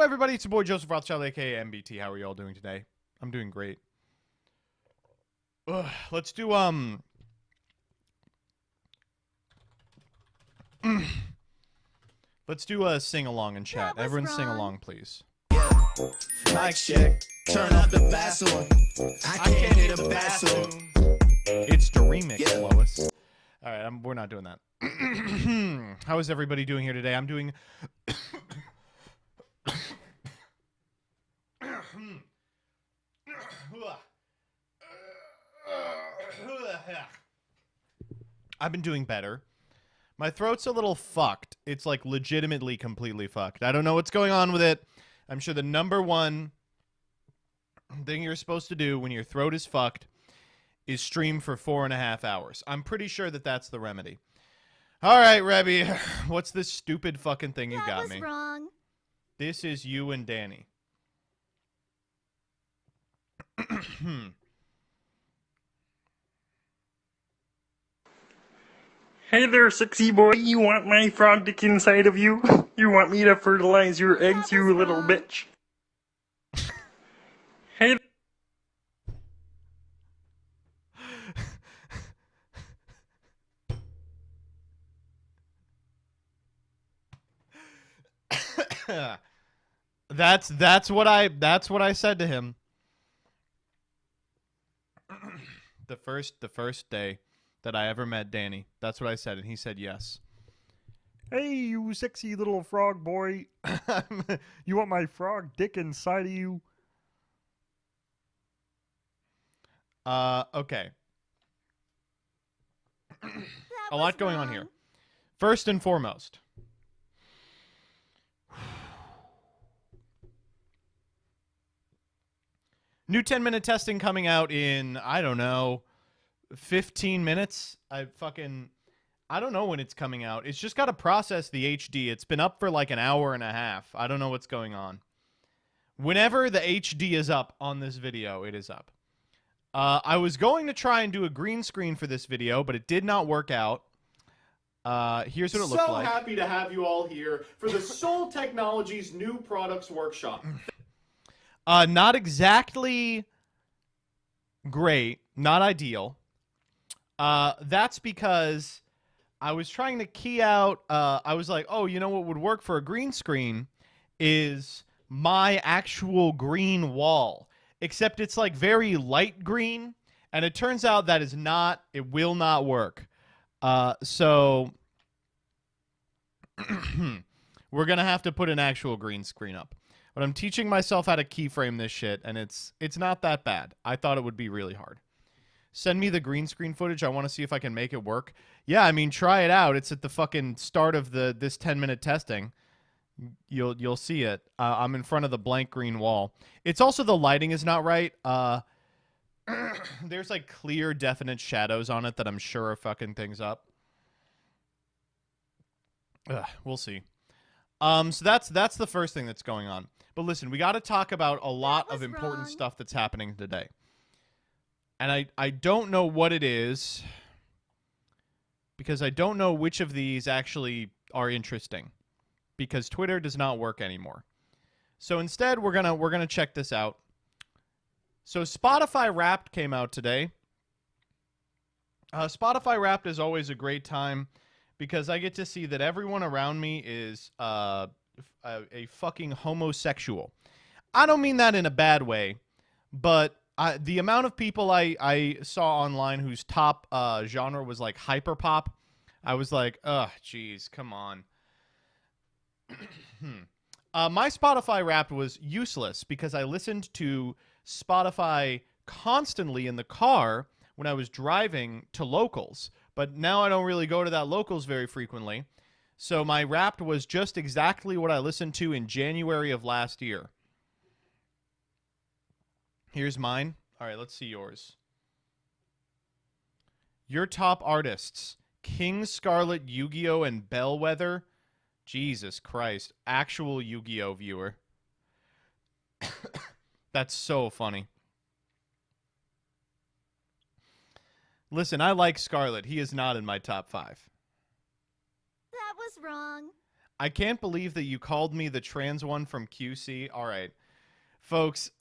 everybody, it's your boy Joseph Rothschild, aka MBT. How are you all doing today? I'm doing great. Let's do let's do a sing along in chat. Everyone sing along, please. Mic check. Turn up the bass one. I can't hit a bass one. It's the remix, Lois. All right, we're not doing that. How is everybody doing here today? I'm doing. I've been doing better. My throat's a little fucked. It's like legitimately completely fucked. I don't know what's going on with it. I'm sure the number one thing you're supposed to do when your throat is fucked is stream for 4.5 hours. I'm pretty sure that that's the remedy. All right, Rebby, what's this stupid fucking thing you got me? That was wrong. This is you and Danny. Hey there, sexy boy. You want my frog dick inside of you? You want me to fertilize your eggs, you little bitch? Hey. That's what I said to him. The first day that I ever met Danny. That's what I said, and he said yes. Hey, you sexy little frog boy. You want my frog dick inside of you? Okay. A lot going on here. First and foremost. New 10-minute testing coming out in, I don't know, 15 minutes. I don't know when it's coming out. It's just got to process the HD. It's been up for like an hour and a half. I don't know what's going on. Whenever the HD is up on this video, it is up. I was going to try and do a green screen for this video, but it did not work out. Here's what it looked like. So happy to have you all here for the Soul Technologies New Products Workshop. Not exactly great. Not ideal. That's because I was trying to key out. I was like, oh, you know what would work for a green screen is my actual green wall. Except it's like very light green. And it turns out that is not, it will not work. So we're going to have to put an actual green screen up. But I'm teaching myself how to keyframe this shit, and it's not that bad. I thought it would be really hard. Send me the green screen footage. I want to see if I can make it work. Yeah, I mean, try it out. It's at the fucking start of this 10-minute testing. You'll see it. I'm in front of the blank green wall. It's also the lighting is not right. There's like clear, definite shadows on it that I'm sure are fucking things up. We'll see. So that's the first thing that's going on. But listen, we got to talk about a lot of important stuff that's happening today. And I don't know what it is because I don't know which of these actually are interesting because Twitter does not work anymore. So instead, we're going to check this out. So Spotify Wrapped came out today. Spotify Wrapped is always a great time because I get to see that everyone around me is a fucking homosexual. I don't mean that in a bad way, but the amount of people I saw online whose top genre was like hyperpop, I was like, ugh, jeez, come on. My Spotify Wrapped was useless because I listened to Spotify constantly in the car when I was driving to locals. But now I don't really go to that locals very frequently. So my Wrapped was just exactly what I listened to in January of last year. Here's mine. All right, let's see yours. Your top artists. King Scarlet, Yu-Gi-Oh, and Bellwether. Jesus Christ. Actual Yu-Gi-Oh viewer. That's so funny. Listen, I like Scarlet. He is not in my top 5. That was wrong. I can't believe that you called me the trans one from QC. All right, folks.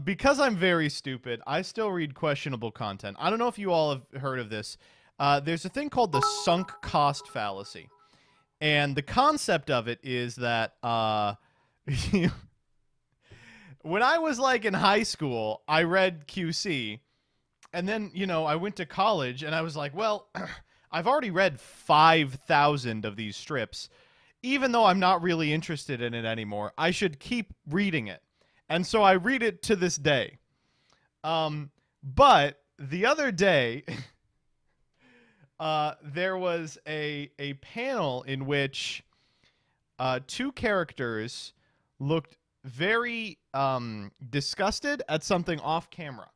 Because I'm very stupid, I still read questionable content. I don't know if you all have heard of this. There's a thing called the sunk cost fallacy. And the concept of it is that when I was like in high school, I read QC. And then, you know, I went to college and I was like, well, I've already read 5,000 of these strips. Even though I'm not really interested in it anymore, I should keep reading it. And so I read it to this day. But the other day, there was a panel in which two characters looked very disgusted at something off camera.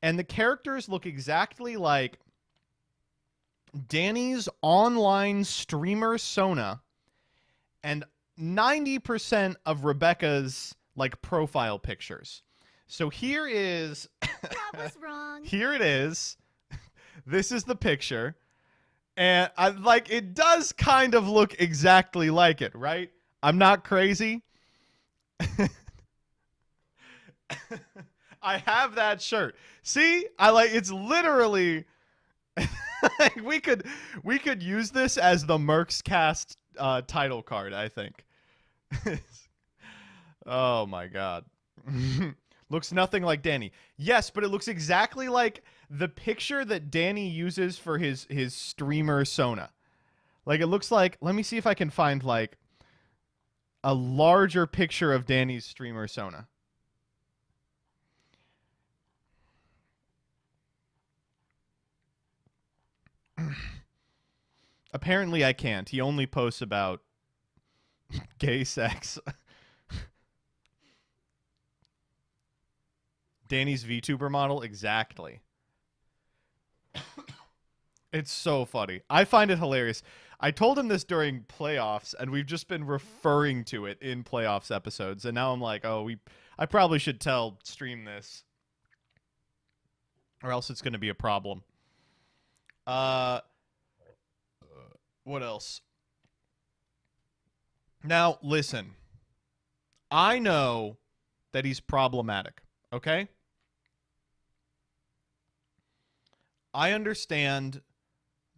And the characters look exactly like Danny's online streamer Sona and 90% of Rebecca's like profile pictures. So here is That was wrong. here it is. This is the picture. And I like it does kind of look exactly like it, right? I'm not crazy. I have that shirt. See? I like it's literally we could use this as the Mercs Cast title card, I think. Oh my god. Looks nothing like Danny. Yes, but it looks exactly like the picture that Danny uses for his streamer Sona. Like it looks like, let me see if I can find like a larger picture of Danny's streamer Sona. Apparently I can't. He only posts about gay sex. Danny's VTuber model? Exactly. It's so funny. I find it hilarious. I told him this during playoffs, and we've just been referring to it in playoffs episodes. And now I'm like, oh, I probably should stream this. Or else it's going to be a problem. What else? Now, listen. I know that he's problematic, okay? I understand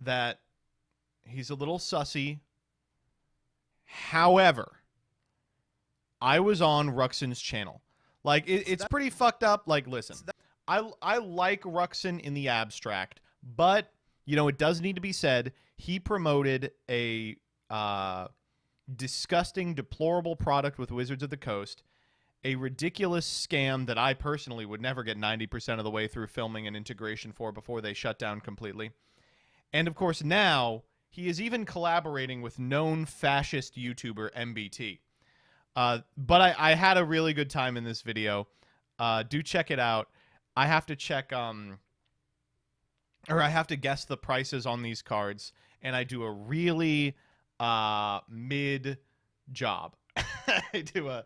that he's a little sussy. However, I was on Ruxin's channel. Like, it's pretty fucked up. Like, listen, I like Ruxin in the abstract, but, you know, it does need to be said, he promoted a disgusting, deplorable product with Wizards of the Coast, a ridiculous scam that I personally would never get 90% of the way through filming and integration for before they shut down completely. And, of course, now he is even collaborating with known fascist YouTuber MBT. But I had a really good time in this video. Do check it out. I have to check, or I have to guess the prices on these cards, and I do a really mid job. I do a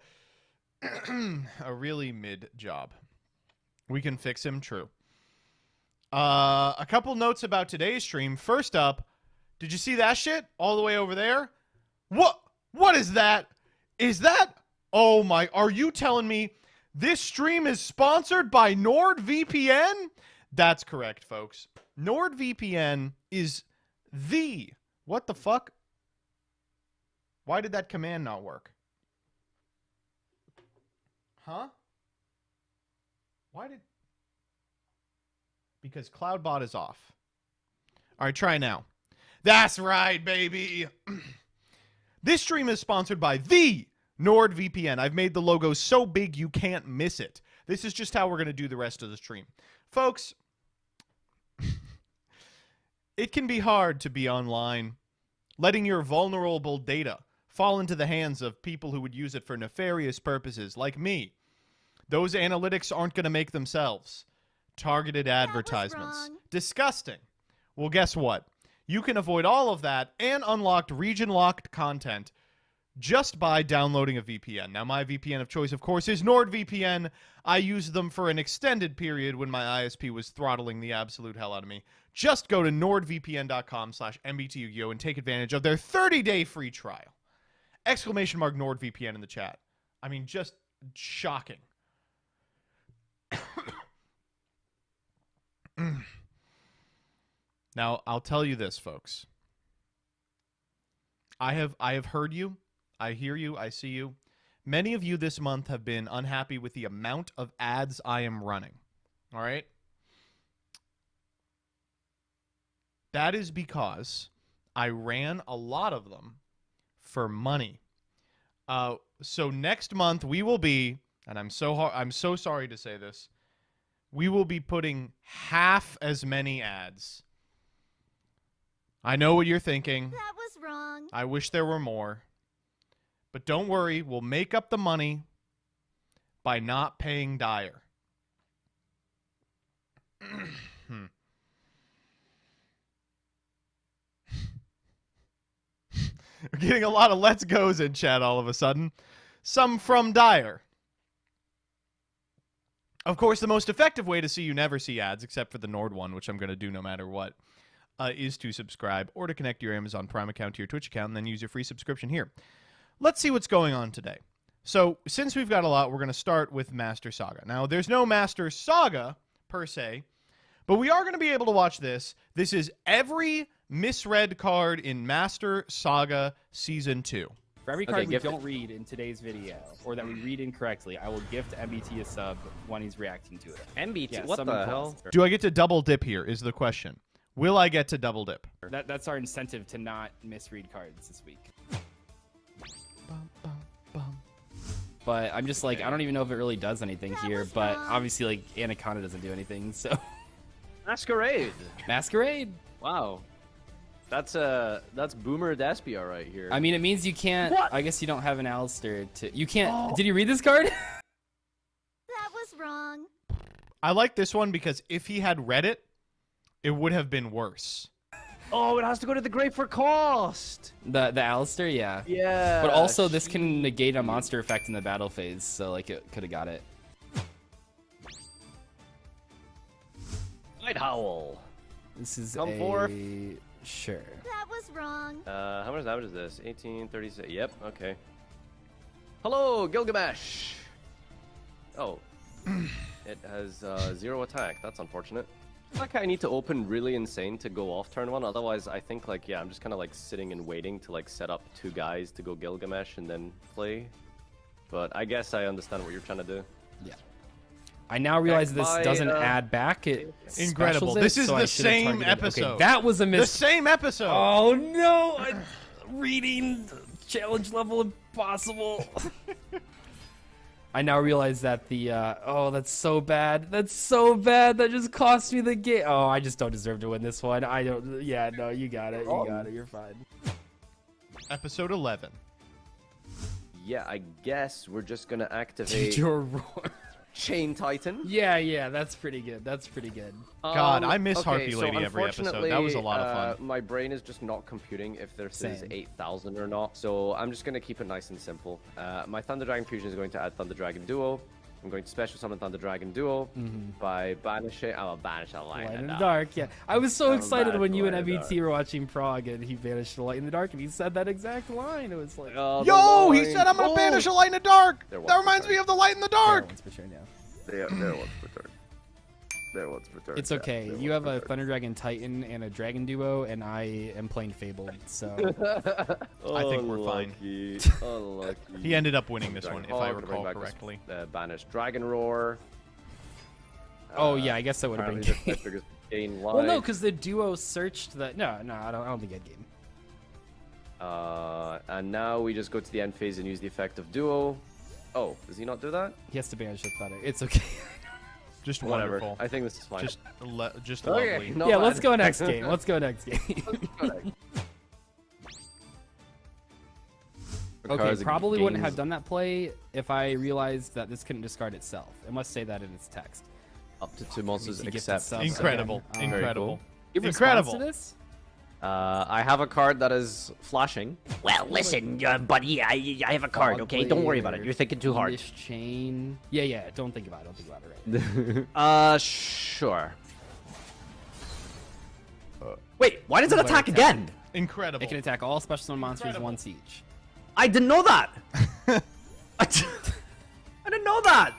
really mid job. We can fix him, true. A couple notes about today's stream. First up, did you see that shit all the way over there? What is that? Is that? Oh my, are you telling me this stream is sponsored by NordVPN? That's correct, folks. NordVPN is the... What the fuck? Why did that command not work? Huh? Why did... Because CloudBot is off. All right, try now. That's right, baby. This stream is sponsored by the NordVPN. I've made the logo so big you can't miss it. This is just how we're going to do the rest of the stream. Folks, it can be hard to be online, letting your vulnerable data fall into the hands of people who would use it for nefarious purposes, like me. Those analytics aren't going to make themselves. Targeted advertisements. wrong. Disgusting. Well, guess what? You can avoid all of that and unlocked region-locked content just by downloading a VPN. Now, my VPN of choice, of course, is NordVPN. I used them for an extended period when my ISP was throttling the absolute hell out of me. just go to nordvpn.com/MBT Yu-Gi-Oh and take advantage of their 30-day free trial. Exclamation mark NordVPN in the chat. I mean, just shocking. Now, I'll tell you this, folks. I have heard you. I hear you. I see you. Many of you this month have been unhappy with the amount of ads I am running. All right? That is because I ran a lot of them for money. So next month we will be, and I'm so sorry to say this, we will be putting half as many ads. I know what you're thinking. That was wrong. I wish there were more. But don't worry, we'll make up the money by not paying Dyer. We're getting a lot of let's goes in chat all of a sudden. Some from Dyer. Of course, the most effective way to see you never see ads, except for the Nord one, which I'm going to do no matter what, is to subscribe or to connect your Amazon Prime account to your Twitch account and then use your free subscription here. Let's see what's going on today. So, since we've got a lot, we're going to start with Master Saga. Now, there's no Master Saga, per se, but we are going to be able to watch this. This is every misread card in Master Saga Season 2. For every card we don't read in today's video, or that we read incorrectly, I will gift MBT a sub when he's reacting to it. MBT? Yeah, what the hell? Do I get to double dip here is the question. Will I get to double dip? That's our incentive to not misread cards this week. Bum, bum, bum. But I'm just like, I don't even know if it really does anything That here, was but wrong. obviously, like, Anaconda doesn't do anything, so... Masquerade. Masquerade? Wow. That's Boomer Despia right here. I mean, it means you can't... What? I guess you don't have an Alistair to... You can't... Did you read this card? That was wrong. I like this one because if he had read it, it would have been worse. Oh, it has to go to the grave for cost. The Alistair, yeah. Yeah. But also, this can negate a monster effect in the battle phase, so, like, it could have got it. Night Howl. This is Come a... forth. Sure. That was wrong. How much damage is this? 1836. Yep. Okay. Hello, Gilgamesh. Oh. It has 0 attack. That's unfortunate. Like I need to open really insane to go off turn 1. Otherwise, I think like I'm just kind of like sitting and waiting to like set up 2 guys to go Gilgamesh and then play. But I guess I understand what you're trying to do. Yeah. I now realize this by, doesn't add back. It Incredible. specials it, This is so I the should have same targeted- episode. Okay, that was a The miss. same episode. Oh no! I'm reading challenge level impossible. I now realize that the oh, that's so bad. That's so bad. That just cost me the game. Oh, I just don't deserve to win this one. I don't. Yeah, no, you got it. You got it. You're fine. Episode 11. Yeah, I guess we're just gonna activate Your roar. Chain Titan. Yeah, that's pretty good. That's pretty good. God, I miss okay, Harpy so Lady every episode. That was a lot of unfortunately, fun. My brain is just not computing if this is Same. 8,000 or not. So I'm just going to keep it nice and simple. My Thunder Dragon Fusion is going to add Thunder Dragon Duo. I'm going to special summon Thunder Dragon Duo by banishing. I will banish a light Light in in the the dark. dark, yeah. I was so I'm excited bad when for you and light in the MBT were watching Prague and he banished the light in the dark and he said that exact line. It was like, Oh, the Yo, he line. said I'm going to Oh! banish a light in the dark. There was That the reminds me turn. of the light in the there dark. once per turn, yeah. There was return. There was return. It's okay. You have a Thunder Dragon Titan and a Dragon Duo, and I am playing Fabled, so... I think we're fine. Unlucky. Unlucky. He ended up winning this Dragon one, if I Hawk, bring recall back this, correctly. Banished Dragon Roar. Oh, yeah, I guess that would have been Apparently game. this triggers gain life. Well, no, because the Duo searched the... No, I don't think I had game. And now we just go to the end phase and use the effect of Duo. Oh, does he not do that? He has to banish the Thunder. It's okay. Just Whatever. wonderful. I think this is fine. Just Okay, lovely. not Yeah, bad. let's go next game. Let's go next game. Okay, Because probably wouldn't games have done that play if I realized that this couldn't discard itself. It must say that in its text. up to 2 monsters If you get except. the subs Incredible. again. Incredible. You have Incredible. response to this? I have a card that is flashing. Well, listen, buddy, I have a card, okay? Don't worry about it. You're thinking too hard. English chain. Yeah. Don't think about it. Don't think about it. Right. Sure. Wait, why does it What attack attack? again? Incredible. It can attack all special summon monsters Incredible. once each. I didn't know that. I didn't know that.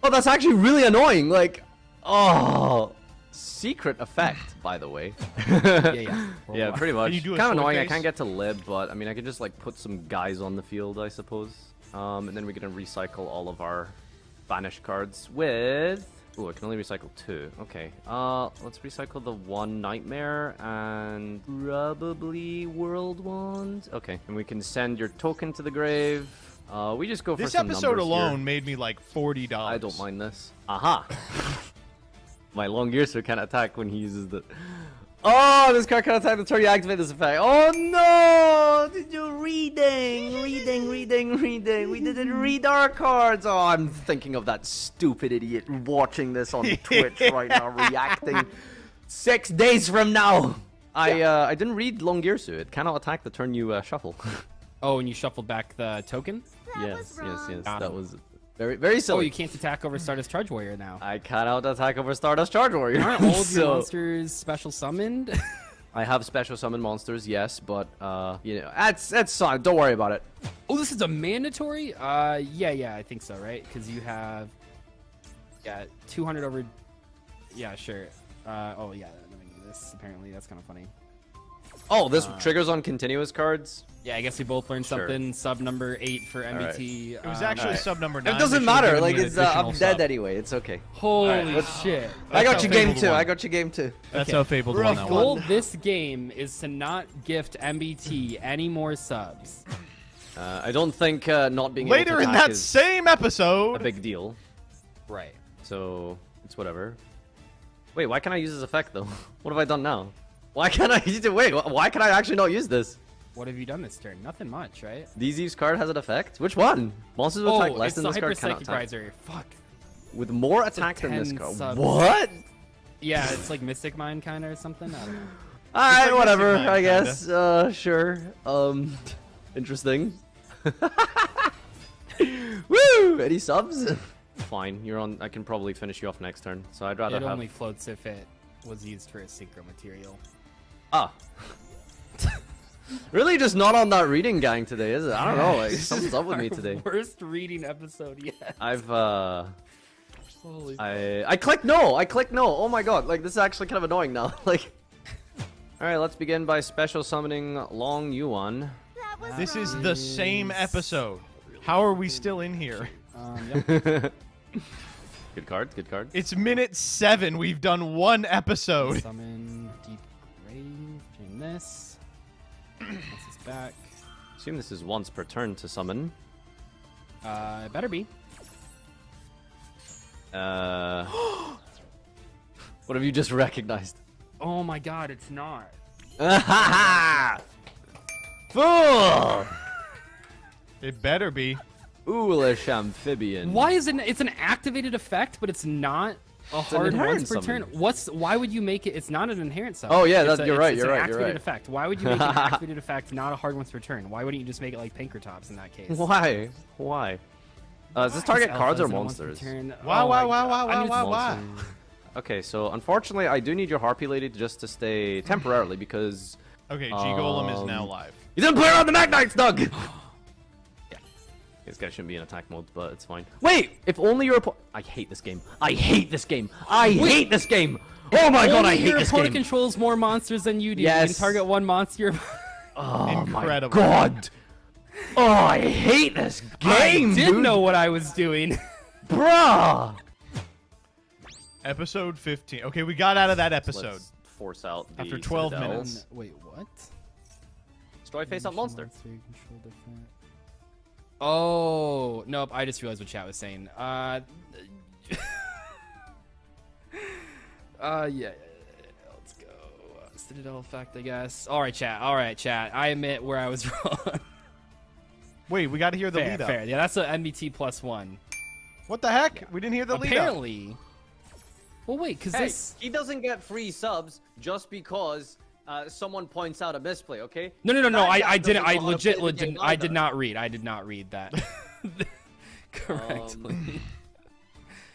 Oh, that's actually really annoying. Like, oh, secret effect, by the way. Yeah. Yeah, pretty much. you do a Kind of sword annoying. I face? can't get to lib, but I mean, I could just like put some guys on the field, I suppose. And then we can recycle all of our banished cards with. Ooh, I can only recycle 2. Okay. Let's recycle the 1 nightmare and probably world wand. Okay, and we can send your token to the grave. We just go for This some episode numbers alone here. made me like $40. I don't mind this. Aha! My long gearser can't attack when he uses the. Oh, this card can attack the turn you activate this effect. Oh no! Did you reading? We didn't read our cards. Oh, I'm thinking of that stupid idiot watching this on Twitch right now, reacting. 6 days from now. I didn't read long gearser. It cannot attack the turn you shuffle. Oh, and you shuffled back the token? That was wrong. Got That him. was very silly. Oh, you can't attack over Stardust Charge Warrior now. I cannot attack over Stardust Charge Warrior. Aren't all of your So- monsters special summoned? I have special summon monsters, yes, but you know, that's fine. Don't worry about it. Oh, this is a mandatory? Yeah, I think so, right? Because you have, 200 over. Yeah, sure. Oh yeah, let me do this. Apparently, that's kind of funny. Oh, this triggers on continuous cards. Yeah, I guess we both learned Sure. something. Sub number 8 for MBT. It was actually sub number 9. It doesn't They should've matter. given Like me an it's additional I'm dead sub. anyway. It's okay. Holy shit. I got how you game Fabled 2. won. I got you game 2. That's Okay. how Fabled Rough won that The one. goal of this game is to not gift MBT any more subs. I don't think not being able Later to in attack that is same a episode. big deal. Right. So it's whatever. Wait, why can't I use this effect though? What have I done now? Why can't I use it? Wait, why can I actually not use this? What have you done this turn? Nothing much, right? Dezief's card has an effect. Which one? Monsters with attack less it's than the this Hyper card cannot Psychic attack. Riser. Fuck. With more a attack than this 10 card. subs. What? Yeah, it's like Mystic Mind kind of or something. I don't know. Alright, like whatever, Mystic I Mind, guess. Sure. Interesting. Woo! Any subs? Fine, you're on. I can probably finish you off next turn. So I'd rather It have. only floats if it was used for a synchro material. Ah. Really, just not on that reading gang today, is it? I don't know. Like something's up with me Our today. Worst reading episode yet. I've Holy. I clicked no. I clicked no. Oh my god! Like this is actually kind of annoying now. Like. All right, let's begin by special summoning Long Yuan. That was This is wrong. the same episode. How are we still in here? Yep. Good card. Good card. It's minute 7. We've done 1 episode. Summon Deep Grave. Chain this. This is back. Assume this is once per turn to summon. It better be. What have you just recognized? Oh my god, it's not. Fool! It better be. Foolish amphibian. Why is it? It's an activated effect, but it's not a an hard inherent once per turn. summon. Why would you make it? It's not an inherent summon. Oh, yeah, It's you're right, It's you're an right, you're activated right. effect. Why would you make an activated effect not a hard once per turn? Why wouldn't you just make it like Pinkertops in that case? Why? Why? Does this target Alpha cards or isn't a once per monsters? turn. Why, Oh why, my why, God. why, I need why, to- why? Okay, so unfortunately, I do need your Harpy Lady just to stay temporarily because Okay, G Golem is now live. you didn't play around the Magnites, Doug. Yeah, this guy shouldn't be in attack mode, but it's fine. Wait, if only your I hate this game. I hate this game. I hate this game. Oh my god, Only I hate your this opponent game. controls more monsters than you do. You Yes. can target one monster. Oh Incredible. my god. Oh, I hate this game, I did dude. know what I was doing. Bruh. Episode 15. Okay, we got out of that episode. Let's force out the After 12 Citadels. minutes. Wait, what? Destroy face-up monster. Oh, nope. I just realized what chat was saying. Yeah. Let's go. Citadel effect, I guess. All right, chat. I admit where I was wrong. Wait, we got to hear the fair, lead up. fair. Yeah, that's an MBT +1. What the heck? We didn't hear the lead up. Apparently. Well, wait, because Hey, this. he doesn't get free subs just because someone points out a misplay, okay? No. That I guy didn't. doesn't I know how to play the legit. game I did either. not read. I did not read that correctly.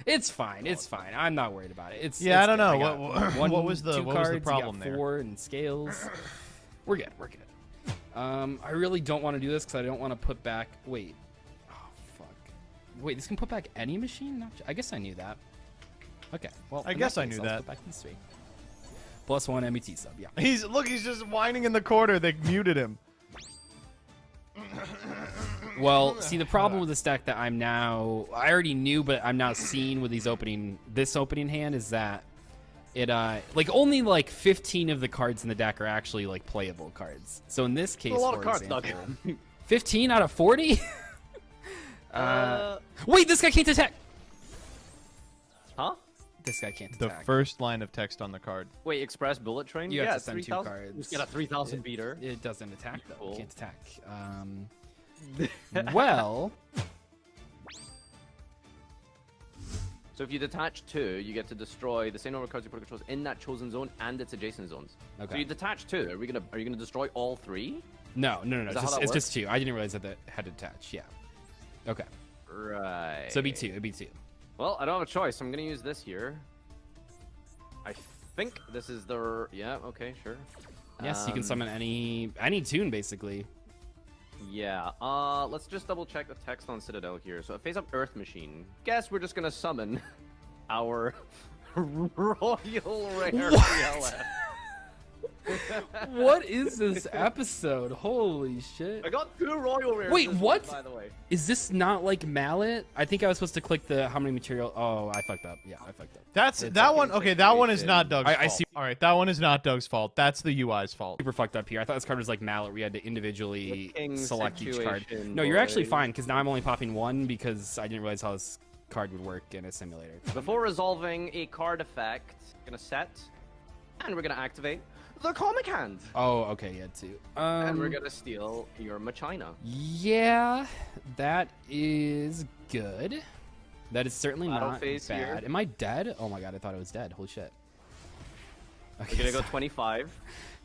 It's fine. It's fine. I'm not worried about it. It's Yeah, I it's don't good. know. got What was the two what was cards, the problem you got there? 4 and scales. We're good. We're good. I really don't want to do this because I don't want to put back. Wait. Oh fuck. Wait, this can put back any machine? Not I guess I knew that. Okay. Well, I in guess I case, knew I'll that. Put back these 3. +1 MBT sub. Yeah. He's just whining in the corner. They muted him. Well, see, the problem with this deck that I already knew, but I'm now seeing with this opening hand is that it, like, only, like, 15 of the cards in the deck are actually, like, playable cards. So in this case, a lot for of cards, example, Doug. 15 out of 40? Wait, this guy can't attack! Huh? This guy can't The attack. first line of text on the card. Wait, Express Bullet Train? You have yeah, to send 2 3,000. cards. Just get a 3,000 beater. It doesn't attack, though. Cool. It can't attack. Well... So if you detach 2, you get to destroy the same number of cards your opponent controls in that chosen zone and its adjacent zones. So Okay. you detach 2. Are you gonna destroy all 3? No. Is that how that It's just 2. I didn't realize that that had to attach. Yeah. Okay. Right. So it'd be 2. It'd be 2. Well, I don't have a choice. I'm gonna use this here. I think this is the. Yeah. Okay. Sure. Yes, you can summon any tune basically. Yeah. Let's just double check the text on Citadel here. So face up Earth Machine. Guess we're just gonna summon our Royal Rare PLF. What is this episode? Holy shit. I got 2 Royal Rares. Wait, this what? week, by the way. Is this not like Mallet? I think I was supposed to click the how many material. Oh, I fucked up. Yeah, I fucked up. That's It's that okay. one. Okay, that one is not Doug's I fault. see. All right, that one is not Doug's fault. That's the UI's fault. Super fucked up here. I thought this card was like Mallet. We had to individually King select each card. situation, No, you're actually boys. fine because now I'm only popping 1 because I didn't realize how this card would work in a simulator. Before resolving a card effect, we're gonna set, and we're gonna activate the Comic Hand. Oh, okay, yeah, 2. And we're gonna steal your Machina. Yeah, that is good. That is certainly Battle not phase bad. here. Am I dead? Oh my god, I thought I was dead. Holy shit. We're Okay, gonna go 25.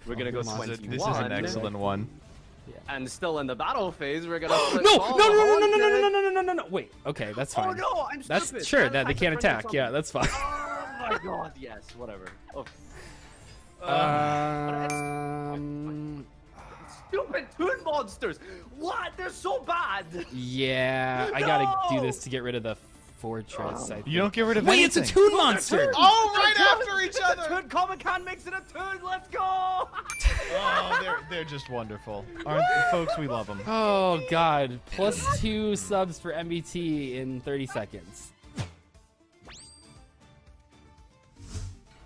We're gonna go come on. 21. This is an excellent one. And still in the battle phase, we're gonna. No, flip no, all no, the no, no, no, haunted- no, no, no, no, no, no, no. Wait. Okay, that's Oh fine. no, I'm That's stupid. sure Can't that they can't the friends attack. or Yeah, something. that's fine. Oh my god, yes, whatever. Oh. Stupid Toon Monsters! What? They're so bad! Yeah, I gotta do No! this to get rid of the fortress. I think. You don't get rid of Wait, anything. it's a Toon Monster! Oh, right after each The other. Toon Comic Con makes it a Toon. Let's go! Oh, they're just wonderful. Aren't folks? We love them. Oh god, +2 subs for MBT in 30 seconds.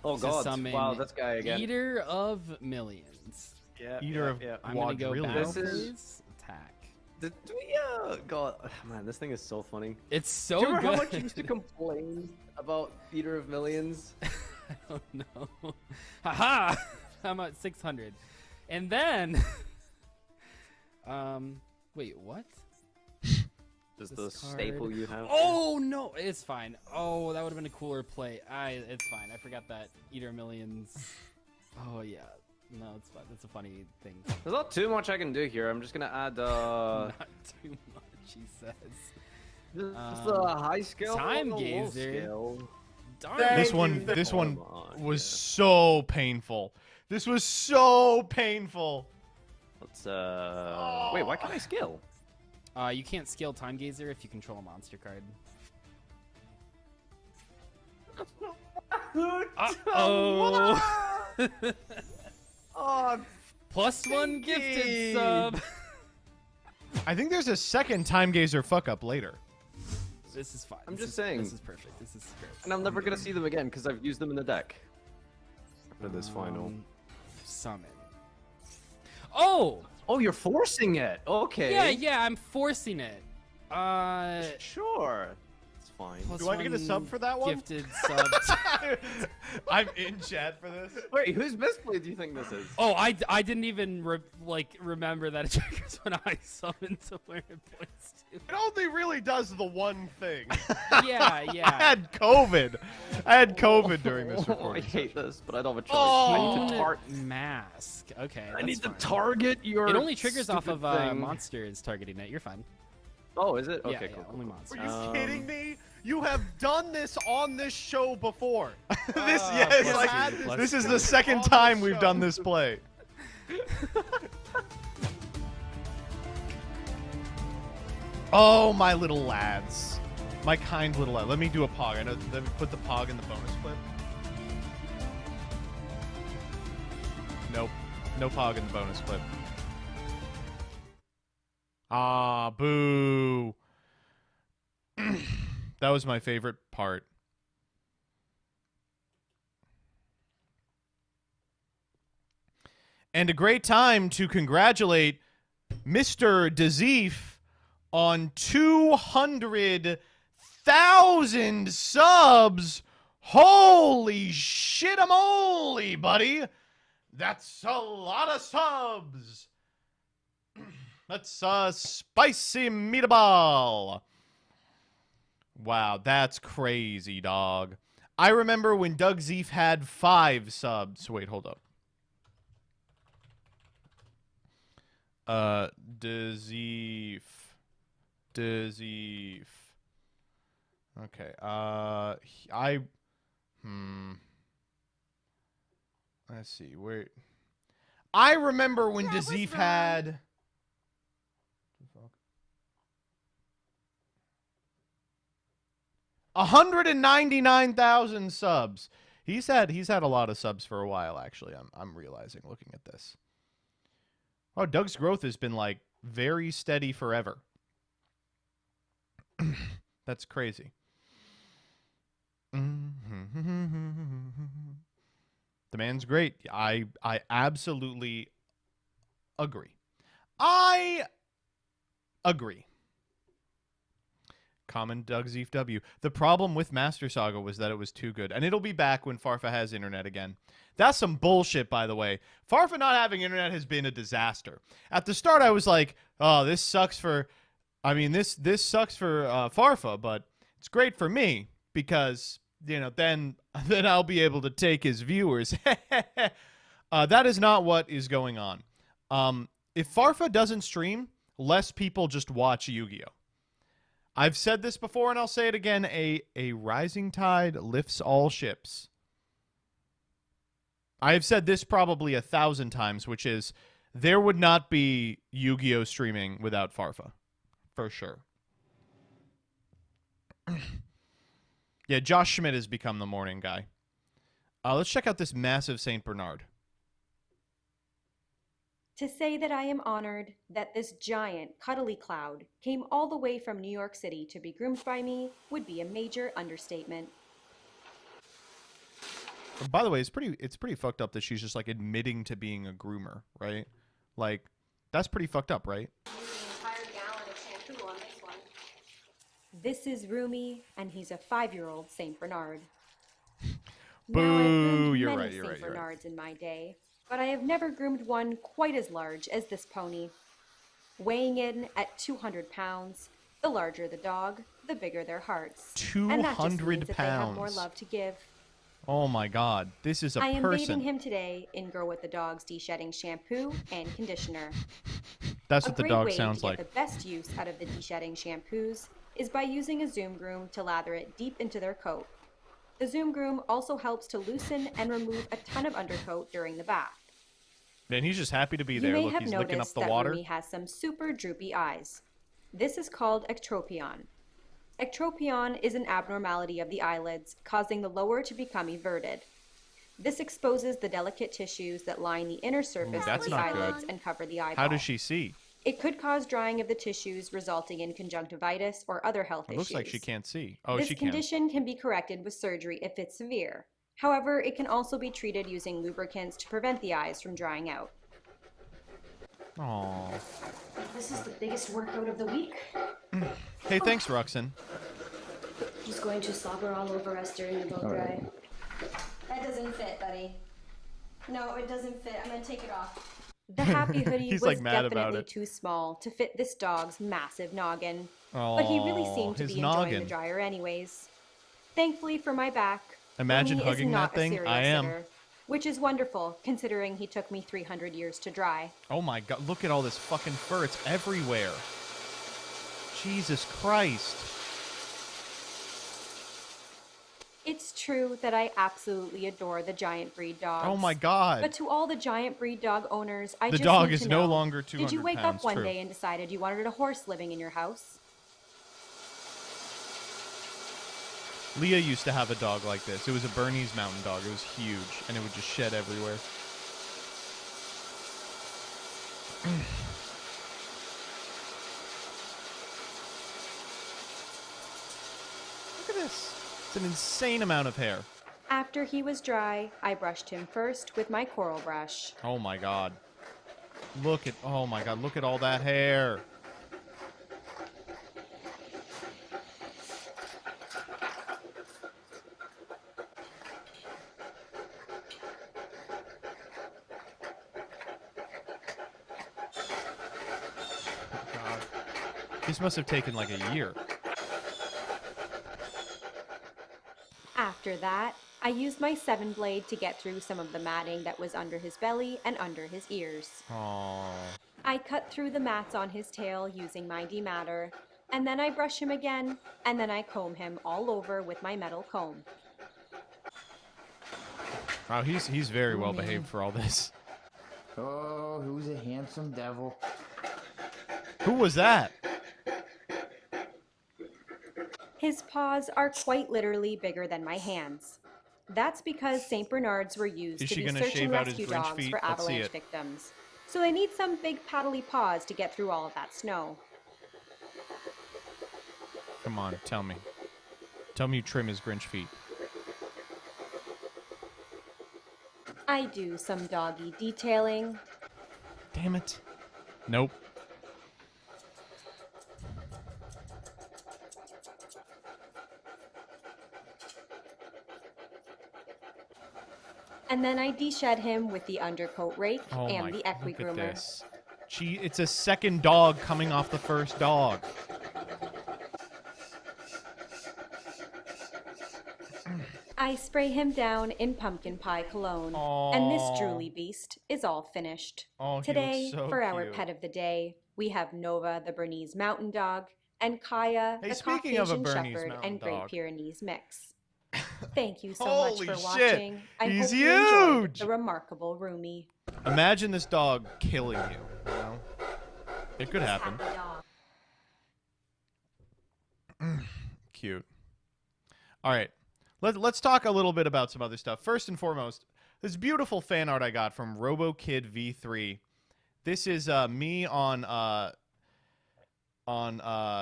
Oh To god! summon Wow, this guy again. Eater of Millions. Yeah, Eater of I'm gonna go quadrillions. battle This is- phase, attack. Do we, God, man, this thing is so funny. It's so Do you remember good. how much you used to complain about Eater of Millions? I don't know. Haha! I'm at 600. And then... wait, what? Is This the card- staple you have? Oh, no! It's fine. Oh, that would have been a cooler play. It's fine. I forgot that Eater of Millions. Oh, yeah. No, it's fine. That's a funny thing. There's not too much I can do here. I'm just gonna add, Not too much, he says. just a high skill, Time and a low Gazer. skill. Darn This it. one Come on, was yeah. so painful. This was so painful. Let's wait, why can't I skill? You can't scale Time Gazer if you control a monster card. Uh-oh. Oh, +1 gifted sub. I think there's a second time gazer fuck up later. This is fine. I'm This just is- saying. This is perfect. This is great. and I'm never gonna see them again because I've used them in the deck. For this final. Summon. Oh! Oh, you're forcing it. Okay. Yeah, I'm forcing it. Sure. It's fine. Do I get a sub for that one? Gifted sub. I'm in chat for this. Wait, whose misplay do you think this is? Oh, I didn't even remember that it triggers when I summon to where it points to. It only really does the one thing. Yeah. I had COVID. during this Oh, I recording. hate this, but I don't have a choice. Oh. I need to Own target. mask. Okay. I need to fine. target your. It only triggers off stupid of thing. monsters targeting it. You're fine. Oh, is it? Yeah, Okay, yeah, cool. only mods. Are you kidding me? You have done this on this show before. plus like, two, plus this is two. the second On the time we've show. done this play. Oh, my little lads. My kind little lad. Let me do a pog. I know. Let me put the pog in the bonus clip. Nope. No pog in the bonus clip. Ah, boo. That was my favorite part. And a great time to congratulate Mr. Dezief on 200,000 subs. Holy shit-a-moly, buddy. That's a lot of subs. That's a spicy meatball. Wow, that's crazy, dog. I remember when Doug Zeef had 5 subs. Wait, hold up. Dezief. Okay. Let's see. Wait. I remember when That was Dezief wrong. had. 199,000 subs. He's had a lot of subs for a while, actually. I'm realizing looking at this. Oh, Doug's growth has been like very steady forever. That's crazy. The man's great. I absolutely agree. I agree. Common Doug Zeef W. The problem with Master Saga was that it was too good. And it'll be back when Farfa has internet again. That's some bullshit, by the way. Farfa not having internet has been a disaster. At the start, I was like, oh, this sucks for... I mean, this sucks for Farfa, but it's great for me because, you know, then I'll be able to take his viewers. That is not what is going on. If Farfa doesn't stream, less people just watch Yu-Gi-Oh! I've said this before and I'll say it again. A rising tide lifts all ships. I have said this probably 1,000 times, which is there would not be Yu-Gi-Oh! Streaming without Farfa. For sure. Yeah, Josh Schmidt has become the morning guy. Let's check out this massive St. Bernard. To say that I am honored that this giant, cuddly cloud came all the way from New York City to be groomed by me would be a major understatement. By the way, it's pretty fucked up that she's just like admitting to being a groomer, right? Like, that's pretty fucked up, right? This is Rumi, and he's a 5-year-old Saint Bernard. Boo, Now, I've groomed you're many right, you're Saint right, you're right. Bernards in my day, but I have never groomed one quite as large as this pony. Weighing in at 200 pounds, the larger the dog, the bigger their hearts. 200 and that just means that they have more pounds. love to give. Oh my god, this is a I am person. bathing him today in Grow With the Dog's de-shedding shampoo and conditioner. That's A what the great dog way sounds to like. get the best use out of the de-shedding shampoos is by using a Zoom Groom to lather it deep into their coat. The Zoom Groom also helps to loosen and remove a ton of undercoat during the bath. Man, he's just happy to be You there. may Look, have he's licking up noticed the that water. Rumi has some super droopy eyes. This is called ectropion. Ectropion is an abnormality of the eyelids, causing the lower to become everted. This exposes the delicate tissues that line the inner surface that's of the not good. eyelids and cover the eyeball. How does she see? It could cause drying of the tissues, resulting in conjunctivitis or other health It issues. looks like she can't see. Oh, This she can. condition can be corrected with surgery if it's severe. However, it can also be treated using lubricants to prevent the eyes from drying out. Aww. This is the biggest workout of the week. Hey, thanks, Ruxin. He's going to slobber all over us during the boat ride. That doesn't fit, buddy. No, it doesn't fit. I'm gonna take it off. The happy hoodie He's, was like, mad about definitely it. too small to fit this dog's massive noggin. Oh, But he really seemed to his be enjoying noggin. the dryer anyways. Thankfully for my back, Imagine Rumi is hugging not that thing. a serial I am. sitter, which is wonderful considering he took me 300 years to dry. Oh my god, look at all this fucking fur. It's everywhere. Jesus Christ. It's true that I absolutely adore the giant breed dogs. Oh my God. But to all the giant breed dog owners, I The just dog need is to no know, longer 200 did you wake pounds, up one true. day and decided you wanted a horse living in your house? Leah used to have a dog like this. It was a Bernese Mountain Dog. It was huge, and it would just shed everywhere. Look at this. It's an insane amount of hair. After he was dry, I brushed him first with my coral brush. Oh my God. Oh my God, look at all that hair. God. This must have taken like a year. After that, I used my 7-blade to get through some of the matting that was under his belly and under his ears. Aww. I cut through the mats on his tail using my dematter, and then I brush him again, and then I comb him all over with my metal comb. Wow, he's very well behaved for all this. Oh, who's a handsome devil? Who was that? His paws are quite literally bigger than my hands. That's because St. Bernards were used Is to she be gonna search and shave out his rescue Grinch dogs feet? for Let's see avalanche it. victims. So they need some big paddly paws to get through all of that snow. Come on, tell me. Tell me you trim his Grinch feet. I do some doggy detailing. Damn it. Nope. And then I de-shed him with the undercoat rake Oh and my, the look at equigroomer. this. Gee, it's a second dog coming off the first dog. I spray him down in pumpkin pie cologne. And this drooly beast is all finished. Oh, he Today, looks so for our cute. pet of the day, we have Nova, the Bernese Mountain Dog, and Kaya, Hey, the speaking of a Caucasian Bernese Shepherd Mountain and Great Dog. Pyrenees mix. Thank you so Holy much for shit, watching. I he's hope you enjoyed huge! the remarkable Roomy. Imagine this dog killing you, you know? It could happen. Cute. All right. Let's talk a little bit about some other stuff. First and foremost, this beautiful fan art I got from RoboKid V3. This is me on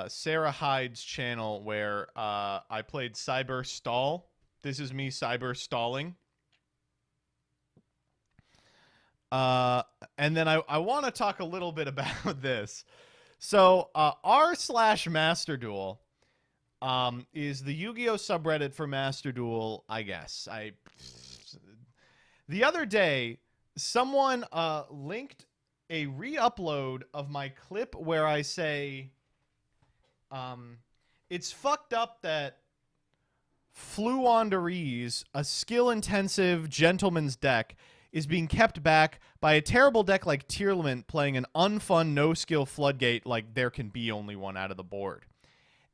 Sarah Hyde's channel where I played Cyber Stall. This is me cyber stalling. And then I want to talk a little bit about this. So r/Master Duel is the Yu-Gi-Oh subreddit for Master Duel, I guess. The other day, someone linked a re-upload of my clip where I say, it's fucked up that Fluonderies, a skill-intensive gentleman's deck, is being kept back by a terrible deck like Tearlament playing an unfun no-skill floodgate like there can be only one out of the board.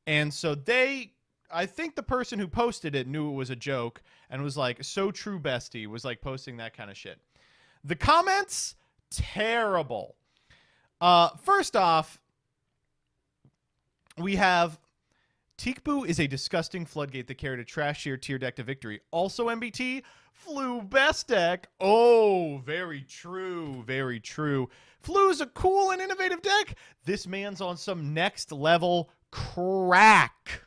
And so I think the person who posted it knew it was a joke and was like, so true bestie, was like posting that kind of shit. The comments, terrible. First off, we have Teekboo is a disgusting floodgate that carried a trash tier deck to victory. Also MBT, Flu best deck. Oh, very true, very true. Flu's a cool and innovative deck. This man's on some next level crack.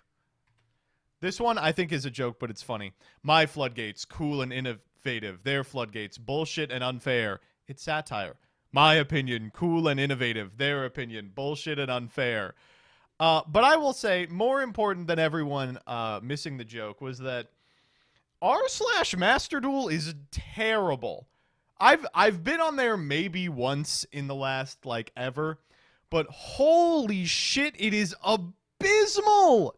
This one I think is a joke, but it's funny. My floodgates, cool and innovative. Their floodgates, bullshit and unfair. It's satire. My opinion, cool and innovative. Their opinion, bullshit and unfair. But I will say, more important than everyone missing the joke was that r/Master Duel is terrible. I've been on there maybe once in the last like ever, but holy shit, it is abysmal.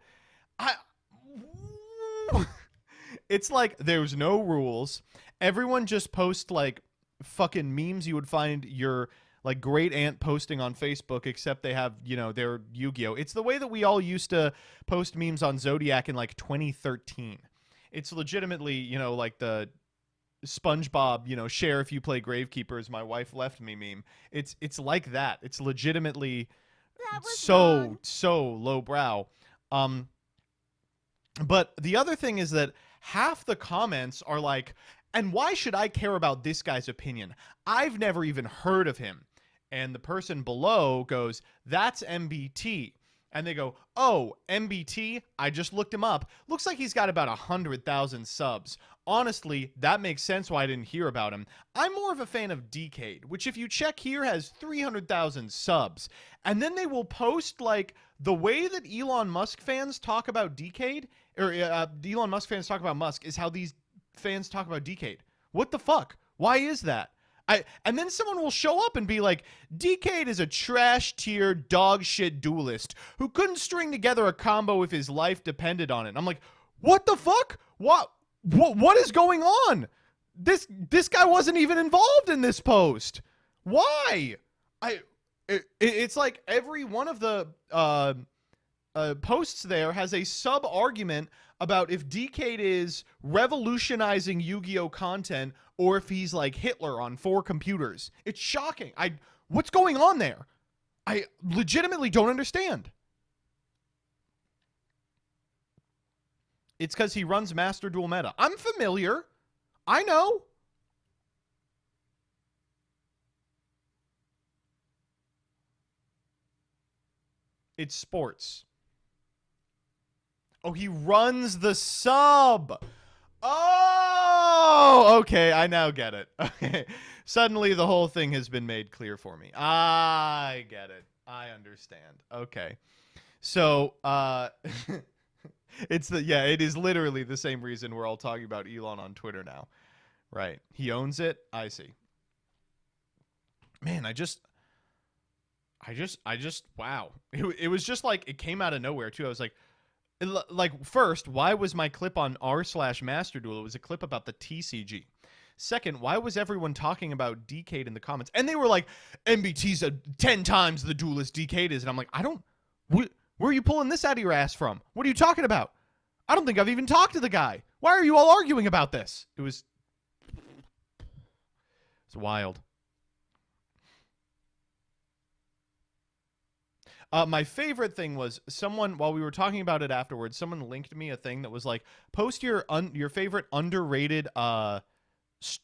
It's like there's no rules. Everyone just posts like fucking memes you would find your like great aunt posting on Facebook, except they have, you know, their Yu-Gi-Oh. It's the way that we all used to post memes on Zodiac in like 2013. It's legitimately, you know, like the SpongeBob, you know, share if you play Gravekeepers, my wife left me meme. It's like that. It's legitimately so lowbrow. But the other thing is that half the comments are like, and why should I care about this guy's opinion? I've never even heard of him. And the person below goes, that's MBT. And they go, oh, MBT? I just looked him up. Looks like he's got about 100,000 subs. Honestly, that makes sense why I didn't hear about him. I'm more of a fan of Decade, which if you check here has 300,000 subs. And then they will post like the way that Elon Musk fans talk about Decade, or Elon Musk fans talk about Musk, is how these fans talk about Decade. What the fuck? Why is that? And then someone will show up and be like, Decade is a trash tier dog shit duelist who couldn't string together a combo if his life depended on it. And I'm like, what the fuck? What is going on? This guy wasn't even involved in this post. Why? It's like every one of the posts there has a sub argument about if Decade is revolutionizing Yu-Gi-Oh content or if he's like Hitler on 4 computers. It's shocking. What's going on there? I legitimately don't understand. It's because he runs Master Duel Meta. I'm familiar. I know. It's sports. Oh, he runs the sub. Oh, okay. I now get it. Okay. Suddenly the whole thing has been made clear for me. I get it. I understand. Okay. So, it is literally the same reason we're all talking about Elon on Twitter now. Right. He owns it. I see. Man, I just wow. It was just like, it came out of nowhere too. I was like, first, why was my clip on r/Master Duel? It was a clip about the TCG. Second, why was everyone talking about Decade in the comments? And they were like, MBT's 10 times the duelist Decade is. And I'm like, where are you pulling this out of your ass from? What are you talking about? I don't think I've even talked to the guy. Why are you all arguing about this? It's wild. My favorite thing was someone, while we were talking about it afterwards, someone linked me a thing that was like, post your favorite underrated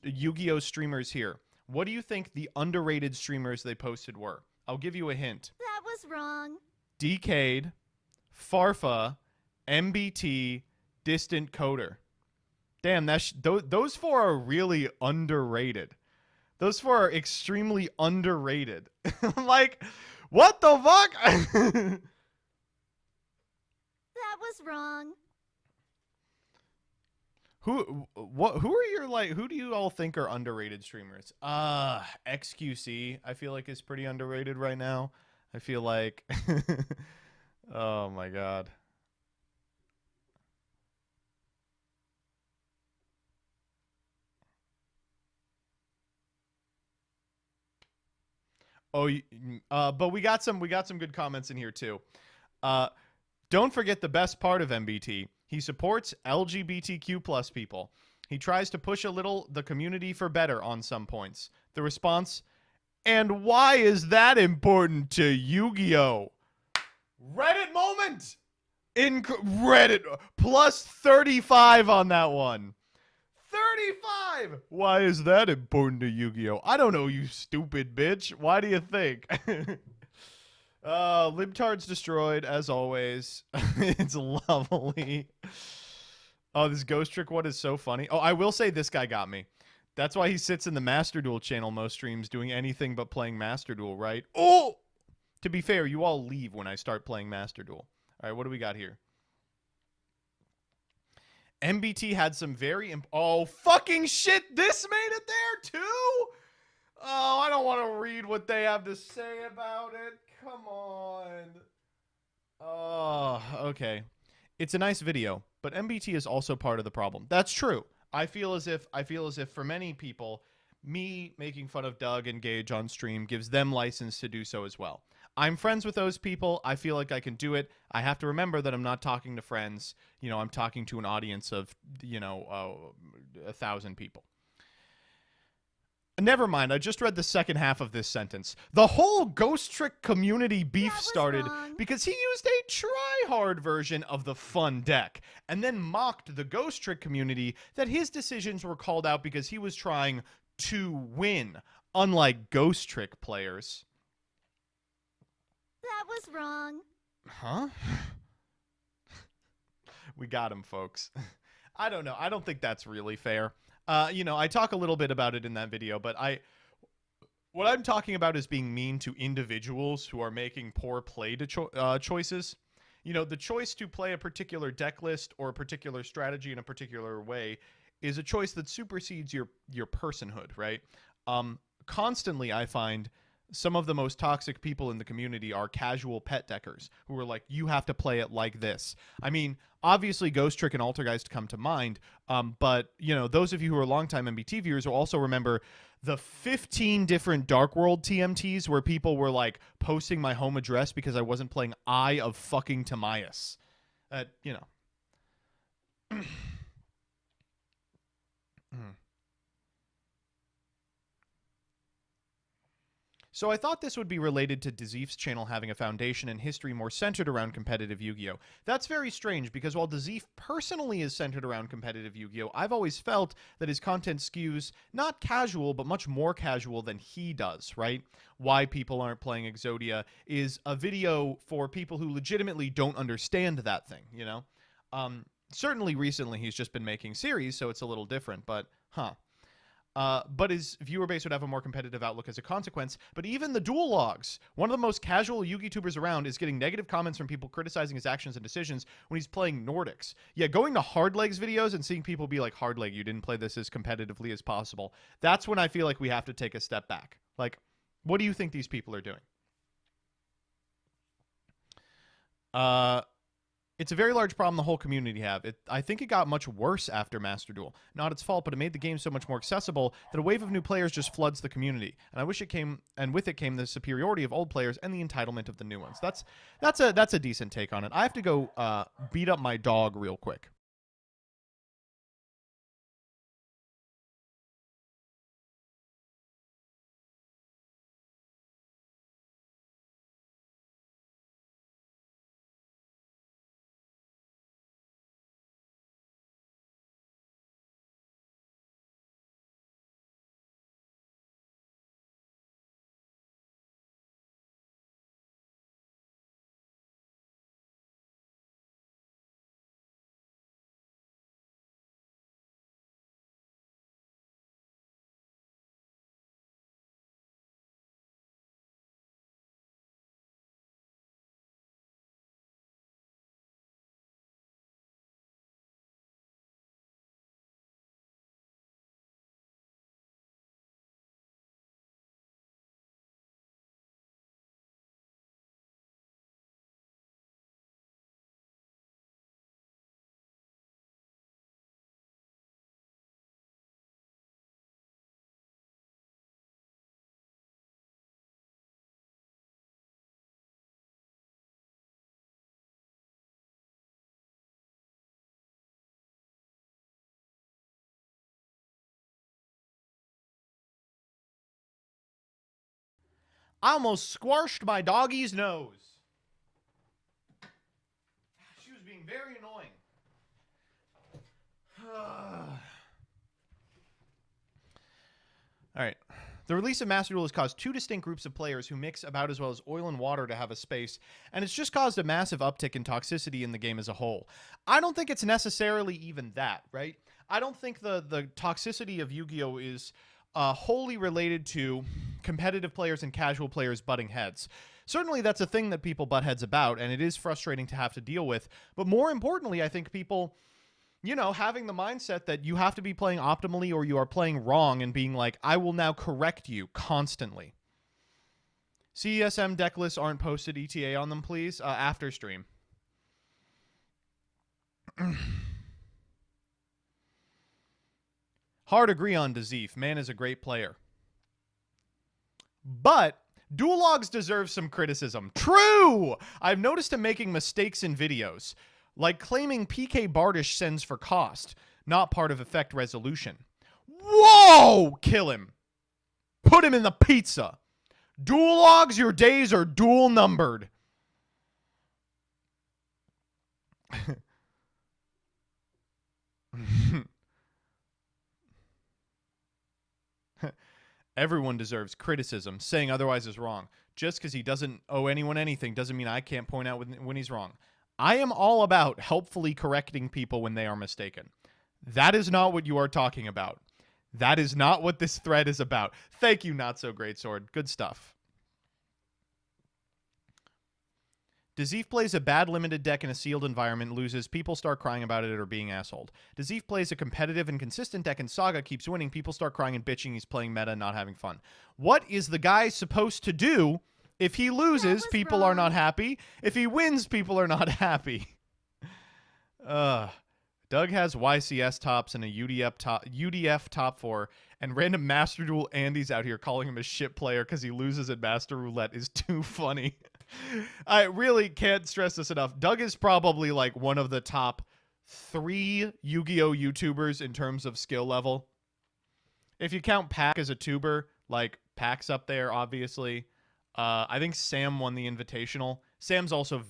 Yu-Gi-Oh streamers here. What do you think the underrated streamers they posted were? I'll give you a hint. That was wrong. Decade, Farfa, MBT, Distant Coder. Damn, those 4 are really underrated. Those 4 are extremely underrated. I'm like, what the fuck? That was wrong. Who are your, like, who do you all think are underrated streamers? XQC, I feel like is pretty underrated right now. I feel like, oh my God. Oh, but we got some good comments in here too. Don't forget the best part of MBT. He supports LGBTQ plus people. He tries to push a little the community for better on some points. The response, and why is that important to Yu-Gi-Oh? Reddit moment! Reddit, plus 35 on that one. 35! Why is that important to Yu-Gi-Oh? I don't know, you stupid bitch. Why do you think? Libtard's destroyed, as always. It's lovely. Oh, this Ghost Trick one is so funny. Oh, I will say this guy got me. That's why he sits in the Master Duel channel most streams doing anything but playing Master Duel, right? Oh! To be fair, you all leave when I start playing Master Duel. All right, what do we got here? MBT had some very... Oh, fucking shit! This made it there, too? Oh, I don't want to read what they have to say about it. Come on. Oh, okay. It's a nice video, but MBT is also part of the problem. That's true. I feel as if for many people, me making fun of Doug and Gage on stream gives them license to do so as well. I'm friends with those people. I feel like I can do it. I have to remember that I'm not talking to friends. You know, I'm talking to an audience of, 1,000 people. Never mind. I just read the second half of this sentence. The whole Ghost Trick community beef started because he used a try-hard version of the fun deck and then mocked the Ghost Trick community that his decisions were called out because he was trying to win, unlike Ghost Trick players. That was wrong. Huh? We got him, folks. I don't know. I don't think that's really fair. I talk a little bit about it in that video, but what I'm talking about is being mean to individuals who are making poor play choices. You know, the choice to play a particular deck list or a particular strategy in a particular way is a choice that supersedes your personhood, right? Constantly, I find some of the most toxic people in the community are casual pet deckers who are like, you have to play it like this. I mean, obviously Ghost Trick and Altergeist come to mind, but, those of you who are longtime MBT viewers will also remember the 15 different Dark World TMTs where people were, like, posting my home address because I wasn't playing Eye of fucking Timaeus. So I thought this would be related to Dezief's channel having a foundation and history more centered around competitive Yu-Gi-Oh! That's very strange because while Dezief personally is centered around competitive Yu-Gi-Oh!, I've always felt that his content skews not casual, but much more casual than he does, right? Why people aren't playing Exodia is a video for people who legitimately don't understand that thing, Certainly recently he's just been making series, so it's a little different, but but his viewer base would have a more competitive outlook as a consequence. But even the duel logs, one of the most casual Yu-Gi-Tubers around, is getting negative comments from people criticizing his actions and decisions when he's playing Nordics. Yeah, going to Hardleg's videos and seeing people be like, Hardleg, you didn't play this as competitively as possible. That's when I feel like we have to take a step back. Like, what do you think these people are doing? It's a very large problem the whole community have. I think it got much worse after Master Duel. Not its fault, but it made the game so much more accessible that a wave of new players just floods the community. And I wish it came, and with it came the superiority of old players and the entitlement of the new ones. That's a decent take on it. I have to go beat up my dog real quick. I almost squashed my doggy's nose. She was being very annoying. All right. The release of Master Duel has caused two distinct groups of players who mix about as well as oil and water to have a space, and it's just caused a massive uptick in toxicity in the game as a whole. I don't think it's necessarily even that, right? I don't think the toxicity of Yu-Gi-Oh! Is wholly related to competitive players and casual players butting heads. Certainly that's a thing that people butt heads about, and it is frustrating to have to deal with. But more importantly, I think people, having the mindset that you have to be playing optimally or you are playing wrong and being like, I will now correct you constantly. CESM deck lists aren't posted ETA on them, please. After stream. Hard agree on Dezief. Man is a great player. But Duel Logs deserves some criticism. True! I've noticed him making mistakes in videos, like claiming PK Bardish sends for cost, not part of effect resolution. Whoa! Kill him. Put him in the pizza. Duel Logs, your days are dual numbered. Everyone deserves criticism. Saying otherwise is wrong. Just because he doesn't owe anyone anything doesn't mean I can't point out when he's wrong. I am all about helpfully correcting people when they are mistaken. That is not what you are talking about. That is not what this thread is about. Thank you, Not So Great Sword. Good stuff. Dezief plays a bad limited deck in a sealed environment, loses, people start crying about it or being assholed. Dezief plays a competitive and consistent deck in Saga, keeps winning, people start crying and bitching he's playing meta and not having fun. What is the guy supposed to do? If he loses, people are not happy. If he wins, people are not happy. Doug has YCS tops and a UDF top 4, and random Master Duel Andy's out here calling him a shit player because he loses at Master Roulette is too funny. I really can't stress this enough. Doug is probably like one of the top 3 Yu-Gi-Oh YouTubers in terms of skill level. If you count Pack as a tuber, like Pack's up there, obviously. I think Sam won the Invitational. Sam's also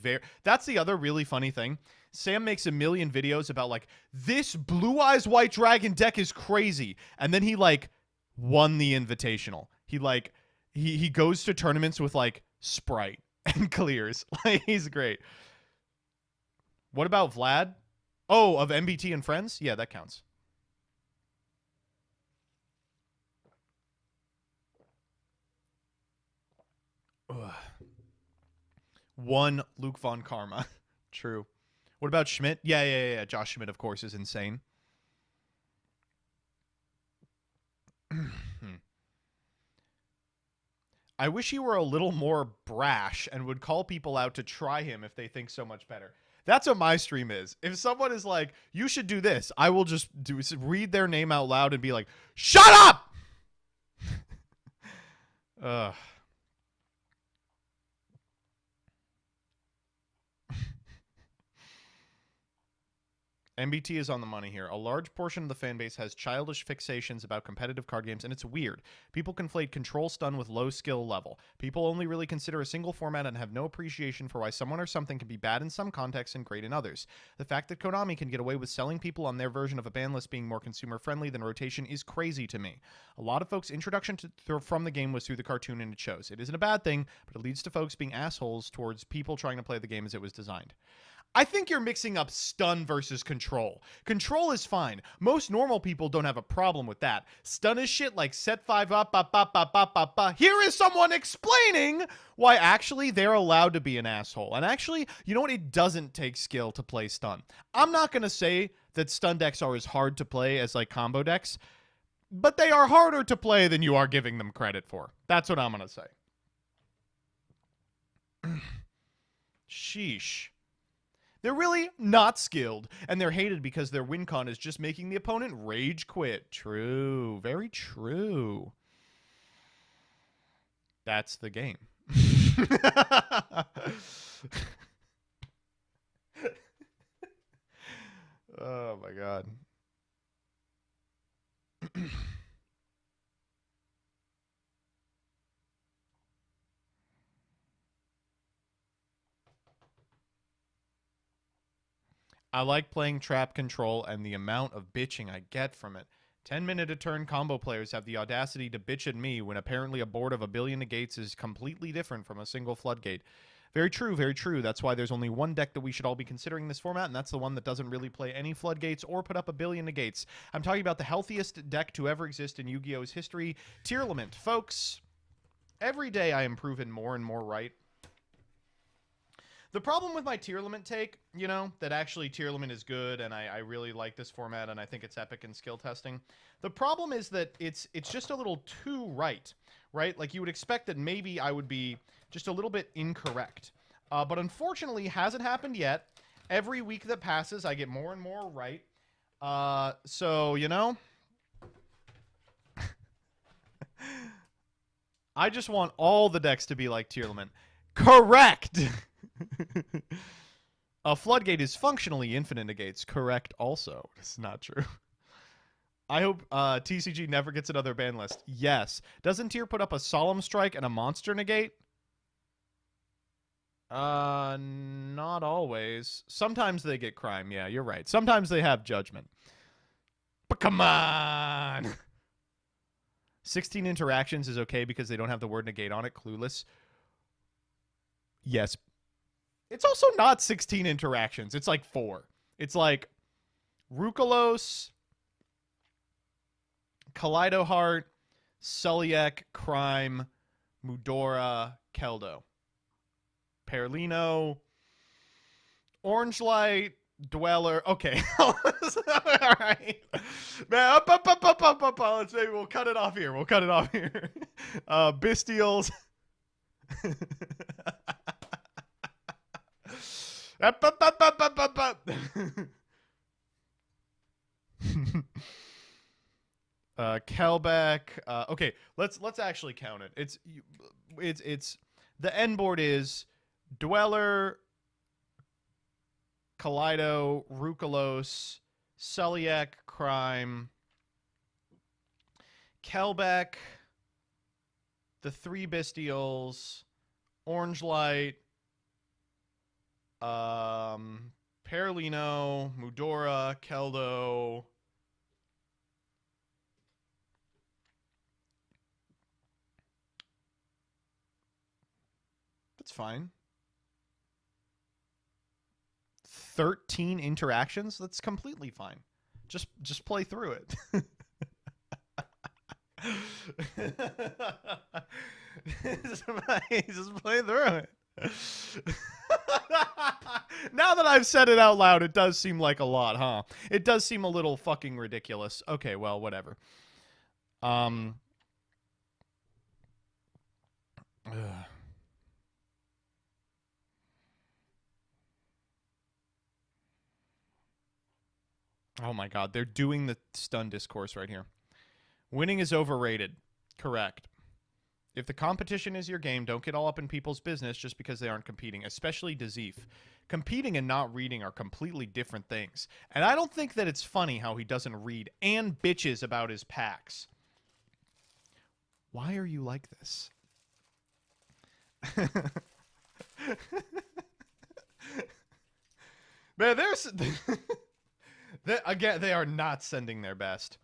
that's the other really funny thing. Sam makes a million videos about like, this Blue Eyes White Dragon deck is crazy. And then he like won the Invitational. He like, he goes to tournaments with like Sprite and clears. Like, he's great. What about Vlad? Oh, of MBT and Friends? Yeah, that counts. Ugh. One Luke Von Karma. True. What about Schmidt? Yeah. Josh Schmidt, of course, is insane. I wish he were a little more brash and would call people out to try him if they think so much better. That's what my stream is. If someone is like, you should do this, I will just read their name out loud and be like, shut up! Ugh. MBT is on the money here. A large portion of the fan base has childish fixations about competitive card games, and it's weird. People conflate control stun with low skill level. People only really consider a single format and have no appreciation for why someone or something can be bad in some contexts and great in others. The fact that Konami can get away with selling people on their version of a ban list being more consumer-friendly than rotation is crazy to me. A lot of folks' introduction from the game was through the cartoon, and it shows. It isn't a bad thing, but it leads to folks being assholes towards people trying to play the game as it was designed. I think you're mixing up stun versus control. Control is fine. Most normal people don't have a problem with that. Stun is shit like set 5 up. Here is someone explaining why actually they're allowed to be an asshole. And actually, you know what? It doesn't take skill to play stun. I'm not going to say that stun decks are as hard to play as like combo decks, but they are harder to play than you are giving them credit for. That's what I'm going to say. Sheesh. They're really not skilled, and they're hated because their win con is just making the opponent rage quit. True. Very true. That's the game. Oh, my God. I like playing trap control and the amount of bitching I get from it. 10-minute a turn combo players have the audacity to bitch at me when apparently a board of 1 billion negates is completely different from a single floodgate. Very true, very true. That's why there's only one deck that we should all be considering in this format, and that's the one that doesn't really play any floodgates or put up 1 billion negates. I'm talking about the healthiest deck to ever exist in Yu-Gi-Oh's history, Tearlament. Folks, every day I am proven more and more right. The problem with my Tearlament take, you know, that actually Tearlament is good and I really like this format and I think it's epic in skill testing. The problem is that it's just a little too right? Like you would expect that maybe I would be just a little bit incorrect. But unfortunately, hasn't happened yet. Every week that passes, I get more and more right. So, you know, I just want all the decks to be like Tearlament. Correct! A floodgate is functionally infinite negates. Correct also. It's not true. I hope TCG never gets another ban list. Yes. Doesn't Tier put up a Solemn Strike and a Monster Negate? Not always. Sometimes they get Crime. Yeah, you're right. Sometimes they have Judgment. But come on! 16 interactions is okay because they don't have the word negate on it. Clueless. Yes. It's also not 16 interactions. It's like 4. It's like Rukalos, Kaleido Heart, Suliek, Crime, Mudora, Keldo. Perlino, Orange Light, Dweller. Okay. All right. Man, up. Let's say we'll cut it off here. Bestials. Kelbeck. Okay, let's actually count it. It's the end board is Dweller, Kaleido, Rukalos, Suliek, Crime, Kelbeck, the 3 Bestials, Orange Light, Perlino, Mudora, Keldo. That's fine. 13 interactions? That's completely fine. Just play through it. Just play through it. Now that I've said it out loud, it does seem like a lot, huh? It does seem a little fucking ridiculous. Okay, well, whatever. Ugh. Oh my god, they're doing the stun discourse right here. Winning is overrated. Correct. If the competition is your game, don't get all up in people's business just because they aren't competing, especially Dezief. Competing and not reading are completely different things. And I don't think that it's funny how he doesn't read and bitches about his packs. Why are you like this? Man, there's... Again, they are not sending their best.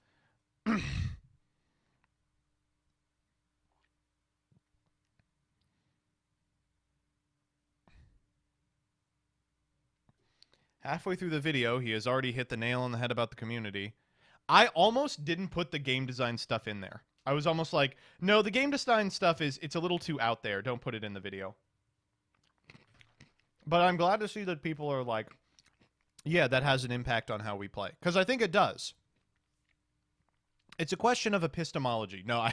Halfway through the video, he has already hit the nail on the head about the community. I almost didn't put the game design stuff in there. I was almost like, no, the game design stuff it's a little too out there. Don't put it in the video. But I'm glad to see that people are like, yeah, that has an impact on how we play. Because I think it does. It's a question of epistemology. No,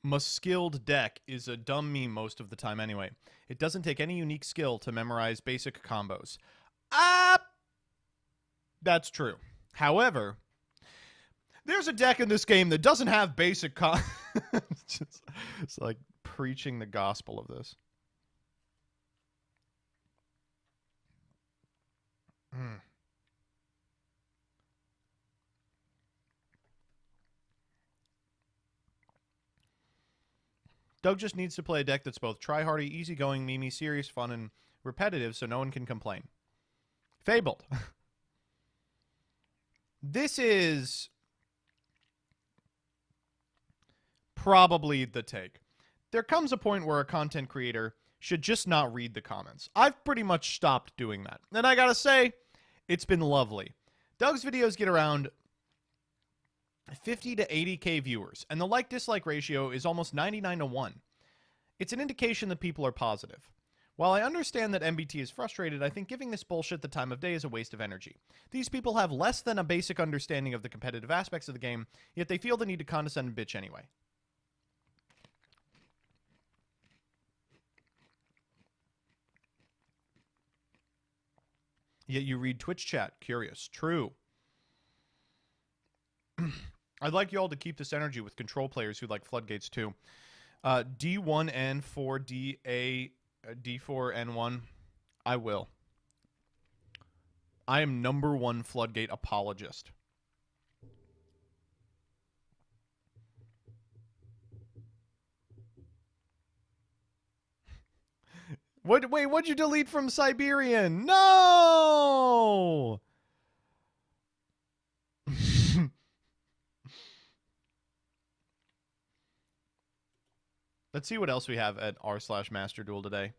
most skilled deck is a dumb meme most of the time anyway. It doesn't take any unique skill to memorize basic combos. That's true. However, there's a deck in this game that doesn't have basic it's like preaching the gospel of this. Doug just needs to play a deck that's both try-hardy, easygoing, memey, serious, fun, and repetitive so no one can complain. Fabled. This is probably the take. There comes a point where a content creator should just not read the comments. I've pretty much stopped doing that. And I gotta say, it's been lovely. Doug's videos get around 50 to 80k viewers, and the like-dislike ratio is almost 99-1. It's an indication that people are positive. While I understand that MBT is frustrated, I think giving this bullshit the time of day is a waste of energy. These people have less than a basic understanding of the competitive aspects of the game, yet they feel the need to condescend and bitch anyway. Yet you read Twitch chat. Curious. True. I'd like you all to keep this energy with control players who like floodgates too. D1N4 D4N1. I will. I am #1 floodgate apologist. Wait, what'd you delete from Siberian? No! Let's see what else we have at r/Master Duel today.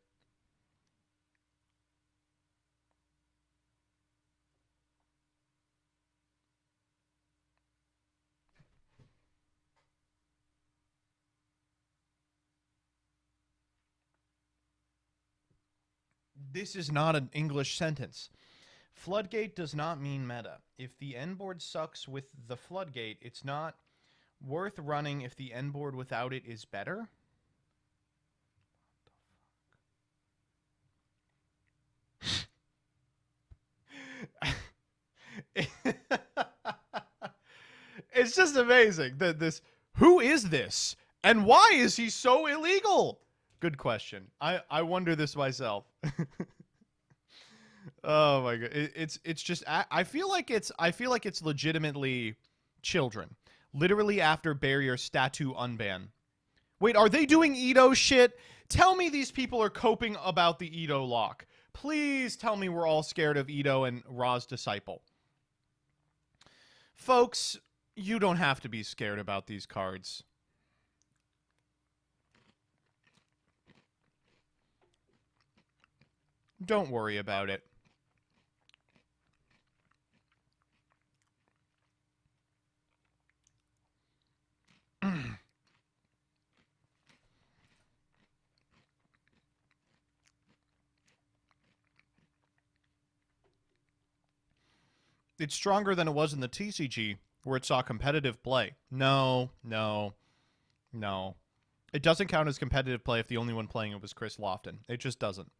This is not an English sentence. Floodgate does not mean meta. If the end board sucks with the floodgate, it's not worth running if the end board without it is better? It's just amazing that this. Who is this? And why is he so illegal? Good question. I wonder this myself. Oh my god. It's just I feel like it's legitimately children. Literally after barrier statue unban. Wait, are they doing Edo shit? Tell me these people are coping about the Edo lock. Please tell me we're all scared of Edo and Ra's disciple. Folks, you don't have to be scared about these cards. Don't worry about it. It's stronger than it was in the TCG, where it saw competitive play. No. It doesn't count as competitive play if the only one playing it was Chris Lofton. It just doesn't.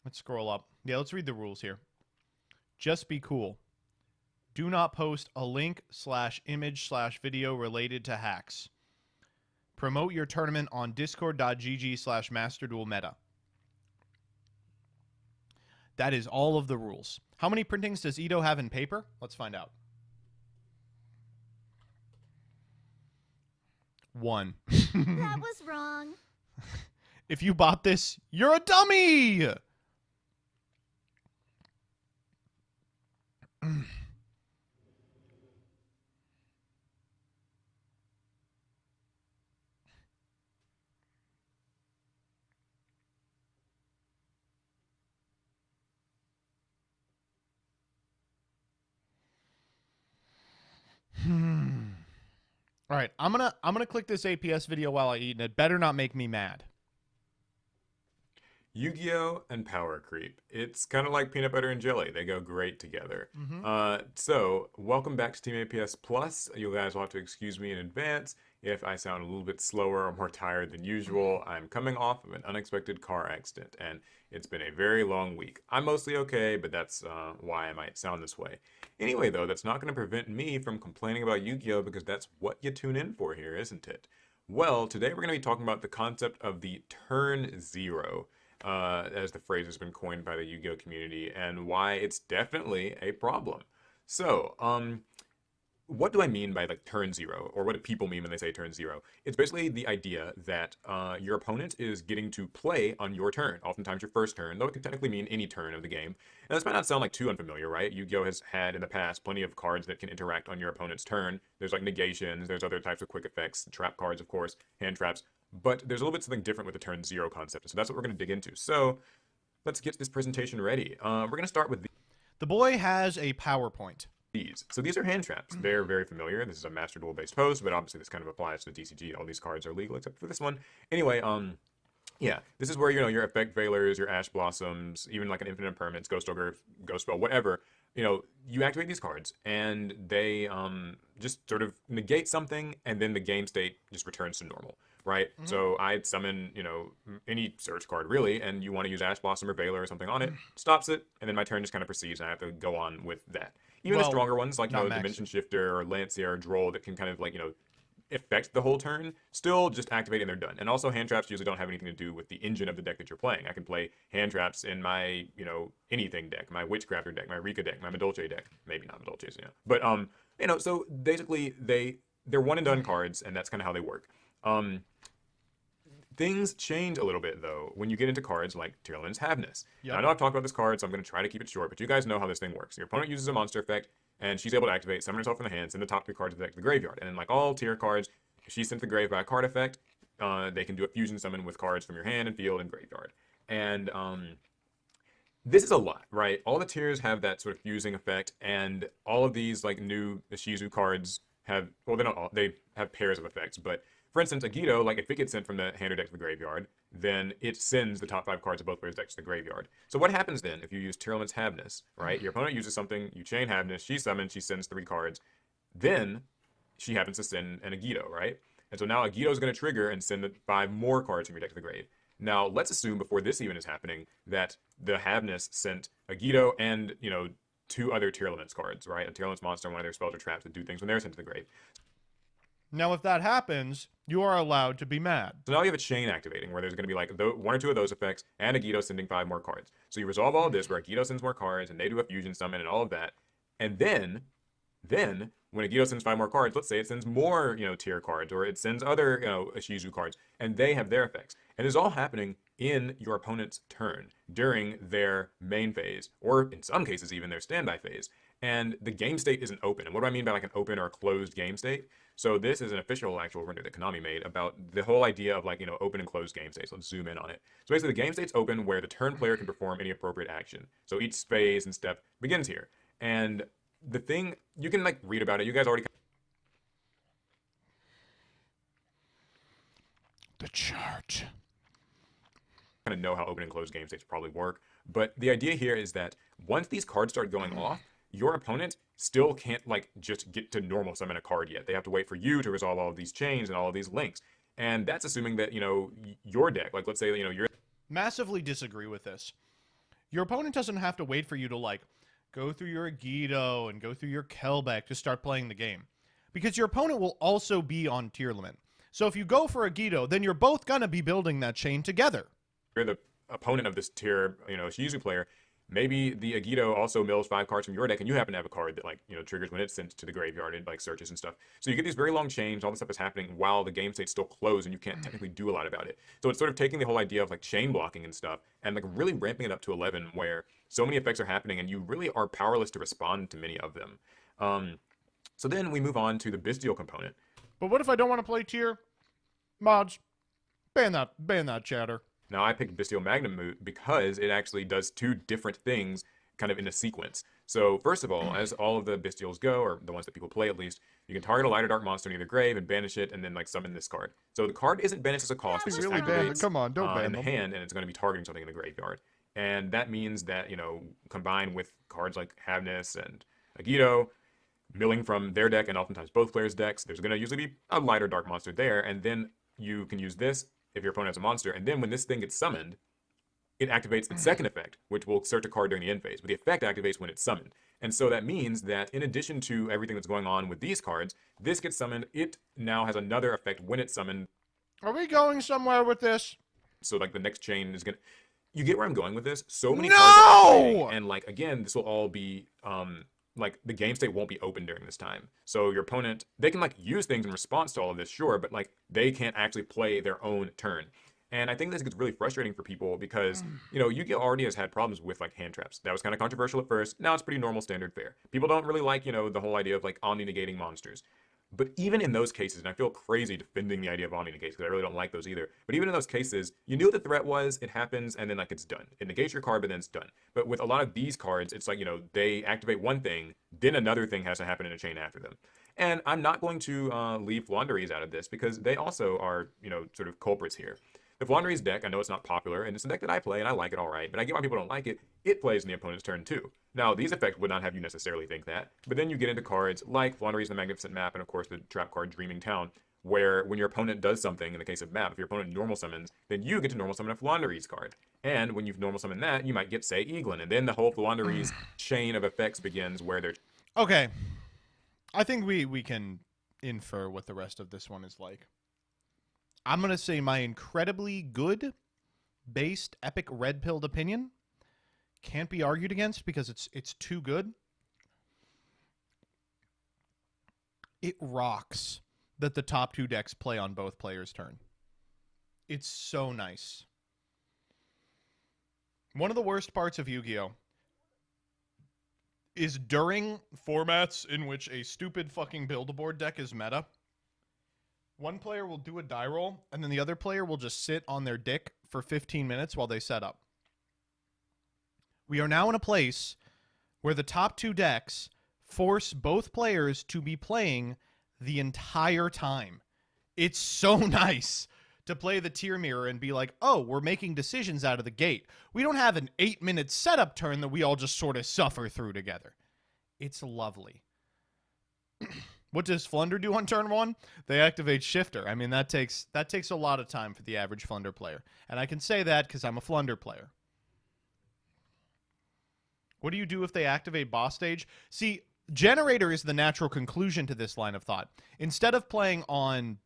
Let's scroll up. Yeah, let's read the rules here. Just be cool. Do not post a link/image/video related to hacks. Promote your tournament on discord.gg/masterduelmeta. That is all of the rules. How many printings does Edo have in paper? Let's find out. 1. That was wrong. If you bought this, you're a dummy! All right, I'm gonna click this APS video while I eat, and it better not make me mad. Yu-Gi-Oh! And power creep. It's kind of like peanut butter and jelly. They go great together. Mm-hmm. So, welcome back to Team APS Plus. You guys will have to excuse me in advance if I sound a little bit slower or more tired than usual. I'm coming off of an unexpected car accident, and it's been a very long week. I'm mostly okay, but that's why I might sound this way. Anyway, though, that's not going to prevent me from complaining about Yu-Gi-Oh! Because that's what you tune in for here, isn't it? Well, today we're going to be talking about the concept of the turn zero. As the phrase has been coined by the Yu-Gi-Oh! Community, and why it's definitely a problem. So, what do I mean by like turn zero, or what do people mean when they say turn zero? It's basically the idea that your opponent is getting to play on your turn, oftentimes your first turn, though it can technically mean any turn of the game. And this might not sound like too unfamiliar, right? Yu-Gi-Oh! Has had in the past plenty of cards that can interact on your opponent's turn. There's like negations, there's other types of quick effects, trap cards, of course, hand traps. But there's a little bit something different with the turn zero concept, so that's what we're going to dig into. So let's get this presentation ready. We're going to start with the boy has a PowerPoint. These. So these are hand traps. They're very familiar. This is a Master Duel based post, but obviously this kind of applies to the TCG. All these cards are legal except for this one. Anyway, yeah, this is where, you know, your Effect Veilers, your Ash Blossoms, even like an Infinite Impermanence, Ghost Ogre, Ghost Spell, whatever, you know, you activate these cards and they just sort of negate something and then the game state just returns to normal, right? So I'd summon, you know, any search card really, and you want to use Ash Blossom or Baylor or something on it, stops it, and then my turn just kind of proceeds, and I have to go on with that. Even the stronger ones, like, you know, Dimension Shifter or Lancier or Droll, that can kind of, like, you know, affect the whole turn, still just activate and they're done. And also hand traps usually don't have anything to do with the engine of the deck that you're playing. I can play hand traps in my, you know, anything deck, my Witchcrafter deck, my Rika deck, my Medolce deck. Maybe not Medolce's, yeah. But you know, so basically they're one and done cards, and that's kind of how they work. Things change a little bit though when you get into cards like Tearland's Havness. Now, I know I've talked about this card, so I'm going to try to keep it short, but you guys know how this thing works. Your opponent uses a monster effect, and she's able to activate, summon herself from the hand, send the top 3 cards of the deck to the graveyard. And then, like all tier cards, if she's sent to the grave by a card effect, they can do a fusion summon with cards from your hand and field and graveyard. And this is a lot, right? All the tiers have that sort of fusing effect, and all of these like new Shizu cards have, well, they don't all, they have pairs of effects, but for instance, Agito, like if it gets sent from the hand or deck to the graveyard, then it sends the top 5 cards of both players' decks to the graveyard. So what happens then if you use Tearland's Havness, right? Your opponent uses something, you chain Havness, she summons, she sends 3 cards, then she happens to send an Agito, right? And so now Agito is going to trigger and send 5 more cards from your deck to the grave. Now, let's assume before this even is happening that the Havness sent Agito and, you know, 2 other Tearland's cards, right? A Tearland's monster and one of their spells or traps that do things when they're sent to the grave. Now, if that happens, you are allowed to be mad. So now you have a chain activating where there's going to be like 1 or 2 of those effects and Agito sending 5 more cards. So you resolve all of this where Agito sends more cards and they do a fusion summon and all of that. And then when Agito sends 5 more cards, let's say it sends more, you know, tier cards, or it sends other, you know, Shizu cards, and they have their effects. And it's all happening in your opponent's turn during their main phase, or in some cases even their standby phase. And the game state isn't open. And what do I mean by like an open or a closed game state? So this is an official actual render that Konami made about the whole idea of like, you know, open and closed game states. Let's zoom in on it. So basically the game state's open where the turn player can perform any appropriate action. So each phase and step begins here. And the thing, you can like read about it. You guys already the chart. Kind of know how open and closed game states probably work. But the idea here is that once these cards start going off, your opponent still can't like just get to normal summon a card yet. They have to wait for you to resolve all of these chains and all of these links. And that's assuming that, you know, your deck, like let's say, you know, you're... Massively disagree with this. Your opponent doesn't have to wait for you to like go through your Agito and go through your Kelbeck to start playing the game. Because your opponent will also be on tier limit. So if you go for Agito, then you're both going to be building that chain together. You're the opponent of this tier, you know, Shizu player. Maybe the Agito also mills 5 cards from your deck, and you happen to have a card that, like, you know, triggers when it's sent to the graveyard and, like, searches and stuff. So you get these very long chains, all this stuff is happening while the game state's still closed, and you can't technically do a lot about it. So it's sort of taking the whole idea of, like, chain blocking and stuff, and, like, really ramping it up to 11, where so many effects are happening, and you really are powerless to respond to many of them. So then we move on to the Bestial component. But what if I don't want to play tier? Mods, ban that chatter. Now, I picked Bestial Magnum Moot because it actually does 2 different things kind of in a sequence. So, first of all, as all of the Bestials go, or the ones that people play at least, you can target a light or dark monster near the grave and banish it, and then, like, summon this card. So the card isn't banished as a cost, it just Really activates Come on, don't ban in the them. hand, and it's going to be targeting something in the graveyard. And that means that, you know, combined with cards like Havness and Agito, milling from their deck and oftentimes both players' decks, there's going to usually be a light or dark monster there, and then you can use this if your opponent has a monster, and then when this thing gets summoned, it activates its second effect, which will search a card during the end phase, but the effect activates when it's summoned. And so that means that in addition to everything that's going on with these cards, this gets summoned, it now has another effect when it's summoned. Are we going somewhere with this? So like the next chain is gonna... You get where I'm going with this? So many No! cards are activating, and like, again, this will all be... like the game state won't be open during this time. So your opponent, they can like use things in response to all of this, sure, but like they can't actually play their own turn. And I think this gets really frustrating for people because, you know, Yu-Gi-Oh already has had problems with like hand traps. That was kind of controversial at first. Now it's pretty normal standard fare. People don't really like, you know, the whole idea of like omni-negating monsters. But even in those cases, and I feel crazy defending the idea of omni-negates because I really don't like those either. But even in those cases, you knew what the threat was, it happens, and then like it's done. It negates your card, but then it's done. But with a lot of these cards, it's like, you know, they activate one thing, then another thing has to happen in a chain after them. And I'm not going to leave Flaunderies out of this because they also are, you know, sort of culprits here. The Flaunderies deck, I know it's not popular, and it's a deck that I play, and I like it all right, but I get why people don't like it. It plays in the opponent's turn too. Now, these effects would not have you necessarily think that, but then you get into cards like Flaunderies the Magnificent Map, and of course the trap card Dreaming Town, where when your opponent does something, in the case of map, if your opponent normal summons, then you get to normal summon a Flaunderies card. And when you've normal summoned that, you might get, say, Eaglin. And then the whole Flaunderies chain of effects begins where they're... Okay. I think we can infer what the rest of this one is like. I'm going to say my incredibly good, based, epic, red-pilled opinion can't be argued against because it's too good. It rocks that the top 2 decks play on both players' turn. It's so nice. One of the worst parts of Yu-Gi-Oh! Is during formats in which a stupid fucking Build-A-Board deck is meta, one player will do a die roll, and then the other player will just sit on their dick for 15 minutes while they set up. We are now in a place where the top 2 decks force both players to be playing the entire time. It's so nice to play the tier mirror and be like, oh, we're making decisions out of the gate. We don't have an 8-minute setup turn that we all just sort of suffer through together. It's lovely. What does Flunder do on turn 1? They activate Shifter. I mean, that takes a lot of time for the average Flunder player. And I can say that because I'm a Flunder player. What do you do if they activate Boss Stage? See, Generator is the natural conclusion to this line of thought. Instead of playing on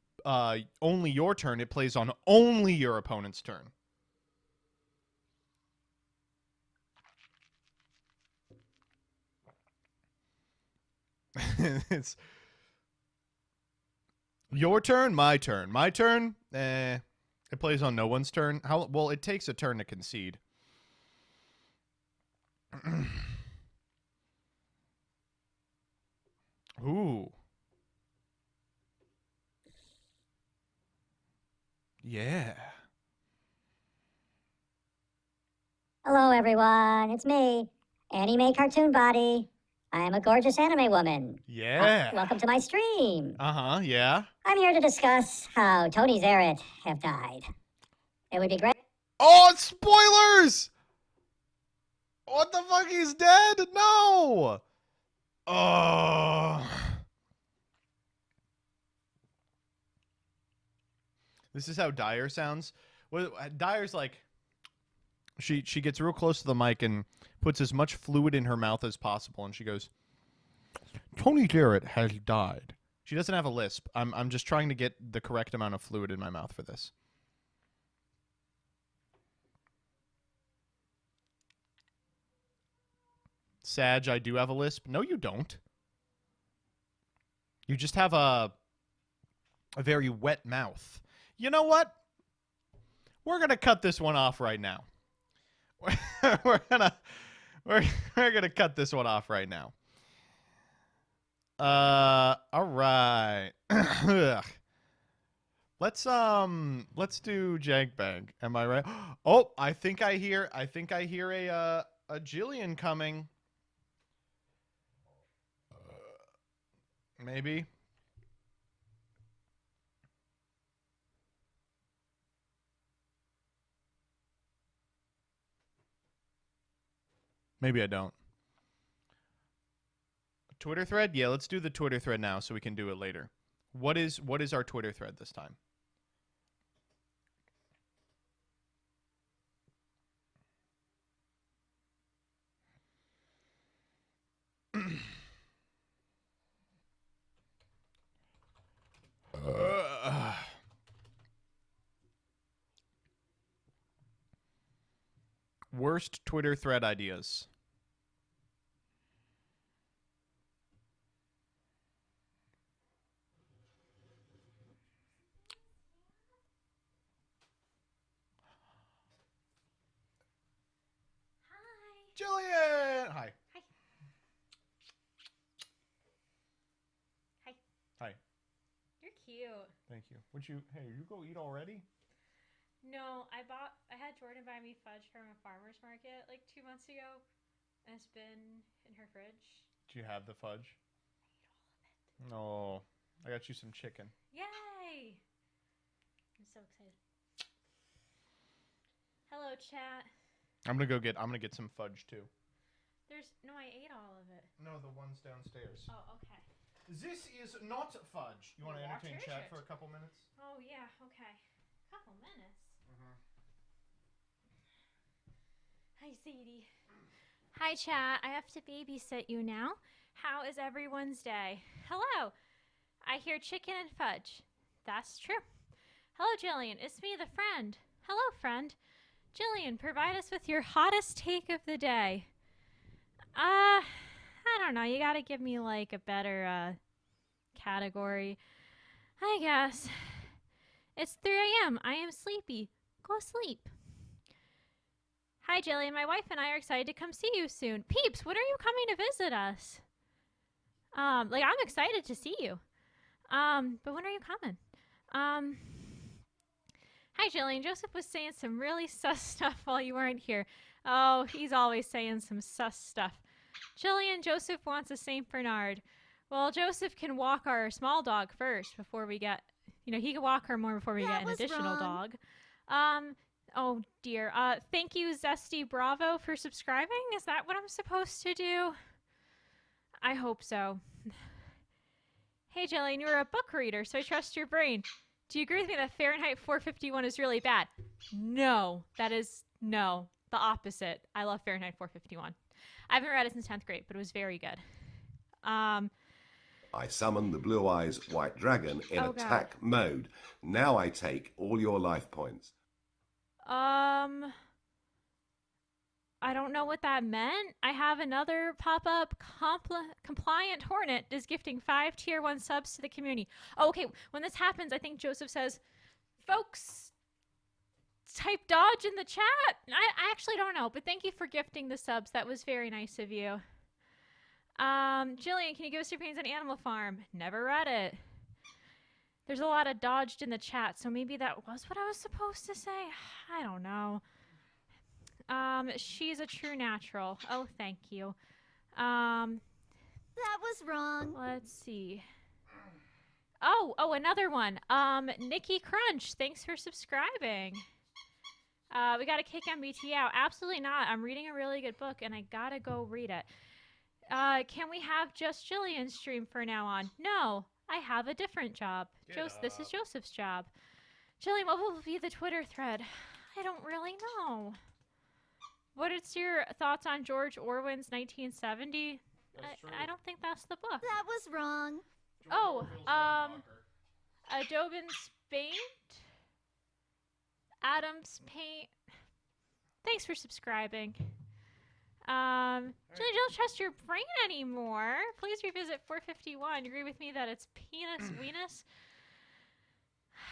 only your turn, it plays on only your opponent's turn. It's your turn, my turn. My turn, it plays on no one's turn. Well, it takes a turn to concede. Ooh. Yeah. Hello, everyone. It's me, Anime Cartoon Body. I am a gorgeous anime woman. Yeah. Welcome to my stream. Uh-huh, yeah. I'm here to discuss how Tony Zarrett have died. It would be great. Oh, it's spoilers! What the fuck? He's dead? No! Oh. This is how Dyer sounds. Dyer's like, she gets real close to the mic and puts as much fluid in her mouth as possible, and she goes, Tony Jarrett has died. She doesn't have a lisp. I'm just trying to get the correct amount of fluid in my mouth for this. Sag, I do have a lisp. No, you don't. You just have a very wet mouth. You know what? We're gonna cut this one off right now. We're gonna cut this one off right now. All right. Let's do Jank Bank. Am I right? Oh, I think I hear a Jillian coming. Maybe. Maybe I don't. Twitter thread? Yeah, let's do the Twitter thread now so we can do it later. What is our Twitter thread this time? Worst Twitter thread ideas. Jillian! Hi. Hi. Hi. Hi. You're cute. Thank you. Hey, you go eat already? No, I had Jordan buy me fudge from a farmer's market like 2 months ago, and it's been in her fridge. Do you have the fudge? I ate all of it. No. I got you some chicken. Yay! I'm so excited. Hello, chat. I'm gonna get some fudge too. No, I ate all of it. No, the one's downstairs. Oh, okay. This is not fudge. You want to Water entertain chat shit. for a couple minutes? Oh yeah, okay. Couple minutes. Hi, Sadie. Hi, chat. I have to babysit you now. How is everyone's day? Hello. I hear chicken and fudge. That's true. Hello, Jillian. It's me, the friend. Hello, friend. Jillian, provide us with your hottest take of the day. I don't know. You gotta give me, like, a better, category. I guess. It's 3 a.m. I am sleepy. Go sleep. Hi, Jillian. My wife and I are excited to come see you soon. Peeps, when are you coming to visit us? I'm excited to see you. But when are you coming? Hi, Jillian. Joseph was saying some really sus stuff while you weren't here. Oh, he's always saying some sus stuff. Jillian, Joseph wants a St. Bernard. Well, Joseph can walk our small dog first before we get, he can walk her more before we get an additional dog. Oh dear. Thank you, Zesty Bravo, for subscribing. Is that what I'm supposed to do? I hope so. Hey, Jillian, you're a book reader, so I trust your brain. Do you agree with me that Fahrenheit 451 is really bad? No. No. The opposite. I love Fahrenheit 451. I haven't read it since 10th grade, but it was very good. I summon the Blue Eyes White Dragon in Oh, attack mode. Now I take all your life points. I don't know what that meant. I have another pop-up. Compliant Hornet is gifting 5 tier 1 subs to the community. Oh, okay, when this happens, I think Joseph says, folks, type dodge in the chat. I actually don't know, but thank you for gifting the subs. That was very nice of you. Jillian, can you give us your opinions on Animal Farm? Never read it. There's a lot of dodged in the chat, so maybe that was what I was supposed to say. I don't know. She's a true natural. Oh, thank you. That was wrong. Let's see. Oh, another one. Nikki Crunch, thanks for subscribing. We gotta kick MBT out. Absolutely not. I'm reading a really good book, and I gotta go read it. Can we have just Jillian stream for now on? No, I have a different job. This is Joseph's job. Jillian, what will be the Twitter thread? I don't really know. What is your thoughts on George Orwell's 1970? I don't think that's the book. That was wrong. Adobin's Paint? Adam's Paint. Thanks for subscribing. Jillian, don't trust your brain anymore. Please revisit 451. You agree with me that it's penis weenus?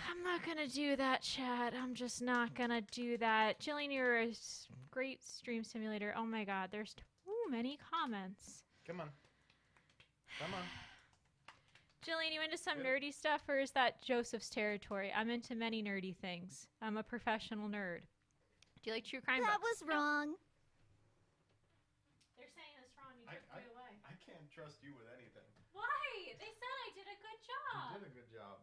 I'm not gonna do that, chat. I'm just not gonna do that. Jillian, you're a great stream simulator. Oh my god, there's too many comments. Come on. Jillian, you into some nerdy stuff, or is that Joseph's territory? I'm into many nerdy things. I'm a professional nerd. Do you like true crime That books? was wrong. They're saying it's wrong. You took it away. I can't trust you with anything. Why? They said I did a good job. You did a good job.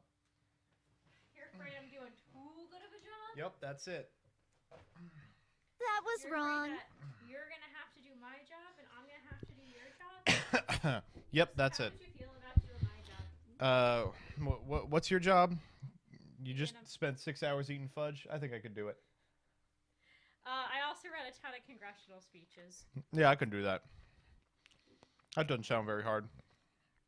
You're afraid I'm doing too good of a job? Yep, that's it. That was You're wrong. afraid that you're gonna have to do my job, and I'm gonna have to do your job? Yep, that's it. How would you feel about doing my job? What's your job? You just spent 6 hours eating fudge? I think I could do it. I also read a ton of congressional speeches. Yeah, I can do that. That doesn't sound very hard.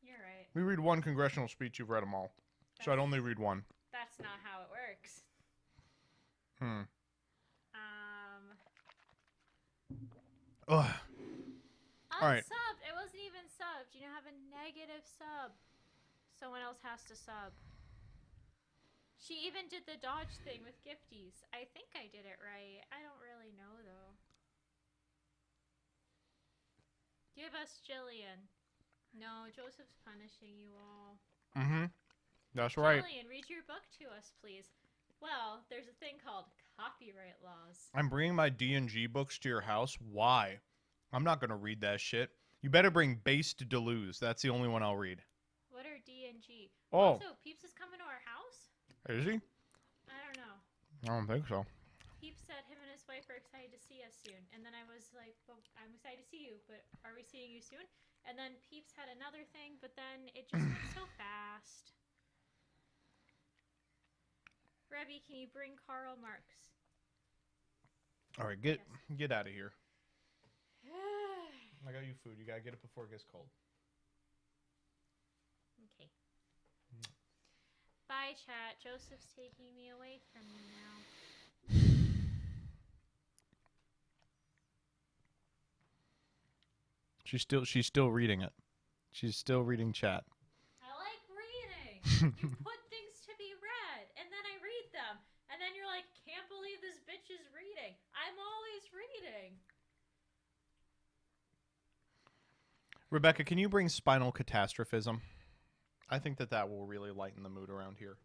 You're right. We read one congressional speech, you've read them all. So I'd only read one. That's not how it works. Ugh. All right. Unsubbed. It wasn't even subbed. You don't have a negative sub. Someone else has to sub. She even did the dodge thing with gifties. I think I did it right. I don't really know, though. Give us Jillian. No, Joseph's punishing you all. That's right. Jillian, read your book to us, please. Well, there's a thing called copyright laws. I'm bringing my D&G books to your house. Why? I'm not going to read that shit. You better bring Based Deleuze. That's the only one I'll read. What are D&G? Oh. Also, Peeps is coming to our house? Is he? I don't know. I don't think so. Peeps said him and his wife are excited to see us soon. And then I was like, well, I'm excited to see you, but are we seeing you soon? And then Peeps had another thing, but then it just went so fast. Rebby, can you bring Karl Marx? All right, get out of here. I got you food. You gotta get it before it gets cold. Okay. Bye, chat. Joseph's taking me away from you now. She's still reading it. She's still reading chat. I like reading. You put things to be read, and then I read them, and then you're like, can't believe this bitch is reading. I'm always reading. Rebecca, can you bring spinal catastrophism? I think that will really lighten the mood around here.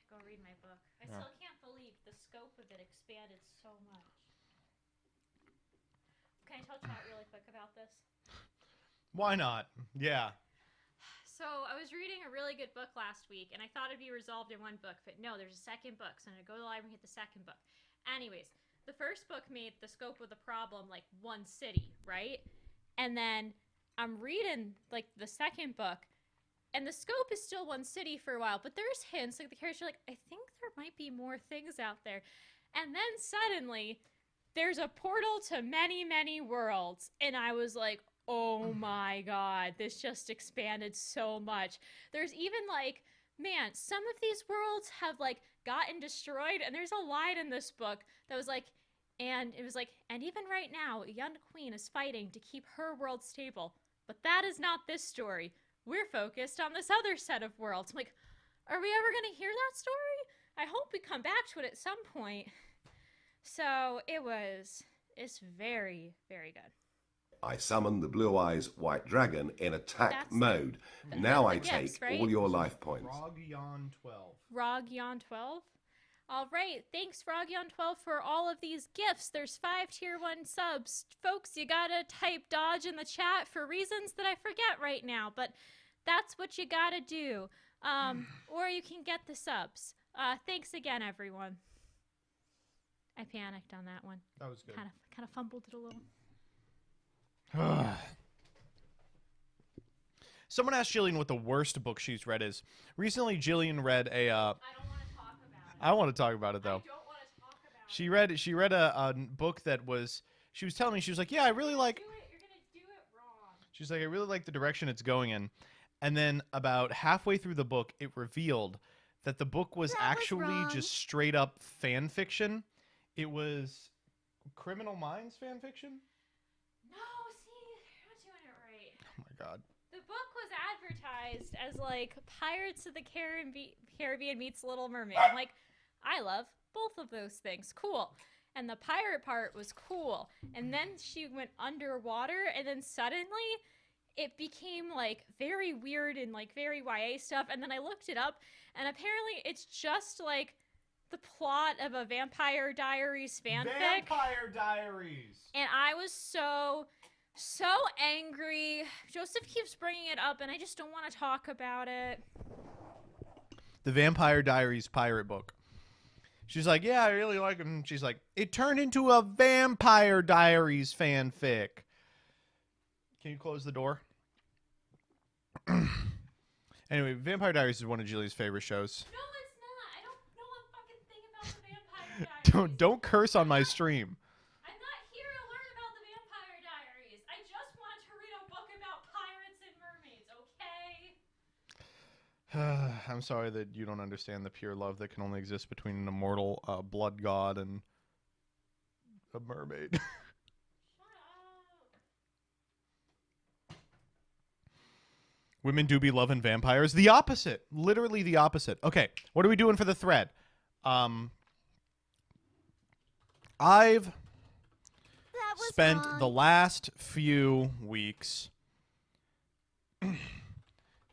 Go read my book. I still can't believe the scope of it expanded so much. Can I tell chat really quick about this? Why not? Yeah. So I was reading a really good book last week, and I thought it'd be resolved in one book, but no, there's a second book, so I'm going to go to the library and get the second book. Anyways, the first book made the scope of the problem like one city, right? And then I'm reading like the second book, and the scope is still one city for a while, but there's hints, like the characters are like, I think there might be more things out there. And then suddenly there's a portal to many, many worlds. And I was like, oh my god, this just expanded so much. There's even like, man, some of these worlds have like gotten destroyed. And there's a line in this book that was like, and it was like, and even right now, a young queen is fighting to keep her world stable. But that is not this story. We're focused on this other set of worlds. I'm like, are we ever going to hear that story? I hope we come back to it at some point. So it's very, very good. I summon the Blue Eyes White Dragon in attack mode. Now I gifts, take right? all your life points. Rogyon 12. Rogyon 12? All right, thanks Rogyon 12 for all of these gifts. There's 5 tier 1 subs. Folks, you gotta type dodge in the chat for reasons that I forget right now, but that's what you gotta do. Or you can get the subs. Thanks again, everyone. I panicked on that one. That was good. Kind of fumbled it a little. Someone asked Jillian what the worst book she's read is. Recently, Jillian read a. I don't want to talk about it. I want to talk about it though. I don't want to talk about it. She read a book that was. She was telling me, she was like, yeah, I really like. You're gonna do it wrong. She's like, I really like the direction it's going in, and then about halfway through the book, it revealed that the book was actually just straight up fan fiction. It was Criminal Minds fan fiction. No, see, you're not doing it right. Oh my god. The book was advertised as like Pirates of the Caribbean meets Little Mermaid. I'm like, I love both of those things. Cool. And the pirate part was cool. And then she went underwater, and then suddenly it became like very weird and like very YA stuff. And then I looked it up, and apparently it's just like the plot of a Vampire Diaries fanfic. Vampire Diaries. And I was so angry. Joseph keeps bringing it up, and I just don't want to talk about it. The Vampire Diaries pirate book. She's like, yeah, I really like it. And she's like, it turned into a Vampire Diaries fanfic. Can you close the door? Anyway, Vampire Diaries is one of Jillian's favorite shows. No, it's not. I don't know a fucking thing about the Vampire Diaries. Don't curse on my stream. I'm not here to learn about the Vampire Diaries. I just want to read a book about pirates and mermaids, okay? I'm sorry that you don't understand the pure love that can only exist between an immortal blood god and a mermaid. Women do be loving vampires. The opposite. Literally the opposite. Okay, what are we doing for the thread? I've spent the last few weeks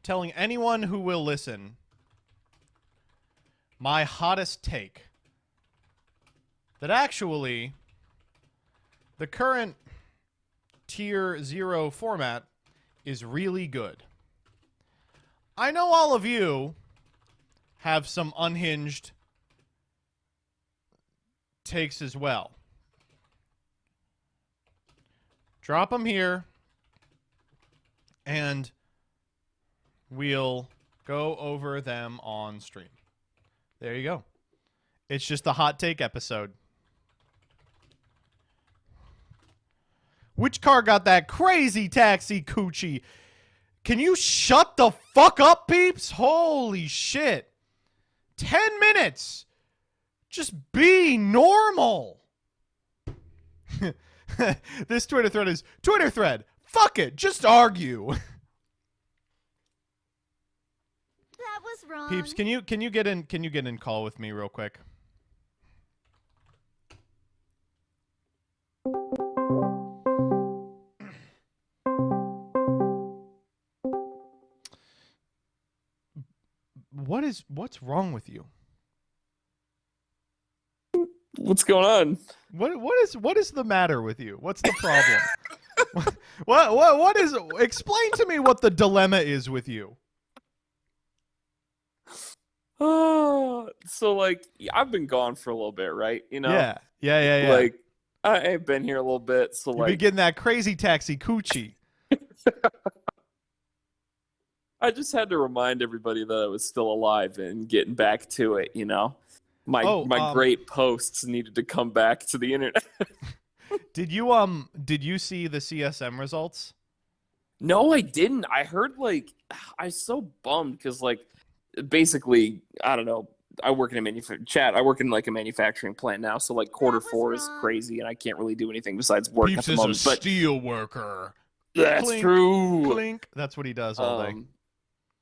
telling anyone who will listen my hottest take that actually the current tier 0 format is really good. I know all of you have some unhinged takes as well. Drop them here. And we'll go over them on stream. There you go. It's just a hot take episode. Which car got that crazy taxi coochie? Can you shut the fuck up, peeps? Holy shit. 10 minutes. Just be normal. This Twitter thread is Twitter thread. Fuck it. Just argue. That was wrong. Peeps, can you get in call with me real quick? What's wrong with you? What's going on? What is the matter with you? What's the problem? what is explain to me what the dilemma is with you. Oh, so like I've been gone for a little bit, right? You know? Yeah. Like I've been here a little bit, so You be getting that crazy taxi coochie. I just had to remind everybody that I was still alive and getting back to it, you know? My great posts needed to come back to the internet. Did you see the CSM results? No, I didn't. I heard I was so bummed because basically, I don't know. I work in I work in a manufacturing plant now, so Q4 is crazy, and I can't really do anything besides work at the moment. Is a steel worker. That's Clink, true. Clink. That's what he does all day.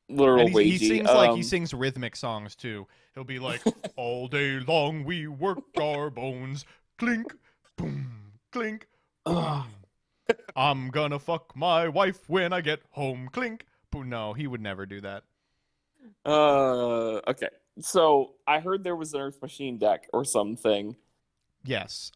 Literal and he sings he sings rhythmic songs too. He'll be like, all day long we work our bones, clink, boom, clink, boom. I'm gonna fuck my wife when I get home, clink, boom. No, he would never do that. Okay. So I heard there was an Earth Machine deck or something. Yes.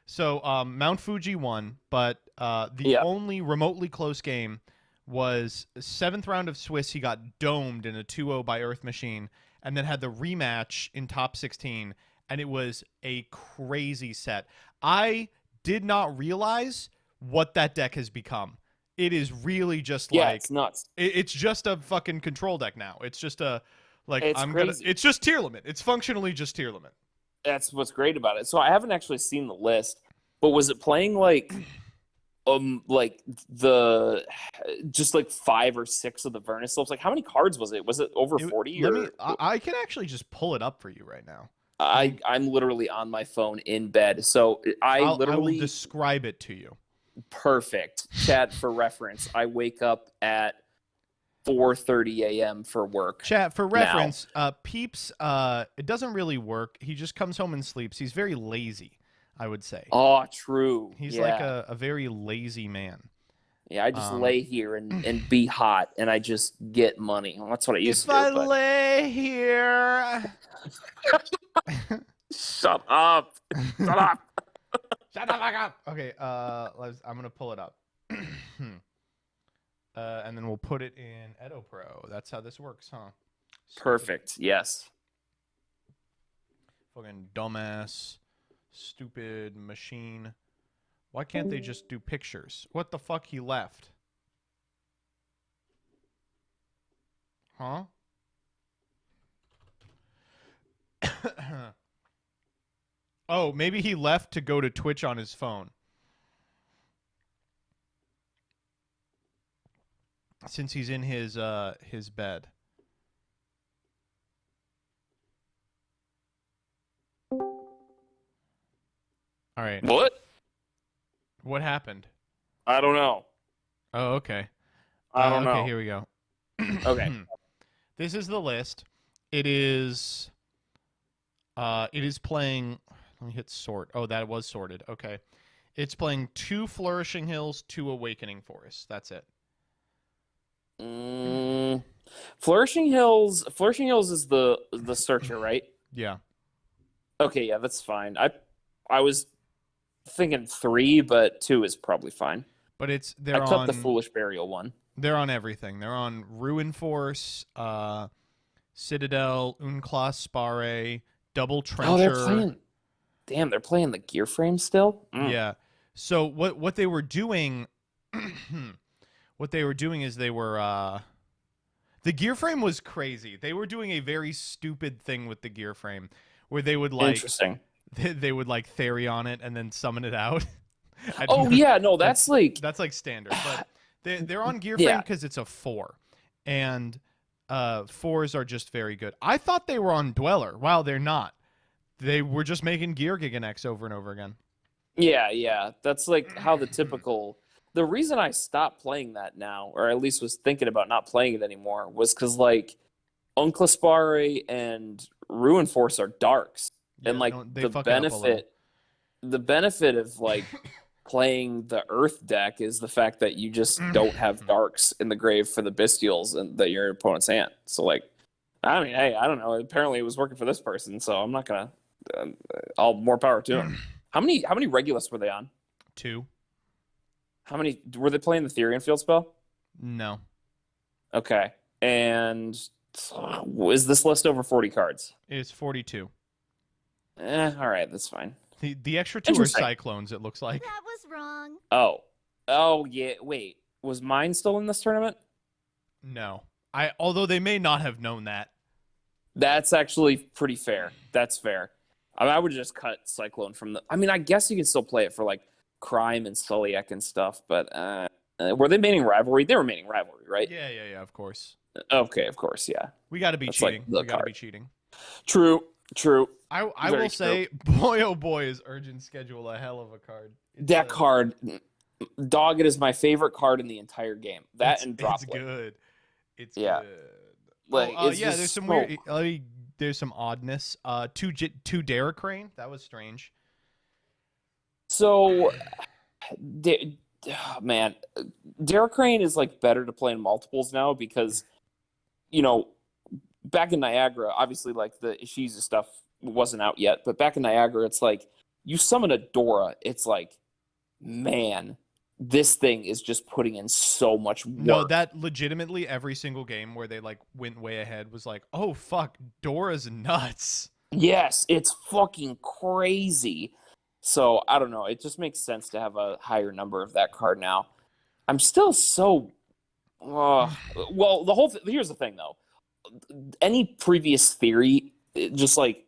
So Mount Fuji won, but the only remotely close game was 7th round of Swiss. He got domed in a 2-0 by Earth Machine, and then had the rematch in top 16, and it was a crazy set. I did not realize what that deck has become. It is really just it's nuts. It's just a fucking control deck now. It's just a crazy. It's just tier limit. It's functionally just tier limit. That's what's great about it. So I haven't actually seen the list, but was it playing the just 5 or 6 of the Vernus slopes? How many cards was it? Was it over 40? I can actually just pull it up for you right now. I'm literally on my phone in bed, so I will describe it to you. Perfect. Chat, for reference, I wake up at 4:30 a.m. for work. Chat, for reference, Peeps, it doesn't really work. He just comes home and sleeps. He's very lazy, I would say. Oh, true. He's like a very lazy man. Yeah, I just lay here and be hot, and I just get money. Well, that's what I used to do. If I lay here... Shut up. Shut up. Shut the fuck up. Okay, I'm going to pull it up. And then we'll put it in Edo Pro. That's how this works, huh? Perfect. Yes. Fucking dumbass, stupid machine. Why can't they just do pictures? What the fuck? He left. Huh? Oh, maybe he left to go to Twitch on his phone. Since he's in his bed. All right. What happened? I don't know. Oh, okay. I don't know. Okay, here we go. Okay. This is the list. It is playing. Let me hit sort. Oh, that was sorted. Okay. It's playing 2 Flourishing Hills, 2 Awakening Forests. That's it. Flourishing Hills is the searcher, right? Yeah. Okay, yeah, that's fine. I was thinking 3, but 2 is probably fine. But I cut the Foolish Burial one. They're on everything. They're on Ruin Force, Citadel, Unclaw Spare, Double Trencher. Oh, they're playing the gear frame still? Yeah. So what they were doing, what they were doing is they were the gear frame was crazy. They were doing a very stupid thing with the gear frame, where they would like Interesting. they would like Therion it and then summon it out. Oh yeah, no, that's like standard, but they're on gear Yeah. frame because it's a 4, and 4s are just very good. I thought they were on Dweller. Wow, they're not. They were just making Gear Gigan X over and over again. Yeah. That's like how the typical. The reason I stopped playing that now, or at least was thinking about not playing it anymore, was because like Unclaspare and Ruin Force are darks, and like they the fuck it up a little. benefit of like playing the Earth deck is the fact that you just don't have darks in the grave for the bestials and that your opponent's hand. So like, I mean, hey, I don't know. Apparently, it was working for this person, so I'm not gonna. All more power to him. How many Regulus were they on? 2. How many were they playing the Therian field spell? No. Okay, and is this list over 40 cards? It's 42. All right, that's fine. The extra 2 are Cyclones, it looks like. That was wrong. Oh yeah. Wait, was mine still in this tournament? No. Although they may not have known that. That's actually pretty fair. That's fair. I would just cut Cyclone from the. I mean, I guess you can still play it for like Crime and Sulliek and stuff, but were they maining Rivalry? They were maining Rivalry, right? Yeah, of course. Okay, of course, yeah. We got to be That's cheating. like the We got to card. be cheating. True. I Very will say, boy, oh boy, is Urgent Schedule a hell of a card. That card, Dog, it is my favorite card in the entire game. That and Drop It's good. It's Yeah. good. Like, it's yeah, just there's some so- weird. There's some oddness. Two Derricrane. That was strange. So, man, Derek Crane is like better to play in multiples now because, you know, back in Niagara, obviously like the Ishizu stuff wasn't out yet, but back in Niagara, it's like you summon a Dora, it's like, man, this thing is just putting in so much work. No, that legitimately every single game where they like went way ahead was like, oh fuck, Dora's nuts. Yes, it's fucking crazy. So I don't know. It just makes sense to have a higher number of that card now. I'm still so. Well, the whole. Here's the thing, though. Any previous theory, it just like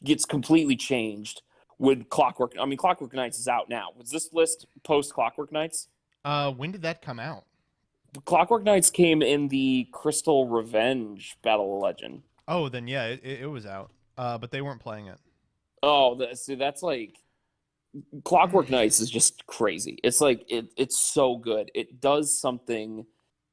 gets completely changed with Clockwork. I mean, Clockwork Knights is out now. Was this list post Clockwork Knights? When did that come out? Clockwork Knights came in the Crystal Revenge Battle of Legend. Oh, then yeah, it was out. But they weren't playing it. Oh, see, that's like Clockwork Knights is just crazy. It's like it's so good. It does something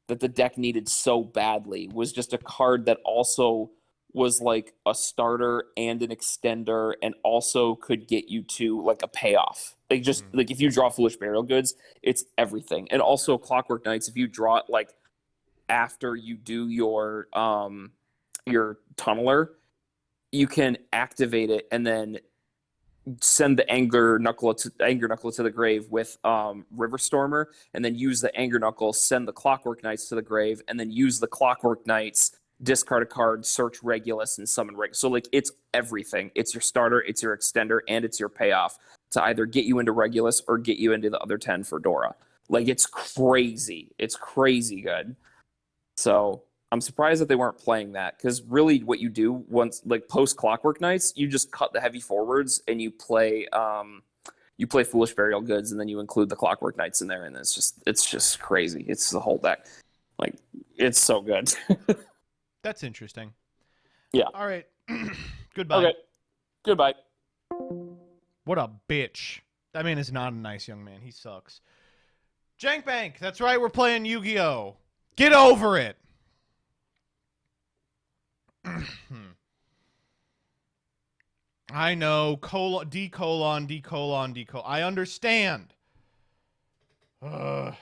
that the deck needed so badly. Was just a card that also was like a starter and an extender, and also could get you to like a payoff. Like just like if you draw Foolish Burial Goods, it's everything. And also Clockwork Knights, if you draw it like after you do your tunneler, you can activate it and then send the Anger Knuckle to the grave with River Stormer, and then use the Anger Knuckle, send the Clockwork Knights to the grave, and then use the Clockwork Knights, discard a card, search Regulus, and summon Regulus. So like it's everything. It's your starter, it's your extender, and it's your payoff to either get you into Regulus or get you into the other 10 for Dora. Like it's crazy. It's crazy good. So I'm surprised that they weren't playing that, because really what you do once, like post Clockwork Knights, you just cut the heavy forwards and you play Foolish Burial Goods, and then you include the Clockwork Knights in there, and it's just crazy. It's the whole deck. Like it's so good. That's interesting. Yeah. All right. Goodbye. Okay. Goodbye. What a bitch. That man is not a nice young man. He sucks. Jank Bank. That's right. We're playing Yu-Gi-Oh. Get over it. I know. D colon. I understand. Ooh.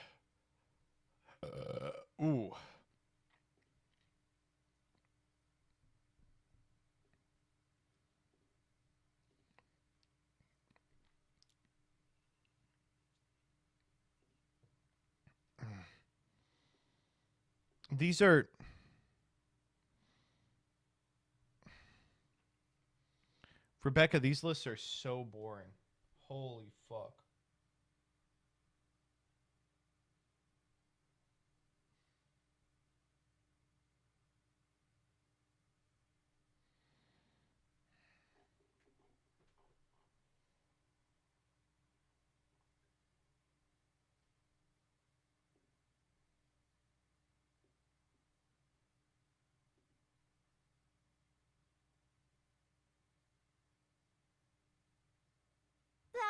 These are... Rebecca, these lists are so boring. Holy fuck.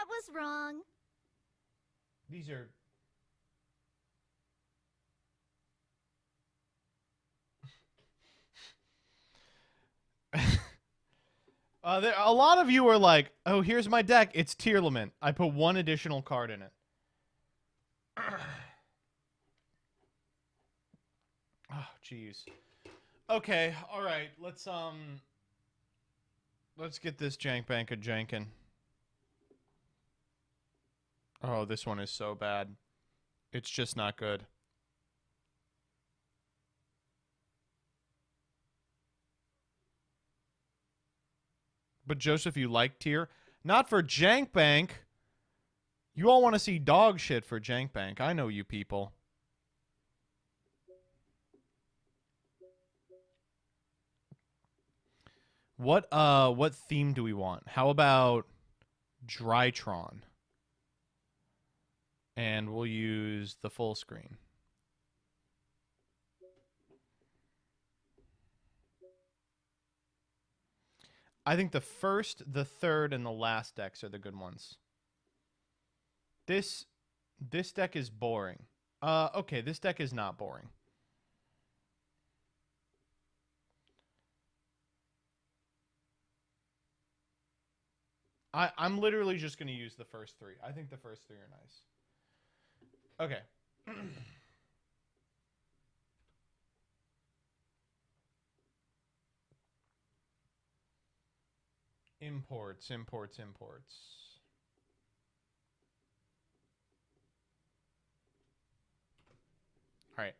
That was wrong. These are... a lot of you are like, oh, here's my deck. It's Tearlament. I put one additional card in it. Oh, jeez. Okay, all right. Let's get this Jank Bank a jankin'. Oh, this one is so bad. It's just not good. But Joseph, you like tier? Not for Jank Bank. You all want to see dog shit for Jank Bank. I know you people. What theme do we want? How about Drytron? And we'll use the full screen. I think the first, the third, and the last decks are the good ones. This deck is boring. Okay, this deck is not boring. I'm literally just going to use the first three. I think the first three are nice. Okay. Imports. All right.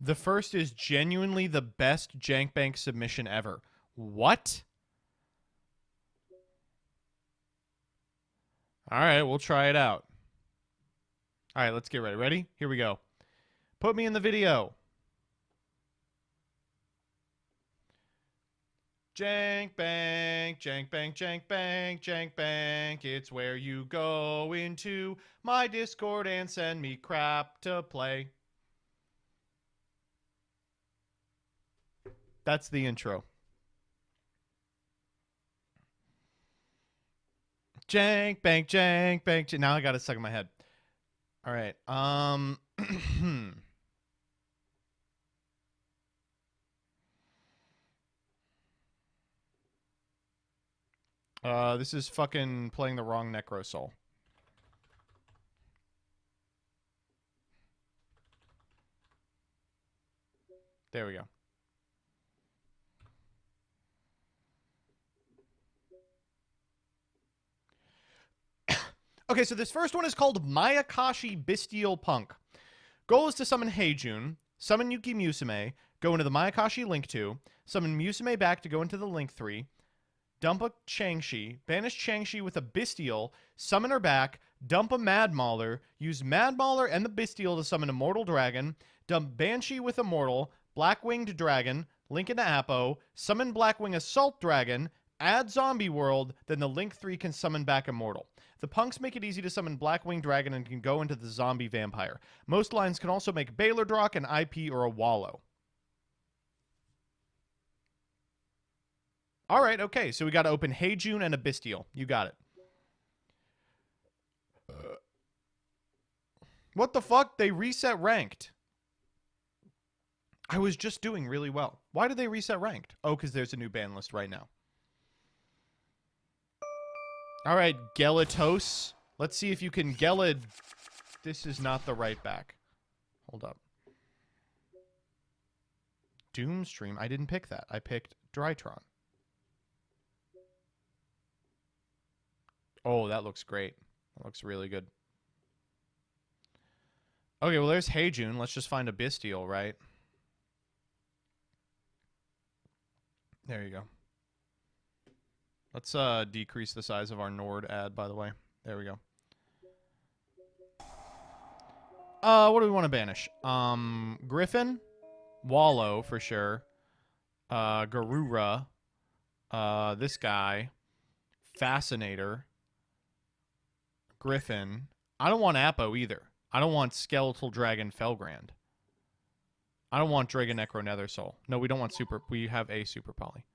The first is genuinely the best Jank Bank submission ever. What? All right, we'll try it out. All right, let's get ready. Ready? Here we go. Put me in the video. Jank Bank, Jank Bank, Jank Bank, Jank Bank. It's where you go into my Discord and send me crap to play. That's the intro. Jank Bank, Jank Bank. Now I got it stuck in my head. All right. This is fucking playing the wrong Necro Soul. There we go. Okay, so this first one is called Mayakashi Bestial Punk. Goal is to summon Heijun, summon Yuki Musume, go into the Mayakashi Link 2, summon Musume back to go into the Link 3, dump a Changshi, banish Changshi with a Bestial, summon her back, dump a Mad Mauler, use Mad Mauler and the Bestial to summon Immortal Dragon, dump Banshee with Immortal, Black-Winged Dragon, link into Apo, summon Blackwing Assault Dragon, add Zombie World, then the Link 3 can summon back Immortal. The punks make it easy to summon Blackwing Dragon and can go into the Zombie Vampire. Most lines can also make Baylor Drock, an IP, or a Wallow. All right, okay, so we got to open Heijun and a Bestial. You got it. What the fuck? They reset ranked. I was just doing really well. Why did they reset ranked? Oh, because there's a new ban list right now. All right, Gelatos. Let's see if you can Gelid. This is not the right back. Hold up. Doomstream. I didn't pick that. I picked Drytron. Oh, that looks great. That looks really good. Okay, well, there's Heijun. Let's just find a Bestial, right? There you go. Let's decrease the size of our Nord ad, by the way. There we go. What do we want to banish? Griffin, Wallow for sure. Garura, this guy, Fascinator, Griffin. I don't want Apo either. I don't want Skeletal Dragon Felgrand. I don't want Dragon Necro Nether Soul. No, we don't want super. We have a super poly.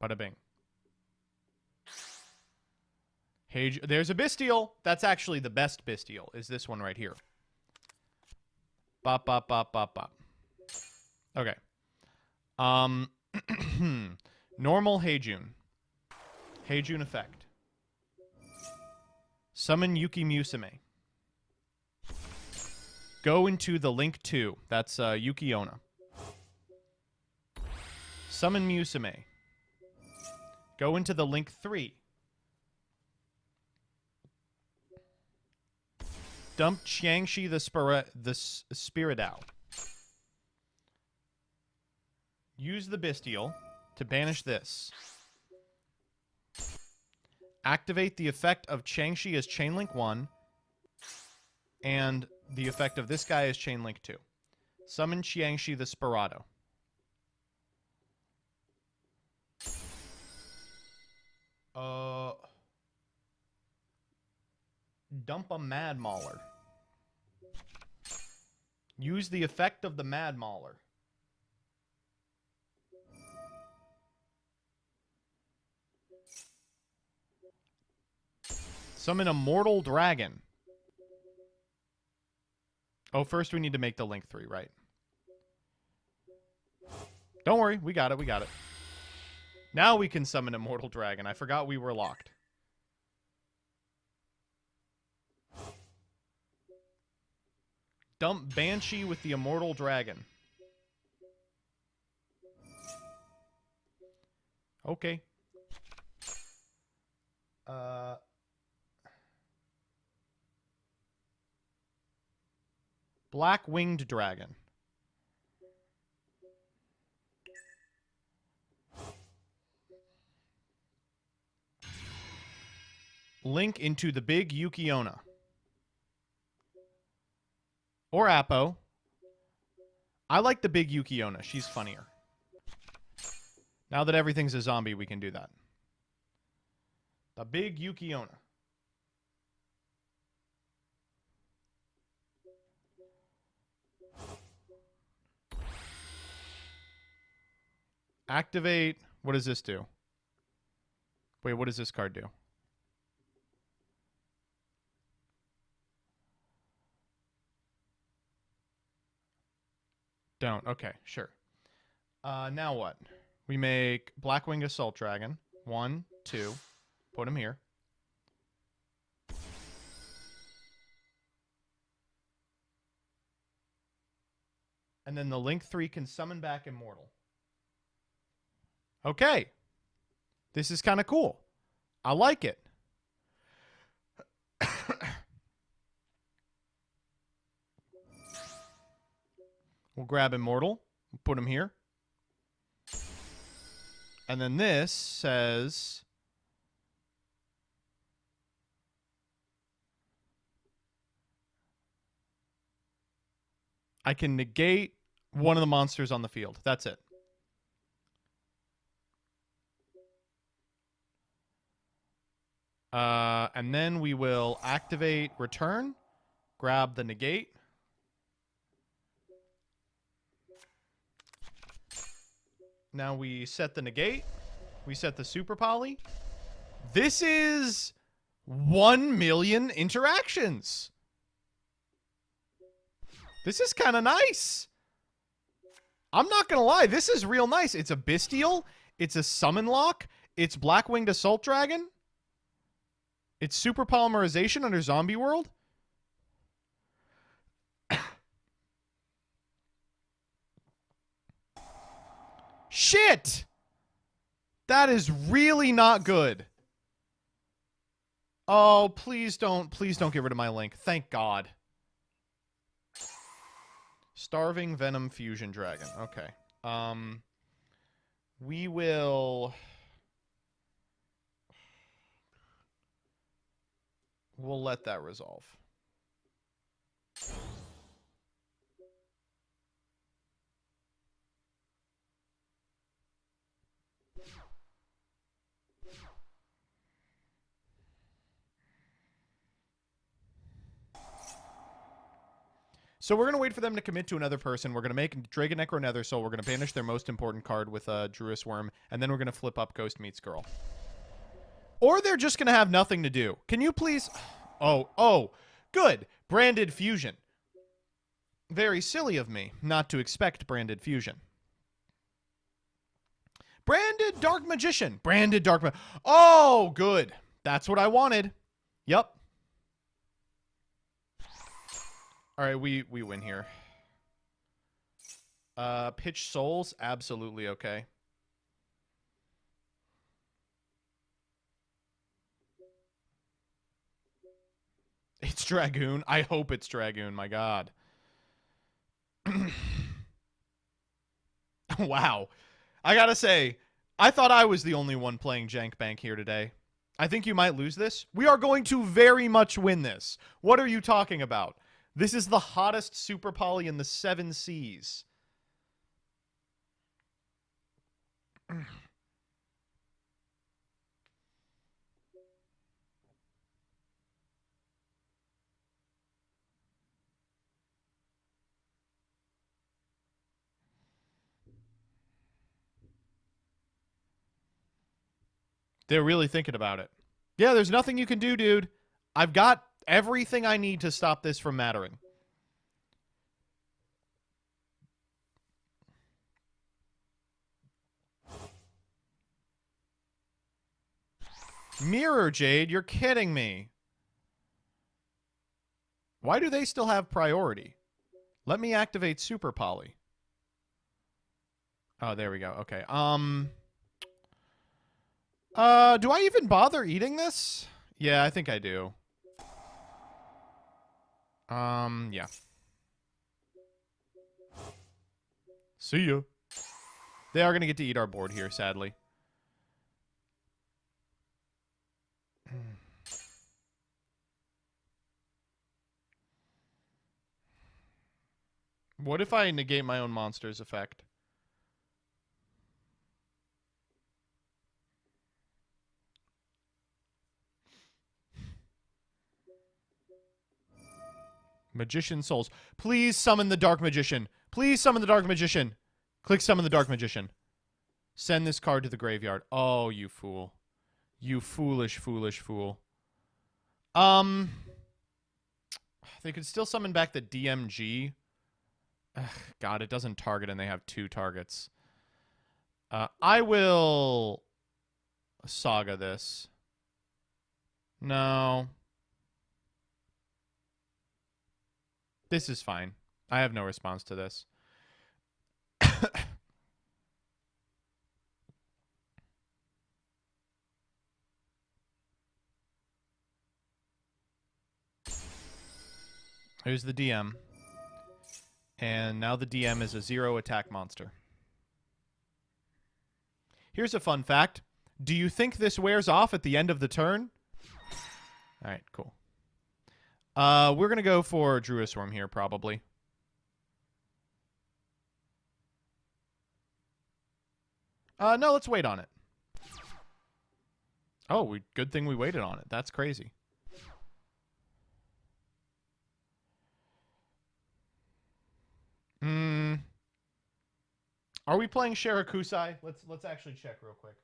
Bada bing. Hey, there's a Bestial. That's actually the best Bestial. Is this one right here? Bop bop bop bop bop. Okay. Normal Heijun. Heijun effect. Summon Yuki Musume. Go into the Link 2. That's Yuki Onna. Summon Musume. Go into the Link 3. Dump Qiangshi the Spiridao. Use the Bestial to banish this. Activate the effect of Qiangshi as Chainlink 1. And the effect of this guy is Chainlink 2. Summon Qiangshi the Spirado. Dump a Mad Mauler. Use the effect of the Mad Mauler. Summon a Mortal Dragon. Oh, first we need to make the Link 3, right? Don't worry, we got it, we got it. Now we can summon Immortal Dragon. I forgot we were locked. Dump Banshee with the Immortal Dragon. Okay. Black Winged Dragon. Link into the big Yuki Onna. Or Appo. I like the big Yuki Onna. She's funnier. Now that everything's a zombie, we can do that. The big Yuki Onna. Activate. What does this do? Wait, what does this card do? Don't. Okay, sure. Now what? We make Blackwing Assault Dragon. 1, 2. Put him here. And then the Link 3 can summon back Immortal. Okay. This is kind of cool. I like it. We'll grab Immortal. We'll put him here. And then this says... I can negate one of the monsters on the field. That's it. And then we will activate Return. Grab the negate. Now we set the negate. We set the super poly. This is 1 million interactions. This is kind of nice. I'm not going to lie. This is real nice. It's a Bestial. It's a Summon Lock. It's Blackwinged Assault Dragon. It's Super Polymerization under Zombie World. Shit! That is really not good. Oh, please don't get rid of my Link. Thank God. Starving Venom Fusion Dragon. Okay. We will... We'll let that resolve. So we're going to wait for them to commit to another person. We're going to make Dragon Necro Nether Soul. We're going to banish their most important card with Druis Worm. And then we're going to flip up Ghost Meets Girl. Or they're just going to have nothing to do. Can you please... Oh, good. Branded Fusion. Very silly of me not to expect Branded Fusion. Branded Dark Magician. Branded Dark Oh, good. That's what I wanted. Yep. All right, we win here. Pitch Souls, absolutely okay. It's Dragoon. I hope it's Dragoon, my god. Wow. I gotta say, I thought I was the only one playing Jank Bank here today. I think you might lose this. We are going to very much win this. What are you talking about? This is the hottest Super Poly in the 7 seas. They're really thinking about it. Yeah, there's nothing you can do, dude. I've got everything I need to stop this from mattering. Mirror Jade, you're kidding me. Why do they still have priority? Let me activate Super Poly. Oh, there we go. Okay. Do I even bother eating this? Yeah, I think I do. Yeah. See ya. They are going to get to eat our board here, sadly. What if I negate my own monster's effect? Magician Souls. Please summon the Dark Magician. Please summon the Dark Magician. Click summon the Dark Magician. Send this card to the graveyard. Oh, you fool. You foolish, foolish fool. They could still summon back the DMG. Ugh, God, it doesn't target and they have 2 targets. I will Saga this. No. This is fine. I have no response to this. Here's the DM. And now the DM is a 0 attack monster. Here's a fun fact. Do you think this wears off at the end of the turn? Alright, cool. We're going to go for Druis Worm here, probably. No, let's wait on it. Oh, good thing we waited on it. That's crazy. Are we playing Shirakusai? Let's actually check real quick.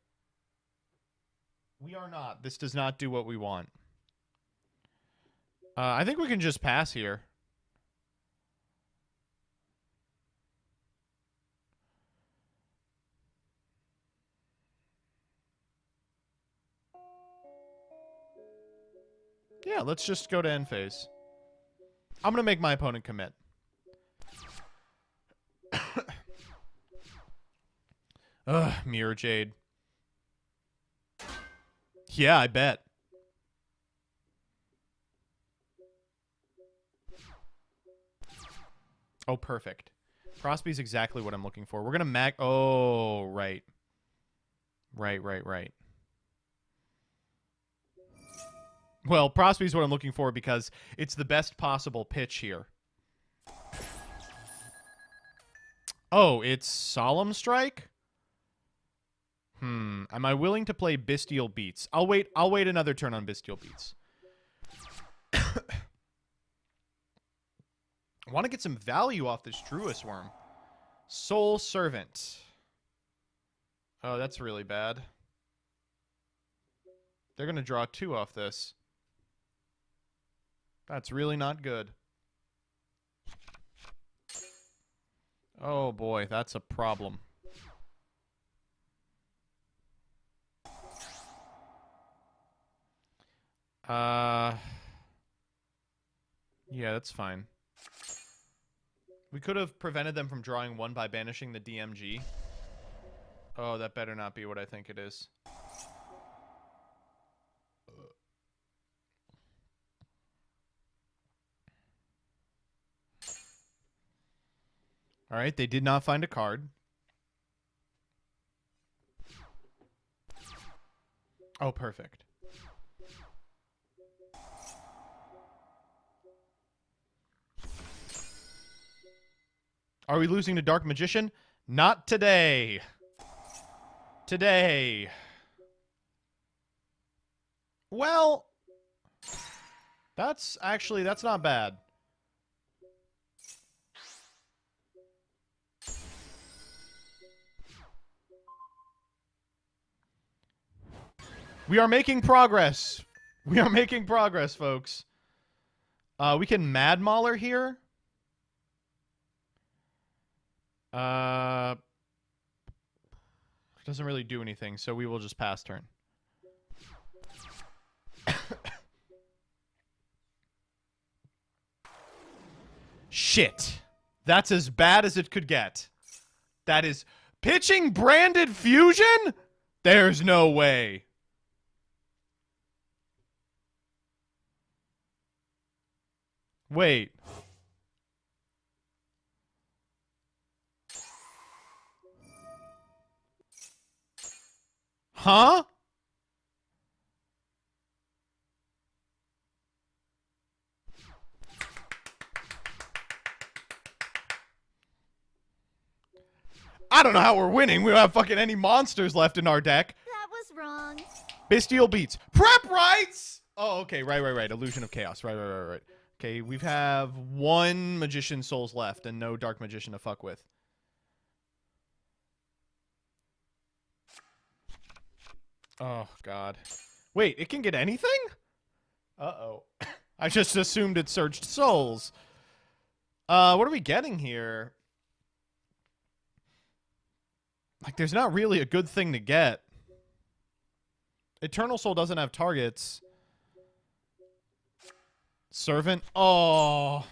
We are not. This does not do what we want. I think we can just pass here. Yeah, let's just go to end phase. I'm going to make my opponent commit. Ugh, Mirror Jade. Yeah, I bet. Oh, perfect. Crosby's exactly what I'm looking for. We're going to Oh, right. Right. Well, Prosby's what I'm looking for because it's the best possible pitch here. Oh, it's Solemn Strike? Am I willing to play Bestial Beats? I'll wait another turn on Bestial Beats. I want to get some value off this Druis Worm. Soul Servant. Oh, that's really bad. They're going to draw 2 off this. That's really not good. Oh boy, that's a problem. Yeah, that's fine. We could have prevented them from drawing 1 by banishing the DMG. Oh, that better not be what I think it is. All right, they did not find a card. Oh, perfect. Are we losing to Dark Magician? Not today. Today. Well, that's not bad. We are making progress. We are making progress, folks. We can Mad Mauler here. Doesn't really do anything, so we will just pass turn. Shit. That's as bad as it could get. That is pitching branded fusion? There's no way. Wait. Huh? I don't know how we're winning. We don't have fucking any monsters left in our deck. That was wrong. Bestial Beats. Prep rights! Oh, okay. Right. Illusion of Chaos. Right. Okay, we have 1 Magician Souls left and no Dark Magician to fuck with. Oh, God. Wait, it can get anything? Uh-oh. I just assumed it searched souls. What are we getting here? Like, there's not really a good thing to get. Eternal Soul doesn't have targets. Servant? Oh.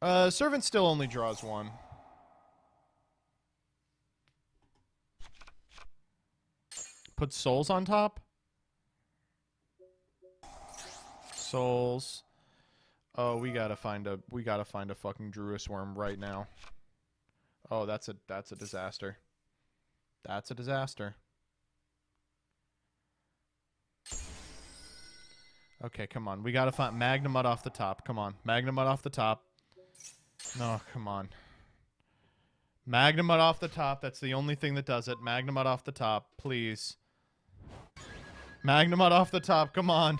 Servant still only draws 1. Put souls on top. Souls. Oh, we gotta find a fucking Druis Worm right now. Oh, that's a disaster. That's a disaster. Okay, come on. We gotta find Magnamud off the top. Come on. Magnamud off the top. No, come on. Magnamud off the top. That's the only thing that does it. Magnamud off the top, please. Magnamud off the top. Come on.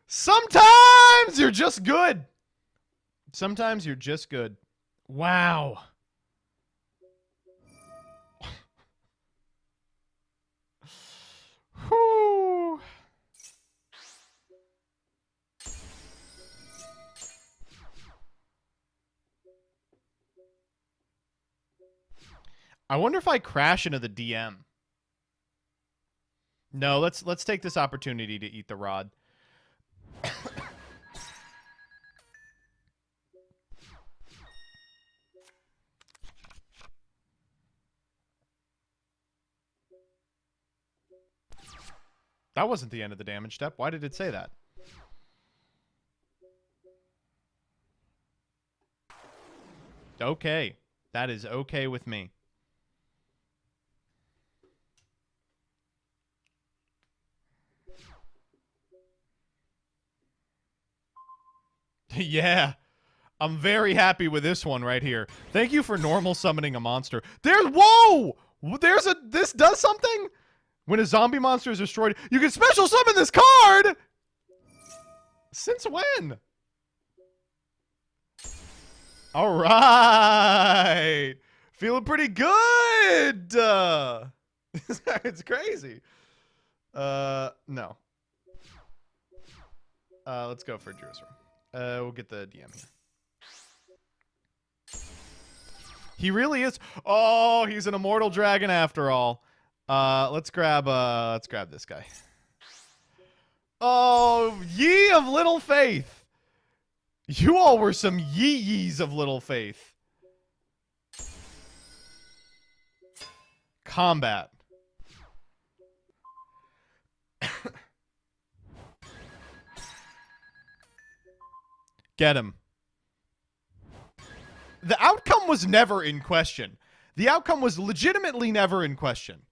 Sometimes you're just good. Sometimes you're just good. Wow. Whew. I wonder if I crash into the DM. No, let's take this opportunity to eat the rod. That wasn't the end of the damage step. Why did it say that? Okay. That is okay with me. Yeah. I'm very happy with this one right here. Thank you for normal summoning a monster. Whoa! This does something? When a zombie monster is destroyed, you can special summon this card! Since when? All right. Feeling pretty good. It's crazy. No. Let's go for Drew's room. We'll get the DM here. He really is. Oh, he's an immortal dragon after all. Let's grab this guy. Oh, ye of little faith. You all were some yees of little faith. Combat. Get him. The outcome was never in question. The outcome was legitimately never in question.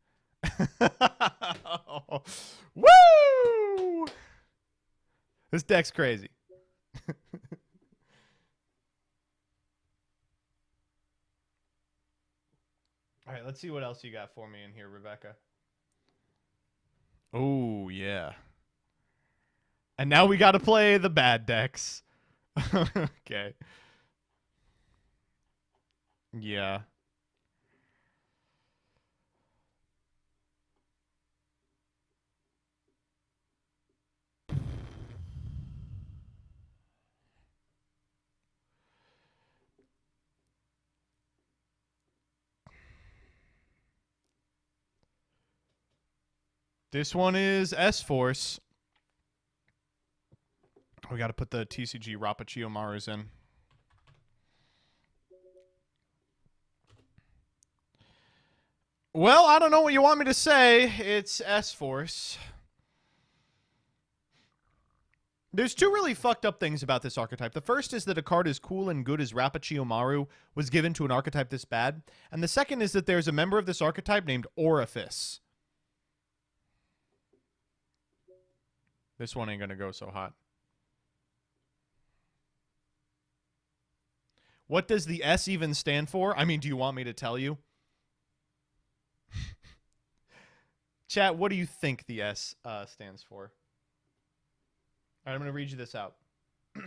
Woo! This deck's crazy. All right, let's see what else you got for me in here, Rebecca. Oh, yeah. And now we got to play the bad decks. Okay. Yeah. This one is S-Force. We got to put the TCG Rapachiyomarus in. Well, I don't know what you want me to say. It's S-Force. There's two really fucked up things about this archetype. The first is that a card as cool and good as Rapachiyomaru was given to an archetype this bad. And the second is that there's a member of this archetype named Orifice. This one ain't gonna go so hot. What does the S even stand for? I mean, do you want me to tell you? Chat, what do you think the S stands for? All right, I'm going to read you this out. All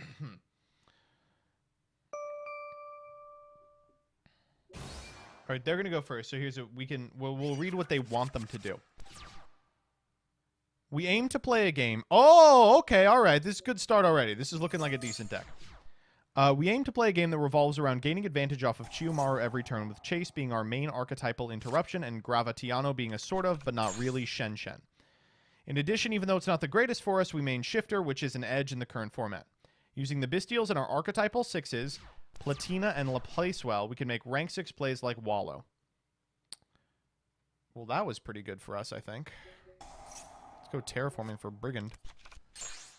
right, they're going to go first. So here's we'll read what they want them to do. We aim to play a game. Oh, okay, all right. This is a good start already. This is looking like a decent deck. We aim to play a game that revolves around gaining advantage off of Chiyomaru every turn, with Chase being our main archetypal interruption and Gravitiano being a sort of, but not really, Shen. In addition, even though it's not the greatest for us, we main Shifter, which is an edge in the current format. Using the Bystials in our archetypal 6s, Platina and Laplacewell, we can make rank 6 plays like Wallow. Well, that was pretty good for us, I think. Let's go Terraforming for Brigand.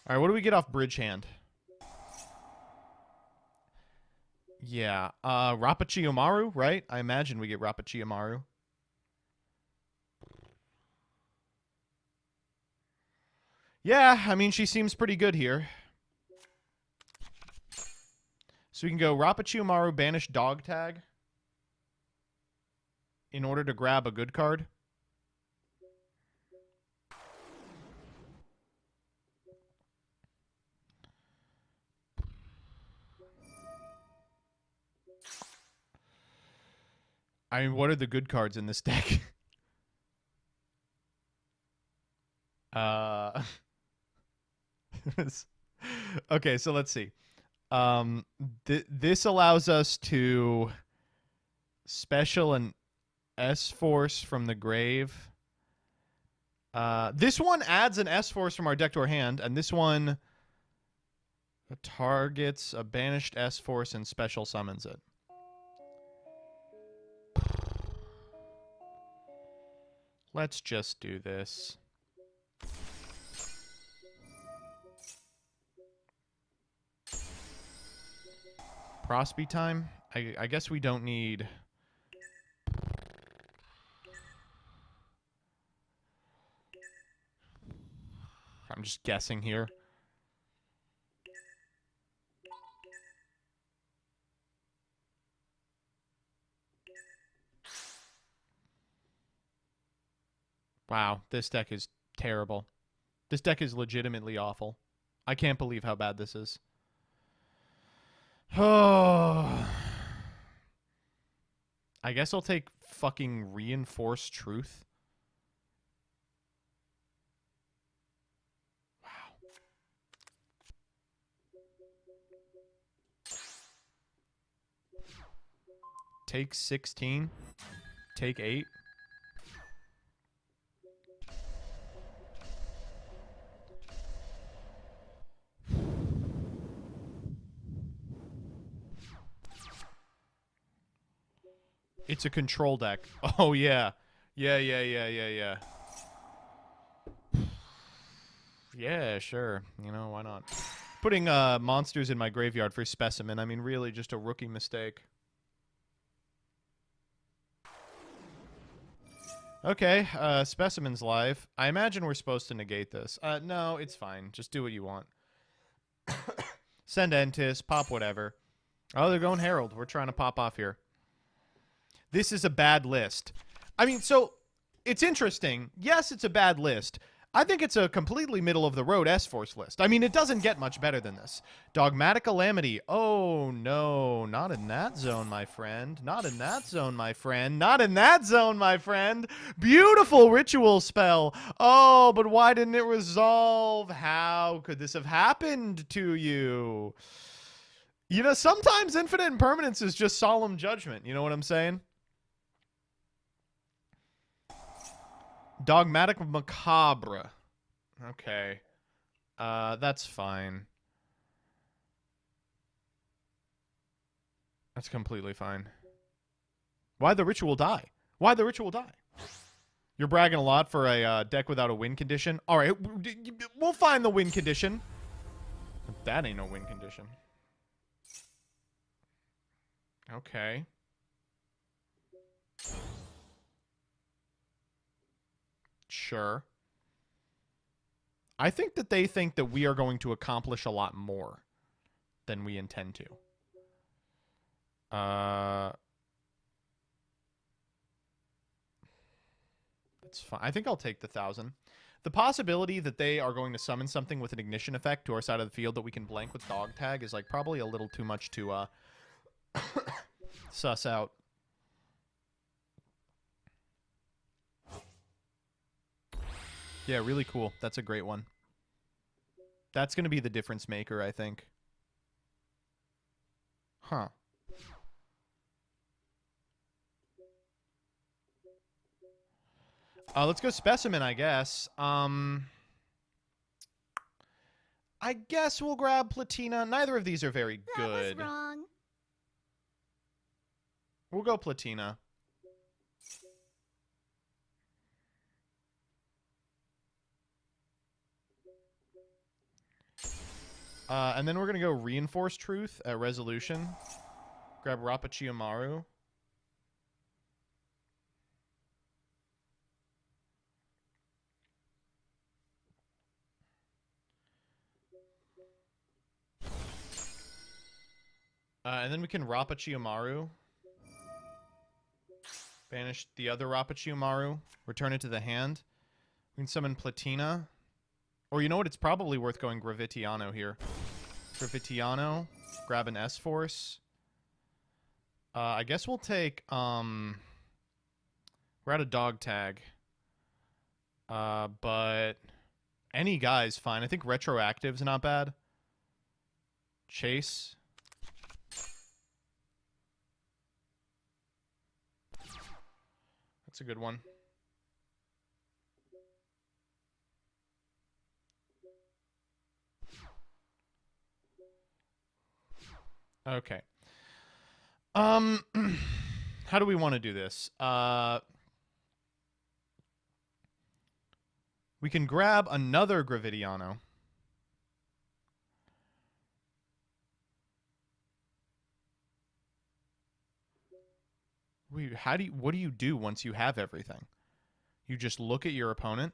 All right, what do we get off Bridge Hand? Yeah, Rapachiyomaru, right? I imagine we get Rapachiyomaru. Yeah, I mean, she seems pretty good here. So we can go Rapachiyomaru, banish Dog Tag in order to grab a good card. I mean, what are the good cards in this deck? Okay, so let's see. This allows us to special an S-Force from the grave. This one adds an S-Force from our deck to our hand, and this one targets a banished S-Force and special summons it. Let's just do this. Prosby time? I guess we don't need... I'm just guessing here. Wow, this deck is terrible. This deck is legitimately awful. I can't believe how bad this is. Oh. I guess I'll take fucking Reinforced Truth. Wow. Take 16. Take 8. It's a control deck. Oh, yeah. Yeah. Yeah, sure. You know, why not? Putting monsters in my graveyard for Specimen. I mean, really just a rookie mistake. Okay, Specimen's live. I imagine we're supposed to negate this. No, it's fine. Just do what you want. Send Entis, pop whatever. Oh, they're going Herald. We're trying to pop off here. This is a bad list. I mean, so, it's interesting. Yes, it's a bad list. I think it's a completely middle-of-the-road S-Force list. I mean, it doesn't get much better than this. Dogmatic Calamity. Oh, no. Not in that zone, my friend. Not in that zone, my friend. Not in that zone, my friend. Beautiful ritual spell. Oh, but why didn't it resolve? How could this have happened to you? You know, sometimes Infinite Impermanence is just solemn judgment. You know what I'm saying? Dogmatic Macabre. Okay. That's fine. That's completely fine. Why'd the ritual die? Why'd the ritual die? You're bragging a lot for a deck without a win condition. All right, we'll find the win condition. That ain't no win condition. Okay. Sure. I think that they think that we are going to accomplish a lot more than we intend to. That's fine. I think I'll take the 1,000. The possibility that they are going to summon something with an ignition effect to our side of the field that we can blank with dog tag is like probably a little too much to suss out. Yeah, really cool. That's a great one. That's going to be the difference maker, I think. Huh. Let's go Specimen, I guess. I guess we'll grab Platina. Neither of these are very good. That was wrong. We'll go Platina. And then we're going to go Reinforce Truth at Resolution. Grab Rapachiyomaru. And then we can Rapachiyomaru. Banish the other Rapachiyomaru. Return it to the hand. We can summon Platina. Or you know what? It's probably worth going Gravitiano here. Gravitiano. Grab an S-Force. I guess we'll take... we're at a dog tag. But... any guy's fine. I think Retroactive's not bad. Chase. That's a good one. Okay. How do we want to do this? We can grab another Gravitiano. What do you do once you have everything? You just look at your opponent?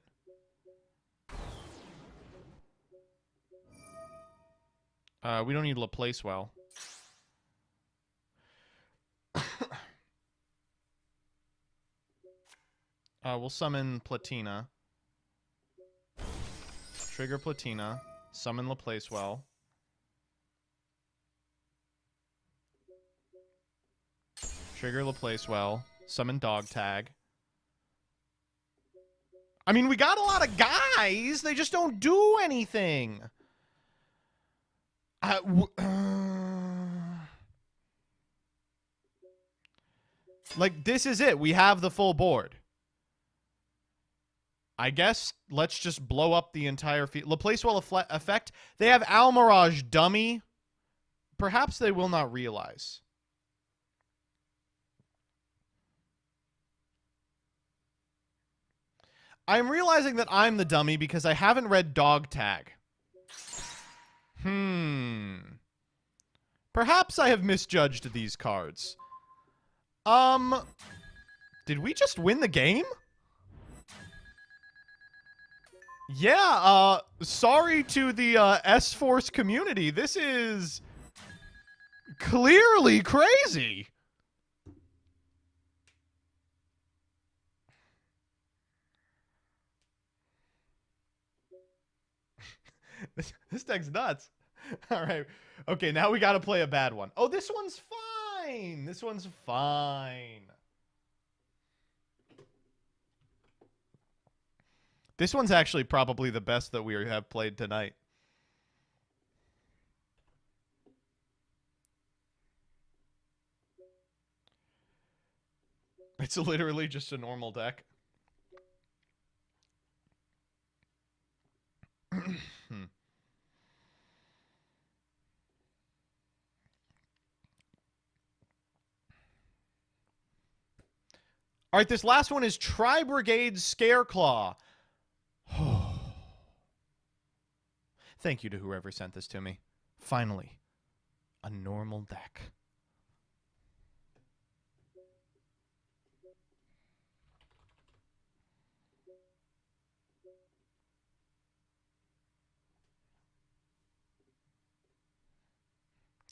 We don't need LaPlace well. We'll summon Platina. Trigger Platina. Summon Laplacewell. Trigger Laplacewell. Summon Dog Tag. I mean, we got a lot of guys. They just don't do anything. Like, this is it. We have the full board. I guess let's just blow up the entire field. Laplacewell effect. They have Almirage dummy. Perhaps they will not realize. I'm realizing that I'm the dummy because I haven't read Dog Tag. Perhaps I have misjudged these cards. Did we just win the game? Yeah, sorry to the S-Force community. This is clearly crazy. This deck's nuts. All right. Okay, now we got to play a bad one. Oh, this one's fine. This one's fine. This one's actually probably the best that we have played tonight. It's literally just a normal deck. All right, this last one is Tri-Brigade Scareclaw. Thank you to whoever sent this to me. Finally, a normal deck.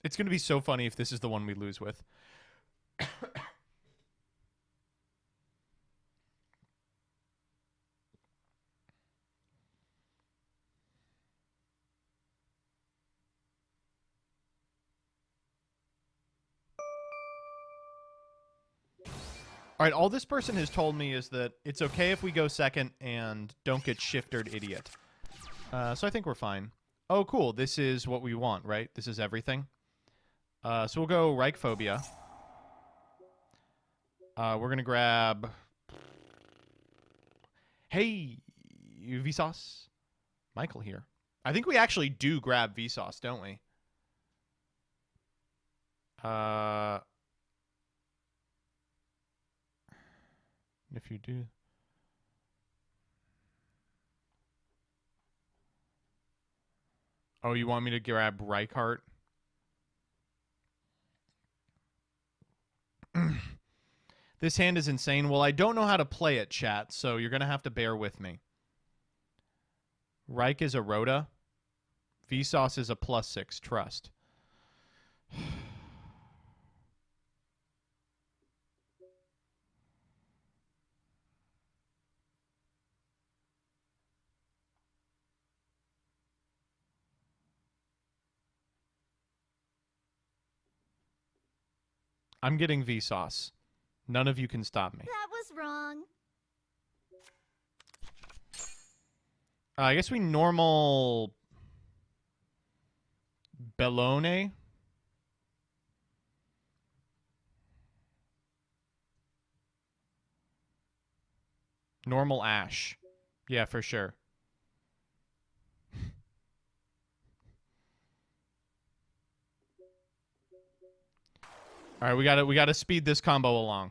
It's going to be so funny if this is the one we lose with. All right, all this person has told me is that it's okay if we go second and don't get shifted, idiot. So I think we're fine. Oh, cool. This is what we want, right? This is everything. So we'll go Reichphobia. We're going to grab... Hey, Vsauce. Michael here. I think we actually do grab Vsauce, don't we? If you do... Oh, you want me to grab Reichardt? This hand is insane. Well, I don't know how to play it, chat, so you're going to have to bear with me. Reich is a Rhoda. Vsauce is a +6, trust. I'm getting Vsauce. None of you can stop me. That was wrong. I guess we normal Bellone. Normal Ash. Yeah, for sure. All right, we gotta speed this combo along.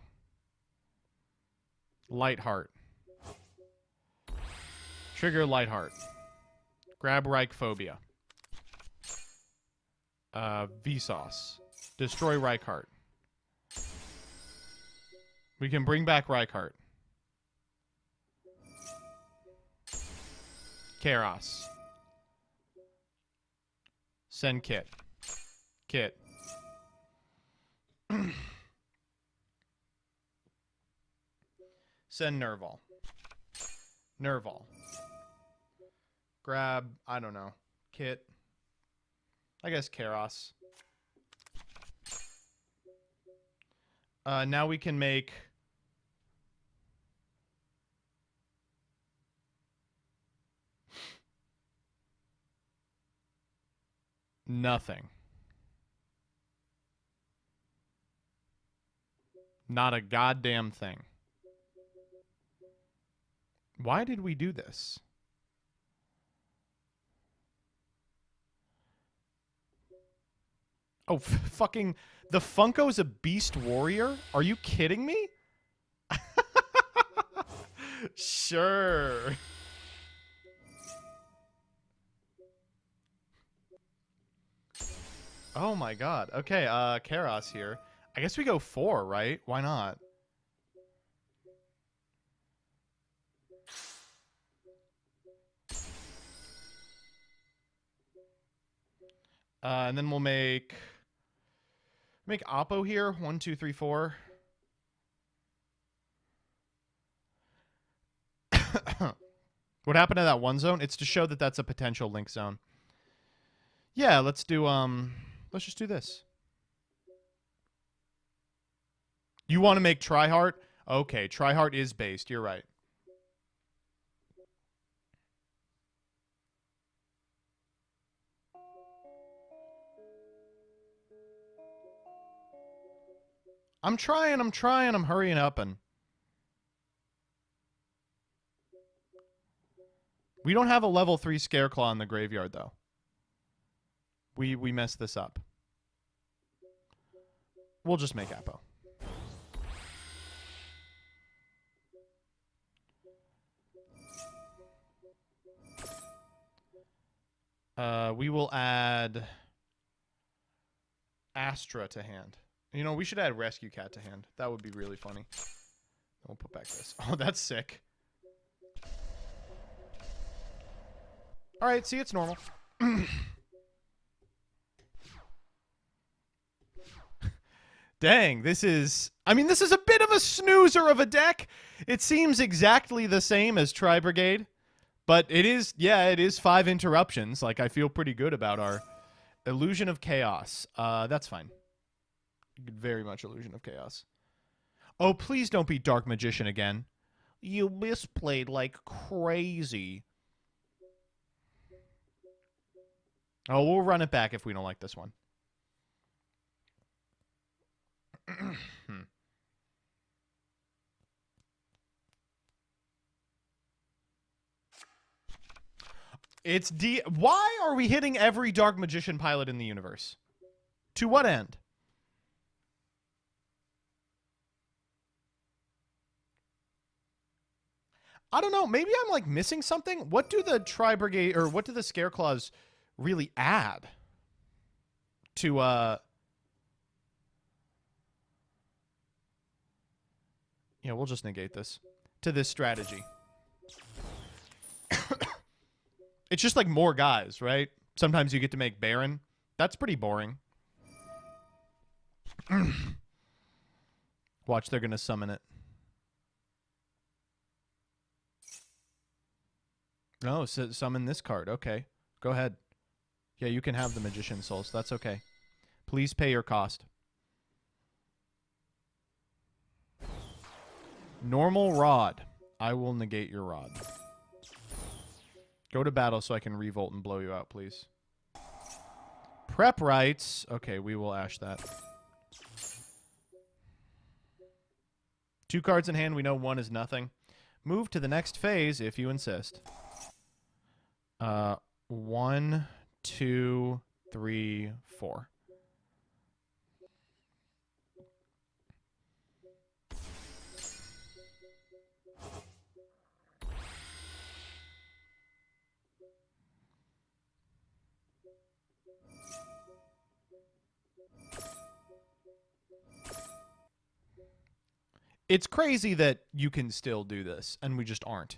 Lightheart. Trigger Lightheart. Grab Reichphobia. Vsauce. Destroy Reichardt. We can bring back Reichardt. Karos. Send Kit. Kit. Send Nerval. Nerval. Grab, I don't know, Kit. I guess Karos. Now we can make... Nothing. Not a goddamn thing. Why did we do this? Oh, fucking... The Funko's a Beast Warrior? Are you kidding me? Sure. Oh my god. Okay, Karos here. I guess we go 4, right? Why not? And then we'll make Oppo here. 1, 2, 3, 4. What happened to that one zone? It's to show that that's a potential link zone. Yeah, let's do let's just do this. You want to make Tryhard? Okay, Tryhard is based. You're right. I'm trying, I'm hurrying up and... We don't have a level 3 Scareclaw in the graveyard, though. We messed this up. We'll just make Appo. We will add Astra to hand. You know, we should add Rescue Cat to hand. That would be really funny. We'll put back this. Oh, that's sick. Alright, see, it's normal. Dang, this is... I mean, this is a bit of a snoozer of a deck. It seems exactly the same as Tri-Brigade. But it is... Yeah, it is 5 interruptions. Like, I feel pretty good about our Illusion of Chaos. That's fine. Very much Illusion of Chaos. Oh, please don't be Dark Magician again. You misplayed like crazy. Oh, we'll run it back if we don't like this one. It's D. Why are we hitting every Dark Magician pilot in the universe? To what end? I don't know. Maybe I'm like missing something. What do the Tri-Brigade or what do the Scareclaws really add to yeah, we'll just negate this to this strategy. It's just like more guys, right? Sometimes you get to make Baron. That's pretty boring. Watch, they're gonna summon it. Oh, so summon this card. Okay, go ahead. Yeah, you can have the Magician Souls. That's okay. Please pay your cost. Normal Rod. I will negate your Rod. Go to battle so I can revolt and blow you out, please. Prep rights. Okay, we will ash that. 2 cards in hand. We know 1 is nothing. Move to the next phase if you insist. 1, 2, 3, 4. It's crazy that you can still do this, and we just aren't.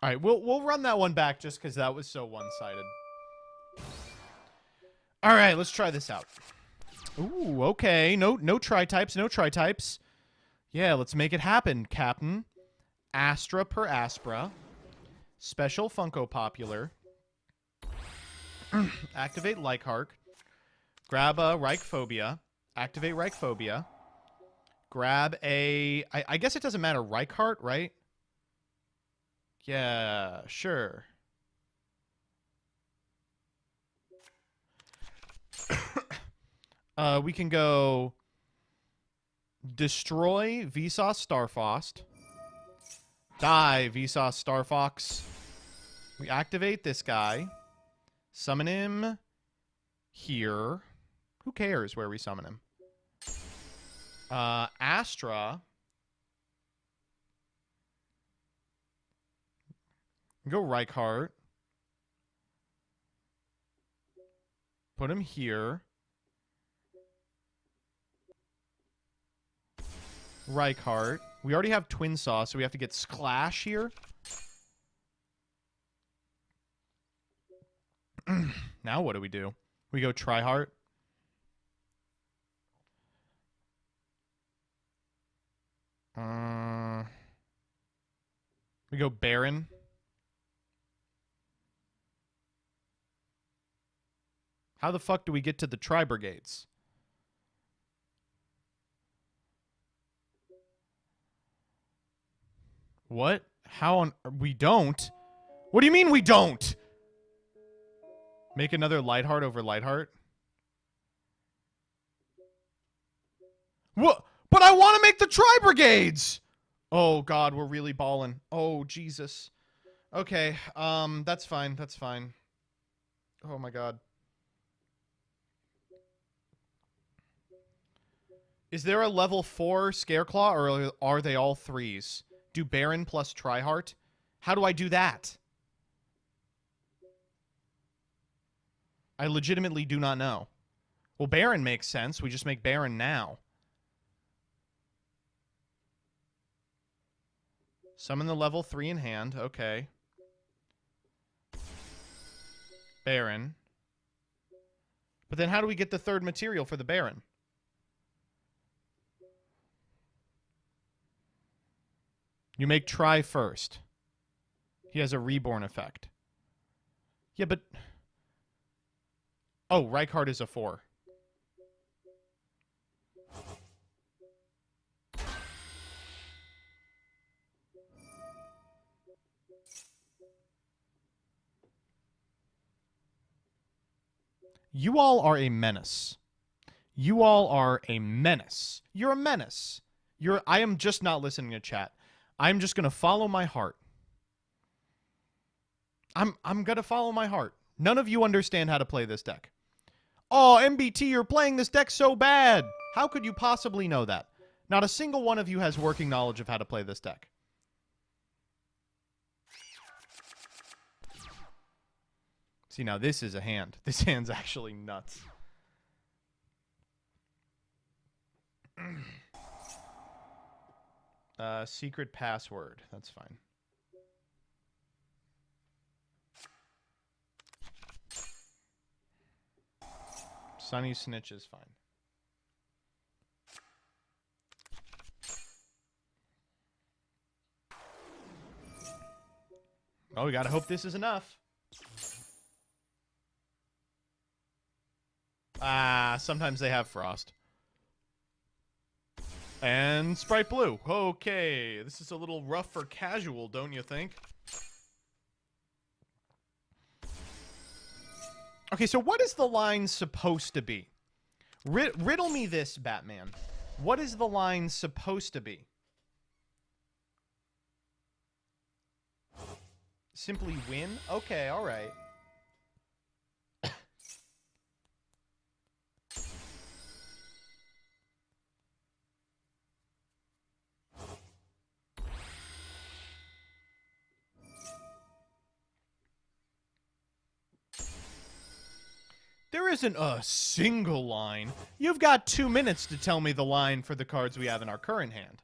All right, we'll run that one back just because that was so one-sided. All right, let's try this out. Ooh, okay. No tri-types, no tri-types. Yeah, let's make it happen, Captain. Astra per Aspera. Special Funko Popular. Activate Lycark. Grab a Reichphobia. Activate Reichphobia. Grab a... I guess it doesn't matter. Reichheart, right? Yeah, sure. We can go... Destroy Vsauce Starfrost. Die Vsauce Starfox. We activate this guy. Summon him here. Who cares where we summon him? Astra. Go Reichheart. Put him here. Reichheart. We already have Twin Saw, so we have to get Sklash here. Now what do? We go Triheart. We go Baron. How the fuck do we get to the Tri-Brigades? What? How on... We don't? What do you mean we don't? Make another Lightheart over Lightheart? What? But I want to make the Tri-Brigades! Oh, God, we're really balling. Oh, Jesus. Okay, that's fine, that's fine. Oh, my God. Is there a level 4 Scareclaw, or are they all 3s? Do Baron plus Triheart? How do I do that? I legitimately do not know. Well, Baron makes sense. We just make Baron now. Summon the level 3 in hand. Okay. Baron. But then how do we get the third material for the Baron? You make Tri first. He has a reborn effect. Yeah, but... Oh, Reichheart is a 4. You all are a menace. You all are a menace. You're a menace. I am just not listening to chat. I'm just going to follow my heart. I'm going to follow my heart. None of you understand how to play this deck. Oh, MBT, you're playing this deck so bad. How could you possibly know that? Not a single one of you has working knowledge of how to play this deck. See, now this is a hand. This hand's actually nuts. Secret password. That's fine. Sunny Snitch is fine. Oh, we gotta hope this is enough. Ah, sometimes they have Frost. And Sprite Blue. Okay, this is a little rough for casual, don't you think? Okay, so what is the line supposed to be? Riddle me this, Batman. What is the line supposed to be? Simply win? Okay, alright. There isn't a single line. You've got 2 minutes to tell me the line for the cards we have in our current hand.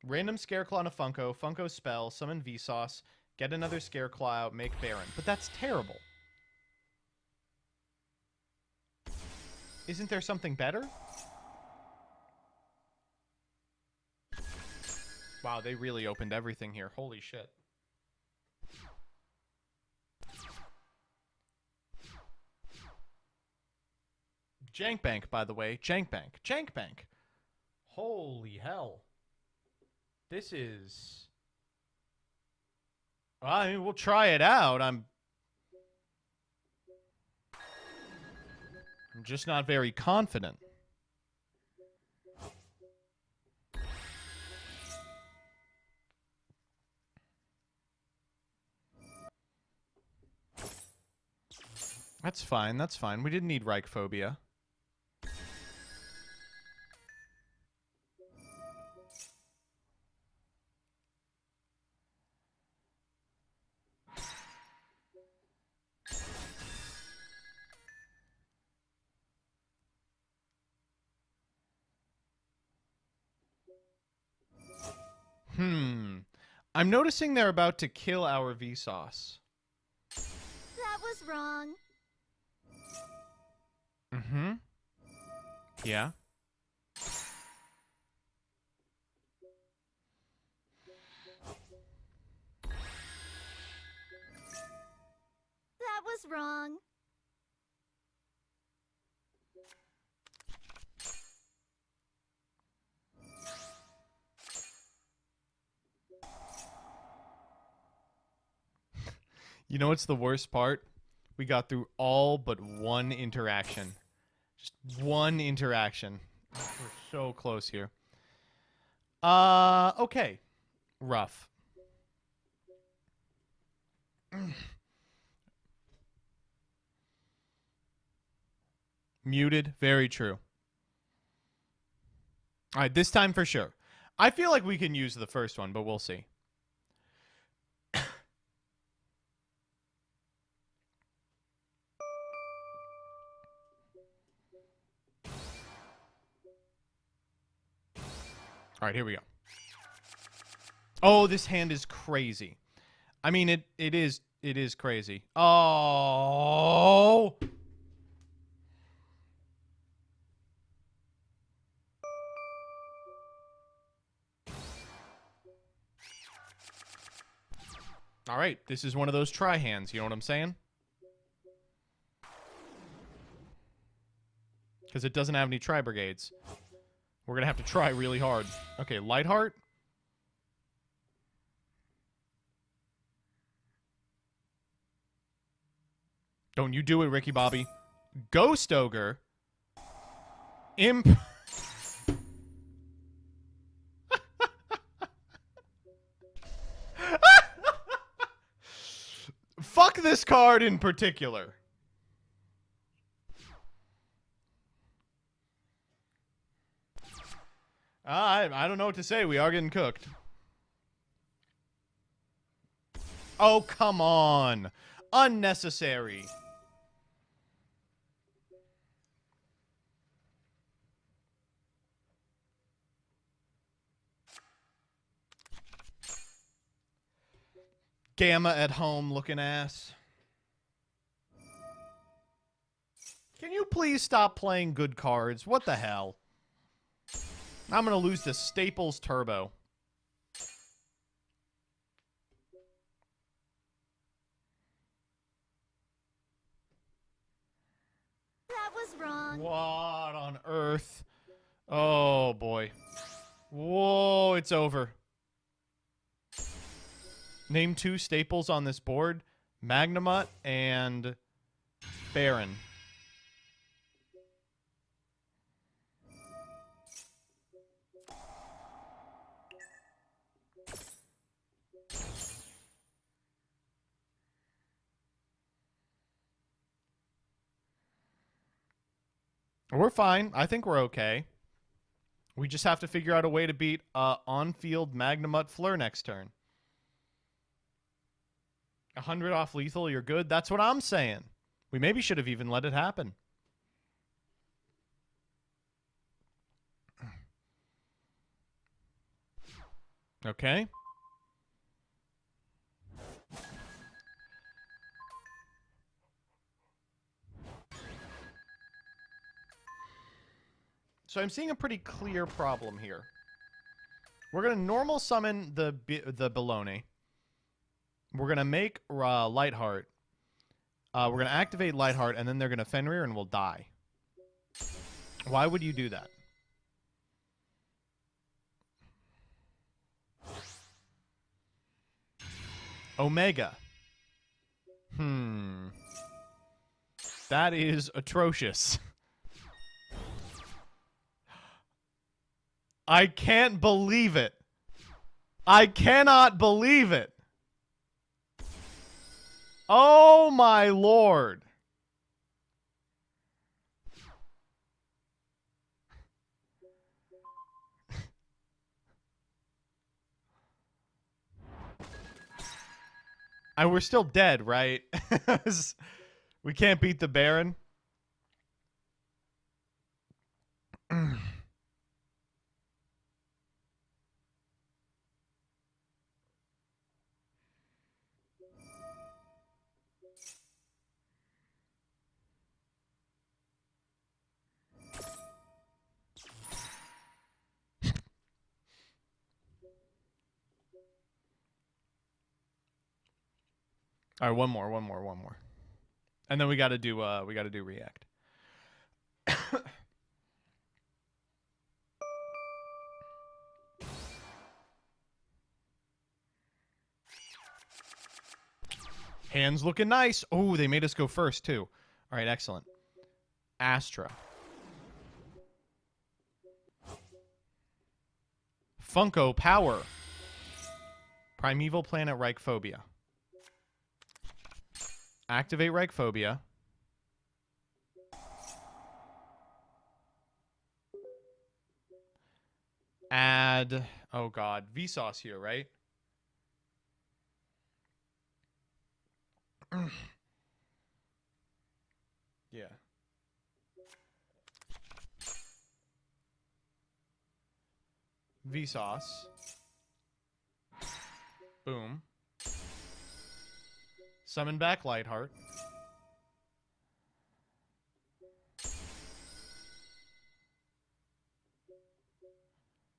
Random Scareclaw and a Funko. Funko spell. Summon Vsauce. Get another Scareclaw out. Make Baron. But that's terrible. Isn't there something better? Wow, they really opened everything here. Holy shit. Jank Bank, by the way. Jank Bank. Jank Bank. Holy hell. This is... I mean, we'll try it out. I'm just not very confident. That's fine. That's fine. We didn't need Reichphobia. I'm noticing they're about to kill our Vsauce. That was wrong. Mm-hmm. Yeah. That was wrong. You know what's the worst part? We got through all but one interaction. Just one interaction. We're so close here. Okay. Rough. Muted. Very true. All right, this time for sure. I feel like we can use the first one, but we'll see. All right, here we go. Oh, this hand is crazy. I mean, it is crazy. Oh. All right, this is one of those try hands, you know what I'm saying? Because it doesn't have any try brigades. We're going to have to try really hard. Okay, Lightheart. Don't you do it, Ricky Bobby. Ghost Ogre. Imp. Fuck this card in particular. I don't know what to say. We are getting cooked. Oh, come on. Unnecessary. Gamma at home looking ass. Can you please stop playing good cards? What the hell? I'm going to lose to Staples Turbo. That was wrong. What on earth? Oh, boy. Whoa, it's over. Name 2 staples on this board. Magnamut and Baron. We're fine. I think we're okay. We just have to figure out a way to beat on-field Magnamut Fleur next turn. 100 off lethal, you're good? That's what I'm saying. We maybe should have even let it happen. Okay. So I'm seeing a pretty clear problem here. We're going to normal summon the baloney. We're going to make Lightheart. We're going to activate Lightheart, and then they're going to Fenrir, and we'll die. Why would you do that? Omega. That is atrocious. I can't believe it. I cannot believe it. Oh my lord. We're still dead, right? We can't beat the Baron. All right, one more. And then we got to do react. Hands looking nice. Oh, they made us go first too. All right, excellent. Astra. Funko Power. Primeval Planet Reichphobia. Activate Reichphobia. Add, oh god, Vsauce here, right? Yeah. Vsauce. Boom. Summon back Lightheart.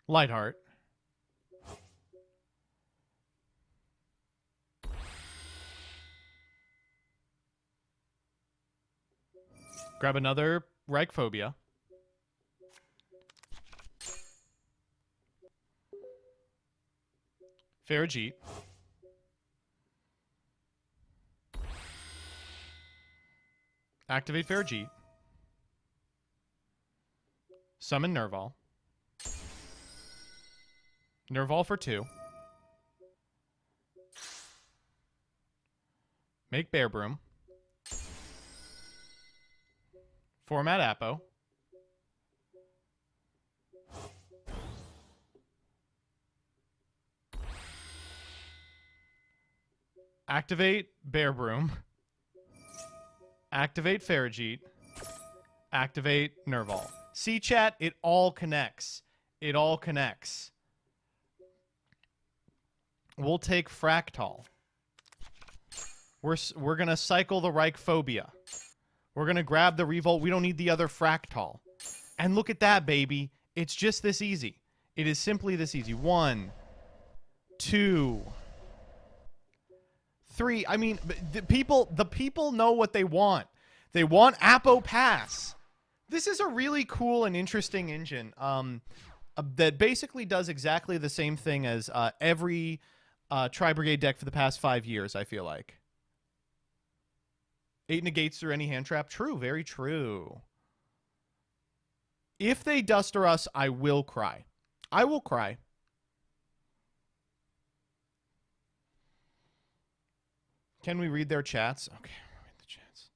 Lightheart. Grab another Reichphobia. Farajit. Activate Farajit. Summon Nerval. Nerval for 2. Make Bear Broom. Format Apo. Activate Bear Broom. Activate Farajit. Activate Nerval. See, chat? It all connects. It all connects. We'll take Fractal. We're going to cycle the Reichphobia. We're going to grab the Revolt. We don't need the other Fractal. And look at that, baby. It's just this easy. It is simply this easy. 1, 2, 3. I mean, the people know what they want. They want Apo Pass. This is a really cool and interesting engine that basically does exactly the same thing as every Tri-Brigade deck for the past 5 years, I feel like. 8 negates through any hand trap. True, very true. If they duster us, I will cry. I will cry. Can we read their chats? Okay, we'll read the chats.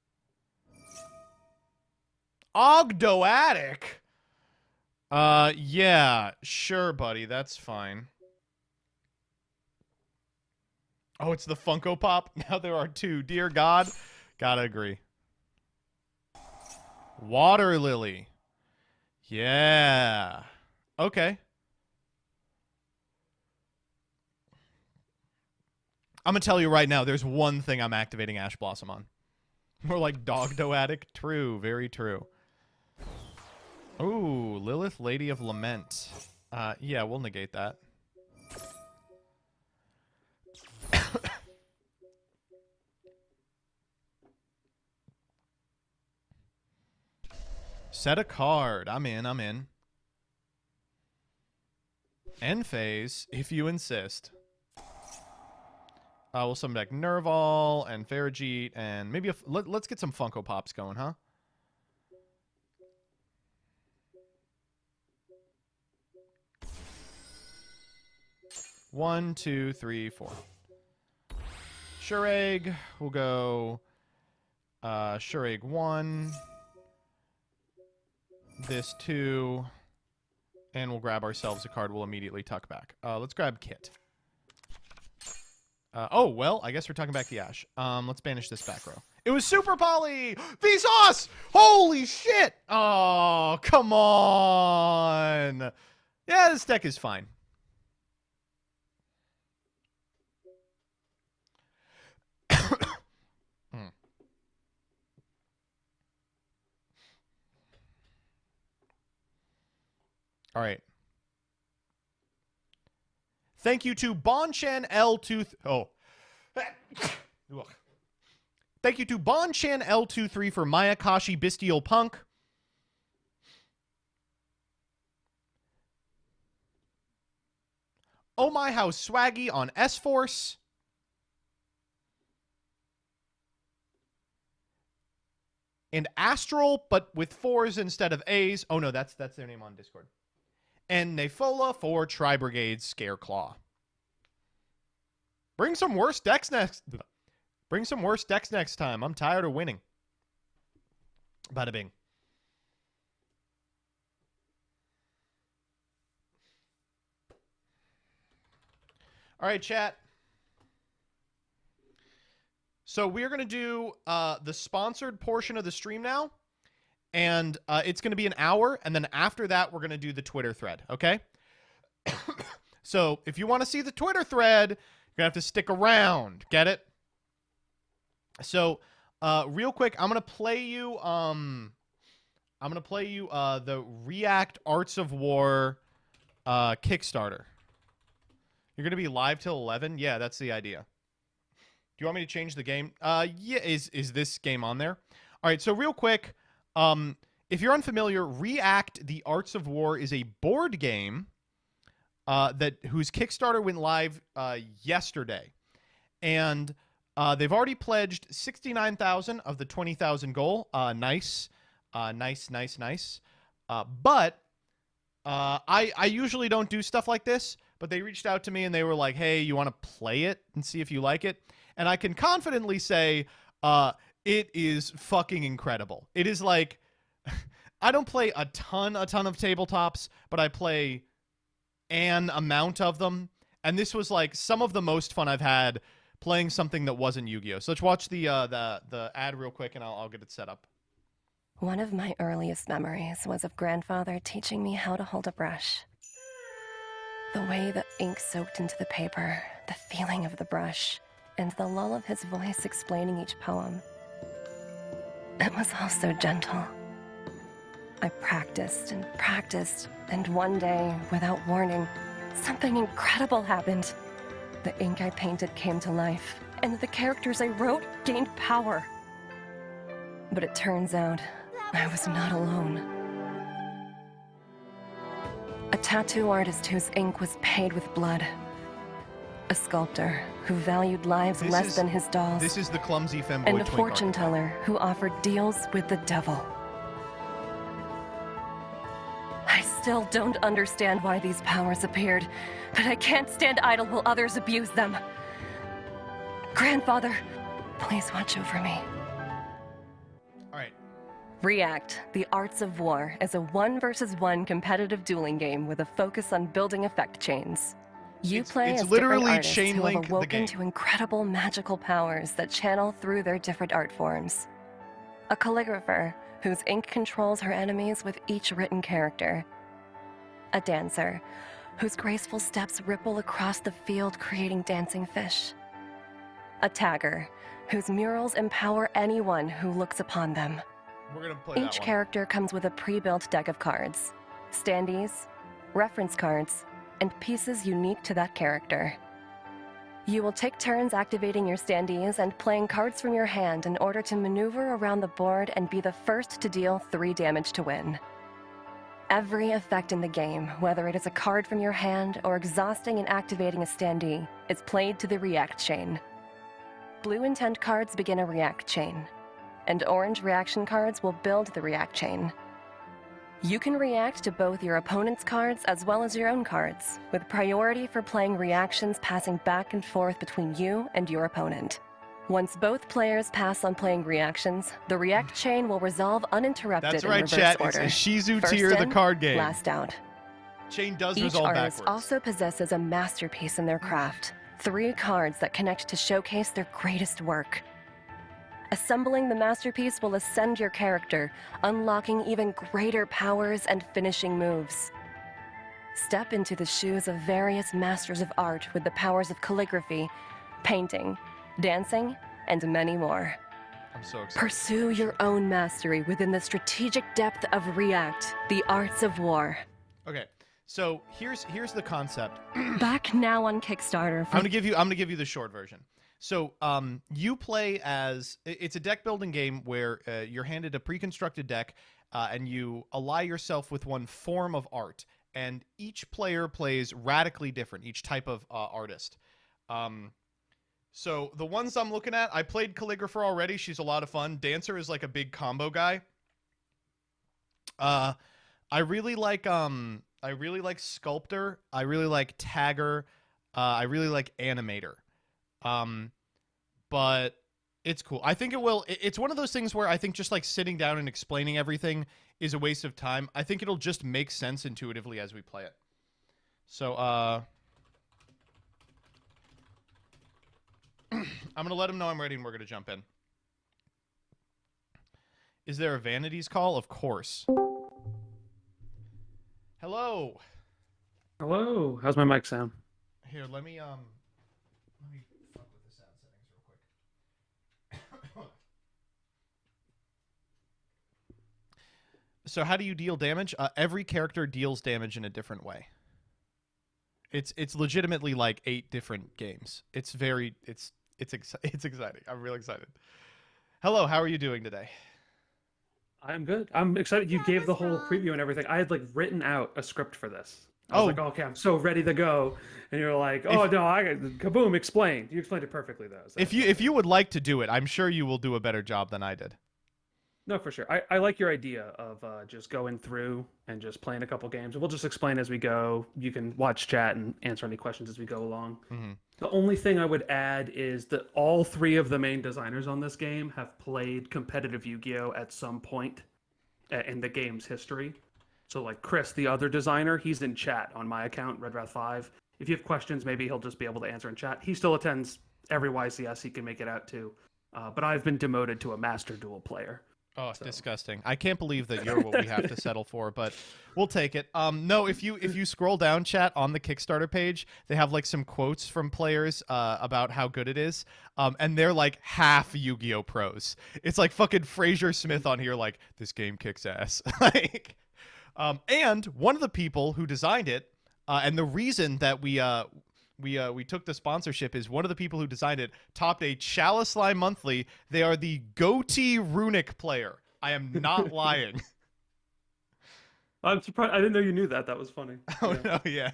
Ogdoatic? Yeah, sure, buddy. That's fine. Oh, it's the Funko Pop? Now there are 2. Dear God. Gotta agree. Water Lily. Yeah. Okay. I'm gonna tell you right now, there's one thing I'm activating Ash Blossom on. More like Dogdo Addict. True, very true. Ooh, Lilith, Lady of Lament. Yeah, we'll negate that. Set a card. I'm in. End phase, if you insist. We'll summon back Nerval and Farigite and maybe let's get some Funko Pops going, huh? One, two, three, four. Shureg. We'll go Shureg 1. This 2. And we'll grab ourselves a card we'll immediately tuck back. Let's grab Kit. Oh, well, I guess we're tucking back the Ash. Let's banish this back row. It was Super Poly! Vsauce! Holy shit! Oh, come on! Yeah, this deck is fine. All right. Thank you to Bonchan L2. Thank you to Bonchan L23 for Mayakashi Bestial Punk. Oh My House Swaggy on S-Force. And Astral, but with 4s instead of A's. Oh no, that's their name on Discord. And Nefola for Tri-Brigade Scareclaw. Bring some worse decks next. Bring some worse decks next time. I'm tired of winning. Bada bing. All right, chat. So we're going to do the sponsored portion of the stream now. And it's going to be an hour, and then after that, we're going to do the Twitter thread, okay? So if you want to see the Twitter thread, you're going to have to stick around. Get it? So real quick, I'm going to play you the React Arts of War Kickstarter. You're going to be live till 11? Yeah, that's the idea. Do you want me to change the game? Yeah, is this game on there? All right, so real quick, if you're unfamiliar, React the Arts of War is a board game whose Kickstarter went live yesterday. And they've already pledged 69,000 of the 20,000 goal. Nice. Nice. But I usually don't do stuff like this, but they reached out to me and they were like, hey, you want to play it and see if you like it? And I can confidently say it is fucking incredible. It is like, I don't play a ton of tabletops, but I play an amount of them. And this was like some of the most fun I've had playing something that wasn't Yu-Gi-Oh! So let's watch the ad real quick and I'll get it set up. One of my earliest memories was of grandfather teaching me how to hold a brush. The way the ink soaked into the paper, the feeling of the brush, and the lull of his voice explaining each poem. It was all so gentle. I practiced, and one day, without warning, something incredible happened. The ink I painted came to life, and the characters I wrote gained power. But it turns out, I was not alone. A tattoo artist whose ink was paid with blood. A sculptor who valued lives less than his dolls. This is the clumsy femboy and a twink fortune artist. teller who offered deals with the devil. I still don't understand why these powers appeared, but I can't stand idle while others abuse them. Grandfather, please watch over me. All right. React, the Arts of War, is a 1-versus-1 competitive dueling game with a focus on building effect chains. You play it's as literally different artists chain who link have the awoken game. to incredible magical powers that channel through their different art forms. A calligrapher whose ink controls her enemies with each written character. A dancer whose graceful steps ripple across the field creating dancing fish. a tagger, whose murals empower anyone who looks upon them. We're gonna play that Each one. character comes with a pre-built deck of cards, standees, reference cards, and pieces unique to that character. You will take turns activating your standees and playing cards from your hand in order to maneuver around the board and be the first to deal 3 damage to win. Every effect in the game, whether it is a card from your hand or exhausting and activating a standee, is played to the react chain. Blue intent cards begin a react chain, and orange reaction cards will build the react chain. You can react to both your opponent's cards as well as your own cards, with priority for playing reactions passing back and forth between you and your opponent. Once both players pass on playing reactions, the react chain will resolve uninterrupted That's in right, reverse chat. order. It's a Shizu First tier, the in, card game. Last out. Chain does Each resolve artist backwards. also possesses a masterpiece in their craft, 3 cards that connect to showcase their greatest work. Assembling the masterpiece will ascend your character, unlocking even greater powers and finishing moves. Step into the shoes of various masters of art with the powers of calligraphy, painting, dancing, and many more. I'm so excited. Pursue your own mastery within the strategic depth of React, the arts of war. Okay, so here's the concept. Back now on Kickstarter. I'm gonna give you the short version. So you play as it's a deck building game where you're handed a pre-constructed deck and you ally yourself with one form of art, and each player plays radically different, each type of artist. So the ones I'm looking at, I played Calligrapher already. She's a lot of fun. Dancer is like a big combo guy. I really like Sculptor. I really like Tagger. I really like Animator. But it's cool. I think it's one of those things where I think just like sitting down and explaining everything is a waste of time. I think it'll just make sense intuitively as we play it. So, I'm going to let him know I'm ready and we're going to jump in. Is there a Vanities call? Of course. Hello. Hello. How's my mic sound? Here, let me fuck with the sound settings real quick. So how do you deal damage? Every character deals damage in a different way. It's legitimately like 8 different games. It's exciting. I'm real excited. Hello, how are you doing today? I'm good. I'm excited. You gave the whole preview and everything. I had like written out a script for this. I was like, okay, I'm so ready to go. And you're like, oh no, I got kaboom, explain. You explained it perfectly though. So. If you would like to do it, I'm sure you will do a better job than I did. No, for sure. I like your idea of just going through and just playing a couple games. We'll just explain as we go. You can watch chat and answer any questions as we go along. Mm-hmm. The only thing I would add is that all 3 of the main designers on this game have played competitive Yu-Gi-Oh at some point in the game's history. So like Chris, the other designer, he's in chat on my account, RedWrath5. If you have questions, maybe he'll just be able to answer in chat. He still attends every YCS he can make it out to. But I've been demoted to a Master Duel player. Oh, so. Disgusting. I can't believe that you're what we have to settle for, but we'll take it. No, if you scroll down, chat, on the Kickstarter page, they have like some quotes from players about how good it is. And they're like half Yu-Gi-Oh pros. It's like fucking Fraser Smith on here like, this game kicks ass. Like, and one of the people who designed it, and the reason that we took the sponsorship is one of the people who designed it topped a Chalice Line Monthly. They are the Goatee Runic player. I am not lying. I'm surprised. I didn't know you knew that. That was funny. Oh, yeah. No, yeah.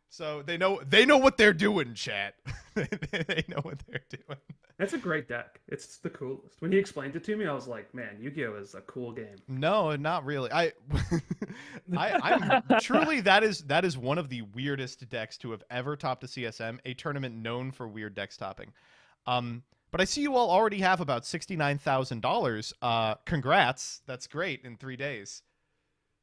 So they know what they're doing, chat. They know what they're doing. That's a great deck. It's the coolest. When he explained it to me, I was like, man, Yu-Gi-Oh is a cool game. No, not really. I'm truly, that is one of the weirdest decks to have ever topped a CSM, a tournament known for weird decks topping. But I see you all already have about $69,000. Congrats. That's great in 3 days.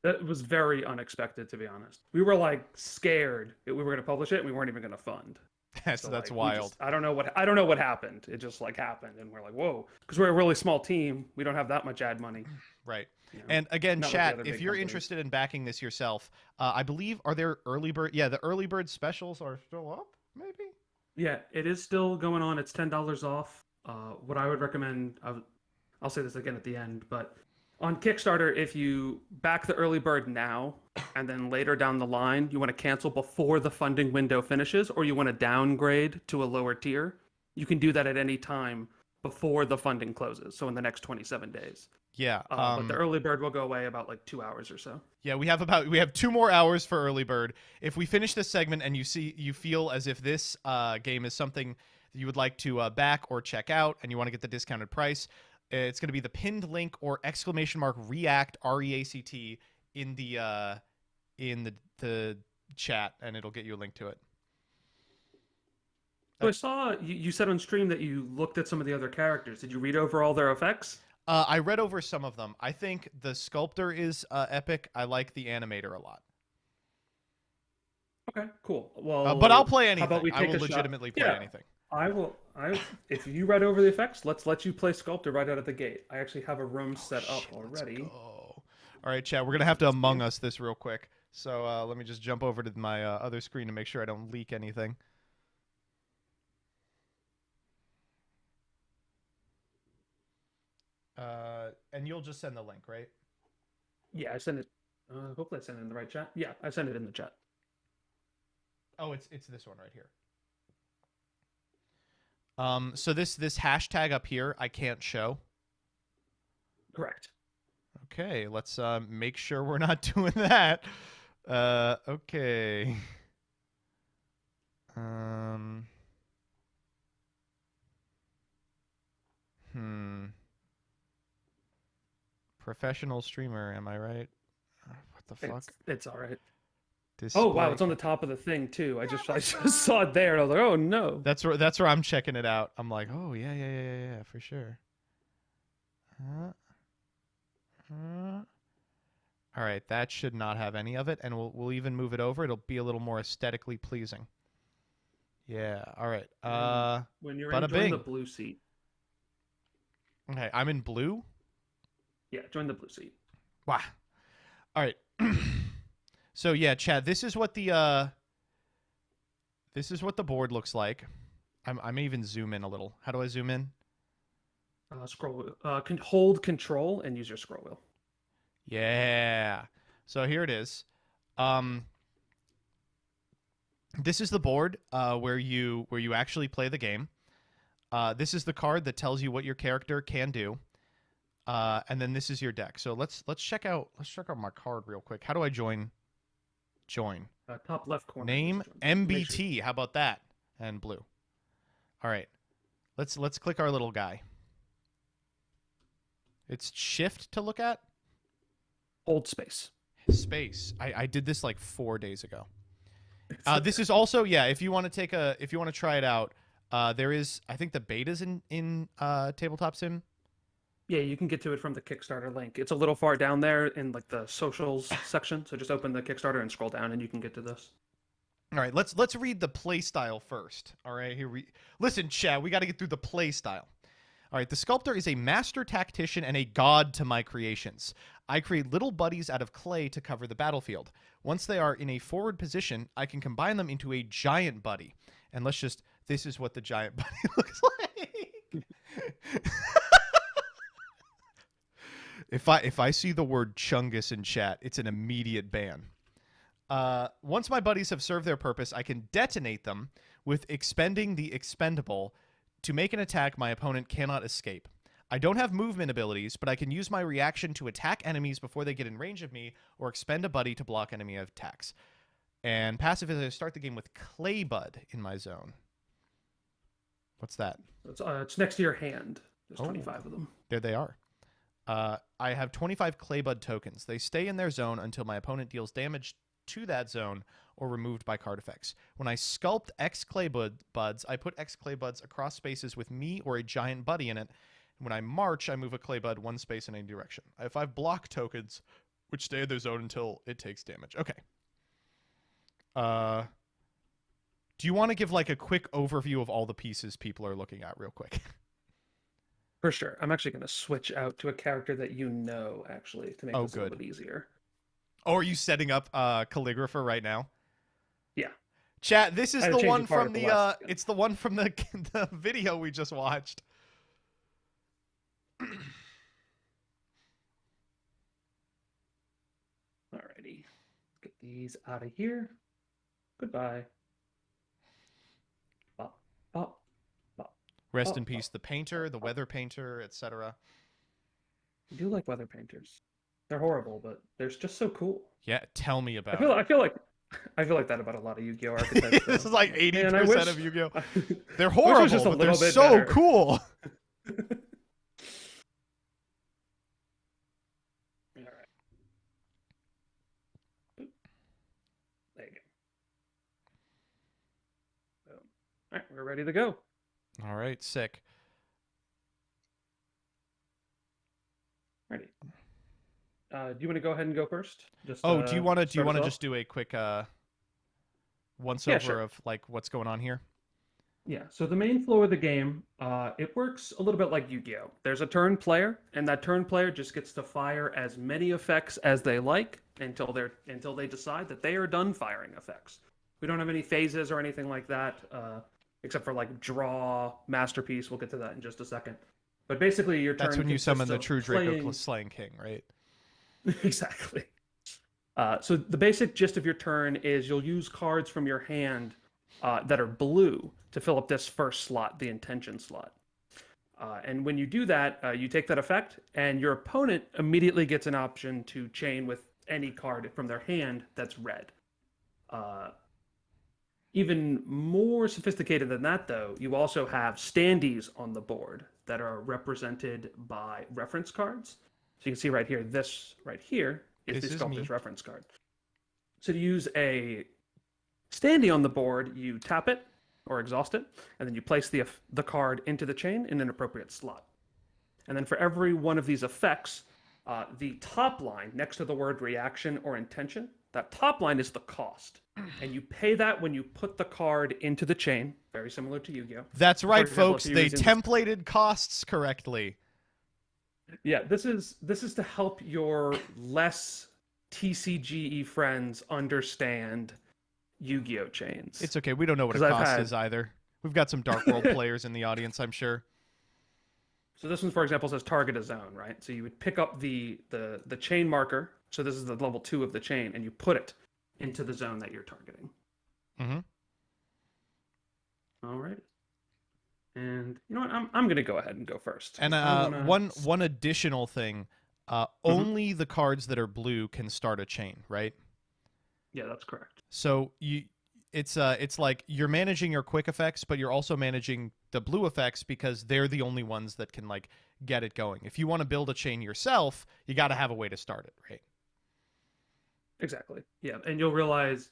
That was very unexpected, to be honest. We were like scared that we were going to publish it and we weren't even going to fund. That's wild. I don't know what happened. It just like happened, and we're like, whoa, because we're a really small team. We don't have that much ad money. Right. You know, and again, chat, like if you're interested in backing this yourself, I believe, are there early bird? Yeah, the early bird specials are still up, maybe? Yeah, it is still going on. It's $10 off. What I would recommend, I'll say this again at the end, but on Kickstarter, if you back the early bird now and then later down the line, you want to cancel before the funding window finishes, or you want to downgrade to a lower tier, you can do that at any time before the funding closes. So in the next 27 days. Yeah. But the early bird will go away about like 2 hours or so. Yeah, we have 2 more hours for early bird. If we finish this segment and you feel as if this game is something that you would like to back or check out, and you want to get the discounted price, it's going to be the pinned link or !react REACT in the chat, and it'll get you a link to it. So I saw you said on stream that you looked at some of the other characters. Did you read over all their effects? I read over some of them. I think the sculptor is epic. I like the animator a lot. Okay, cool. Well, but I'll play anything. How about we I take will a shot? legitimately play anything. I will. If you read over the effects, let's let you play sculptor right out of the gate. I actually have a room set up already. All right, chat. We're gonna have to Among Us this real quick. So let me just jump over to my other screen to make sure I don't leak anything. And you'll just send the link, right? Yeah, I sent it. Hopefully, I sent it in the right chat. Yeah, I sent it in the chat. Oh, it's this one right here. So this hashtag up here, I can't show. Correct. Okay, let's make sure we're not doing that. Okay. Professional streamer, am I right? What the fuck? It's all right. Display. Oh wow, it's on the top of the thing too. I just saw it there, and I was like, oh no. That's where I'm checking it out. I'm like, oh yeah, for sure. All right, that should not have any of it, and we'll even move it over. It'll be a little more aesthetically pleasing. Yeah. All right. When you're bada in, join bing. the blue seat. Okay, I'm in blue. Yeah, join the blue seat. Wow. All right. So yeah, Chad, this is what the board looks like. I may even zoom in a little. How do I zoom in? Scroll. Hold Control and use your scroll wheel. Yeah. So here it is. This is the board where you actually play the game. This is the card that tells you what your character can do. And then this is your deck. So let's check out my card real quick. How do I join? Top left corner. Name MBT. How about that? And blue. All right. Let's click our little guy. It's shift to look at. Hold space. Space. I did this like 4 days ago. This is also if you want to try it out. There is, I think the beta's in Tabletop Sim. Yeah, you can get to it from the Kickstarter link. It's a little far down there in like the socials section. So just open the Kickstarter and scroll down, and you can get to this. All right, let's read the play style first. All right, listen, Chad, we got to get through the play style. All right, the sculptor is a master tactician and a god to my creations. I create little buddies out of clay to cover the battlefield. Once they are in a forward position, I can combine them into a giant buddy. And this is what the giant buddy looks like. If I see the word Chungus in chat, it's an immediate ban. Once my buddies have served their purpose, I can detonate them with expending the expendable to make an attack my opponent cannot escape. I don't have movement abilities, but I can use my reaction to attack enemies before they get in range of me or expend a buddy to block enemy attacks. And passive is I start the game with Claybud in my zone. What's that? It's next to your hand. There's 25 of them. There they are. I have 25 Claybud tokens. They stay in their zone until my opponent deals damage to that zone or removed by card effects. When I sculpt X Claybuds, I put X Claybuds across spaces with me or a giant buddy in it. When I march, I move a Claybud one space in any direction. I have 5 block tokens, which stay in their zone until it takes damage. Okay. Do you want to give like a quick overview of all the pieces people are looking at real quick? For sure. I'm actually going to switch out to a character that you know, actually, to make this a little bit easier. Oh, are you setting up Calligrapher right now? Yeah. Chat, this is I had to the change one the card from at the the last it's the one from the video we just watched. Alrighty. Get these out of here. Goodbye. Bop, bop, bop. Rest bop, in peace, the painter, the weather painter, etc. I do like weather painters. They're horrible, but they're just so cool. Yeah, tell me about I feel it. I feel like that about a lot of Yu-Gi-Oh archetypes. This is like 80% of Yu-Gi-Oh. They're wish it was horrible, just a but they're little bit so better. cool. Alright. There you go. Boom. Alright, we're ready to go. All right, sick. Ready. Do you want to go ahead and go first? Just, Oh, do you want to start us off? just do a quick once Yeah, over sure. of like what's going on here? Yeah, so the main flow of the game, it works a little bit like Yu-Gi-Oh! There's a turn player, and that turn player just gets to fire as many effects as they like until they decide that they are done firing effects. We don't have any phases or anything like that, except for like draw, masterpiece. We'll get to that in just a second. But basically, your turn. That's when you summon the consists true of Draco playing- Slaying King, right? Exactly. So the basic gist of your turn is you'll use cards from your hand that are blue to fill up this first slot, the intention slot. And when you do that, you take that effect, and your opponent immediately gets an option to chain with any card from their hand that's red. Even more sophisticated than that, though, you also have standees on the board that are represented by reference cards. So you can see right here, this right here is This the is Sculptor's me. reference card. So to use a standee on the board, you tap it or exhaust it, and then you place the card into the chain in an appropriate slot. And then for every one of these effects, the top line next to the word reaction or intention, that top line is the cost. And you pay that when you put the card into the chain, very similar to Yu-Gi-Oh! That's For right, example, folks. if you're They using this- templated costs correctly. Yeah, this is to help your less TCGE friends understand Yu-Gi-Oh chains. It's okay. We don't know what a 'Cause I've cost had- is either. We've got some Dark World players in the audience, I'm sure. So this one, for example, says target a zone, right? So you would pick up the chain marker. So this is the level 2 of the chain, and you put it into the zone that you're targeting. Mm-hmm. All right. And you know what? I'm going to go ahead and go first. And I wanna- one additional thing, only the cards that are blue can start a chain, right? Yeah, that's correct. So it's like you're managing your quick effects, but you're also managing the blue effects because they're the only ones that can like get it going. If you want to build a chain yourself, you got to have a way to start it, right? Exactly. Yeah, and you'll realize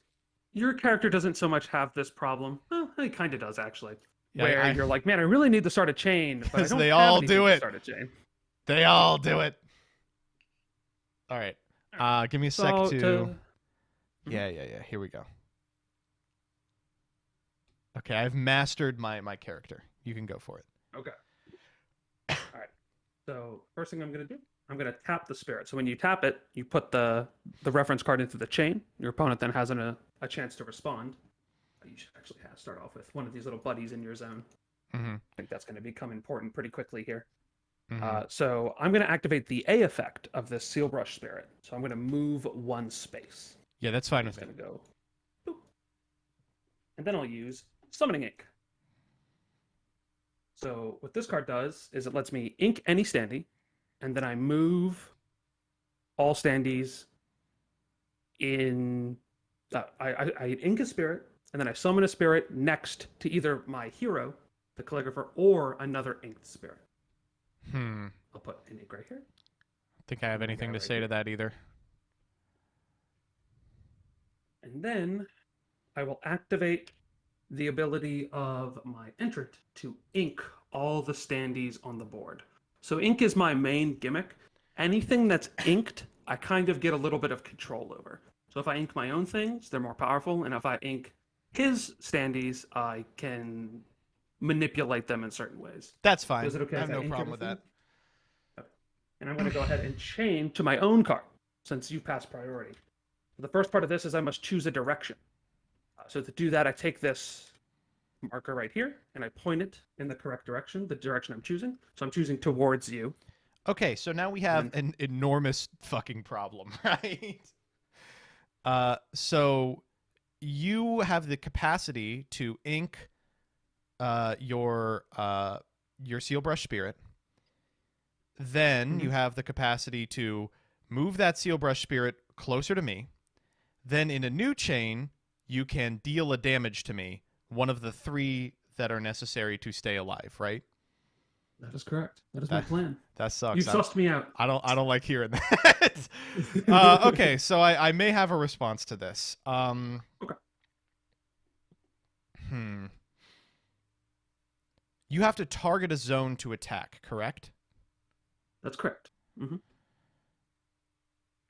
your character doesn't so much have this problem. Well, he kind of does actually. Yeah, Where you're like, man, I really need to start a chain, but I 'Cause don't they have all anything do to it. start a chain. They all do it. All right. Give me a sec So to. Yeah. Here we go. Okay, I've mastered my character. You can go for it. Okay. All right. So first thing I'm going to do, I'm going to tap the spirit. So when you tap it, you put the reference card into the chain. Your opponent then has a chance to respond. You should actually start off with one of these little buddies in your zone. Mm-hmm. I think that's going to become important pretty quickly here. Mhm. So I'm going to activate the A effect of this Seal Brush Spirit. So I'm going to move one space. Yeah, that's fine with It's me. going to go. Boop. And then I'll use Summoning Ink. So what this card does is it lets me ink any standee, and then I move all standees in. I ink a spirit, and then I summon a spirit next to either my hero, the calligrapher, or another inked spirit. I'll put an ink right here. Think I have anything to right say to that either. And then I will activate the ability of my entrant to ink all the standees on the board. So ink is my main gimmick. Anything that's inked, I kind of get a little bit of control over. So if I ink my own things, they're more powerful. And if I ink his standees, I can manipulate them in certain ways. That's fine. Is it okay I if have no ink problem with everything? that. Okay. And I'm going to go ahead and chain to my own card, since you passed priority. The first part of this is I must choose a direction. So to do that, I take this marker right here and I point it in the correct direction, the direction I'm choosing. So I'm choosing towards you. Okay, so now we have an enormous fucking problem, right? So you have the capacity to ink your seal brush spirit. Then you have the capacity to move that seal brush spirit closer to me. Then in a new chain, you can deal a damage to me, one of the 3 that are necessary to stay alive, right? That is correct. That is my plan. That sucks. You sussed me out. I don't like hearing that. Okay, so I may have a response to this. Okay. You have to target a zone to attack, correct? That's correct. Mm-hmm.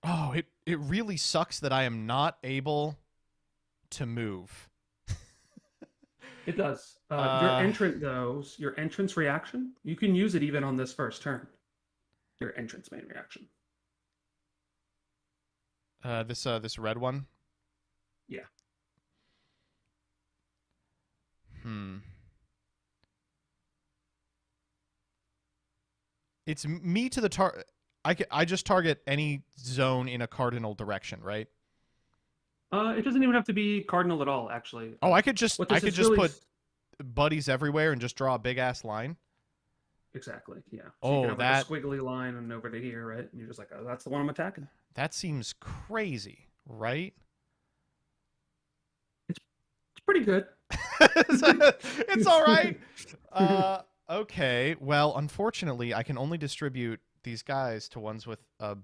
Oh, it really sucks that I am not able to move. It does. Your entrance reaction, you can use it even on this first turn. Your entrance main reaction. This red one? Yeah. It's me to the target. I just target any zone in a cardinal direction, right? It doesn't even have to be cardinal at all, actually. Oh, I could just put buddies everywhere and just draw a big ass line. Exactly. Yeah. So Oh, you can have that like a squiggly line and over to here, right? And you're just like, oh, that's the one I'm attacking. That seems crazy, right? It's pretty good. It's all right. Okay. Well, unfortunately, I can only distribute these guys to ones with a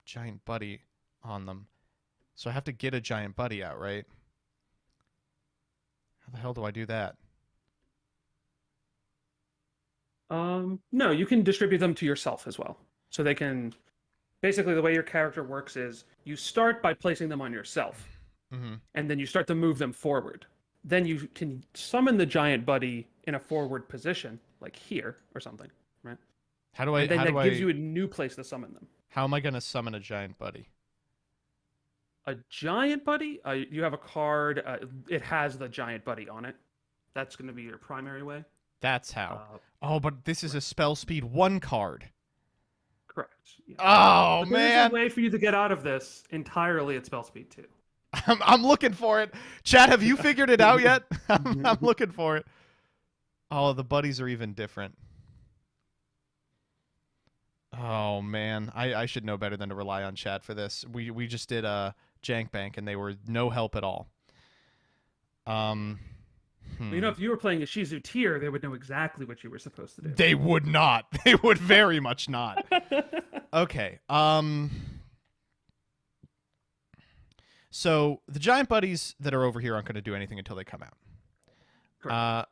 giant buddy on them. So I have to get a giant buddy out, right? How the hell do I do that? No, you can distribute them to yourself as well. So they can... Basically, the way your character works is you start by placing them on yourself. And then you start to move them forward. Then you can summon the giant buddy in a forward position, like here or something, right? How do I... And then how that do gives I, you a new place to summon them. How am I going to summon a giant buddy? A giant buddy? You have a card. It has the giant buddy on it. That's going to be your primary way. That's how. Oh, but this is a spell speed 1 card. Correct. Yeah. Oh, but man. There's a way for you to get out of this entirely at spell speed 2. I'm looking for it. Chat, have you figured it out yet? I'm looking for it. Oh, the buddies are even different. Oh, man. I should know better than to rely on chat for this. We just did a Jank Bank, and they were no help at all. You know, if you were playing a Shizu tier, they would know exactly what you were supposed to do. They would not. They would very much not. Okay. So the giant buddies that are over here aren't going to do anything until they come out. Correct.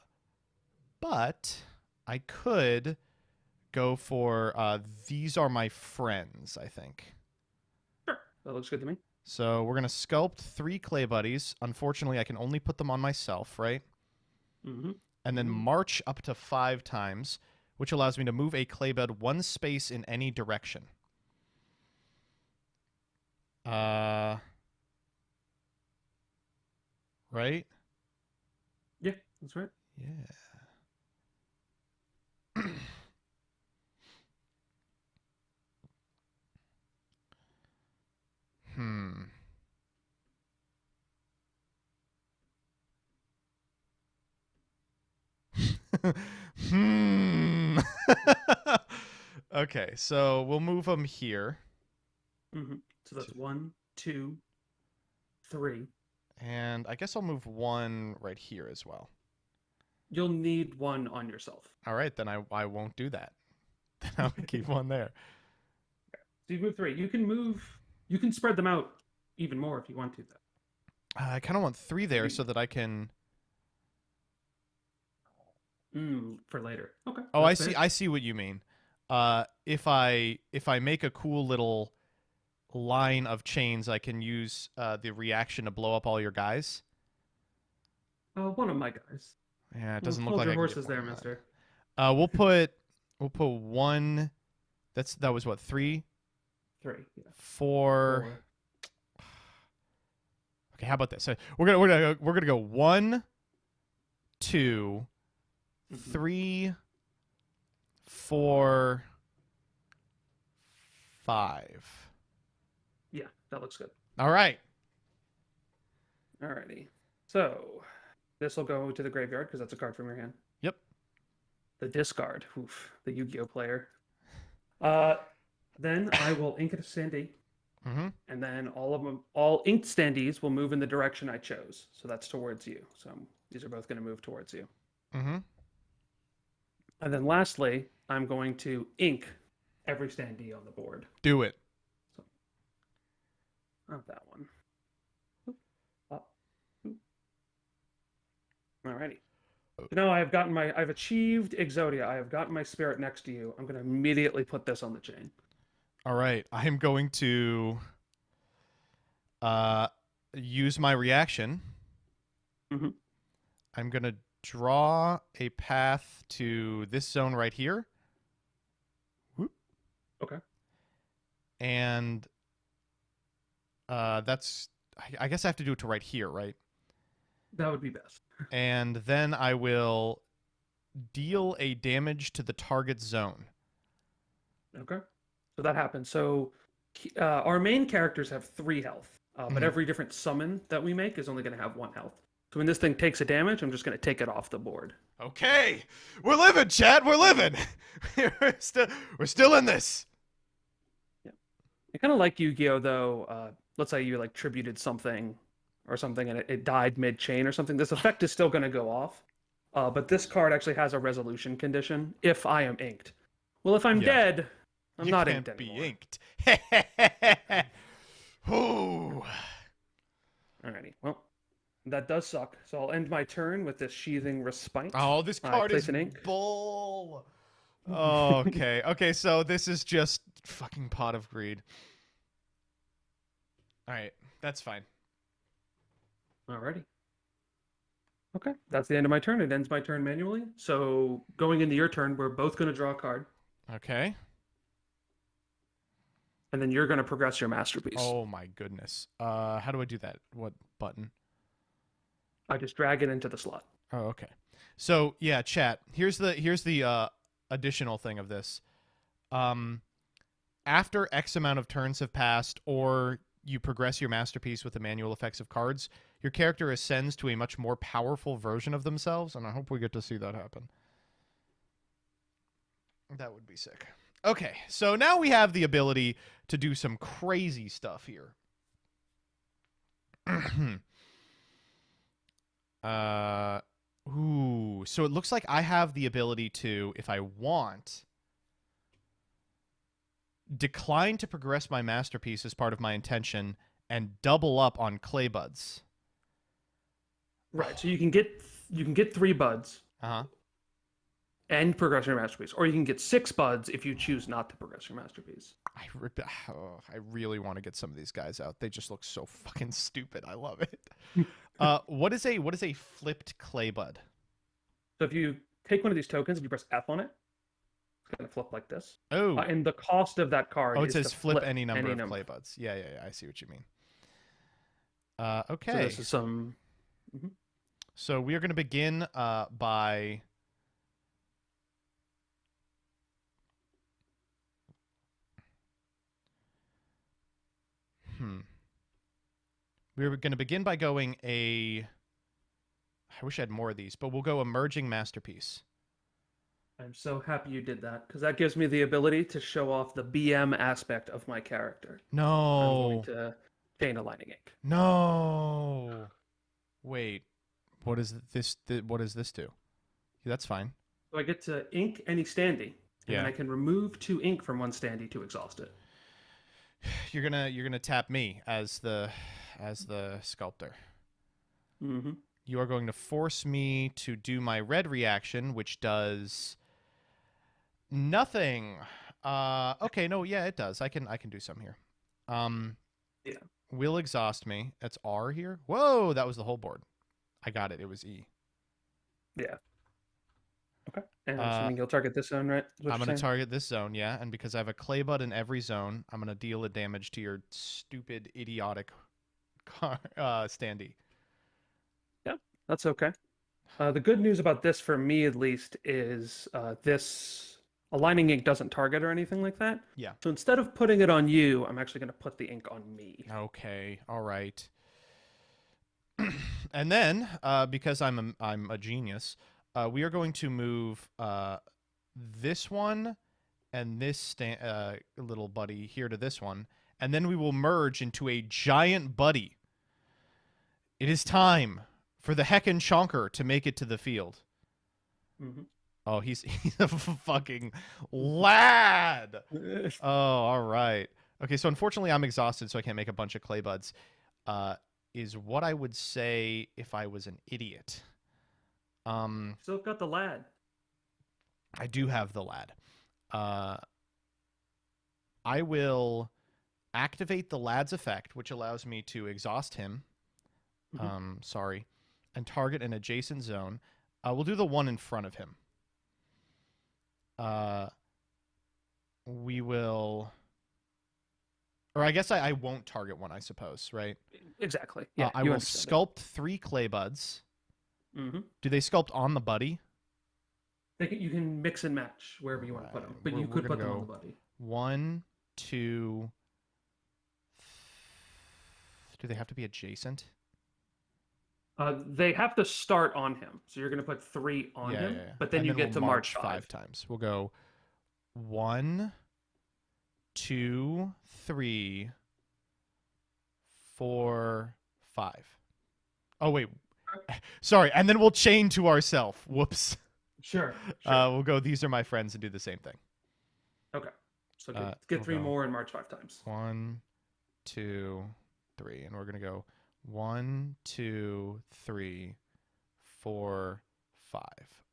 But I could go for these are my friends, I think. Sure. That looks good to me. So we're going to sculpt 3 clay buddies. Unfortunately, I can only put them on myself, right? And then march up to 5 times, which allows me to move a clay bed 1 space in any direction. Right? Yeah, that's right. Yeah. Okay, so we'll move them here. So that's 1, 2, 3. And I guess I'll move 1 right here as well. You'll need 1 on yourself. All right, then I won't do that. Then I'll keep 1 there. So you move 3. You can spread them out even more if you want to, though. I kind of want 3 there so that I can... for later. Okay. Oh, I see. I see what you mean. If I make a cool little line of chains, I can use the reaction to blow up all your guys. One of my guys. Yeah, it doesn't look Hold like your I can horses get there, one of mister. that. We'll put 1. That was what, 3? 3. Yeah. 4. Okay, how about this? So we're gonna go 1, 2, 3, 4, 5. Yeah, that looks good. All right. Alrighty. So this will go to the graveyard because that's a card from your hand. Yep. The discard. Oof, the Yu-Gi-Oh player. Then I will ink it a standee. Mm-hmm. And then all inked standees will move in the direction I chose. So that's towards you. So these are both going to move towards you. Mm-hmm. And then lastly, I'm going to ink every standee on the board. Do it. So, not that one. Oop, up, oop. Alrighty. So now I've achieved Exodia. I have gotten my spirit next to you. I'm going to immediately put this on the chain. All right. I am going to use my reaction. Mm-hmm. I'm going to draw a path to this zone right here. Whoop. Okay. And that's... I guess I have to do it to right here, right? That would be best. And then I will deal a damage to the target zone. Okay. So that happens. So our main characters have 3 health, but every different summon that we make is only going to have 1 health. So when this thing takes a damage, I'm just going to take it off the board. Okay. We're living, Chad. We're living. we're still in this. Yeah. I kind of like Yu-Gi-Oh, though. Let's say you like tributed something or something and it died mid-chain or something. This effect is still going to go off. But this card actually has a resolution condition if I am inked. Well, if I'm dead... I'm not inked anymore. Be inked. Ooh. Alrighty. Well, that does suck. So I'll end my turn with this Sheathing Respite. Oh, this card is an ink. bull. Oh, okay. Okay, so this is just fucking Pot of Greed. All right, that's fine. Alrighty. Okay, that's the end of my turn. It ends my turn manually. So going into your turn, we're both going to draw a card. Okay. And then you're going to progress your masterpiece. Oh my goodness. How do I do that? What button? I just drag it into the slot. Oh, okay. So yeah, chat. Here's the additional thing of this. After X amount of turns have passed, or you progress your masterpiece with the manual effects of cards, your character ascends to a much more powerful version of themselves, and I hope we get to see that happen. That would be sick. Okay, so now we have the ability to do some crazy stuff here. Ooh, so it looks like I have the ability to, if I want, decline to progress my masterpiece as part of my intention and double up on clay buds. Right, so you can get 3 buds. Uh-huh. And progress your masterpiece. Or you can get 6 buds if you choose not to progress your masterpiece. I really want to get some of these guys out. They just look so fucking stupid. I love it. What is a flipped clay bud? So if you take one of these tokens and you press F on it, it's going to flip like this. Oh. And the cost of that card it is says to flip any number of clay buds. Yeah. I see what you mean. Okay. So this is some... Mm-hmm. So we are going to begin by... We're going to begin by going I wish I had more of these, but we'll go Emerging Masterpiece. I'm so happy you did that, because that gives me the ability to show off the BM aspect of my character. No. I'm going to Chain Aligning Ink. No. Wait. What does this do? Yeah, that's fine. So I get to ink any standee, and then I can remove 2 ink from one standee to exhaust it. You're gonna tap me as the sculptor. Mm-hmm. You are going to force me to do my red reaction, which does nothing. Okay, no, yeah, it does. I can do some here. Yeah. Will exhaust me. That's R here. Whoa, that was the whole board. I got it. It was E. Yeah. Okay. And I'm assuming you'll target this zone, right? I'm going to target this zone, yeah. And because I have a clay bud in every zone, I'm going to deal a damage to your stupid, idiotic standee. Yeah, that's okay. The good news about this, for me at least, is this aligning ink doesn't target or anything like that. Yeah. So instead of putting it on you, I'm actually going to put the ink on me. Okay. All right. And then, because I'm a genius, we are going to move this one and this little buddy here to this one, and then we will merge into a giant buddy. It is time for the Heckin' Chonker to make it to the field. Mm-hmm. Oh, he's a fucking lad. Oh, all right. Okay, so unfortunately I'm exhausted, so I can't make a bunch of clay buds. Is what I would say if I was an idiot. Still got the lad. I do have the lad. I will activate the lad's effect, which allows me to exhaust him. Sorry. And target an adjacent zone. We'll do the one in front of him. We will... Or I guess I won't target one, I suppose, right? Exactly. Yeah. I will sculpt 3 clay buds. Mm-hmm. Do they sculpt on the buddy? You can mix and match wherever you want to put them, but you could put them on the buddy. 1, 2... Do they have to be adjacent? They have to start on him. So you're going to put 3 on him, but then you get to march 5 times. We'll go 1, 2, 3, 4, 5. Oh, wait. Sorry. And then we'll chain to ourselves. Whoops. Sure. We'll go, these are my friends, and do the same thing. Okay. So get 3 more and march 5 times. 1, 2, 3. And we're going to go 1, 2, 3, 4, 5.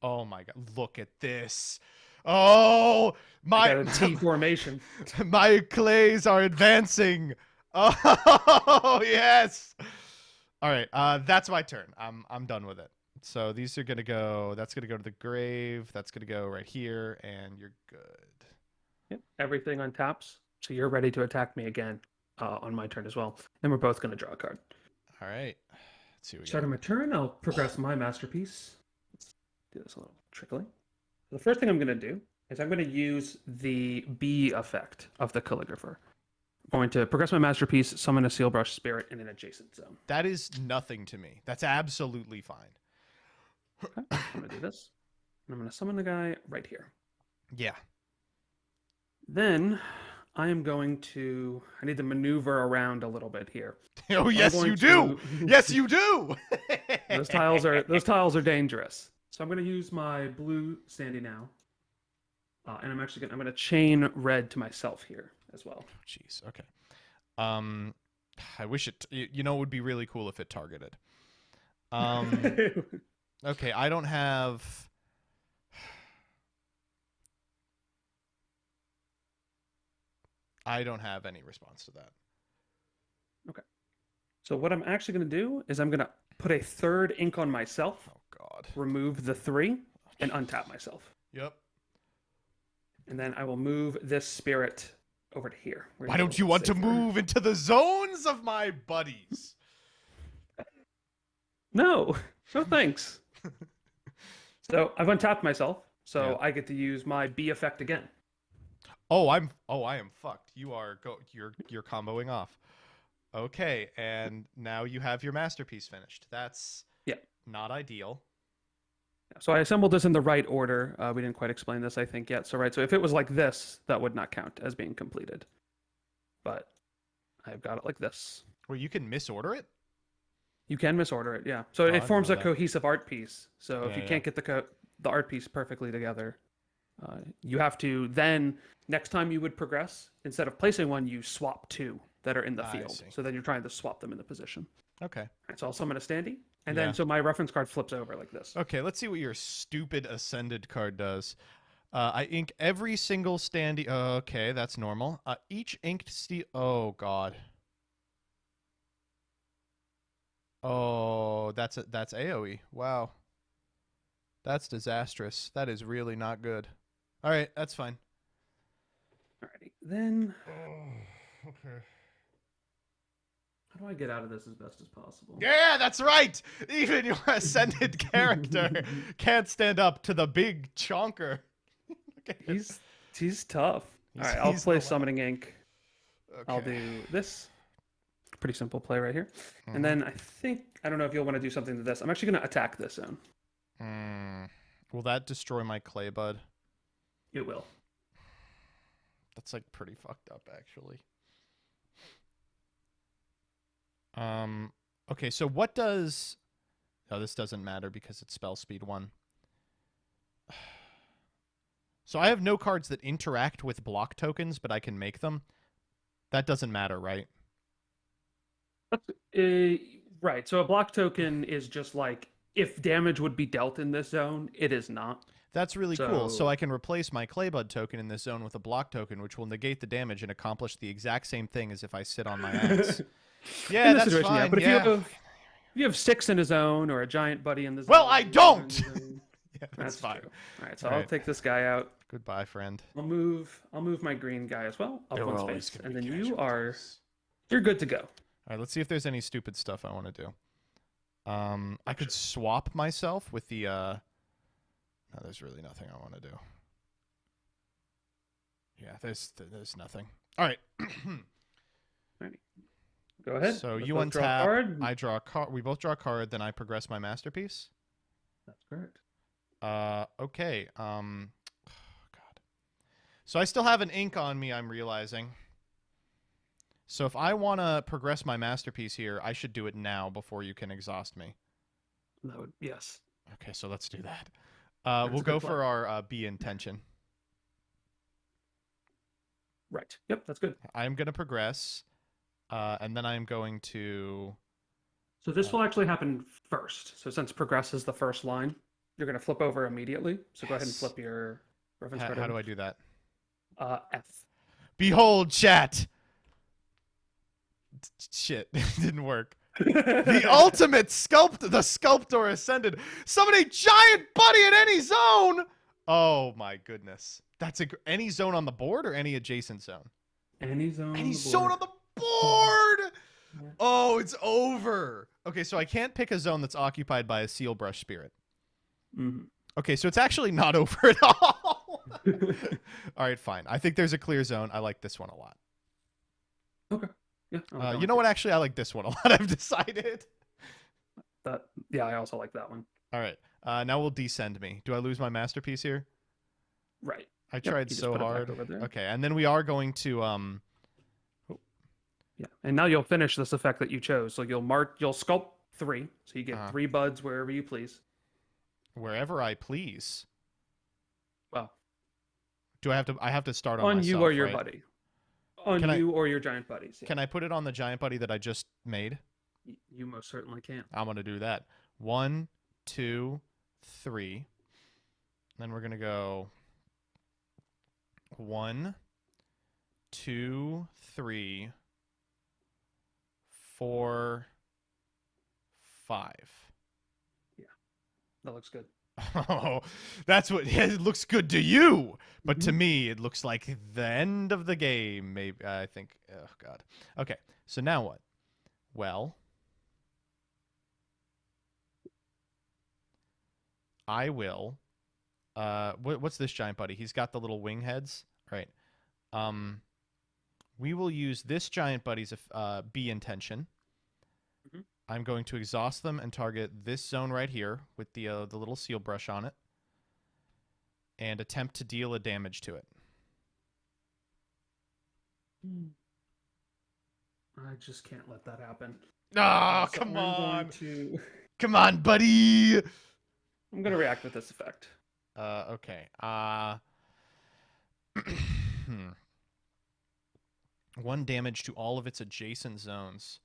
Oh my God. Look at this. Oh, my T formation. My clays are advancing. Oh, yes. All right. That's my turn. I'm done with it. So these are going to go, that's going to go to the grave. That's going to go right here, and you're good. Yep. Everything untaps. So you're ready to attack me again on my turn as well. And we're both going to draw a card. All right. Let's see what we Starting my turn, I'll progress my masterpiece. Let's do this a little trickly. The first thing I'm going to do is I'm going to use the B effect of the calligrapher. I'm going to progress my masterpiece, summon a seal brush spirit in an adjacent zone. That is nothing to me. That's absolutely fine. Okay, I'm going to do this. And I'm going to summon the guy right here. Yeah. Then I am going to... I need to maneuver around a little bit here. Oh, yes, you do. Yes, you do. Those tiles are dangerous. So I'm going to use my blue sandy now. And I'm going to chain red to myself here as well. Jeez. Okay. I wish it, it would be really cool if it targeted. Okay, I don't have... I don't have any response to that. Okay. So what I'm actually going to do is I'm going to put a 3rd ink on myself. Oh, God. Remove the 3 and untap myself. Yep. And then I will move this spirit over to here. Why don't you want to move into the zones of my buddies? No. No thanks. So I've untapped myself, so I get to use my B effect again. I am fucked. You're comboing off. Okay, and now you have your masterpiece finished. That's not ideal. So I assembled this in the right order. We didn't quite explain this, I think, yet. So if it was like this, that would not count as being completed. But I've got it like this. Well, you can misorder it? You can misorder it, yeah. So it forms a cohesive art piece. So if you can't get the art piece perfectly together, you have to then, next time you would progress, instead of placing one, you swap 2 that are in the field. So then you're trying to swap them in the position. Okay. All right, so I'll summon a standee. And then, so my reference card flips over like this. Okay, let's see what your stupid Ascended card does. I ink every single standee. Okay, that's normal. Each inked steel. Oh, God. Oh, that's AoE. Wow. That's disastrous. That is really not good. All right, that's fine. Alrighty, then... okay. How do I get out of this as best as possible? Yeah, that's right. Even your ascended character can't stand up to the big chonker. He's tough. All right, I'll play Summoning Ink. I'll do this. Pretty simple play right here. And then I don't know if you'll want to do something to this. I'm actually going to attack this zone. Will that destroy my clay bud? It will. That's like pretty fucked up, actually. Okay, so what does... Oh, this doesn't matter because it's spell speed 1. So I have no cards that interact with block tokens, but I can make them. That doesn't matter, right? Right. So a block token is just like, if damage would be dealt in this zone, it is not. That's really cool. So I can replace my Claybud token in this zone with a block token, which will negate the damage and accomplish the exact same thing as if I sit on my axe. Yeah, that's fine. Yeah. But if you have 6 in a zone or a giant buddy in the zone... Well, I don't! Yeah, that's fine. True. All right, so I'll take this guy out. Goodbye, friend. I'll move my green guy as well up one space, and then you're good to go. All right, let's see if there's any stupid stuff I want to do. I could swap myself with the. No, there's really nothing I want to do. Yeah, there's nothing. All right. Go ahead. So Let's you both untap. draw a card. I draw a card. We both draw a card. Then I progress my masterpiece. That's correct. Okay. God. So I still have an ink on me, I'm realizing. So if I want to progress my masterpiece here, I should do it now before you can exhaust me. Yes. Okay, so let's do that. We'll go for our B intention. Right. Yep, that's good. I'm going to progress, and then I'm going to... So this will actually happen first. So since progress is the first line, you're going to flip over immediately. So go ahead and flip your reference card. How do I do that? F. Behold, chat! Shit, it didn't work. The ultimate the sculptor ascended. Summon a giant buddy in any zone! Oh my goodness. That's any zone on the board or any adjacent zone? Any zone. Any zone on the board! Oh, it's over. Okay, so I can't pick a zone that's occupied by a seal brush spirit. Mm-hmm. Okay, so it's actually not over at all. All right, fine. I think there's a clear zone. I like this one a lot. Okay. Yeah. You know what? Actually, I like this one a lot. I've decided. Yeah, I also like that one. All right. Now we'll descend me. Do I lose my masterpiece here? Right. I tried so hard. Over there. Okay, and then we are going to Yeah, and now you'll finish this effect that you chose. So you'll sculpt 3, so you get 3 buds wherever you please. Wherever I please. Well, do I have to start on myself, you or your right? buddy? On you or your giant buddies. Yeah. Can I put it on the giant buddy that I just made? You most certainly can. I'm gonna do that. 1, 2, 3. Then we're gonna go 1, 2, 3, 4, 5. Yeah, that looks good. Oh, that's what it looks good to you, but to me, it looks like the end of the game. Maybe I think. Oh God. Okay, so now what? Well, I will. What's this giant buddy? He's got the little wing heads, right? We will use this giant buddy's B intention. I'm going to exhaust them and target this zone right here with the little seal brush on it, and attempt to deal a damage to it. I just can't let that happen. Oh, So come I'm on. going to... Come on, buddy! I'm going to react with this effect. Okay. 1 damage to all of its adjacent zones.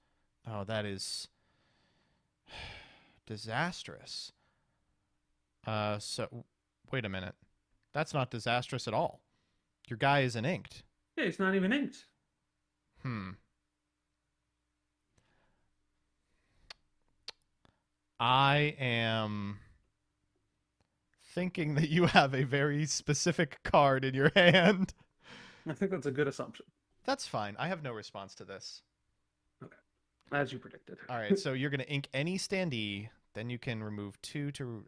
Oh, that is disastrous. So wait a minute. That's not disastrous at all. Your guy isn't inked. Yeah, it's not even inked. I am thinking that you have a very specific card in your hand. I think that's a good assumption. That's fine. I have no response to this. Okay. As you predicted. All right, so you're going to ink any standee. Then you can remove 2 to...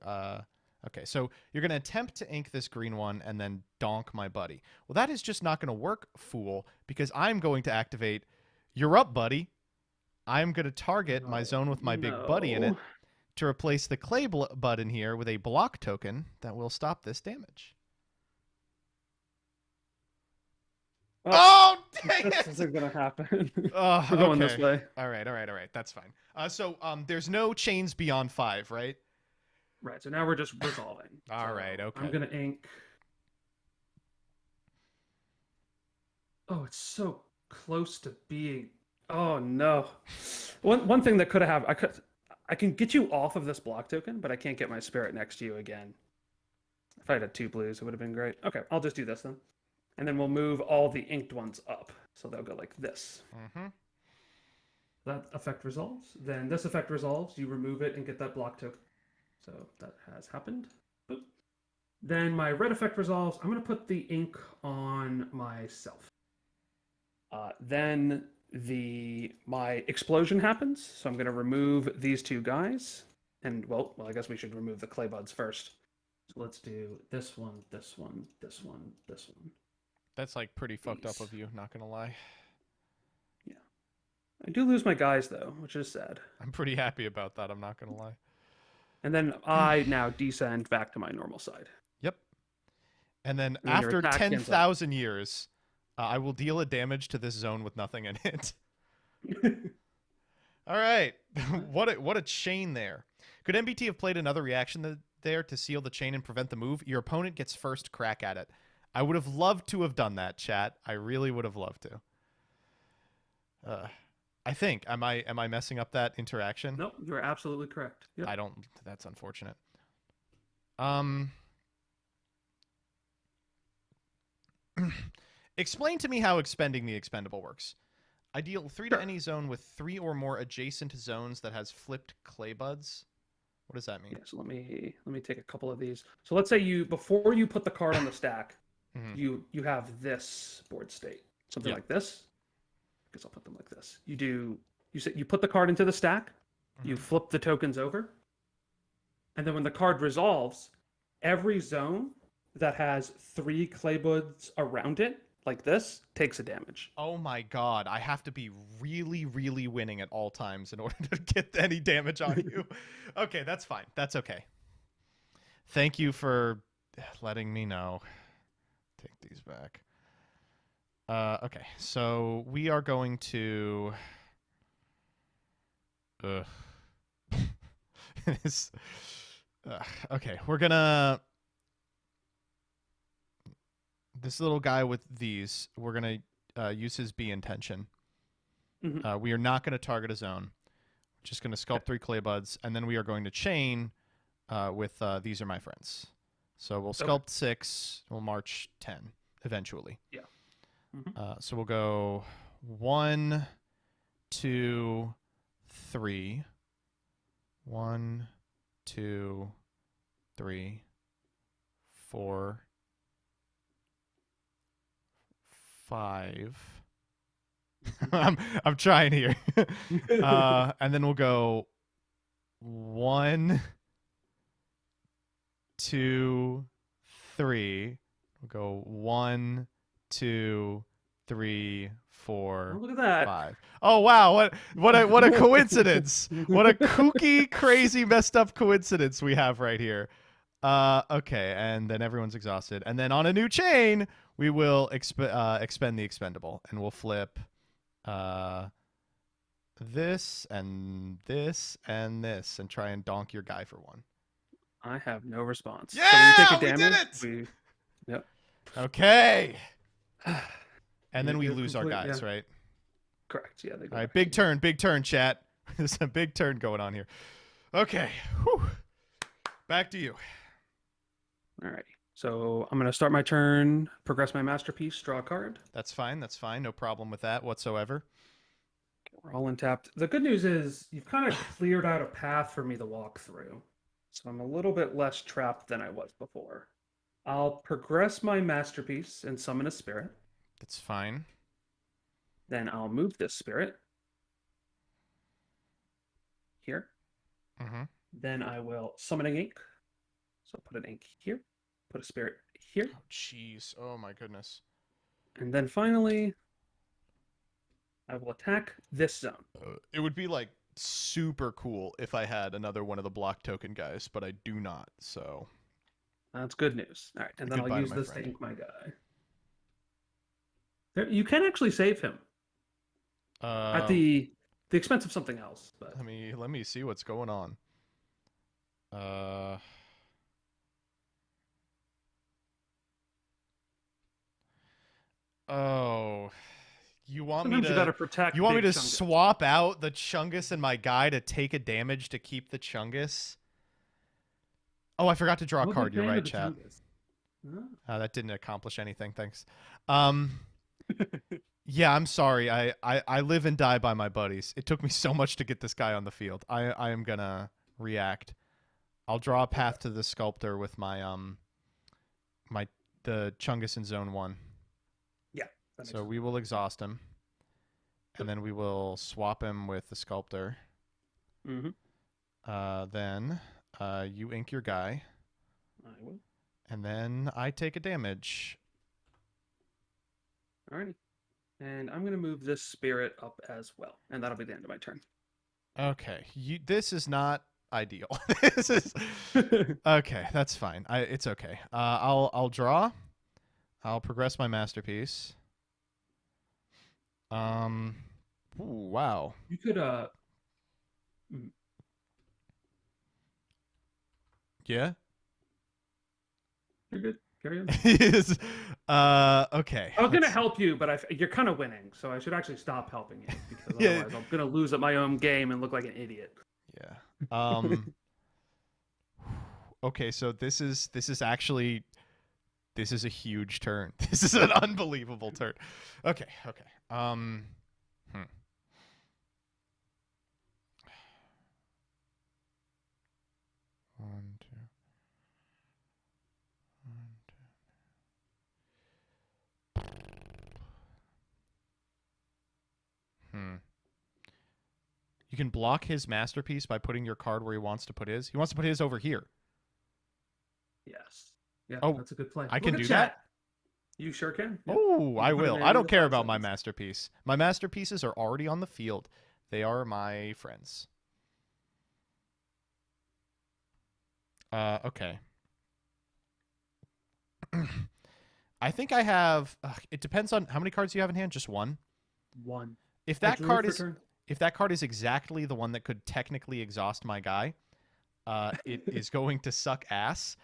okay, so you're going to attempt to ink this green one and then donk my buddy. Well, that is just not going to work, fool, because I'm going to activate... You're up, buddy. I'm going to target my zone with my big buddy in it to replace the clay button here with a block token that will stop this damage. Oh, dang it! This isn't going to happen. We're going this way. All right. That's fine. So there's no chains beyond 5, right? Right, so now we're just resolving. All right, okay. I'm going to ink... Oh, it's so close to being... Oh, no. One thing that could have happened... I can get you off of this block token, but I can't get my spirit next to you again. If I had 2 blues, it would have been great. Okay, I'll just do this then. And then we'll move all the inked ones up. So they'll go like this. That effect resolves. Then this effect resolves. You remove it and get that block token. So that has happened. Boop. Then my red effect resolves. I'm going to put the ink on myself. Then my explosion happens. So I'm going to remove these 2 guys. And, well, I guess we should remove the clay buds first. So let's do this one, this one, this one, this one. That's like pretty fucked up of you, not gonna lie. Yeah. I do lose my guys though, which is sad. I'm pretty happy about that, I'm not gonna lie. And then I now descend back to my normal side. Yep. And then And your after attack ends up. 10,000 years, I will deal a damage to this zone with nothing in it. All right. What a chain there. Could MBT have played another reaction there to seal the chain and prevent the move? Your opponent gets first crack at it. I would have loved to have done that, chat. I really would have loved to. I think. Am I messing up that interaction? Nope, you're absolutely correct. Yep. I don't. That's unfortunate. Explain to me how expending the expendable works. I deal 3 to any zone with 3 or more adjacent zones that has flipped clay buds. What does that mean? Yeah, so let me take a couple of these. So let's say before you put the card on the stack, you have this board state. Something like this. I guess I'll put them like this. You put the card into the stack, you flip the tokens over, and then when the card resolves, every zone that has 3 clay buds around it, like this, takes a damage. Oh my god, I have to be really, really winning at all times in order to get any damage on you. Okay, that's fine. That's okay. Thank you for letting me know. Take these back. Okay, so we are going to... okay, we're gonna... This little guy with these, we're going to use his B intention. We are not going to target a zone. We're just going to sculpt 3 clay buds, and then we are going to chain with These Are My Friends. So we'll sculpt 6, we'll march 10 eventually. Yeah. So we'll go 1, 2, 3. 1, 2, 3, 4, 5. I'm trying here. And then we'll go 1, 2, 3. We'll go 1, 2, 3, 4. Oh, look at that. 5. Oh wow! What a coincidence! What a kooky, crazy, messed up coincidence we have right here. Okay, and then everyone's exhausted, and then on a new chain we will expend the expendable, and we'll flip this and this and this, and try and donk your guy for 1. I have no response. Yeah, so when you take a we damage, did it! Yep. Okay. And then we You're lose our guys, right? Correct. Yeah. They go All right, big turn, chat. There's a big turn going on here. Okay. Whew. Back to you. All right. So I'm going to start my turn, progress my masterpiece, draw a card. That's fine. That's fine. No problem with that whatsoever. We're all untapped. The good news is you've kind of cleared out a path for me to walk through. So I'm a little bit less trapped than I was before. I'll progress my masterpiece and summon a spirit. That's fine. Then I'll move this spirit. here. Mm-hmm. Then I will summoning ink. So put an ink here. Put a spirit here. Oh, jeez. Oh, my goodness. And then finally, I will attack this zone. It would be, like, super cool if I had another one of the block token guys, but I do not, so... That's good news. All right, and then Goodbye I'll to use my this friend. to ink my guy. You can actually save him at the expense of something else. But let me see what's going on. Oh, you want Sometimes me you to gotta protect You want me big to Chungus. swap out the Chungus in my guy to take a damage to keep the Chungus? Oh, I forgot to draw a I'm a card. big You're fan right, of the chat. Chungus. Oh. That didn't accomplish anything. Thanks. Yeah, I'm sorry. I live and die by my buddies. It took me so much to get this guy on the field. I am gonna react. I'll draw a path to the sculptor with my the Chungus in zone 1. Yeah. that makes So sense. we will exhaust him, and then we will swap him with the sculptor. Mhm. Then you ink your guy, I will. and then I take a damage. Alrighty. And I'm going to move this spirit up as well. And that'll be the end of my turn. Okay, this is not ideal. This is okay. That's fine. It's okay. I'll draw. I'll progress my masterpiece. Ooh, wow. You could Yeah. You're good. Carry on. Yes. Okay. I was going to help you, but you're kind of winning, so I should actually stop helping you because Yeah. otherwise I'm going to lose at my own game and look like an idiot. Yeah. Okay, so this is actually a huge turn. This is an unbelievable turn. Okay. Hmm. One, two. You can block his masterpiece by putting your card where he wants to put his. He wants to put his over here. Yes. Yeah, Oh, that's a good play. I can Look at do chat. that? You sure can. Yep. Oh, You I can put will. him I in don't the care 5 about my seconds. masterpiece. My masterpieces are already on the field. They are my friends. Okay. I think I have. It depends on how many cards you have in hand. Just one. One. If I that drew it card for is turn. if that card is exactly the one that could technically exhaust my guy, it is going to suck ass.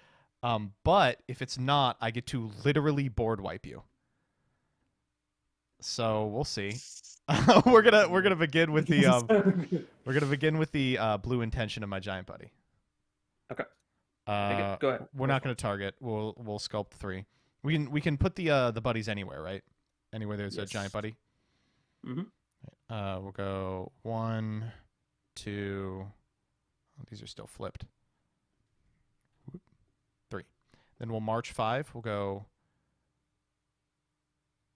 But if it's not, I get to literally board wipe you. So we'll see. we're gonna begin with the blue intention of my giant buddy. Okay. Go ahead. We're not gonna target. We'll sculpt 3. We can put the buddies anywhere, right? Anywhere there's a Yes. giant buddy. Mhm. We'll go 1, 2. Oh, these are still flipped. 3. Then we'll march 5. We'll go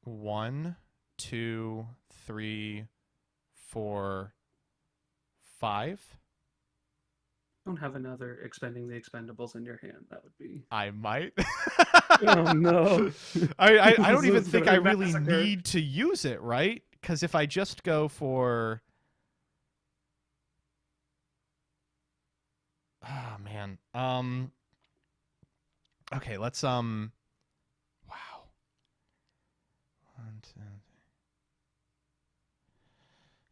1, 2, 3, 4, 5. Don't have another expending the expendables in your hand. That would be. I might. Oh no! I don't This even is think gonna I really massacre. need to use it, right? Because if I just go for... Ah, man. Okay, let's wow. 1,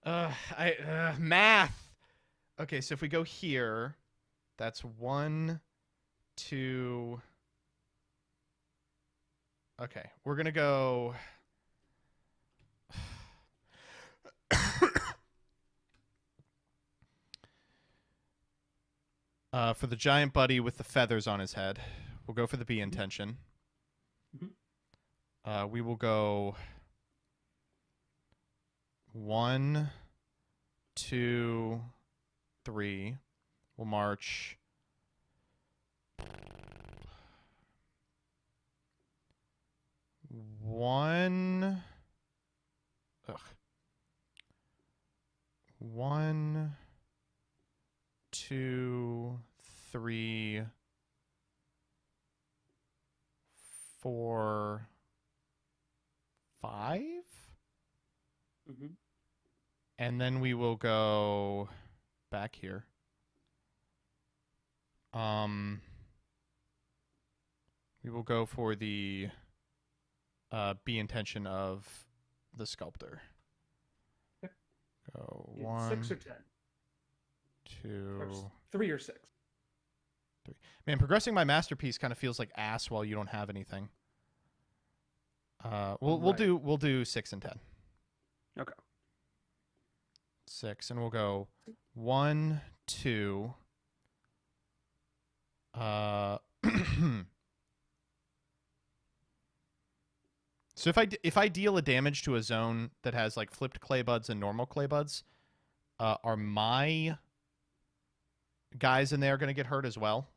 2. Math. Okay, so if we go here, that's 1, 2. Okay, we're gonna go. For the giant buddy with the feathers on his head, we'll go for the B intention. We will go 1, 2, 3. We'll march. One. Ugh. 1, 2, 3, 4, 5. Mm-hmm. And then we will go back here. We will go for the B intention of the sculptor. Okay. Go It's 1, 6 or 10. 2, Or 3 or 6. 3. Man, progressing my masterpiece kind of feels like ass while you don't have anything. We'll do 6 and 10. Okay. 6, and we'll go 1, 2. So if I deal a damage to a zone that has like flipped clay buds and normal clay buds, are my guys in there going to get hurt as well?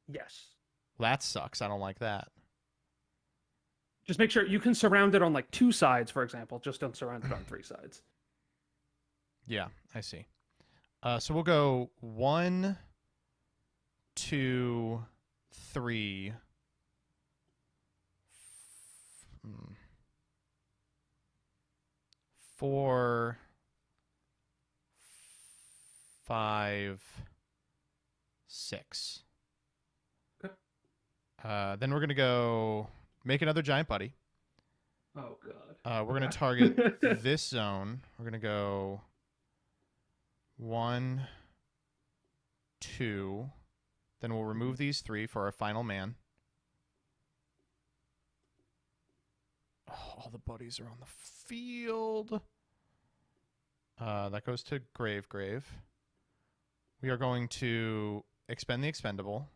Yes. That sucks. I don't like that. Just make sure you can surround it on like 2 sides, for example. Just don't surround it on 3 sides. Yeah, I see. So we'll go 1, 2, 3. 4, 5, 6. Okay. Then we're gonna go make another giant buddy. Oh god. We're gonna target this zone. We're gonna go 1, 2. Then we'll remove these 3 for our final man. Oh, all the buddies are on the field. That goes to Grave. We are going to expend the expendable.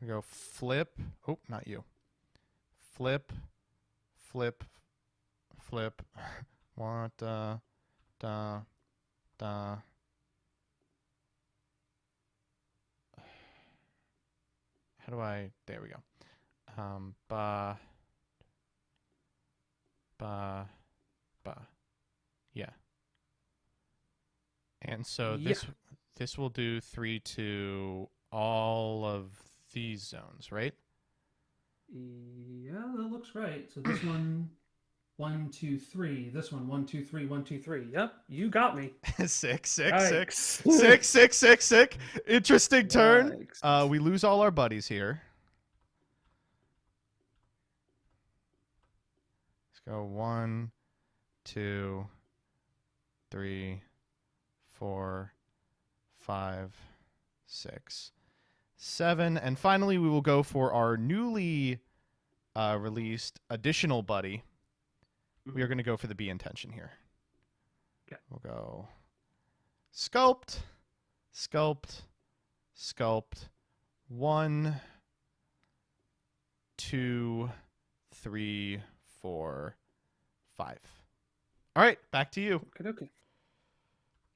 We go flip. Oh, not you. Flip. What? How do I? There we go. Yeah. And so this will do 3 to all of these zones, right? Yeah, that looks right. So this one, 1, 2, 3. This one, 1, 2, 3, 1, 2, 3. Yep, you got me. 6. Yikes. Interesting turn. We lose all our buddies here. Let's go 1, 2, 3, 4, 5, 6, 7, and finally we will go for our newly released additional buddy. We are going to go for the B intention here. Okay. We'll go sculpt. 1, 2, 3, 4, 5. All right, back to you. Okay.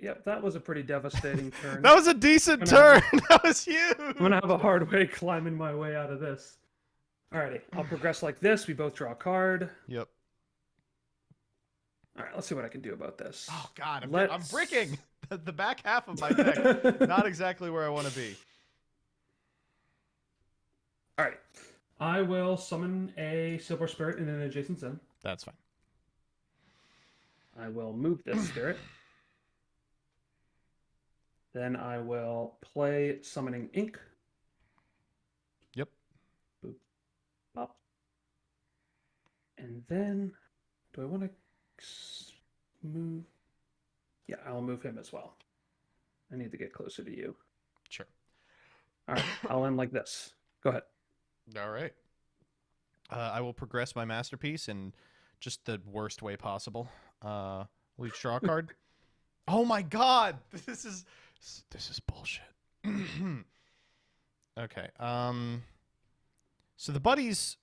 Yep, that was a pretty devastating turn. That was a decent turn. That was huge. I'm gonna have a hard way climbing my way out of this. Alrighty, I'll progress like this. We both draw a card. Yep. All right, let's see what I can do about this. Oh God, I'm bricking the back half of my deck. Not exactly where I want to be. All right, I will summon a Silver Spirit in an adjacent zone. That's fine. I will move this spirit. Then I will play Summoning Ink. Yep. Boop. Pop. And then, do I want to move? Yeah, I'll move him as well. I need to get closer to you. Sure. All right, I'll end like this. Go ahead. All right. I will progress my masterpiece in just the worst way possible. We'll each draw a card. Oh my God! This is bullshit. Okay. So the buddies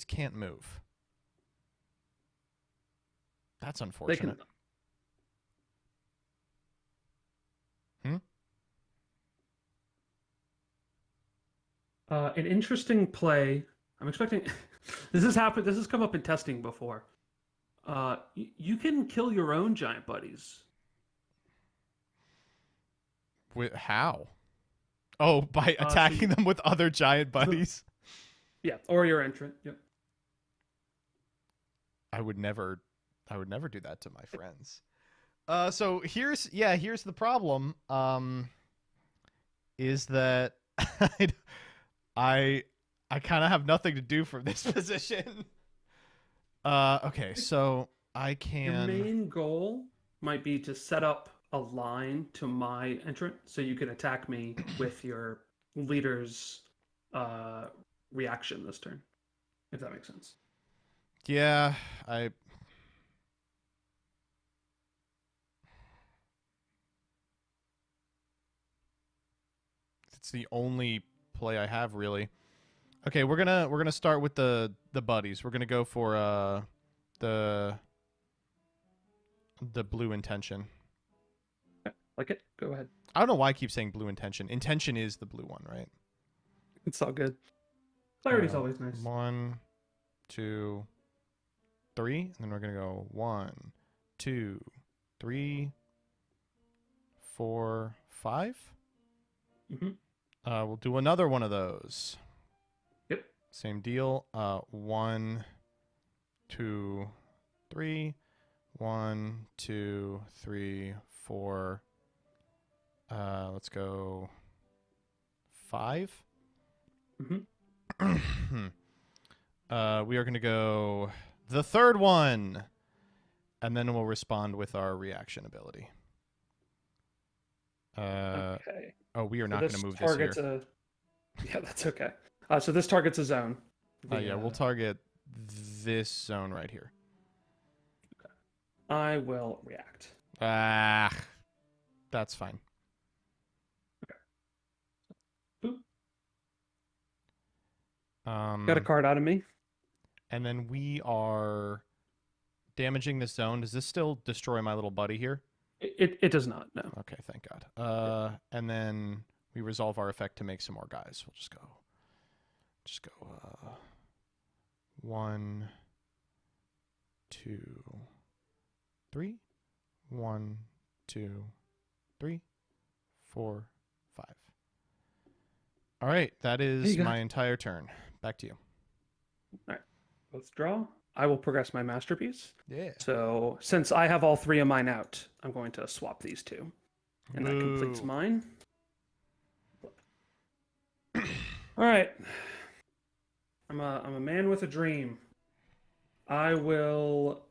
can't move. That's unfortunate. An interesting play. I'm expecting. This has come up in testing before. You can kill your own giant buddies How? Oh, by attacking them with other giant buddies? Yeah, or your entrant. Yep. I would never do that to my friends. So here's the problem. Is that I kind of have nothing to do from this position. Okay, so I can. Your main goal might be to set up a line to my entrant, so you can attack me with your leader's reaction this turn, if that makes sense. Yeah, it's the only play I have really. Okay, we're gonna start with the buddies. We're gonna go for the blue intention. Like it? Go ahead. I don't know why I keep saying blue intention. Intention is the blue one, right? It's all good. Clarity's always nice. 1, 2, 3, and then we're gonna go 1, 2, 3, 4, 5. Mm-hmm. We'll do another one of those. Yep. Same deal. 1, 2, 3. 1, 2, 3, 4. Let's go 5. Mm-hmm. We are going to go the third one, and then we'll respond with our reaction ability. Okay. Oh, we are So not going to move this here. Yeah, that's okay. So this targets a zone. Yeah, we'll target this zone right here. I will react. That's fine. Boop. Got Got a card out of me. And then we are damaging this zone. Does this still destroy my little buddy here? It does not, no. Okay, thank God. And then we resolve our effect to make some more guys. We'll just go 1, 2, 3. 1, 2, 3, 4, 5. All right, that is my entire turn. Back to you. All right, let's draw. I will progress my masterpiece. Yeah. So since I have all three of mine out, I'm going to swap these two, and that completes mine. All right. I'm a man with a dream. I will.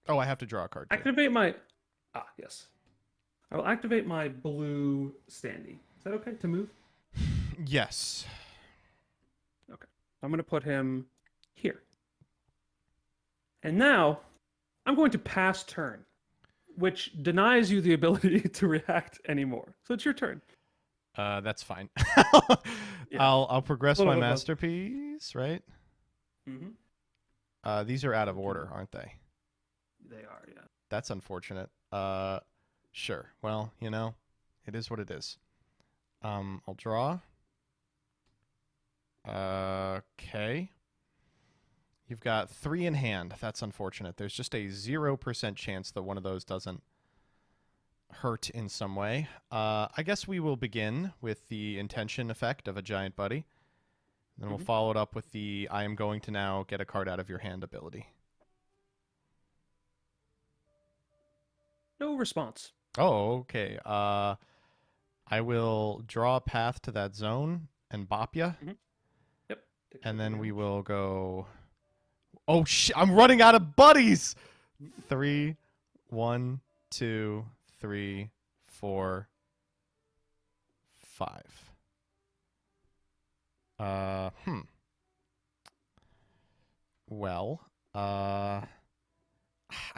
Oh, I have to draw a card. Activate my. Yes. I will activate my blue standee. Is that okay to move? Yes. Okay. I'm going to put him here. And now I'm going to pass turn, which denies you the ability to react anymore. So it's your turn. That's fine. Yeah. I'll progress my Little bit masterpiece, right? Mm-hmm. These are out of order, aren't they? They are, yeah. That's unfortunate. Sure. Well, it is what it is. I'll draw. Okay. You've got 3 in hand. That's unfortunate. There's just a 0% chance that one of those doesn't hurt in some way. I guess we will begin with the intention effect of a giant buddy. Then we'll follow it up with the I am going to now get a card out of your hand ability. No response. Oh, okay. I will draw a path to that zone and bop ya. Yep. And then we will go. Oh shit! I'm running out of buddies. 3, 1, 2, 3, 4, 5. Well, I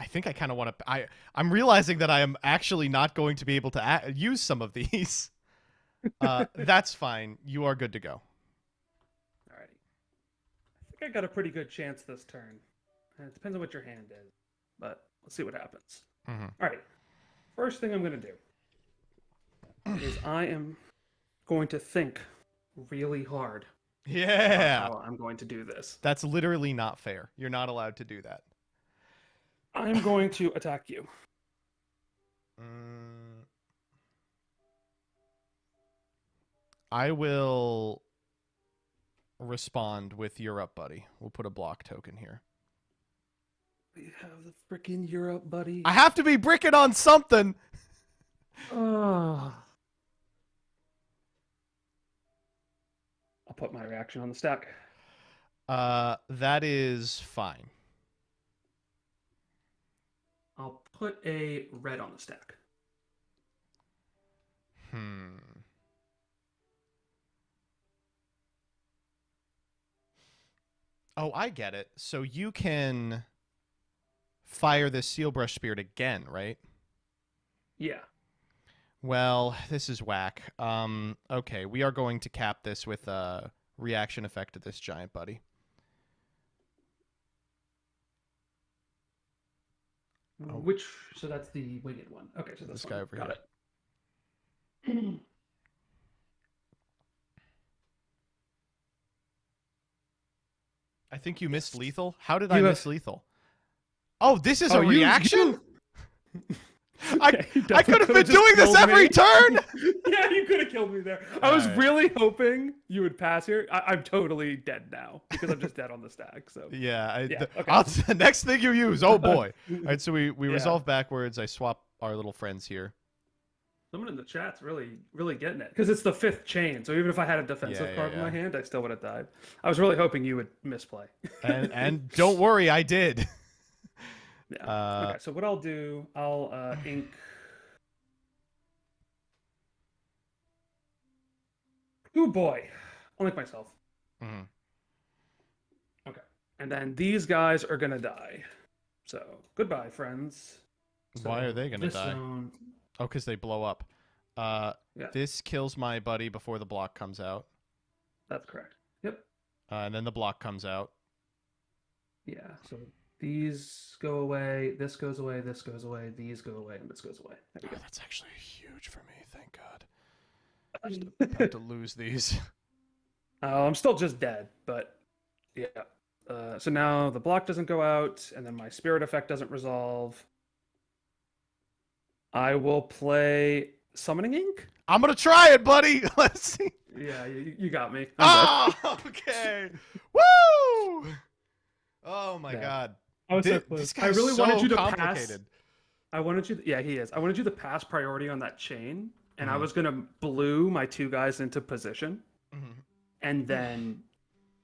think I kind of want to. I'm realizing that I am actually not going to be able to use some of these. That's fine. You are good to go. Alrighty. I think I got a pretty good chance this turn. It depends on what your hand is, but let's see what happens. Alright. First thing I'm going to do is I am going to think really hard. Yeah. About how I'm going to do this. That's literally not fair. You're not allowed to do that. I'm going to attack you. I will respond with "You're up, buddy." We'll put a block token here. We have the freaking Europe, buddy. I have to be bricking on something. Oh. I'll put my reaction on the stack. That is fine. I'll put a red on the stack. Oh, I get it. So you can fire this Seal Brush Spirit again, right? Yeah. Well, this is whack. Okay, we are going to cap this with a reaction effect to this giant buddy. Which, so that's the winged one. Okay, so This this guy one. over Got here. it. I think you missed lethal. How did I You have- miss lethal? Oh, this is Oh, a you- reaction? I definitely could have been could've just doing this killed every me. turn. Yeah, you could have killed me there. I was Alright. really hoping you would pass here. I'm totally dead now because I'm just dead on the stack. So Yeah. okay. The next thing you use. Oh boy. All right. So we Yeah. resolve backwards. I swap our little friends here. Someone in the chat's really getting it because it's the 5th chain. So even if I had a defensive Yeah, card in yeah. my hand, I still would have died. I was really hoping you would misplay. And don't worry, I did. Yeah. Okay. So what I'll do, I'll ink. Oh boy, I'll ink myself. Mhm. Okay. And then these guys are gonna die. So goodbye, friends. Why are they gonna this die? zone- Oh, because they blow up. Yeah. This kills my buddy before the block comes out. That's correct. Yep. And then the block comes out. Yeah. So these go away. This goes away. This goes away. These go away, and this goes away. There we go. That's actually huge for me. Thank God. I'm just about to lose these. I'm still just dead, but yeah. So now the block doesn't go out, and then my spirit effect doesn't resolve. I will play Summoning Ink. I'm gonna try it, buddy. Let's see. Yeah, you got me. Oh, okay. Woo! Oh my Yeah. God. I was so This close. I guy's really so wanted you to pass. complicated. I wanted you. Yeah, he is. I wanted you to pass priority on that chain, and I Mhm. was gonna blue my 2 guys into position, Mhm. and then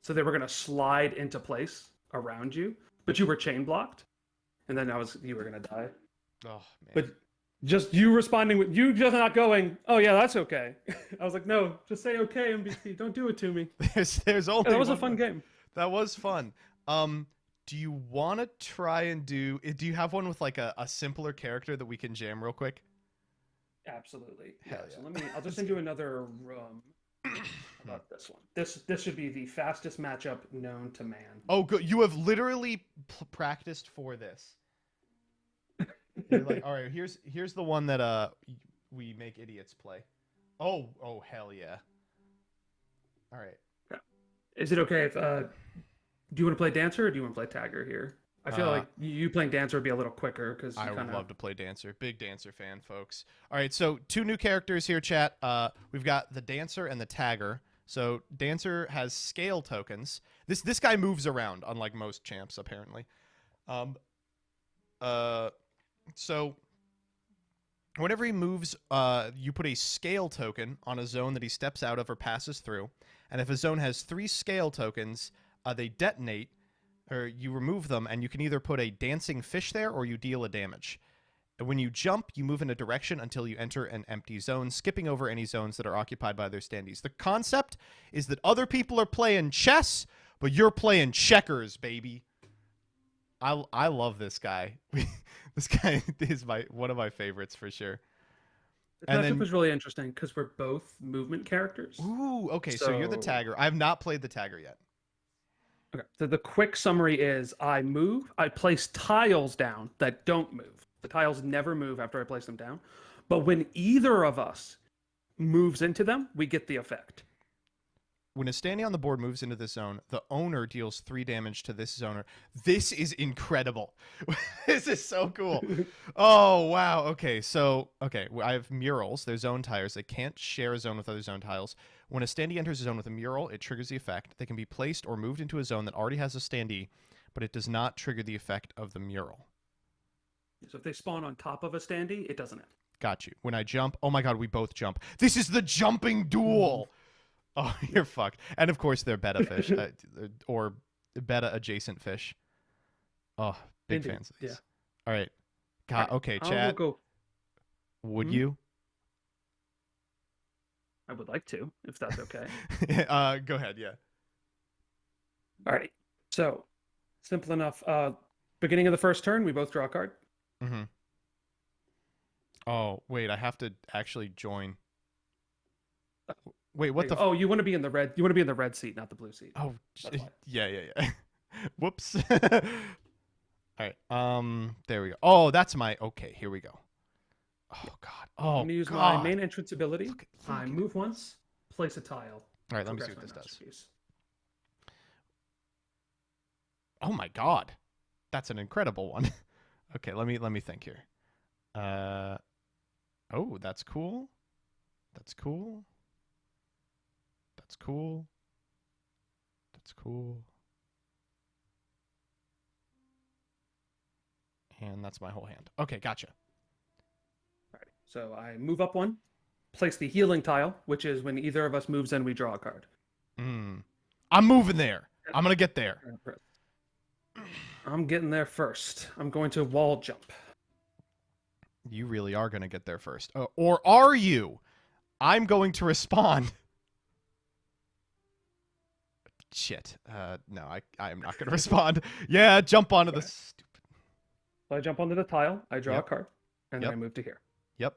so they were gonna slide into place around you, but you were chain blocked, and then you were gonna die. Oh man. But just you responding with you just not going, oh yeah, that's okay. I was like, no, just say okay, MBT. Don't do it to me. There's only That was a one fun more. game. That was fun. Do you want to try and do you have one with like a simpler character that we can jam real quick? Absolutely. Hell So yeah. I'll just send you another How about this one? This should be the fastest matchup known to man. Oh, good. You have literally practiced for this. You're like, all right, here's the one that we make idiots play. Oh, hell yeah. All right. Is it okay if do you want to play Dancer or do you want to play Tagger here? I feel like you playing Dancer would be a little quicker because I would love to play Dancer. Big Dancer fan, folks. All right, so 2 new characters here, chat. We've got the Dancer and the Tagger. So Dancer has scale tokens. This guy moves around, unlike most champs, apparently. So whenever he moves, you put a scale token on a zone that he steps out of or passes through. And if a zone has 3 scale tokens, they detonate, or you remove them, and you can either put a dancing fish there or you deal a damage. And when you jump, you move in a direction until you enter an empty zone, skipping over any zones that are occupied by their standees. The concept is that other people are playing chess, but you're playing checkers, baby. I love this guy. This guy is one of my favorites for sure. The matchup was really interesting because we're both movement characters. Ooh, okay, so you're the Tagger. I have not played the Tagger yet. Okay, so the quick summary is I place tiles down that don't move. The tiles never move after I place them down. But when either of us moves into them, we get the effect. When a standee on the board moves into this zone, the owner deals 3 damage to this zoner. This is incredible. This is so cool. Oh, wow. Okay, so, I have murals. They're zone tires. They can't share a zone with other zone tiles. When a standee enters a zone with a mural, it triggers the effect. They can be placed or moved into a zone that already has a standee, but it does not trigger the effect of the mural. So if they spawn on top of a standee, it doesn't end. Got you. When I jump, oh my god, we both jump. This is the jumping duel. Oh, you're fucked. And of course, they're beta fish or beta adjacent fish. Oh, big Indeed. fans of these. Yeah. All right. God, okay, I will chat. go. Would you? I would like to, if that's okay. Go ahead. Yeah. Alrighty. So, simple enough. Beginning of the first turn, we both draw a card. Mm-hmm. Oh, wait, I have to actually join. Wait, what the? Oh, you want to be in the red. You want to be in the red seat, not the blue seat. Oh, yeah. Whoops. All right. There we go. Oh, that's my. Okay, here we go. Oh God. Oh I'm gonna use God. my main entrance ability. I move once, place a tile. All right, let me see what Progress this my does. masterpiece. Oh my God, that's an incredible one. Okay, let me think here. Oh, that's cool. That's cool. That's cool. That's cool. And that's my whole hand. Okay, gotcha. Alrighty. So I move up one, place the healing tile, which is when either of us moves in, we draw a card. I'm moving there. I'm gonna get there. I'm getting there first. I'm going to wall jump. You really are gonna get there first. Or are you? I'm going to respond. Shit. No, I am not gonna respond. Yeah, jump onto the stupid. So I jump onto the tile, I draw a card, and then Yep. I move to here. Yep.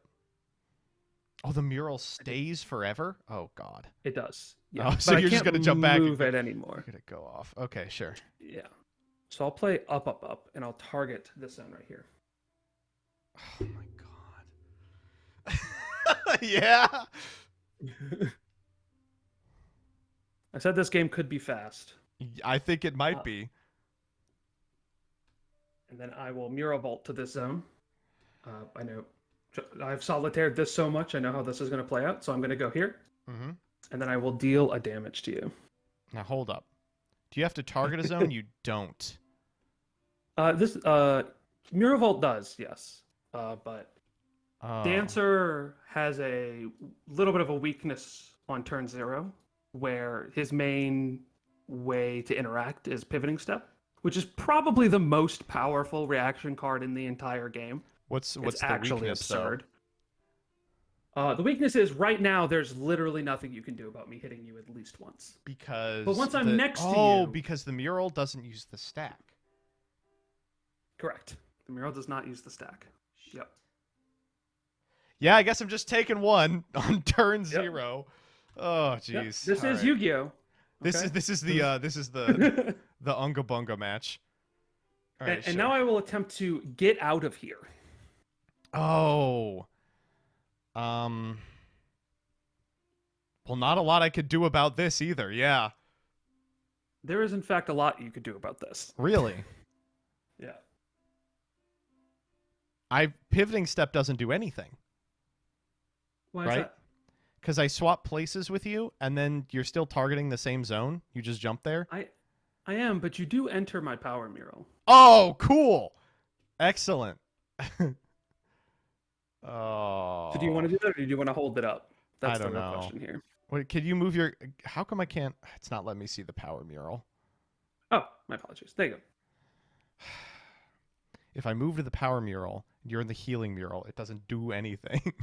Oh, the mural stays forever? Oh God. It does. Oh, so but you're I just can't gonna jump back. move it anymore. Gonna go off. Okay, sure. Yeah. So I'll play up, up, up, and I'll target this zone right here. Oh my God. Yeah. I said this game could be fast. I think it might be. And then I will mural vault to this zone. I know I've solitaired this so much. I know how this is going to play out. So I'm going to go here. Mm-hmm. And then I will deal a damage to you. Now hold up. Do you have to target a zone? You don't. This mural vault does, yes. But Dancer has a little bit of a weakness on turn 0, where his main way to interact is pivoting step, which is probably the most powerful reaction card in the entire game. What's It's the actually weakness, absurd. The weakness is right now there's literally nothing you can do about me hitting you at least once. Because But once I'm next to you... Oh, because the mural doesn't use the stack. Correct. The mural does not use the stack. Yep. Yeah, I guess I'm just taking one on turn 0. Oh, jeez. Yep. This All is right. Yu-Gi-Oh. This okay? is the the Unga Bunga match. All right, And sure. now I will attempt to get out of here. Oh. Well, not a lot I could do about this either. Yeah. There is, in fact, a lot you could do about this. Really? Yeah. Pivoting step doesn't do anything. Why is right? that? Because I swap places with you, and then you're still targeting the same zone. You just jump there. I am, but you do enter my power mural. Oh, cool! Excellent. Oh. So do you want to do that, or do you want to hold it up? That's I don't the real know. question here. Wait, can you move your? How come I can't? It's not letting me see the power mural. Oh, my apologies. There you go. If I move to the power mural, you're in the healing mural. It doesn't do anything.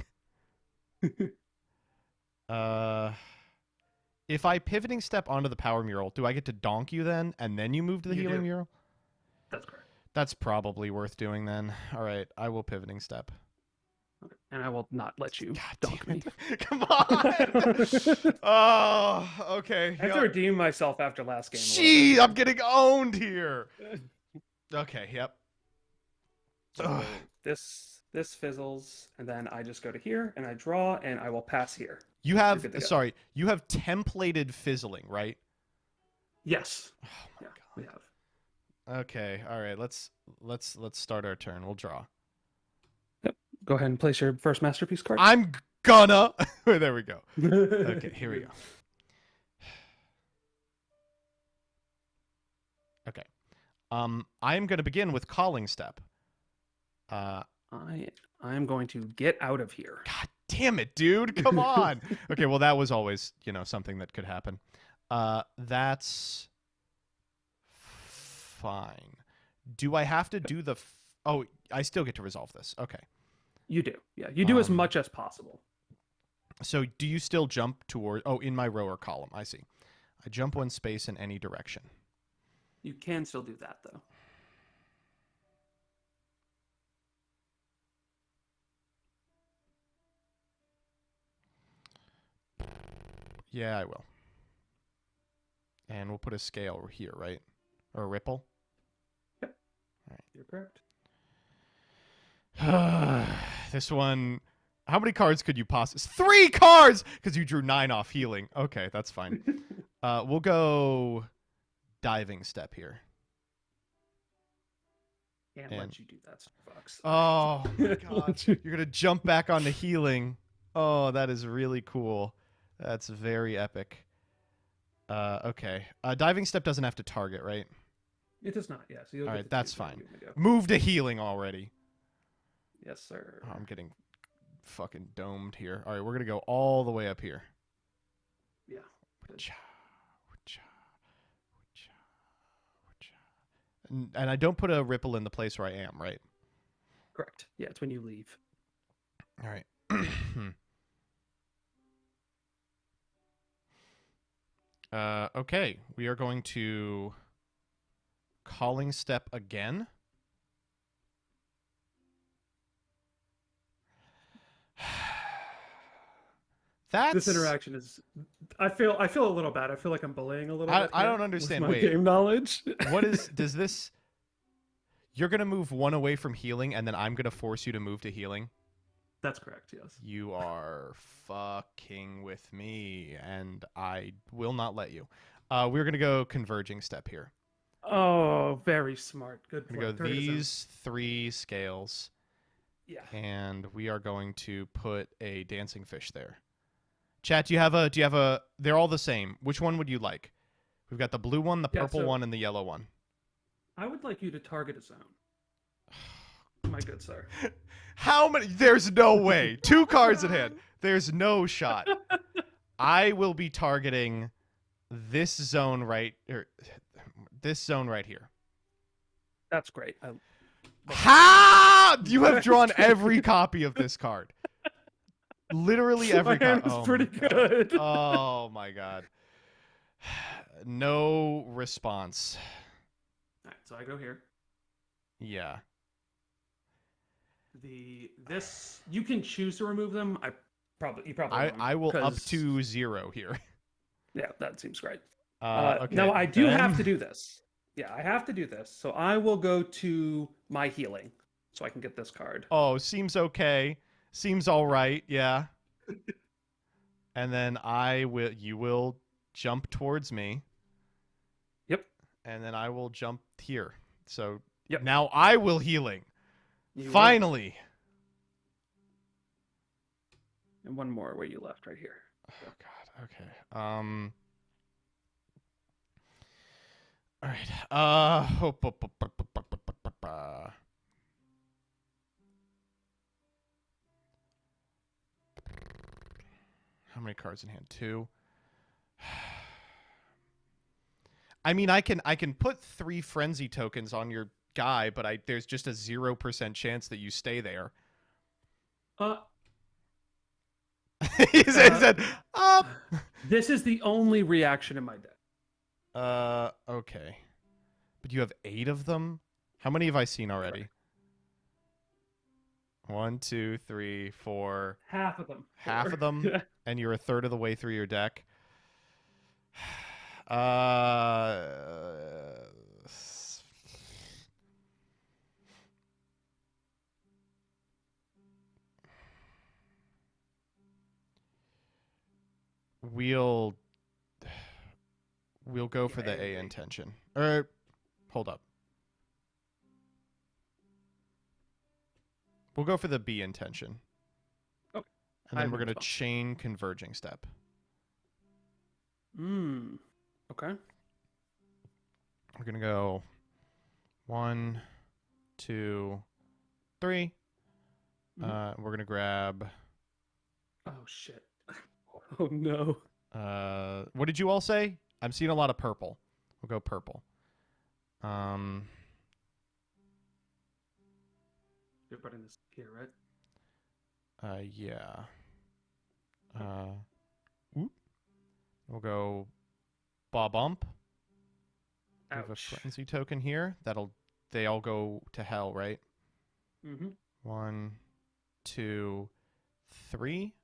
If I pivoting step onto the power mural, do I get to donk you then, and then you move to the You healing do. mural? That's correct. That's probably worth doing then. All right, I will pivoting step. And I will not let you donk me. Come on! Oh, okay. I have to redeem myself after last game. Gee, I'm getting owned here. Okay, yep. So this fizzles, and then I just go to here, and I draw, and I will pass here. You have good to go. sorry, you have templated fizzling, right? Yes. Yeah, we have. Okay, all right. Let's start our turn. We'll draw. Go ahead and place your first masterpiece card. I'm gonna. There we go. Okay, here we go. Okay. I am going to begin with calling step. I am going to get out of here. God damn it, dude! Come on. Okay, well that was always something that could happen. That's fine. Do I have to do the? Oh, I still get to resolve this. Okay. You do. Yeah, you do as much as possible. So do you still jump toward? Oh, in my row or column. I see. I jump one space in any direction. You can still do that though. Yeah, I will. And we'll put a scale here, right? Or a ripple? Yep. All right. You're correct. This one, how many cards could you possibly... 3 cards! Because you drew 9 off healing. Okay, that's fine. We'll go diving step here. Can't let you do that, Starbucks. Oh, my God. You're going to jump back onto healing. Oh, that is really cool. That's very epic. Okay. Diving step doesn't have to target, right? It does not, yes. All right, that's fine. Move to healing already. Yes, sir. Oh, I'm getting fucking domed here. All right, we're going to go all the way up here. Yeah. And I don't put a ripple in the place where I am, right? Correct. Yeah, it's when you leave. All right. Okay, we are going to calling step again. This interaction is. I feel a little bad. I feel like I'm bullying a little bit. I don't understand. With my game knowledge. What is? Does this? You're gonna move one away from healing, and then I'm gonna force you to move to healing. That's correct. Yes. You are fucking with me, and I will not let you. We're gonna go converging step here. Oh, very smart. Good. We're gonna go these 3 scales. Yeah. And we are going to put a dancing fish there. Chat, do you have a? They're all the same. Which one would you like? We've got the blue one, the purple one, and the yellow one. I would like you to target a zone. My good sir. How many? There's no way. 2 cards in hand. There's no shot. I will be targeting this zone right here. That's great. How? You have drawn every copy of this card. Literally every card. My hand is pretty good. Oh my God. No response. All right, so I go here. Yeah. This you can choose to remove them. You probably won't, I will up to 0 here. Yeah, that seems great. Okay, now I do have to do this. Yeah, I have to do this. So I will go to my healing so I can get this card. Oh, seems okay. Seems all right. Yeah. And then you will jump towards me. Yep. And then I will jump here. So yep. Now I will healing. You Finally. Will. And one more where you left right here. Oh God. Okay. All right. How many cards in hand? 2. I mean, I can put 3 frenzy tokens on your guy, but there's just a 0% chance that you stay there. He said, This is the only reaction in my deck. Okay. But you have 8 of them? How many have I seen already? 1, 2, 3, 4. Half of them. Half of them? And you're a third of the way through your deck? we'll go for the A intention. Or hold up. We'll go for the B intention. Okay. And then we're going to chain converging step. Okay. We're going to go 1, 2, 3. We're going to grab... Oh, shit. Oh, no. What did you all say? I'm seeing a lot of purple. We'll go purple. You're putting this here, right? Yeah. We'll go Bob-Ump. We have a frenzy token here. They all go to hell, right? 1, 2, 3.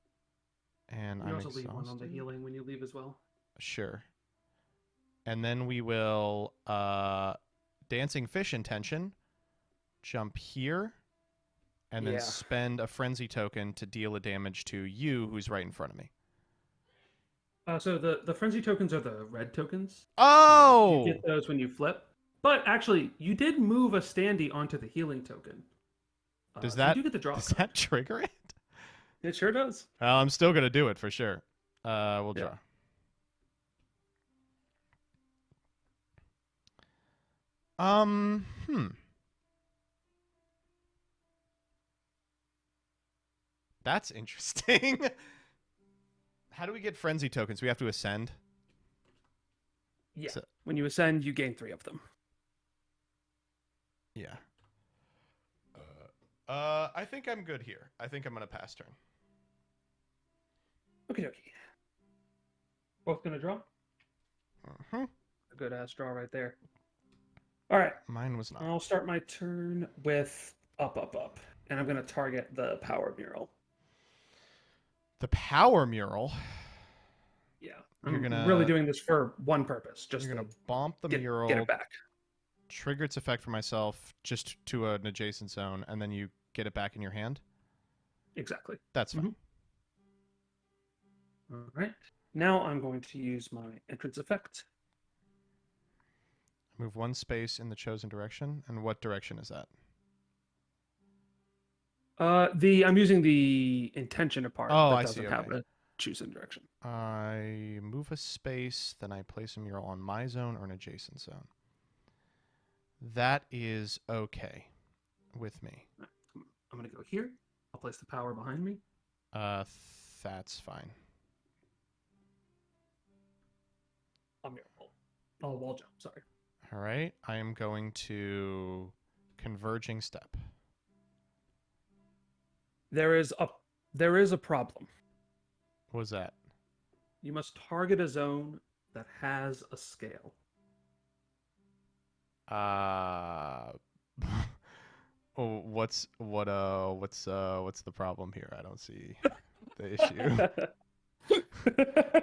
And You I'm also leave one on the exhausted. healing when you leave as well. Sure. And then we will Dancing Fish intention, jump here, and then spend a frenzy token to deal a damage to you, who's right in front of me. So the frenzy tokens are the red tokens. Oh! You get those when you flip. But actually, you did move a standee onto the healing token. Does so that you do get the draw does card. that trigger it? It sure does. Well, I'm still gonna do it for sure. We'll draw. That's interesting. How do we get frenzy tokens? We have to ascend? Yeah. When you ascend, you gain 3 of them. Yeah. I think I'm good here. I think I'm gonna pass turn. Okie dokie. Both gonna draw? A good ass draw right there. Alright. Mine was not. I'll start my turn with up, up, up. And I'm gonna target the power mural. The power mural? Yeah. You're I'm gonna really doing this for one purpose. Just you're gonna bump the mural. Get it back. Trigger its effect for myself just to an adjacent zone, and then you get it back in your hand? Exactly. That's fine. Alright. Now I'm going to use my entrance effect. Move 1 space in the chosen direction. And what direction is that? I'm using the intention part Oh, that I doesn't see. have Okay. a chosen direction. I move a space, then I place a mural on my zone or an adjacent zone. That is okay with me. I'm going to go here. I'll place the power behind me. That's fine. I'll wall jump, sorry. All right. I am going to converging step. There is a problem. What was that? You must target a zone that has a scale. Oh, what's the problem here? I don't see the issue.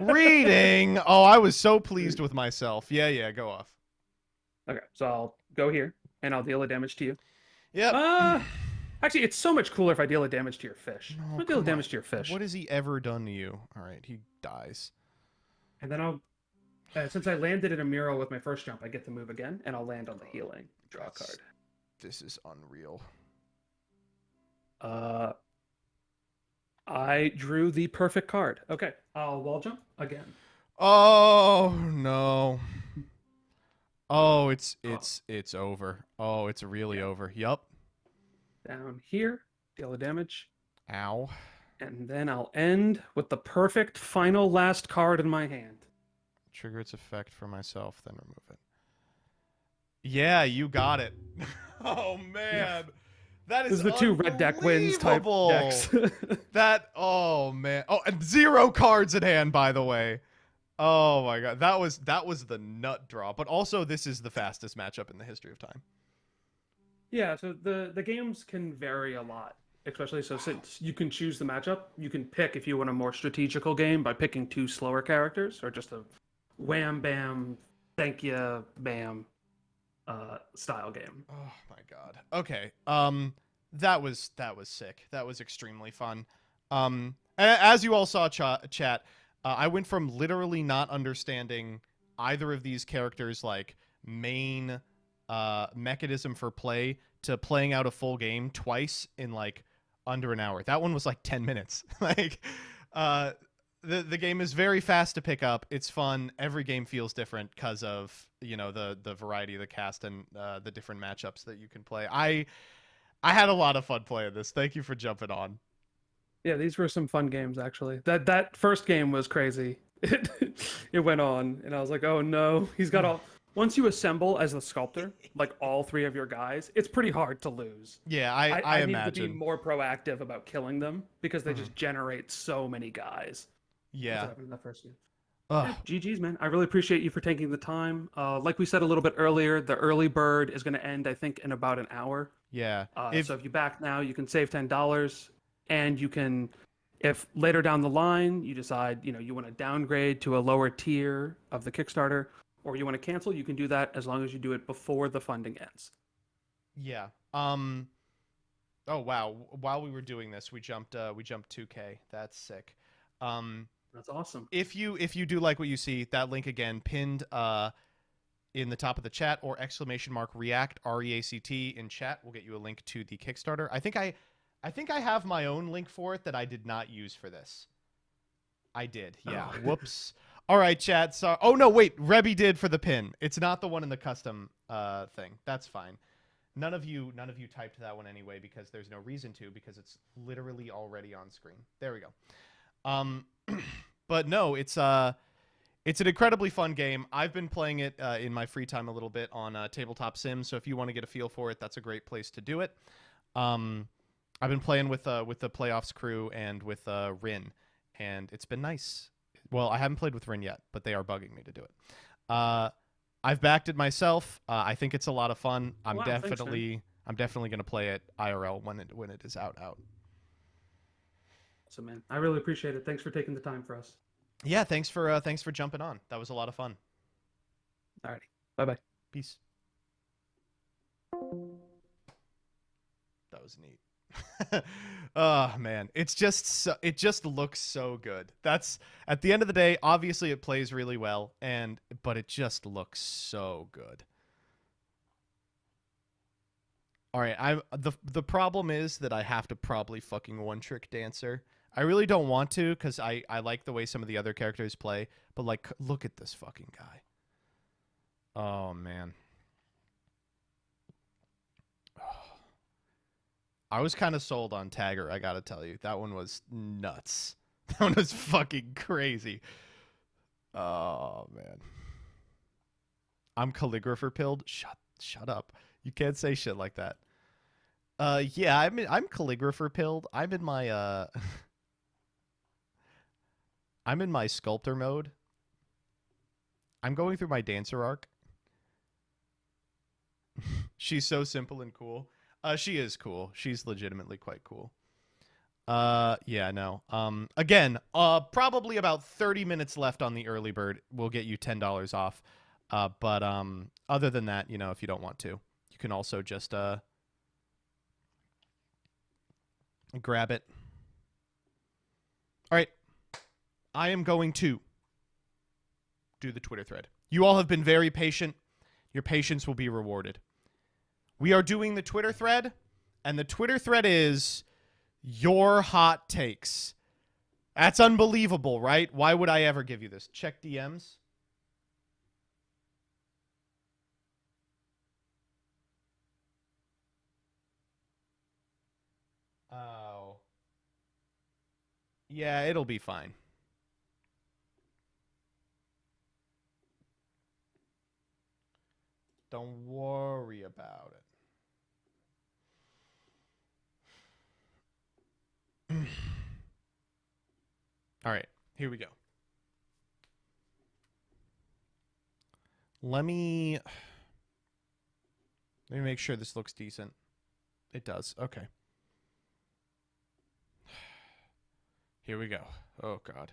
Reading. Oh, I was so pleased with myself. Yeah, go off. Okay, so I'll go here and I'll deal a damage to you. Yep. Actually, it's so much cooler if I deal a damage to your fish. No, I'm gonna deal a damage to your fish. What has he ever done to you? All right, he dies. And then I'll, since I landed in a mural with my first jump, I get to move again, and I'll land on the healing. Draw a card. This is unreal. I drew the perfect card. Okay, I'll wall jump again. Oh no. Oh, it's over. Oh, it's really over. Yup. Down here, deal a damage. Ow. And then I'll end with the perfect final last card in my hand. Trigger its effect for myself, then remove it. Yeah, you got it. Oh man. That is This is the 2 red deck wins type decks. Oh man. Oh, and 0 cards in hand, by the way. Oh my god. That was the nut draw. But also this is the fastest matchup in the history of time. Yeah, so the games can vary a lot. Especially since you can choose the matchup, you can pick if you want a more strategical game by picking 2 slower characters, or just a wham bam, thank ya, bam style game. Oh my god. Okay. That was sick. That was extremely fun. As you all saw, chat, I went from literally not understanding either of these characters' like main mechanism for play to playing out a full game twice in like under an hour. That one was like 10 minutes. Like the game is very fast to pick up. It's fun. Every game feels different because of, you know, the variety of the cast and the different matchups that you can play. I had a lot of fun playing this. Thank you for jumping on. Yeah, these were some fun games actually. That first game was crazy. It went on, and I was like, oh no, he's got all. Once you assemble as the sculptor, like all three of your guys, it's pretty hard to lose. Yeah, I need imagine. to be more proactive about killing them because they just generate so many guys. Yeah. That's what happened in that first game. Ugh. Yeah, GG's, man. I really appreciate you for taking the time. Like we said a little bit earlier, the early bird is going to end, I think, in about an hour. Yeah. So if you back now, you can save $10, and you can, if later down the line you decide, you know, you want to downgrade to a lower tier of the Kickstarter, or you want to cancel, you can do that as long as you do it before the funding ends. Yeah. Oh wow. While we were doing this, we jumped 2K. That's sick. That's awesome. If you do like what you see, that link again pinned in the top of the chat, or !react REACT in chat will get you a link to the Kickstarter. I think I have my own link for it that I did not use for this. I did. Yeah. Oh. Whoops. All right, chat. So, oh no, wait. Rebby did for the pin. It's not the one in the custom thing. That's fine. None of you typed that one anyway because there's no reason to, because it's literally already on screen. There we go. But no, it's an incredibly fun game. I've been playing it in my free time a little bit on Tabletop Sim, so if you want to get a feel for it, that's a great place to do it. I've been playing with the Playoffs crew and with Rin, and it's been nice. Well, I haven't played with Rin yet, but they are bugging me to do it. I've backed it myself. I think it's a lot of fun. I'm definitely going to play it IRL when it is out. So man, I really appreciate it. Thanks for taking the time for us. Yeah, thanks for jumping on. That was a lot of fun. Alrighty. Bye-bye. Peace. That was neat. Oh man, it just looks so good. That's at the end of the day, obviously it plays really well, but it just looks so good. All right, the problem is that I have to probably fucking One Trick Dancer. I really don't want to because I like the way some of the other characters play, but like, look at this fucking guy. Oh man. I was kind of sold on Tagger, I gotta tell you. That one was nuts. That one was fucking crazy. Oh, man. I'm calligrapher pilled. Shut up. You can't say shit like that. Yeah, I'm calligrapher pilled. I'm in my I'm in my sculptor mode. I'm going through my dancer arc. She's so simple and cool. She is cool. She's legitimately quite cool. Yeah, no. Again, probably about 30 minutes left on the early bird. We'll get you $10 off. But other than that, you know, if you don't want to, you can also just grab it. All right. I am going to do the Twitter thread. You all have been very patient. Your patience will be rewarded. We are doing the Twitter thread, and the Twitter thread is your hot takes. That's unbelievable, right? Why would I ever give you this? Check DMs. Oh. Yeah, it'll be fine. Don't worry about it. All right, here we go. Let me make sure this looks decent. It does. Okay. Here we go. Oh, God.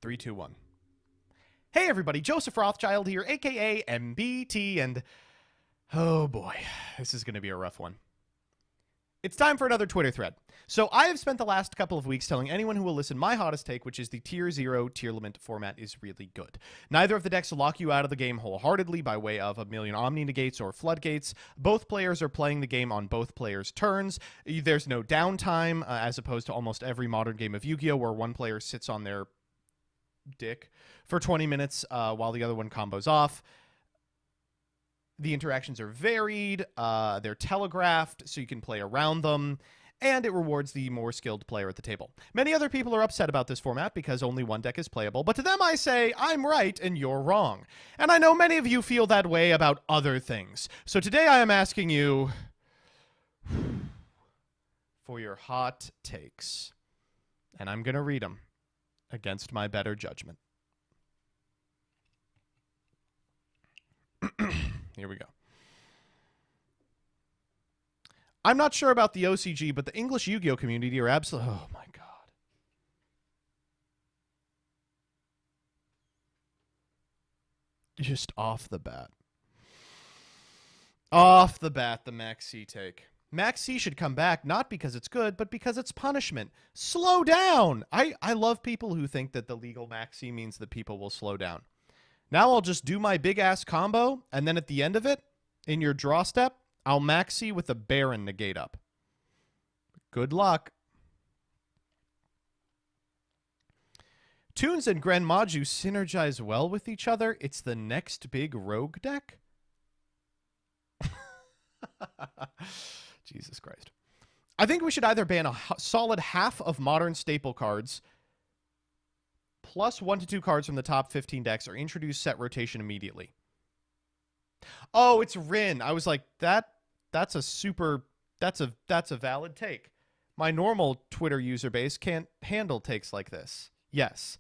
3, 2, 1. Hey, everybody. Joseph Rothschild here, a.k.a. MBT, and oh, boy. This is going to be a rough one. It's time for another Twitter thread. So I have spent the last couple of weeks telling anyone who will listen my hottest take, which is the tier 0 tier limit format is really good. Neither of the decks lock you out of the game wholeheartedly by way of a million Omni Negates or Floodgates. Both players are playing the game on both players' turns. There's no downtime, as opposed to almost every modern game of Yu-Gi-Oh! Where one player sits on their dick for 20 minutes while the other one combos off. The interactions are varied, they're telegraphed, so you can play around them, and it rewards the more skilled player at the table. Many other people are upset about this format because only one deck is playable, but to them I say, I'm right and you're wrong. And I know many of you feel that way about other things. So today I am asking you for your hot takes. And I'm going to read them against my better judgment. Here we go. I'm not sure about the OCG, but the English Yu-Gi-Oh community are absolutely... Oh, my God. Just off the bat. Off the bat, the Max C take. Max C should come back, not because it's good, but because it's punishment. Slow down! I love people who think that the legal Max C means that people will slow down. Now I'll just do my big-ass combo, and then at the end of it, in your draw step, I'll maxi with a Baron negate up. Good luck. Toons and Gren Maju synergize well with each other. It's the next big rogue deck? Jesus Christ. I think we should either ban a solid half of modern staple cards plus 1 to 2 cards from the top 15 decks, or introduce set rotation immediately. Oh, it's Rin. I was like, that's a valid take. My normal Twitter user base can't handle takes like this. Yes.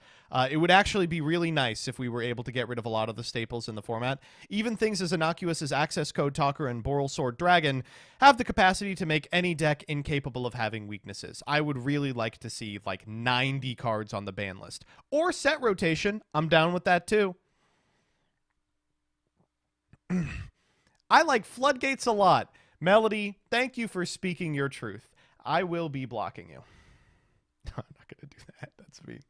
It would actually be really nice if we were able to get rid of a lot of the staples in the format. Even things as innocuous as Access Code Talker and Boral Sword Dragon have the capacity to make any deck incapable of having weaknesses. I would really like to see like 90 cards on the ban list. Or set rotation. I'm down with that too. I like Floodgates a lot. Melody, thank you for speaking your truth. I will be blocking you. I'm not going to do that. That's me.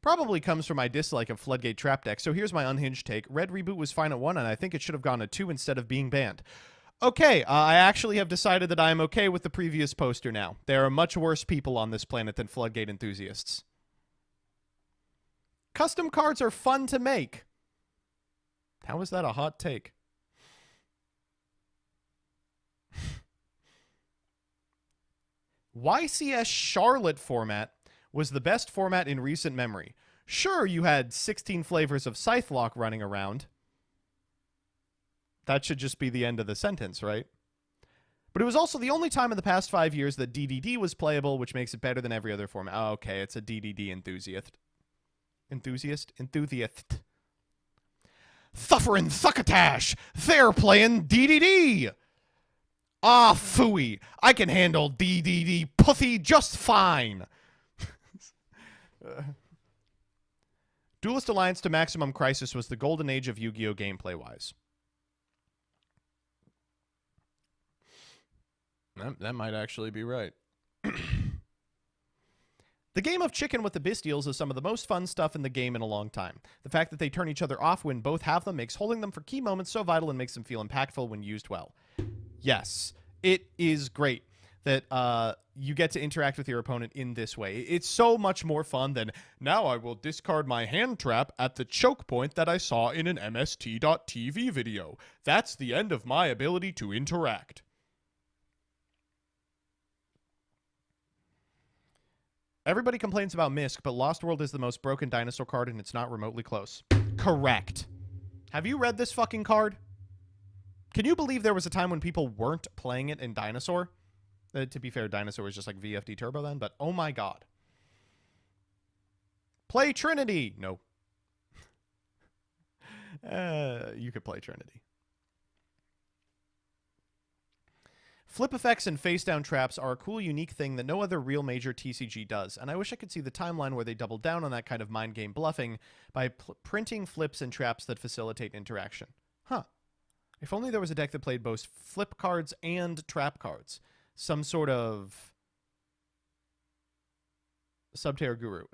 Probably comes from my dislike of Floodgate Trap deck, so here's my unhinged take. Red Reboot was fine at 1, and I think it should have gone to 2 instead of being banned. Okay, I actually have decided that I am okay with the previous poster now. There are much worse people on this planet than Floodgate enthusiasts. Custom cards are fun to make. How is that a hot take? YCS Charlotte format was the best format in recent memory. Sure, you had 16 flavors of Scythelock running around. That should just be the end of the sentence, right? But it was also the only time in the past 5 years that DDD was playable, which makes it better than every other format. Oh, okay, it's a DDD enthusiast. Enthusiast? Thufferin' Thuckatash! They're playing DDD! Ah, phooey! I can handle DDD pussy just fine! Duelist Alliance to Maximum Crisis was the golden age of Yu-Gi-Oh! Gameplay-wise. That might actually be right. The game of chicken with the Bestials is some of the most fun stuff in the game in a long time. The fact that they turn each other off when both have them makes holding them for key moments so vital and makes them feel impactful when used well. Yes, it is great that you get to interact with your opponent in this way. It's so much more fun than, now I will discard my hand trap at the choke point that I saw in an MST.TV video. That's the end of my ability to interact. Everybody complains about Misk, but Lost World is the most broken dinosaur card and it's not remotely close. Correct. Have you read this fucking card? Can you believe there was a time when people weren't playing it in Dinosaur? To be fair, Dinosaur was just like VFD Turbo then, but oh my god. Play Trinity! No. You could play Trinity. Flip effects and face-down traps are a cool, unique thing that no other real major TCG does, and I wish I could see the timeline where they double down on that kind of mind game bluffing by printing flips and traps that facilitate interaction. Huh. If only there was a deck that played both flip cards and trap cards. Some sort of Subterra Guru.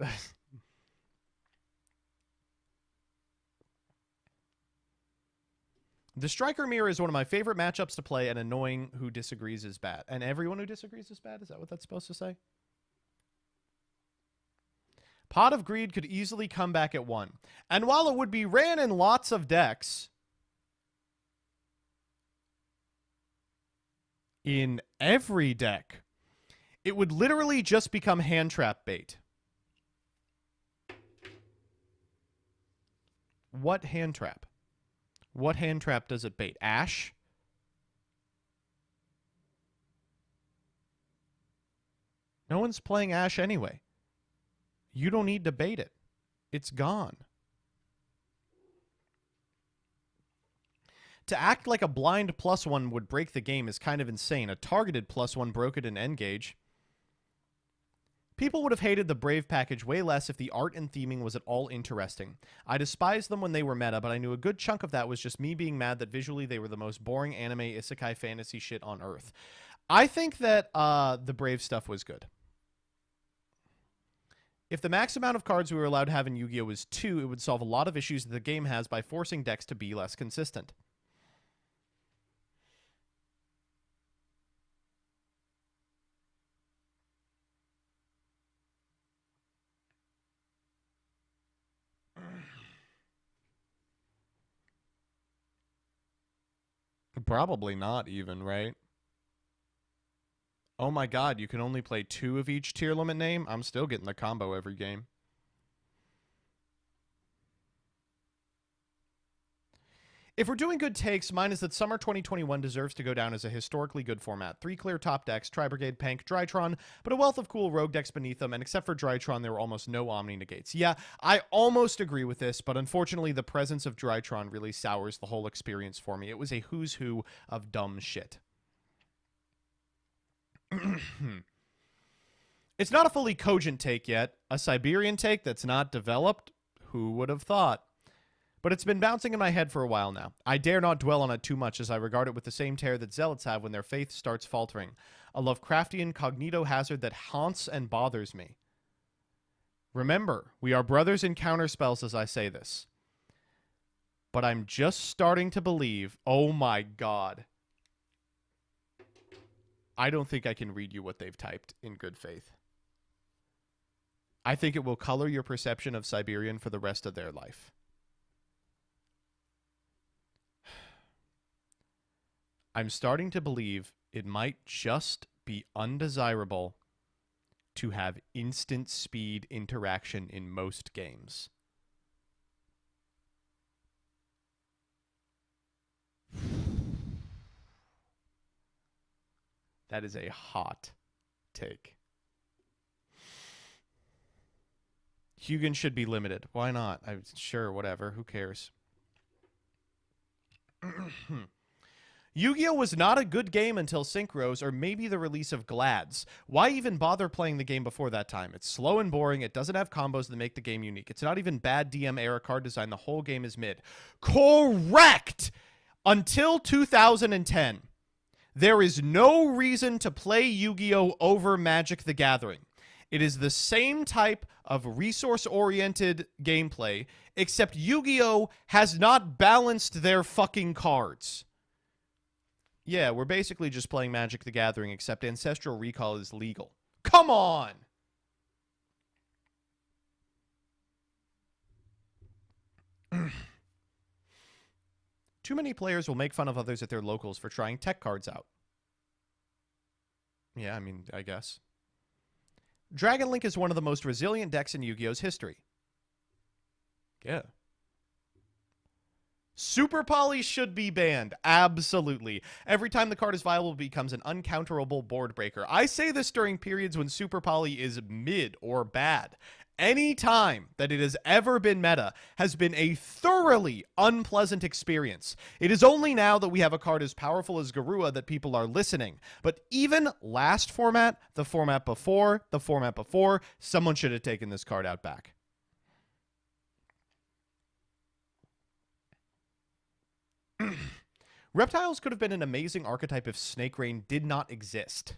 The Striker Mirror is one of my favorite matchups to play, and annoying who disagrees is bad. And everyone who disagrees is bad? Is that what that's supposed to say? Pot of Greed could easily come back at 1. And while it would be ran in lots of decks, in every deck, it would literally just become hand trap bait. What hand trap? What hand trap does it bait? Ash? No one's playing Ash anyway. You don't need to bait it. It's gone. To act like a blind +1 would break the game is kind of insane. A targeted +1 broke it in Endgage. People would have hated the Brave package way less if the art and theming was at all interesting. I despised them when they were meta, but I knew a good chunk of that was just me being mad that visually they were the most boring anime isekai fantasy shit on earth. I think that the Brave stuff was good. If the max amount of cards we were allowed to have in Yu-Gi-Oh! Was 2, it would solve a lot of issues that the game has by forcing decks to be less consistent. Probably not even, right? Oh my god, you can only play 2 of each tier limit name? I'm still getting the combo every game. If we're doing good takes, mine is that Summer 2021 deserves to go down as a historically good format. 3 clear top decks, Tri-Brigade, Pank, Drytron, but a wealth of cool rogue decks beneath them, and except for Drytron, there were almost no Omni negates. Yeah, I almost agree with this, but unfortunately the presence of Drytron really sours the whole experience for me. It was a who's who of dumb shit. It's not a fully cogent take yet. A Siberian take that's not developed? Who would have thought? But it's been bouncing in my head for a while now. I dare not dwell on it too much, as I regard it with the same terror that zealots have when their faith starts faltering. A Lovecraftian cognito hazard that haunts and bothers me. Remember, we are brothers in counterspells as I say this. But I'm just starting to believe, oh my god. I don't think I can read you what they've typed in good faith. I think it will color your perception of Siberian for the rest of their life. I'm starting to believe it might just be undesirable to have instant speed interaction in most games. That is a hot take. Hugin should be limited. Why not? Sure, whatever. Who cares? Yu-Gi-Oh! Was not a good game until Synchros, or maybe the release of Glads. Why even bother playing the game before that time? It's slow and boring, it doesn't have combos that make the game unique. It's not even bad DM-era card design, the whole game is mid. Correct! Until 2010. There is no reason to play Yu-Gi-Oh! Over Magic the Gathering. It is the same type of resource-oriented gameplay, except Yu-Gi-Oh! Has not balanced their fucking cards. Yeah, we're basically just playing Magic the Gathering, except Ancestral Recall is legal. Come on! Too many players will make fun of others at their locals for trying tech cards out. Yeah, I mean, I guess. Dragon Link is one of the most resilient decks in Yu-Gi-Oh's history. Yeah. Super Poly should be banned. Absolutely. Every time the card is viable, it becomes an uncounterable board breaker. I say this during periods when Super Poly is mid or bad. Any time that it has ever been meta has been a thoroughly unpleasant experience. It is only now that we have a card as powerful as Garua that people are listening. But even last format, the format before, someone should have taken this card out back. Reptiles could have been an amazing archetype if Snake Rain did not exist.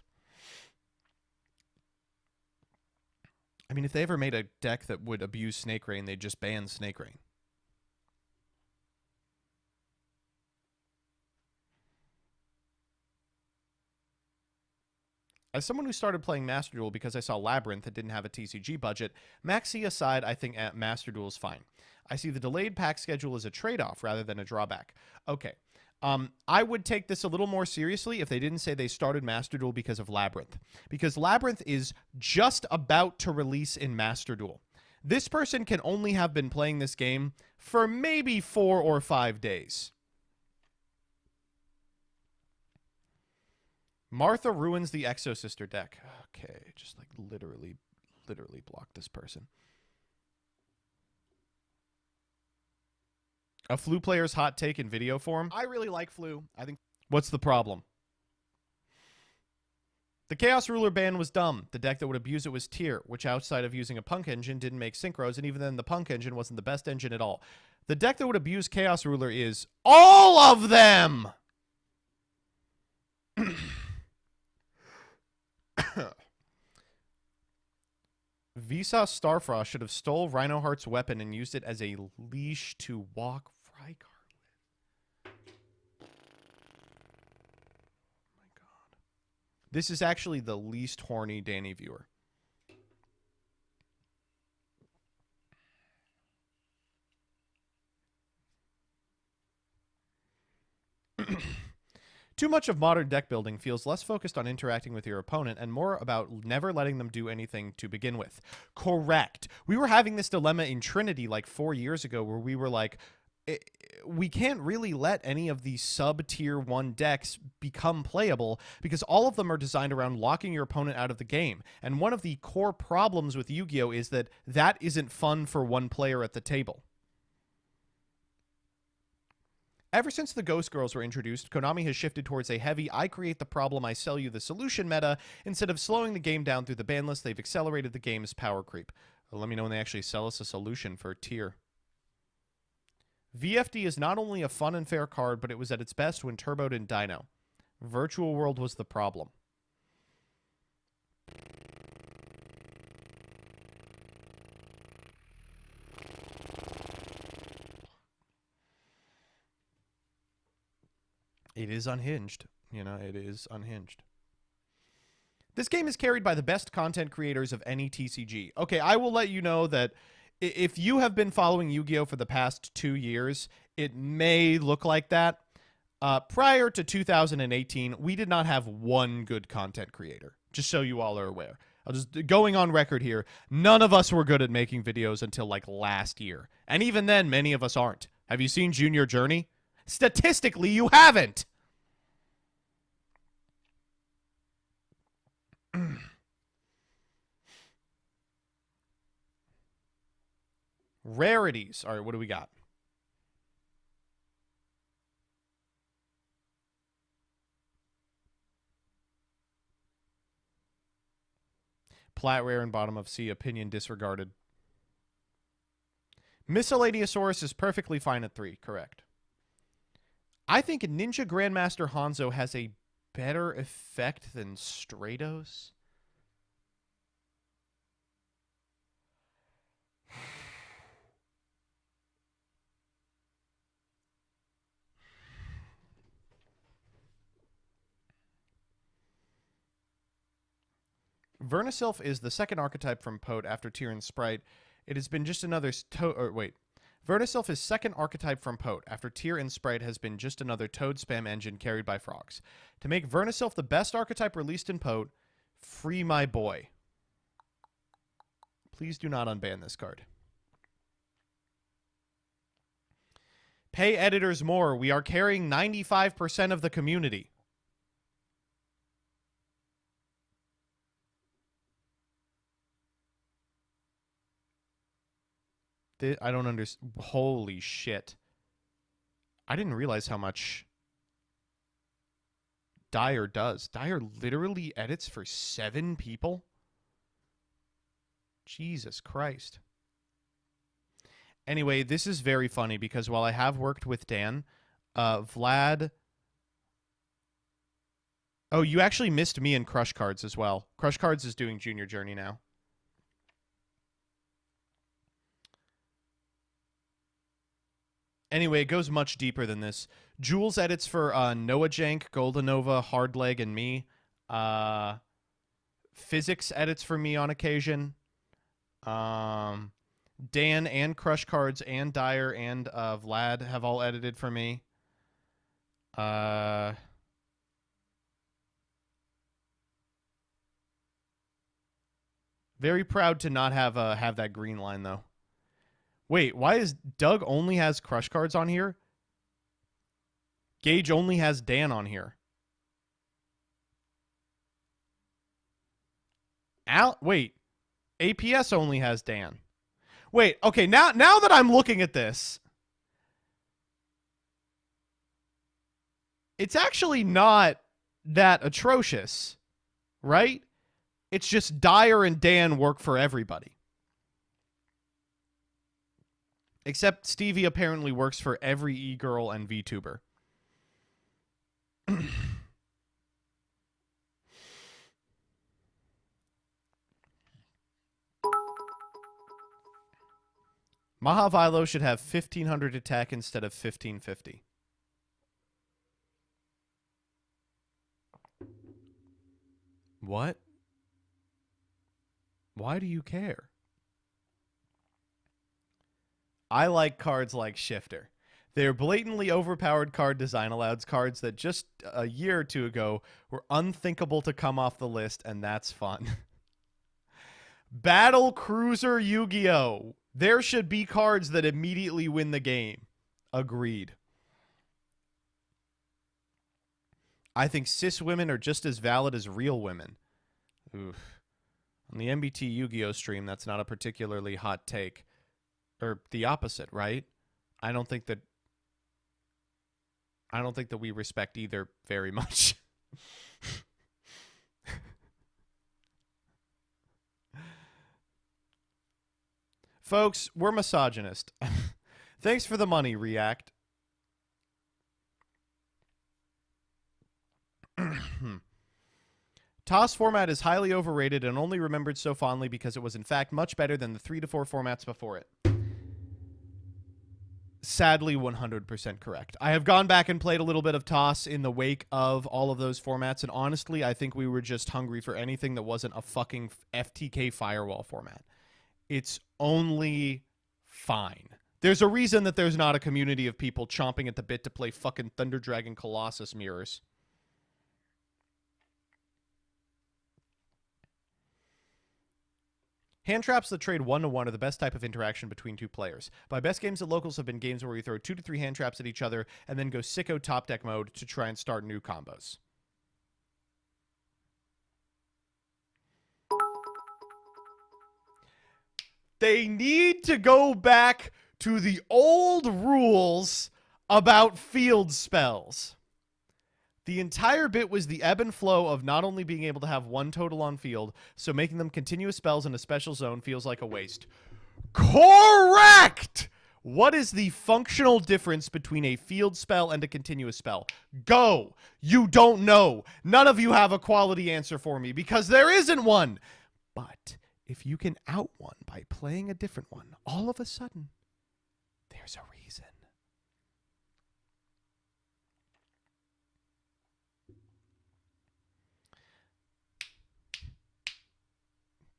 I mean, if they ever made a deck that would abuse Snake Rain, they'd just ban Snake Rain. As someone who started playing Master Duel because I saw Labyrinth that didn't have a TCG budget, Maxi aside, I think Master Duel is fine. I see the delayed pack schedule as a trade-off rather than a drawback. Okay. I would take this a little more seriously if they didn't say they started Master Duel because of Labyrinth. Because Labyrinth is just about to release in Master Duel. This person can only have been playing this game for maybe 4 or 5 days. Martha ruins the Exosister deck. Okay, just like literally block this person. A Flu player's hot take in video form. I really like Flu. I think. What's the problem? The Chaos Ruler ban was dumb. The deck that would abuse it was Tyr, which outside of using a Punk engine didn't make synchros, and even then the Punk engine wasn't the best engine at all. The deck that would abuse Chaos Ruler is all of them! Vsauce Starfrost should have stole Rhinoheart's weapon and used it as a leash to walk Frykar with. Oh my god. This is actually the least horny Danny viewer. Too much of modern deck building feels less focused on interacting with your opponent and more about never letting them do anything to begin with. Correct. We were having this dilemma in Trinity like 4 years ago where we were like, we can't really let any of these sub-tier 1 decks become playable because all of them are designed around locking your opponent out of the game. And one of the core problems with Yu-Gi-Oh! Is that that isn't fun for one player at the table. Ever since the Ghost Girls were introduced, Konami has shifted towards a heavy, I create the problem, I sell you the solution meta. Instead of slowing the game down through the ban list, they've accelerated the game's power creep. Well, let me know when they actually sell us a solution for tier. VFD is not only a fun and fair card, but it was at its best when turboed in Dino. Virtual World was the problem. It is unhinged. You know, it is unhinged. This game is carried by the best content creators of any TCG. Okay, I will let you know that if you have been following Yu-Gi-Oh! For the past 2 years, it may look like that. Prior to 2018, we did not have one good content creator, just so you all are aware. I'll just going on record here. None of us were good at making videos until like last year. And even then, many of us aren't. Have you seen Junior Journey? Statistically, you haven't. Rarities. All right, what do we got? Plat rare and bottom of sea. Opinion disregarded. Miscellaneousaurus is perfectly fine at 3. Correct. I think Ninja Grandmaster Hanzo has a better effect than Stratos. Vernisylph is the second archetype from Pote after Tyr and Sprite. It has been just another Vernisylph is second archetype from Pote after Tyr and Sprite has been just another Toad spam engine carried by frogs. To make Vernisylph the best archetype released in Pote, free my boy. Please do not unban this card. Pay editors more. We are carrying 95% of the community. I don't understand. Holy shit. I didn't realize how much Dyer does. Dyer literally edits for 7 people? Jesus Christ. Anyway, this is very funny because while I have worked with Dan, Vlad Oh, you actually missed me in Crush Cards as well. Crush Cards is doing Junior Journey now. Anyway, it goes much deeper than this. Jules edits for Noah Jank, Goldenova, Hardleg, and me. Physics edits for me on occasion. Dan and Crush Cards and Dyer and Vlad have all edited for me. Very proud to not have that green line though. Wait, why is Doug only has Crush Cards on here? Gage only has Dan on here. Wait, APS only has Dan. Wait, okay, now that I'm looking at this, it's actually not that atrocious, right? It's just Dyer and Dan work for everybody. Except Stevie apparently works for every e-girl and VTuber. Mahavilo should have 1500 attack instead of 1550. What? Why do you care? I like cards like Shifter. They're blatantly overpowered card design allows cards that just a year or two ago were unthinkable to come off the list, and that's fun. Battle Cruiser Yu-Gi-Oh! There should be cards that immediately win the game. Agreed. I think cis women are just as valid as real women. Oof. On the MBT Yu-Gi-Oh! Stream, that's not a particularly hot take. Or the opposite, right? I don't think that we respect either very much. Folks, we're misogynist. Thanks for the money, React. TOS format is highly overrated and only remembered so fondly because it was in fact much better than the 3 to 4 formats before it. Sadly, 100% correct. I have gone back and played a little bit of TOS in the wake of all of those formats, and honestly, I think we were just hungry for anything that wasn't a fucking FTK firewall format. It's only fine. There's a reason that there's not a community of people chomping at the bit to play fucking Thunder Dragon Colossus mirrors. Hand traps that trade 1-to-1 are the best type of interaction between two players. My best games at locals have been games where we throw 2 to 3 hand traps at each other and then go sicko top deck mode to try and start new combos. They need to go back to the old rules about field spells. The entire bit was the ebb and flow of not only being able to have one total on field, so making them continuous spells in a special zone feels like a waste. Correct! What is the functional difference between a field spell and a continuous spell? Go! You don't know. None of you have a quality answer for me because there isn't one. But if you can out one by playing a different one, all of a sudden, there's a reason.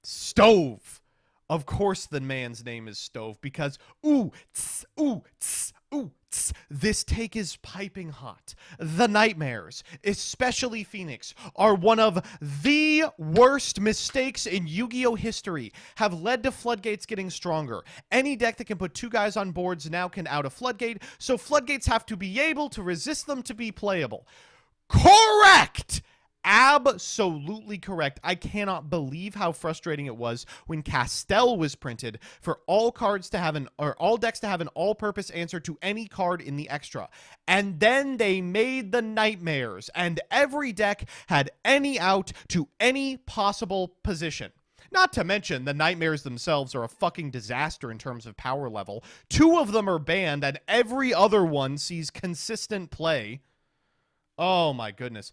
Stove. Of course the man's name is Stove because ooh, tss, ooh, tss, ooh, tss. This take is piping hot. The nightmares, especially Phoenix, are one of the worst mistakes in Yu-Gi-Oh! History, have led to Floodgates getting stronger. Any deck that can put 2 guys on boards now can out a Floodgate, so Floodgates have to be able to resist them to be playable. Correct! Absolutely correct. I cannot believe how frustrating it was when Castel was printed for all cards to have all decks to have an all-purpose answer to any card in the extra. And then they made the nightmares, and every deck had any out to any possible position. Not to mention, the nightmares themselves are a fucking disaster in terms of power level. 2 of them are banned, and every other one sees consistent play. Oh my goodness.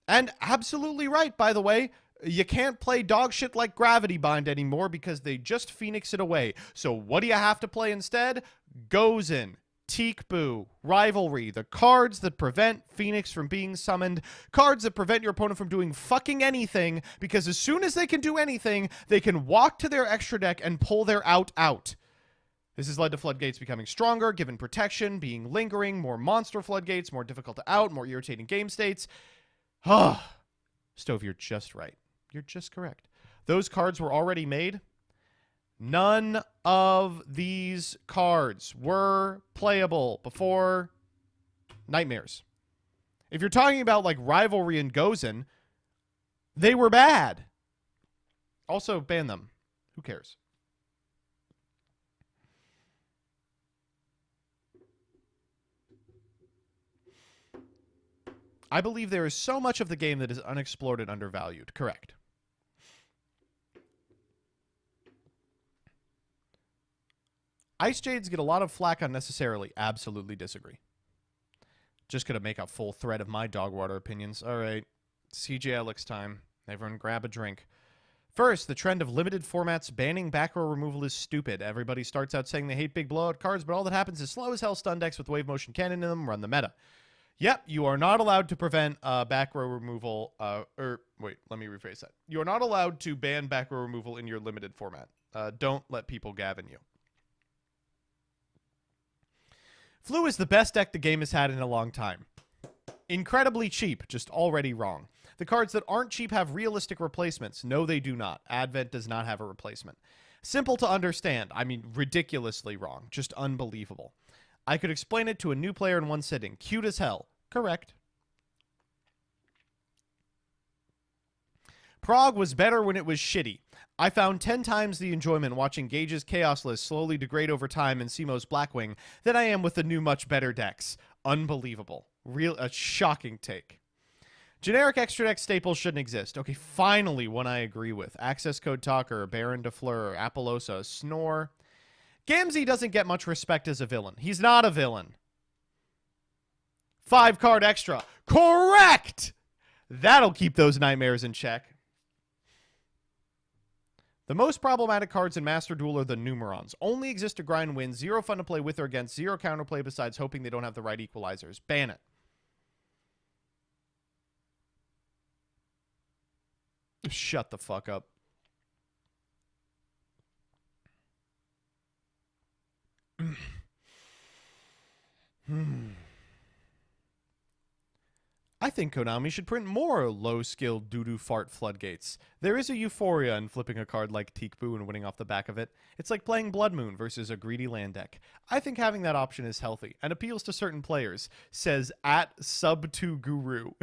And absolutely right, by the way. You can't play dog shit like Gravity Bind anymore because they just Phoenix it away. So what do you have to play instead? Gozen, Teak Boo, Rivalry, the cards that prevent Phoenix from being summoned, cards that prevent your opponent from doing fucking anything, because as soon as they can do anything, they can walk to their extra deck and pull their out. This has led to floodgates becoming stronger, given protection, being lingering, more monster floodgates, more difficult to out, more irritating game states. Stove, you're just right. You're just correct. Those cards were already made. None of these cards were playable before Nightmares. If you're talking about like Rivalry and Gozen, they were bad. Also, ban them. Who cares? I believe there is so much of the game that is unexplored and undervalued. Correct. Ice Jades get a lot of flack unnecessarily. Absolutely disagree. Just gonna make a full thread of my dog water opinions. All right. CJ Alex time. Everyone grab a drink. First, the trend of limited formats banning back row removal is stupid. Everybody starts out saying they hate big blowout cards, but all that happens is slow as hell stun decks with wave motion cannon in them run the meta. Yep, you are not allowed to prevent back row removal. Wait, let me rephrase that. You are not allowed to ban back row removal in your limited format. Don't let people gavin you. Flu is the best deck the game has had in a long time. Incredibly cheap, just already wrong. The cards that aren't cheap have realistic replacements. No, they do not. Advent does not have a replacement. Simple to understand. I mean, ridiculously wrong. Just unbelievable. I could explain it to a new player in one sitting. Cute as hell. Correct. Prague was better when it was shitty. I found 10 times the enjoyment watching Gage's Chaos List slowly degrade over time in Simo's Blackwing than I am with the new much better decks. Unbelievable. A shocking take. Generic extra deck staples shouldn't exist. Okay, finally one I agree with. Access Code Talker, Baron de Fleur, Apollosa, Snore. Gamzee doesn't get much respect as a villain. He's not a villain. 5 card extra. Correct! That'll keep those nightmares in check. The most problematic cards in Master Duel are the Numerons. Only exist to grind wins, 0 fun to play with or against, 0 counterplay besides hoping they don't have the right equalizers. Ban it. Shut the fuck up. I think Konami should print more low-skilled doo-doo fart floodgates. There is a euphoria in flipping a card like Teak Boo and winning off the back of it. It's like playing Blood Moon versus a greedy land deck. I think having that option is healthy and appeals to certain players, says @sub2guru.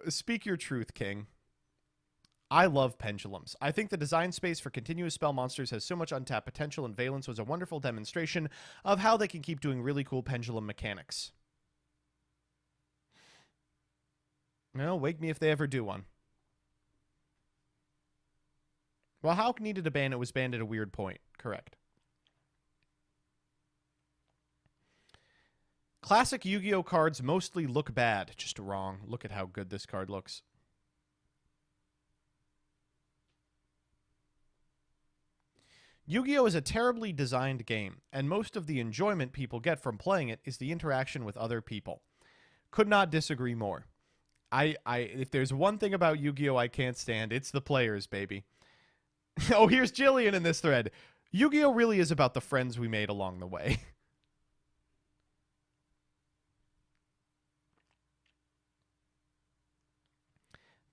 Speak your truth, King. I love pendulums. I think the design space for continuous spell monsters has so much untapped potential, and Valence was a wonderful demonstration of how they can keep doing really cool pendulum mechanics. Well, wake me if they ever do one. Well, how needed to ban it was banned at a weird point. Correct. Classic Yu-Gi-Oh cards mostly look bad. Just wrong. Look at how good this card looks. Yu-Gi-Oh is a terribly designed game, and most of the enjoyment people get from playing it is the interaction with other people. Could not disagree more. If there's one thing about Yu-Gi-Oh I can't stand, it's the players, baby. Oh, here's Jillian in this thread. Yu-Gi-Oh really is about the friends we made along the way.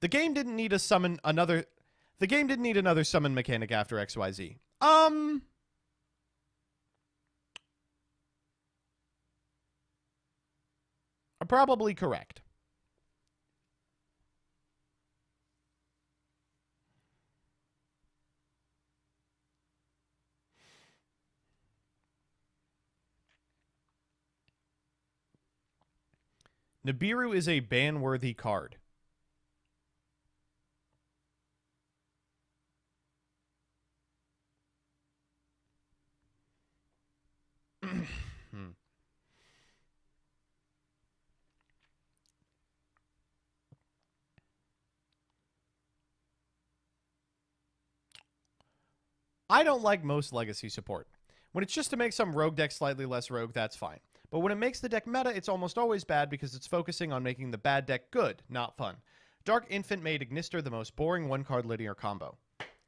The game didn't need another summon mechanic after XYZ. I'm probably correct. Nibiru is a ban-worthy card. I don't like most legacy support. When it's just to make some rogue deck slightly less rogue, that's fine. But when it makes the deck meta, it's almost always bad because it's focusing on making the bad deck good, not fun. Dark Infant made Ignister the most boring one-card linear combo.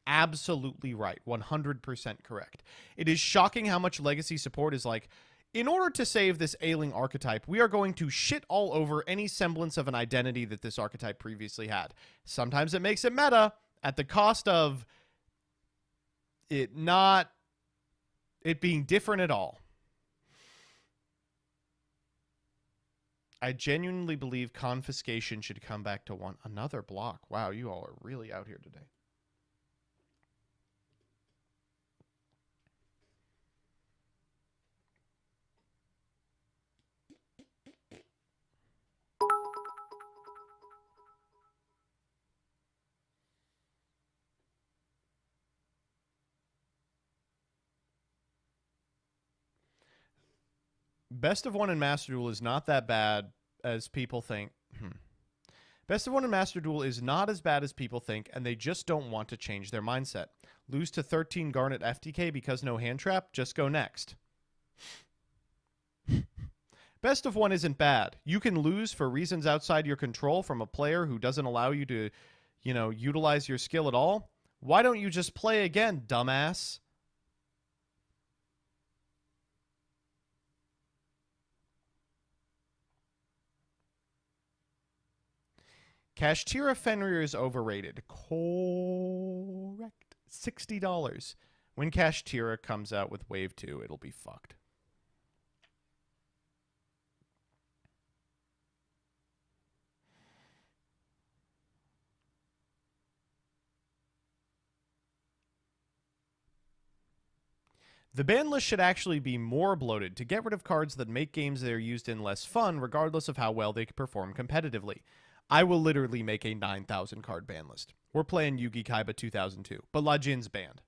Absolutely right. 100% correct. It is shocking how much legacy support is like, in order to save this ailing archetype, we are going to shit all over any semblance of an identity that this archetype previously had. Sometimes it makes it meta at the cost of it being different at all. I genuinely believe confiscation should come back to one. Another block. Wow, you all are really out here today. Best of One in Master Duel is not that bad as people think. Best of One in Master Duel is not as bad as people think, and they just don't want to change their mindset. Lose to 13 Garnet FTK because no hand trap? Just go next. Best of One isn't bad. You can lose for reasons outside your control from a player who doesn't allow you to, utilize your skill at all. Why don't you just play again, dumbass? Kashtira Fenrir is overrated. Correct. $60. When Kashtira comes out with Wave 2, it'll be fucked. The ban list should actually be more bloated to get rid of cards that make games they're used in less fun, regardless of how well they perform competitively. I will literally make a 9,000 card ban list. We're playing Yugi Kaiba 2002, but La Jin's banned.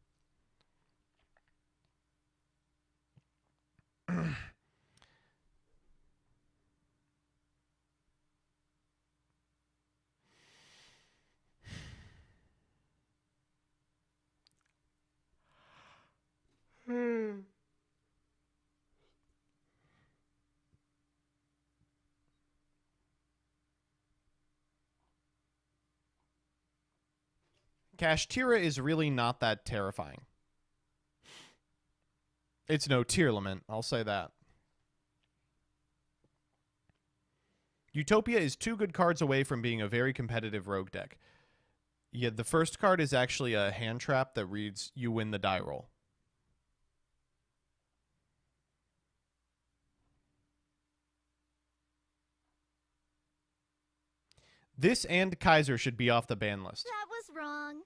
Kashtira is really not that terrifying. It's no tier lament, I'll say that. Utopia is 2 good cards away from being a very competitive rogue deck. Yeah, the first card is actually a hand trap that reads, you win the die roll. This and Kaiser should be off the ban list. That was wrong.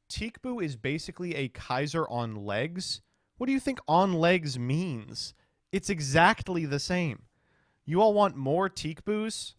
Teekboo is basically a Kaiser on legs. What do you think on legs means? It's exactly the same. You all want more Teekboos?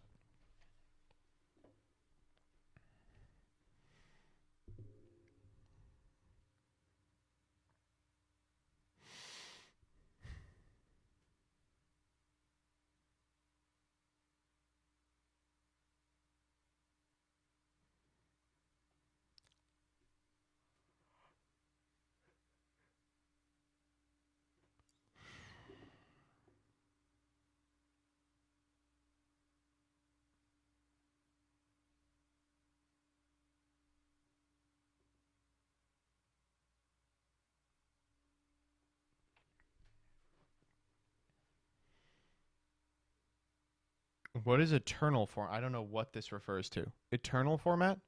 What is eternal form? I don't know what this refers to. Eternal format?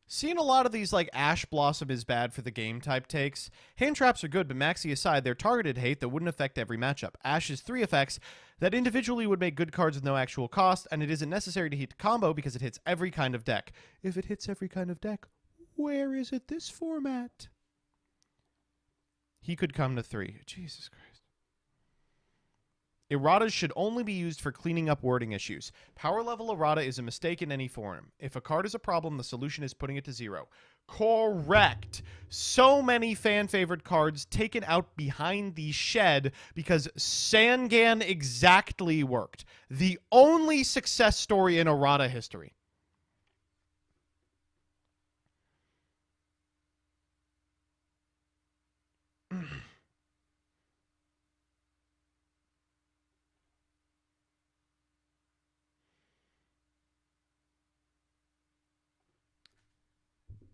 Seeing a lot of these, like, Ash Blossom is bad for the game type takes. Hand traps are good, but maxi aside, they're targeted hate that wouldn't affect every matchup. Ash is 3 effects that individually would make good cards with no actual cost, and it isn't necessary to hit the combo because it hits every kind of deck. If it hits every kind of deck, where is it this format? He could come to 3. Jesus Christ. Erratas should only be used for cleaning up wording issues. Power level errata is a mistake in any form. If a card is a problem, the solution is putting it to 0. Correct. So many fan favorite cards taken out behind the shed because Sangan exactly worked. The only success story in errata history.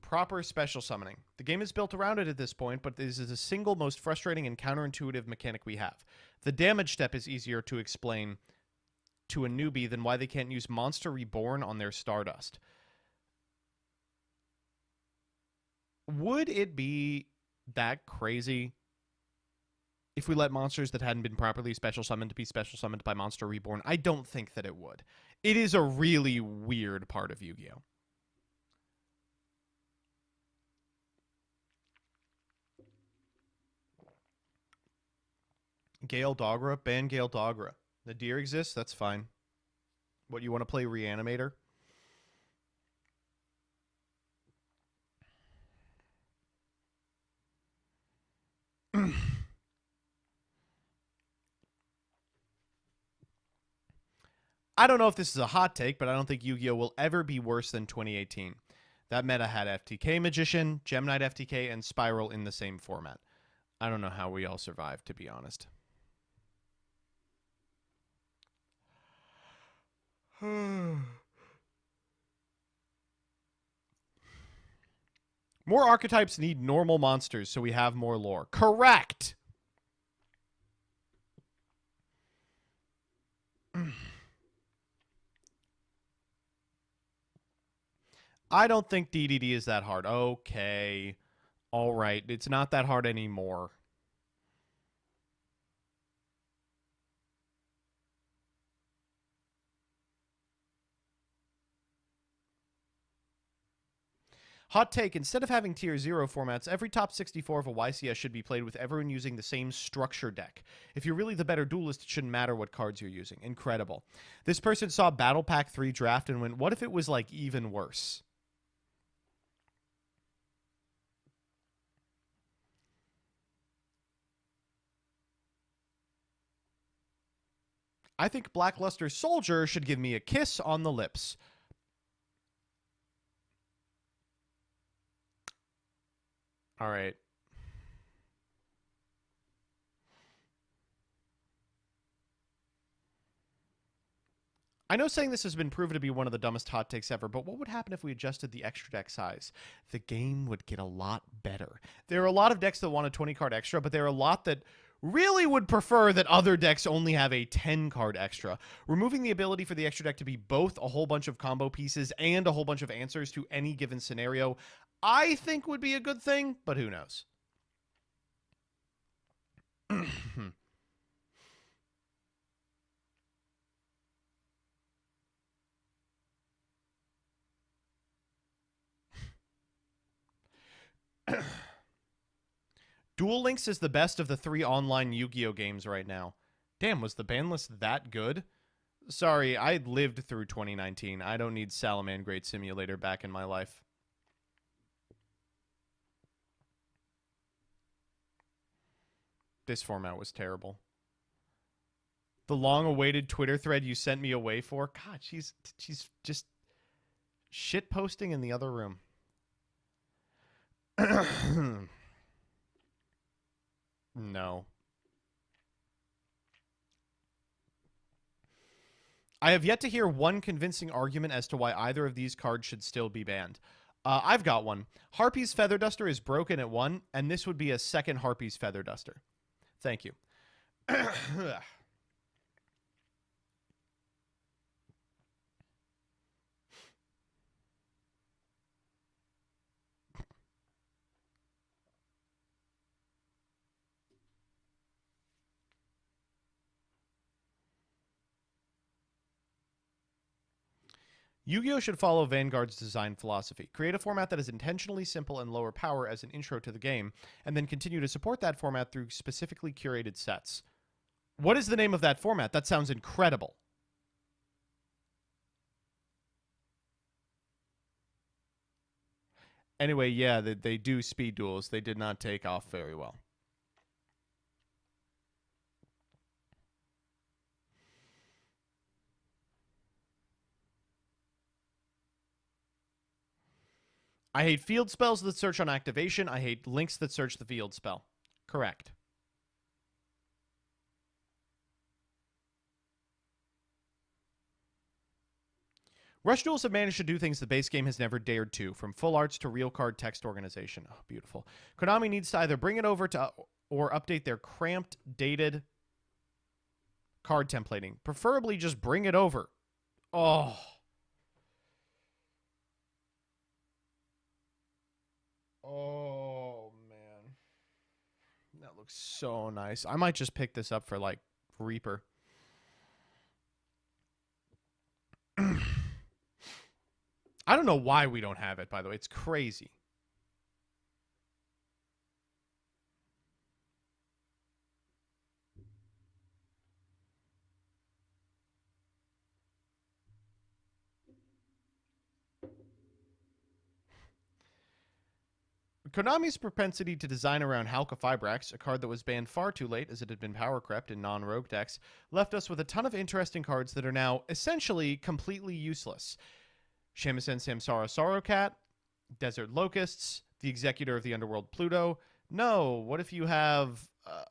Proper special summoning. The game is built around it at this point, but this is the single most frustrating and counterintuitive mechanic we have. The damage step is easier to explain to a newbie than why they can't use Monster Reborn on their Stardust. Would it be that crazy if we let monsters that hadn't been properly special summoned to be special summoned by Monster Reborn? I don't think that it would. It is a really weird part of Yu-Gi-Oh! Gale Dogra, ban Gale Dogra. The deer exists, that's fine. What, you want to play Reanimator? I don't know if this is a hot take, but I don't think Yu-Gi-Oh! Will ever be worse than 2018. That meta had FTK Magician, Gem Knight FTK, and Spiral in the same format. I don't know how we all survived, to be honest. More archetypes need normal monsters so we have more lore. Correct! I don't think DDD is that hard. Okay. All right. It's not that hard anymore. Hot take, instead of having tier 0 formats, every top 64 of a YCS should be played with everyone using the same structure deck. If you're really the better duelist, it shouldn't matter what cards you're using. Incredible. This person saw Battle Pack 3 draft and went, what if it was like even worse? I think Blackluster Soldier should give me a kiss on the lips. All right. I know saying this has been proven to be one of the dumbest hot takes ever, but what would happen if we adjusted the extra deck size? The game would get a lot better. There are a lot of decks that want a 20-card extra, but there are a lot that really would prefer that other decks only have a 10-card extra. Removing the ability for the extra deck to be both a whole bunch of combo pieces and a whole bunch of answers to any given scenario, I think would be a good thing, but who knows? Duel Links is the best of the 3 online Yu-Gi-Oh games right now. Damn, was the ban list that good? Sorry, I lived through 2019. I don't need Salamangreat Simulator back in my life. This format was terrible. The long-awaited Twitter thread you sent me away for? God, she's just shit posting in the other room. No. I have yet to hear one convincing argument as to why either of these cards should still be banned. I've got one. Harpy's Feather Duster is broken at 1, and this would be a second Harpy's Feather Duster. Thank you. Yu-Gi-Oh! Should follow Vanguard's design philosophy. Create a format that is intentionally simple and lower power as an intro to the game, and then continue to support that format through specifically curated sets. What is the name of that format? That sounds incredible. Anyway, yeah, they do speed duels. They did not take off very well. I hate field spells that search on activation. I hate links that search the field spell. Correct. Rush Duels have managed to do things the base game has never dared to, from full arts to real card text organization. Oh, beautiful. Konami needs to either bring it over to or update their cramped, dated card templating. Preferably just bring it over. Oh. Oh, man. That looks so nice. I might just pick this up for, like, Reaper. I don't know why we don't have it, by the way. It's crazy. Konami's propensity to design around Halka Fibrax, a card that was banned far too late as it had been power crept in non-rogue decks, left us with a ton of interesting cards that are now essentially completely useless. Shamisen Samsara Sorrowcat, Desert Locusts, the Executor of the Underworld Pluto. No, what if you have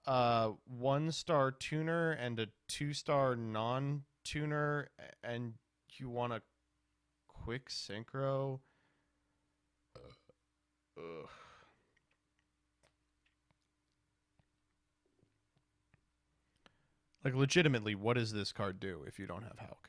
a 1-star tuner and a 2-star non-tuner and you want a quick synchro? Ugh. Like, legitimately, what does this card do if you don't have Hulk?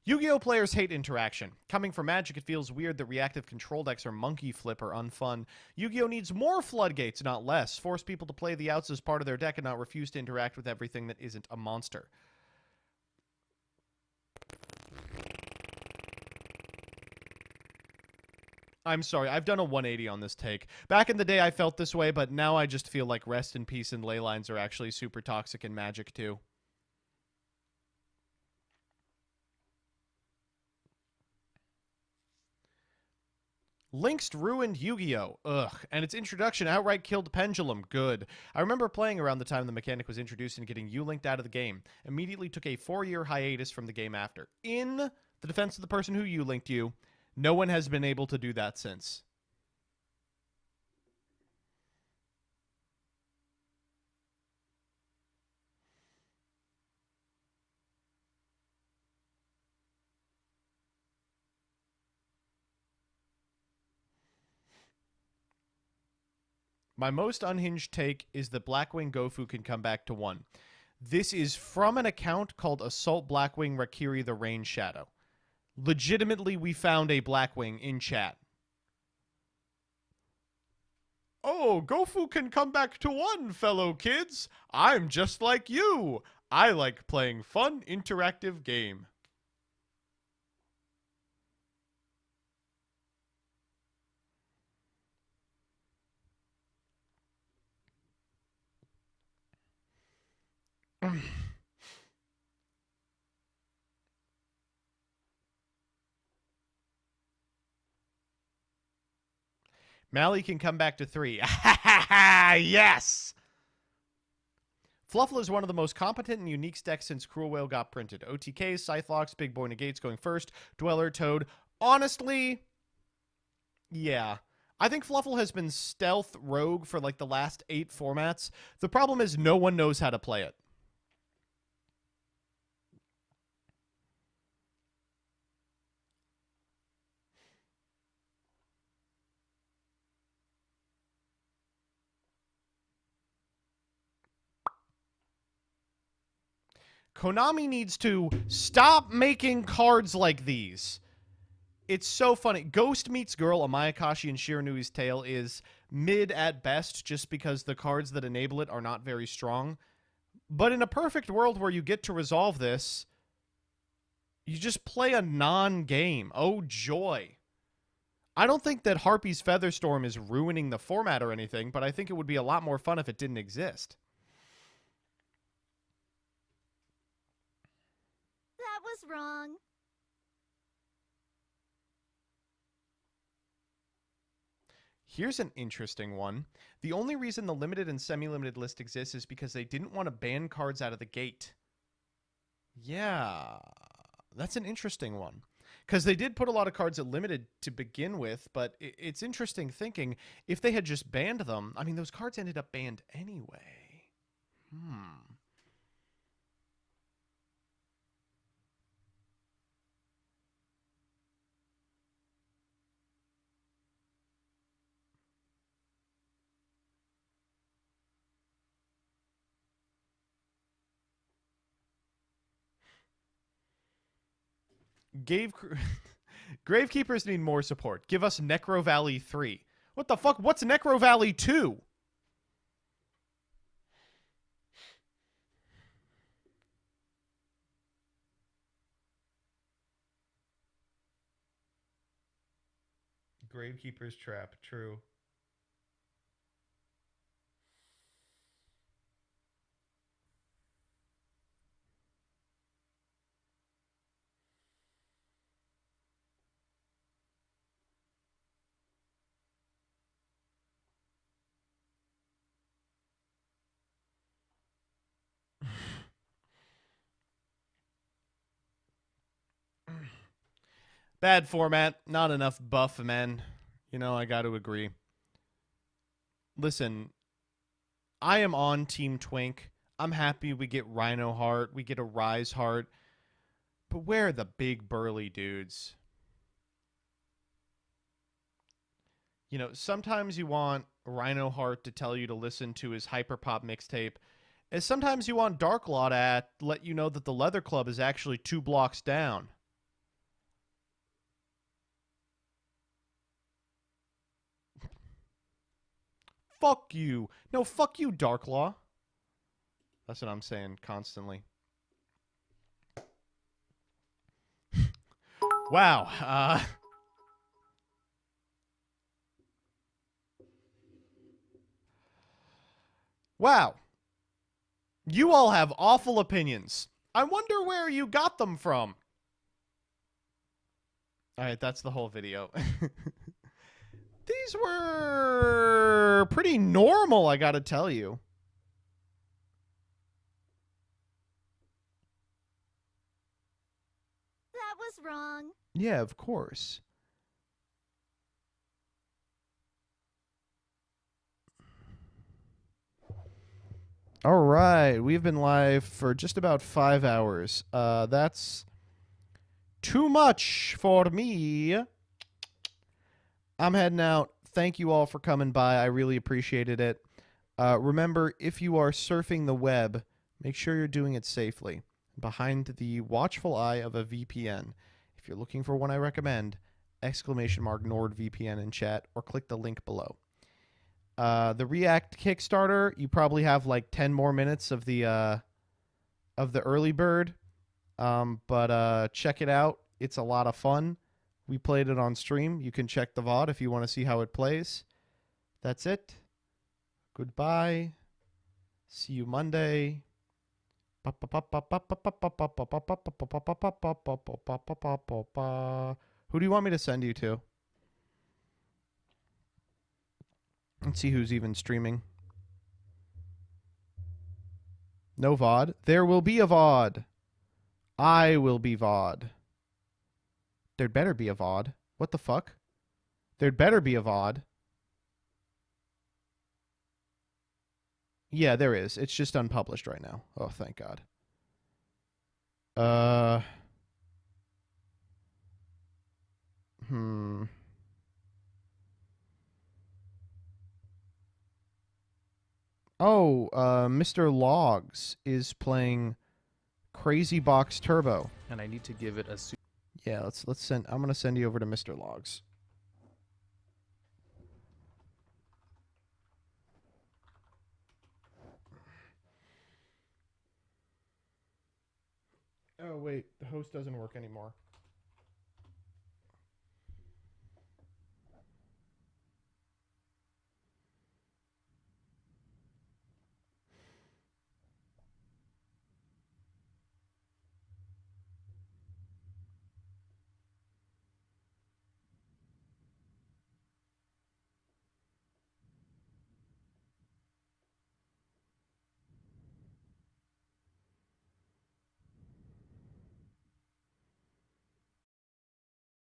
Yu-Gi-Oh! Players hate interaction. Coming from Magic, it feels weird that reactive control decks or monkey flip are unfun. Yu-Gi-Oh! Needs more floodgates, not less. Force people to play the outs as part of their deck and not refuse to interact with everything that isn't a monster. I'm sorry, I've done a 180 on this take. Back in the day, I felt this way, but now I just feel like Rest in Peace and Leylines are actually super toxic in Magic, too. Link's ruined Yu-Gi-Oh! Ugh. And its introduction outright killed Pendulum. Good. I remember playing around the time the mechanic was introduced and getting Yu-Linked out of the game. Immediately took a 4-year hiatus from the game after. In the defense of the person who Yu-Linked you, no one has been able to do that since. My most unhinged take is that Blackwing Gofu can come back to 1. This is from an account called Assault Blackwing Rakiri the Rain Shadow. Legitimately, we found a Blackwing in chat. Oh, Gofu can come back to 1, fellow kids. I'm just like you. I like playing fun, interactive game. Mally can come back to 3. Yes! Fluffle is one of the most competent and unique decks since Cruel Whale got printed. OTKs, Scythelocks, Big Boy Negates going first, Dweller, Toad. Honestly, yeah. I think Fluffle has been stealth rogue for like the last 8 formats. The problem is no one knows how to play it. Konami needs to stop making cards like these. It's so funny. Ghost Meets Girl, Amayakashi and Shiranui's Tale is mid at best just because the cards that enable it are not very strong. But in a perfect world where you get to resolve this, you just play a non-game. Oh, joy. I don't think that Harpy's Featherstorm is ruining the format or anything, but I think it would be a lot more fun if it didn't exist. That was wrong. Here's an interesting one. The only reason the limited and semi-limited list exists is because they didn't want to ban cards out of the gate. Yeah, that's an interesting one. Because they did put a lot of cards at limited to begin with, but it's interesting thinking if they had just banned them. I mean, those cards ended up banned anyway. Gravekeepers need more support. Give us Necro Valley 3. What the fuck? What's Necro Valley 2? Gravekeeper's Trap. True. Bad format. Not enough buff, man. You know, I got to agree. Listen, I am on Team Twink. I'm happy we get Rhino Heart. We get a Rise Heart. But where are the big burly dudes? You know, sometimes you want Rhino Heart to tell you to listen to his Hyperpop mixtape. And sometimes you want Darklaw to let you know that the Leather Club is actually 2 blocks down. Fuck you. No, fuck you, Darklaw. That's what I'm saying constantly. Wow. Wow. You all have awful opinions. I wonder where you got them from. All right, that's the whole video. These were pretty normal, I gotta tell you. That was wrong. Yeah, of course. All right, we've been live for just about 5 hours. That's too much for me. I'm heading out. Thank you all for coming by. I really appreciated it. Remember, if you are surfing the web, make sure you're doing it safely, behind the watchful eye of a VPN. If you're looking for one I recommend, !NordVPN in chat, or click the link below. The React Kickstarter, you probably have like 10 more minutes of the early bird, but check it out. It's a lot of fun. We played it on stream. You can check the VOD if you want to see how it plays. That's it. Goodbye. See you Monday. Who do you want me to send you to? Let's see who's even streaming. No VOD. There will be a VOD. I will be VOD. There'd better be a VOD. What the fuck? There'd better be a VOD. Yeah, there is. It's just unpublished right now. Oh, thank God. Oh, Mr. Logs is playing Crazy Box Turbo. And I need to give it a... Yeah, let's send... I'm going to send you over to Mr. Logs. Oh wait, the host doesn't work anymore.